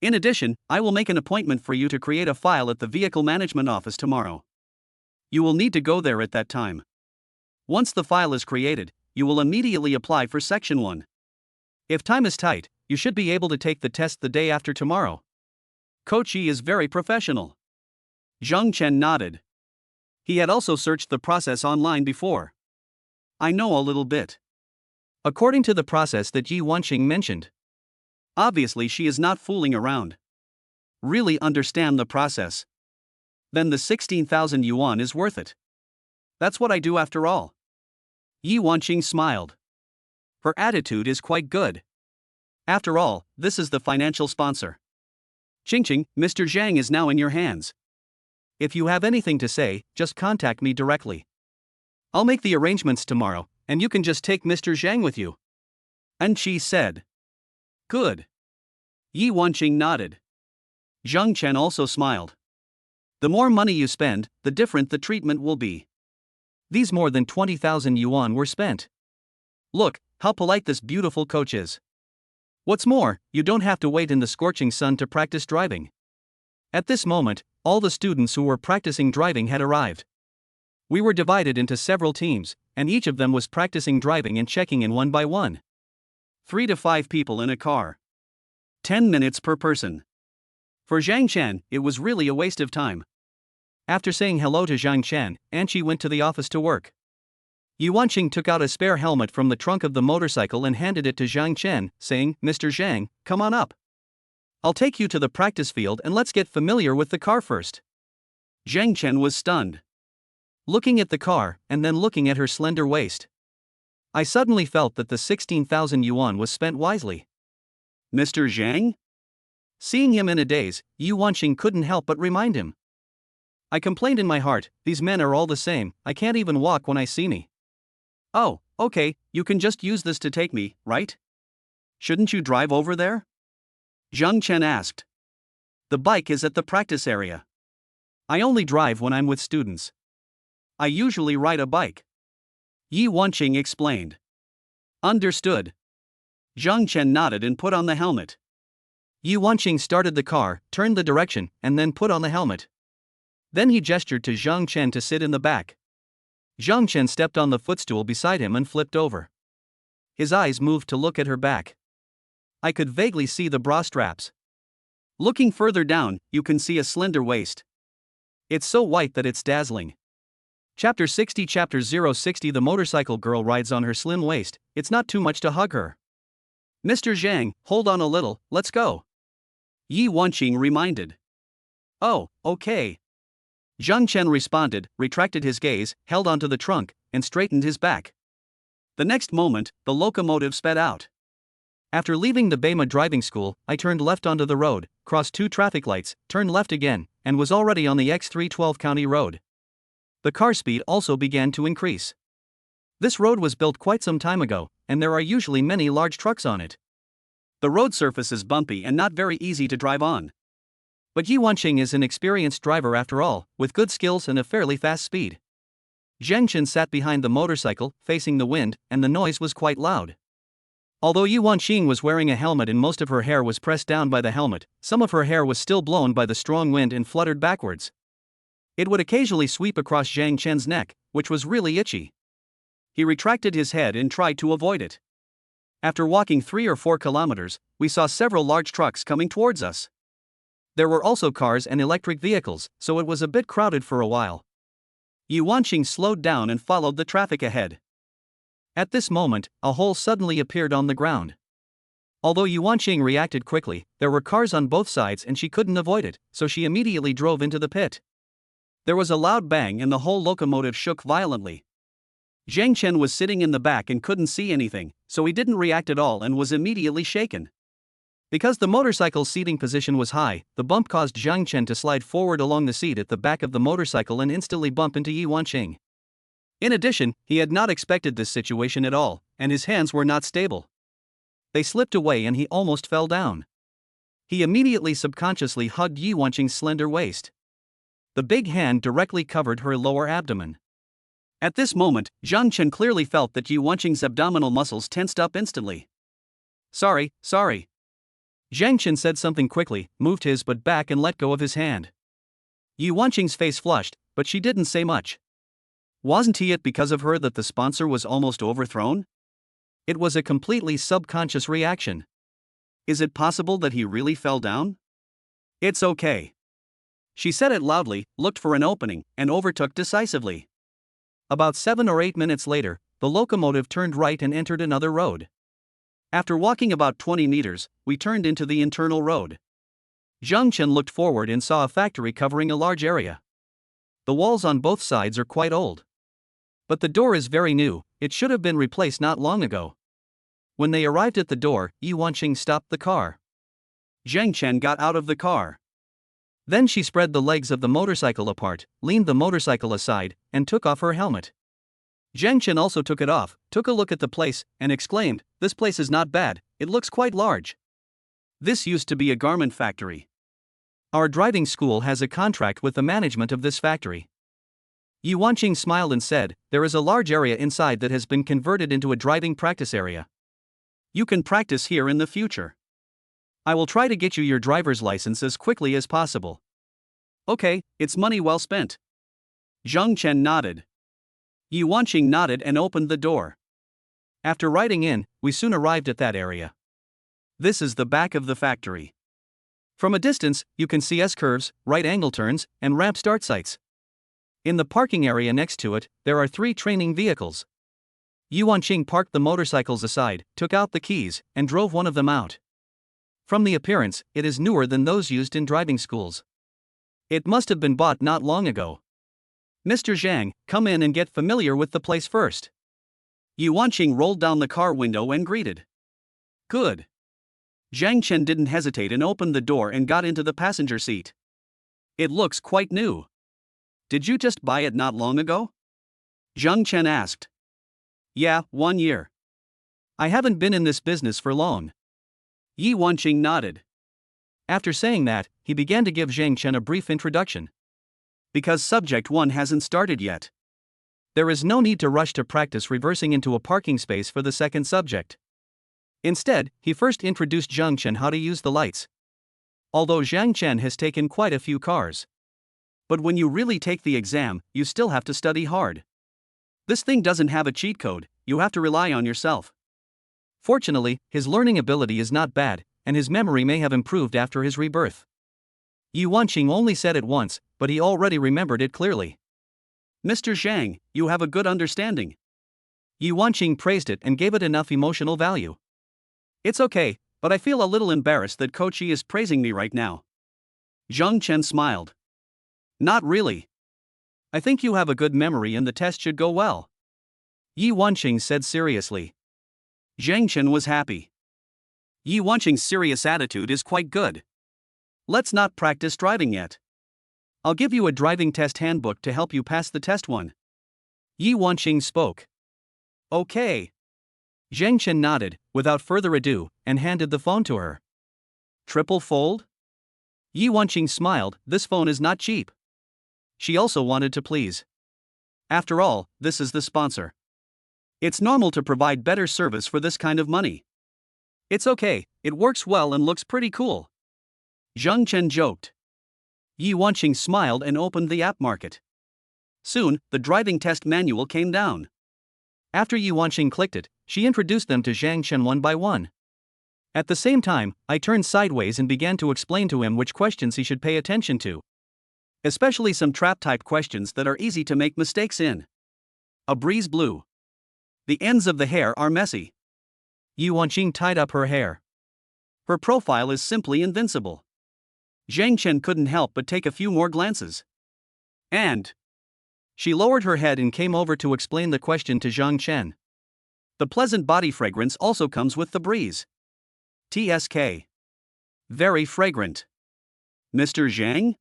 In addition, I will make an appointment for you to create a file at the vehicle management office tomorrow. You will need to go there at that time. Once the file is created, you will immediately apply for section 1. If time is tight, you should be able to take the test the day after tomorrow. Coach Yi is very professional. Zhang Chen nodded. He had also searched the process online before. I know a little bit. According to the process that Yi Wanqing mentioned. Obviously she is not fooling around. Really understand the process. Then the 16,000 yuan is worth it. That's what I do after all. Yi Wanqing smiled. Her attitude is quite good. After all, this is the financial sponsor. Qingqing, Mr. Zhang is now in your hands. If you have anything to say, just contact me directly. I'll make the arrangements tomorrow, and you can just take Mr. Zhang with you. And she said. Good. Yi Wanqing nodded. Zhang Chen also smiled. The more money you spend, the different the treatment will be. These more than 20,000 yuan were spent. Look, how polite this beautiful coach is. What's more, you don't have to wait in the scorching sun to practice driving. At this moment, all the students who were practicing driving had arrived. We were divided into several teams, and each of them was practicing driving and checking in one by one. 3 to 5 people in a car. 10 minutes per person. For Jen Chen, it was really a waste of time. After saying hello to Jen Chen, Anchi went to the office to work. Yuanqing took out a spare helmet from the trunk of the motorcycle and handed it to Jen Chen, saying, "Mr. Zhang, come on up. I'll take you to the practice field and let's get familiar with the car first." Jen Chen was stunned. Looking at the car, and then looking at her slender waist. I suddenly felt that the 16,000 yuan was spent wisely. "Mr. Zhang?" Seeing him in a daze, Yuanqing couldn't help but remind him. I complained in my heart, "These men are all the same, I can't even walk when I see me." "Oh, okay, you can just use this to take me, right? Shouldn't you drive over there?" Zhang Chen asked. "The bike is at the practice area. I only drive when I'm with students. I usually ride a bike." Yi Wanqing explained. "Understood." Zhang Chen nodded and put on the helmet. Yi Wanqing started the car, turned the direction, and then put on the helmet. Then he gestured to Zhang Chen to sit in the back. Zhang Chen stepped on the footstool beside him and flipped over. His eyes moved to look at her back. I could vaguely see the bra straps. Looking further down, you can see a slender waist. It's so white that it's dazzling. Chapter 60 Chapter 060 The motorcycle girl rides on her slim waist, it's not too much to hug her. "Mr. Zhang, hold on a little, let's go." Yi Wanqing reminded. "Oh, okay." Zhang Chen responded, retracted his gaze, held onto the trunk, and straightened his back. The next moment, the locomotive sped out. After leaving the Beima driving school, I turned left onto the road, crossed 2 traffic lights, turned left again, and was already on the X312 County Road. The car speed also began to increase. This road was built quite some time ago, and there are usually many large trucks on it. The road surface is bumpy and not very easy to drive on. But Yi Wanqing is an experienced driver after all, with good skills and a fairly fast speed. Jen Chen sat behind the motorcycle, facing the wind, and the noise was quite loud. Although Yi Wanqing was wearing a helmet and most of her hair was pressed down by the helmet, some of her hair was still blown by the strong wind and fluttered backwards. It would occasionally sweep across Zhang Chen's neck, which was really itchy. He retracted his head and tried to avoid it. After walking 3 or 4 kilometers, we saw several large trucks coming towards us. There were also cars and electric vehicles, so it was a bit crowded for a while. Yi Wanqing slowed down and followed the traffic ahead. At this moment, a hole suddenly appeared on the ground. Although Yi Wanqing reacted quickly, there were cars on both sides and she couldn't avoid it, so she immediately drove into the pit. There was a loud bang and the whole locomotive shook violently. Zhang Chen was sitting in the back and couldn't see anything, so he didn't react at all and was immediately shaken. Because the motorcycle's seating position was high, the bump caused Zhang Chen to slide forward along the seat at the back of the motorcycle and instantly bump into Yi Wanqing. In addition, he had not expected this situation at all, and his hands were not stable. They slipped away and he almost fell down. He immediately subconsciously hugged Yi Wanqing's slender waist. The big hand directly covered her lower abdomen. At this moment, Zhang Chen clearly felt that Yi Wanqing's abdominal muscles tensed up instantly. Sorry. Zhang Chen said something quickly, moved his butt back and let go of his hand. Yi Wanqing's face flushed, but she didn't say much. Wasn't it because of her that the sponsor was almost overthrown? It was a completely subconscious reaction. Is it possible that he really fell down? It's okay. She said it loudly, looked for an opening, and overtook decisively. About 7 or 8 minutes later, the locomotive turned right and entered another road. After walking about 20 meters, we turned into the internal road. Zhang Chen looked forward and saw a factory covering a large area. The walls on both sides are quite old. But the door is very new, it should have been replaced not long ago. When they arrived at the door, Yi Wanqing stopped the car. Zhang Chen got out of the car. Then she spread the legs of the motorcycle apart, leaned the motorcycle aside, and took off her helmet. Zhang Chen also took it off, took a look at the place, and exclaimed, "This place is not bad, it looks quite large. This used to be a garment factory. Our driving school has a contract with the management of this factory." Yi Wanqing smiled and said, "There is a large area inside that has been converted into a driving practice area. You can practice here in the future." I will try to get you your driver's license as quickly as possible. Okay, it's money well spent. Jen Chen nodded. Yi Wanqing nodded and opened the door. After riding in, we soon arrived at that area. This is the back of the factory. From a distance, you can see S-curves, right-angle turns, and ramp start sites. In the parking area next to it, there are 3 training vehicles. Yi Wanqing parked the motorcycles aside, took out the keys, and drove one of them out. From the appearance, it is newer than those used in driving schools. It must have been bought not long ago. Mr. Zhang, come in and get familiar with the place first. Yi Wanqing rolled down the car window and greeted. Good. Zhang Chen didn't hesitate and opened the door and got into the passenger seat. It looks quite new. Did you just buy it not long ago? Zhang Chen asked. Yeah, 1 year. I haven't been in this business for long. Yi Wanqing nodded. After saying that, he began to give Zhang Chen a brief introduction. Because subject 1 hasn't started yet. There is no need to rush to practice reversing into a parking space for the second subject. Instead, he first introduced Zhang Chen how to use the lights. Although Zhang Chen has taken quite a few cars. But when you really take the exam, you still have to study hard. This thing doesn't have a cheat code, you have to rely on yourself. Fortunately, his learning ability is not bad, and his memory may have improved after his rebirth. Yi Wanqing only said it once, but he already remembered it clearly. Mr. Zhang, you have a good understanding. Yi Wanqing praised it and gave it enough emotional value. It's okay, but I feel a little embarrassed that Coach Yi is praising me right now. Zhang Chen smiled. Not really. I think you have a good memory and the test should go well. Yi Wanqing said seriously. Zhang Chen was happy. Yi Wanqing's serious attitude is quite good. Let's not practice driving yet. I'll give you a driving test handbook to help you pass the test 1. Yi Wanqing spoke. Okay. Zhang Chen nodded, without further ado, and handed the phone to her. Triple fold? Yi Wanqing smiled, this phone is not cheap. She also wanted to please. After all, this is the sponsor. It's normal to provide better service for this kind of money. It's okay, it works well and looks pretty cool. Zhang Chen joked. Yi Wanqing smiled and opened the app market. Soon, the driving test manual came down. After Yi Wanqing clicked it, she introduced them to Zhang Chen one by one. At the same time, I turned sideways and began to explain to him which questions he should pay attention to. Especially some trap-type questions that are easy to make mistakes in. A breeze blew. The ends of the hair are messy. Yi Wanqing tied up her hair. Her profile is simply invincible. Zhang Chen couldn't help but take a few more glances. And she lowered her head and came over to explain the question to Zhang Chen. The pleasant body fragrance also comes with the breeze. TSK. Very fragrant. Mr. Zhang?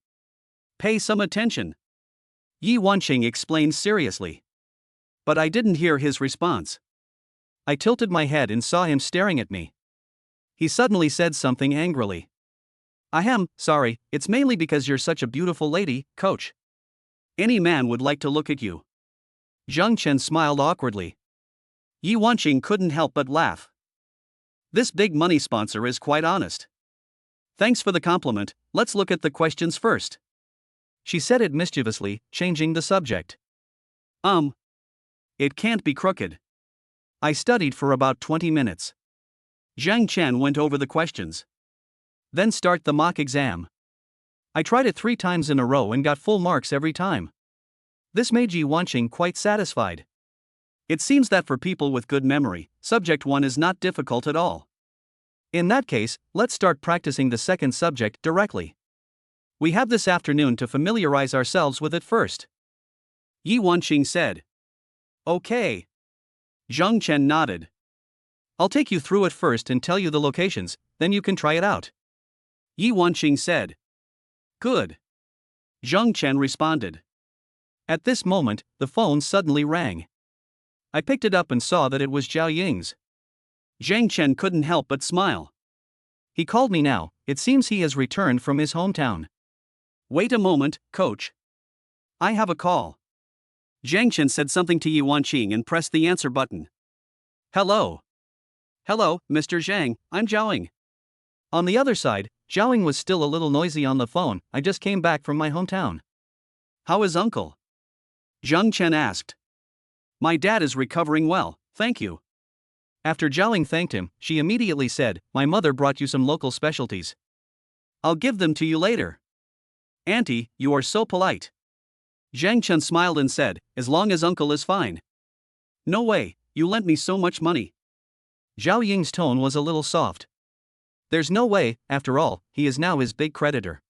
Pay some attention. Yi Wanqing explained seriously. But I didn't hear his response. I tilted my head and saw him staring at me. He suddenly said something angrily. Ahem, sorry, it's mainly because you're such a beautiful lady, coach. Any man would like to look at you. Zhang Chen smiled awkwardly. Yi Wanqing couldn't help but laugh. This big money sponsor is quite honest. Thanks for the compliment, let's look at the questions first. She said it mischievously, changing the subject. It can't be crooked. I studied for about 20 minutes. Zhang Chen went over the questions. Then start the mock exam. I tried it 3 times in a row and got full marks every time. This made Yi Wanqing quite satisfied. It seems that for people with good memory, subject 1 is not difficult at all. In that case, let's start practicing the second subject directly. We have this afternoon to familiarize ourselves with it first. Yi Wanqing said. Okay. Zhang Chen nodded. I'll take you through it first and tell you the locations, then you can try it out. Yi Wanqing said. Good. Zhang Chen responded. At this moment, the phone suddenly rang. I picked it up and saw that it was Zhao Ying's. Zhang Chen couldn't help but smile. He called me now, it seems he has returned from his hometown. Wait a moment, coach. I have a call. Zhang Chen said something to Yi Wanqing and pressed the answer button. Hello. Hello, Mr. Zhang, I'm Zhao Ying. On the other side, Zhaoying was still a little noisy on the phone. I just came back from my hometown. How is uncle? Jen Chen asked. My dad is recovering well, thank you. After Zhaoying thanked him, she immediately said, my mother brought you some local specialties. I'll give them to you later. Auntie, you are so polite. Zhang Chen smiled and said, as long as uncle is fine. No way, you lent me so much money. Zhao Ying's tone was a little soft. There's no way, after all, he is now his big creditor.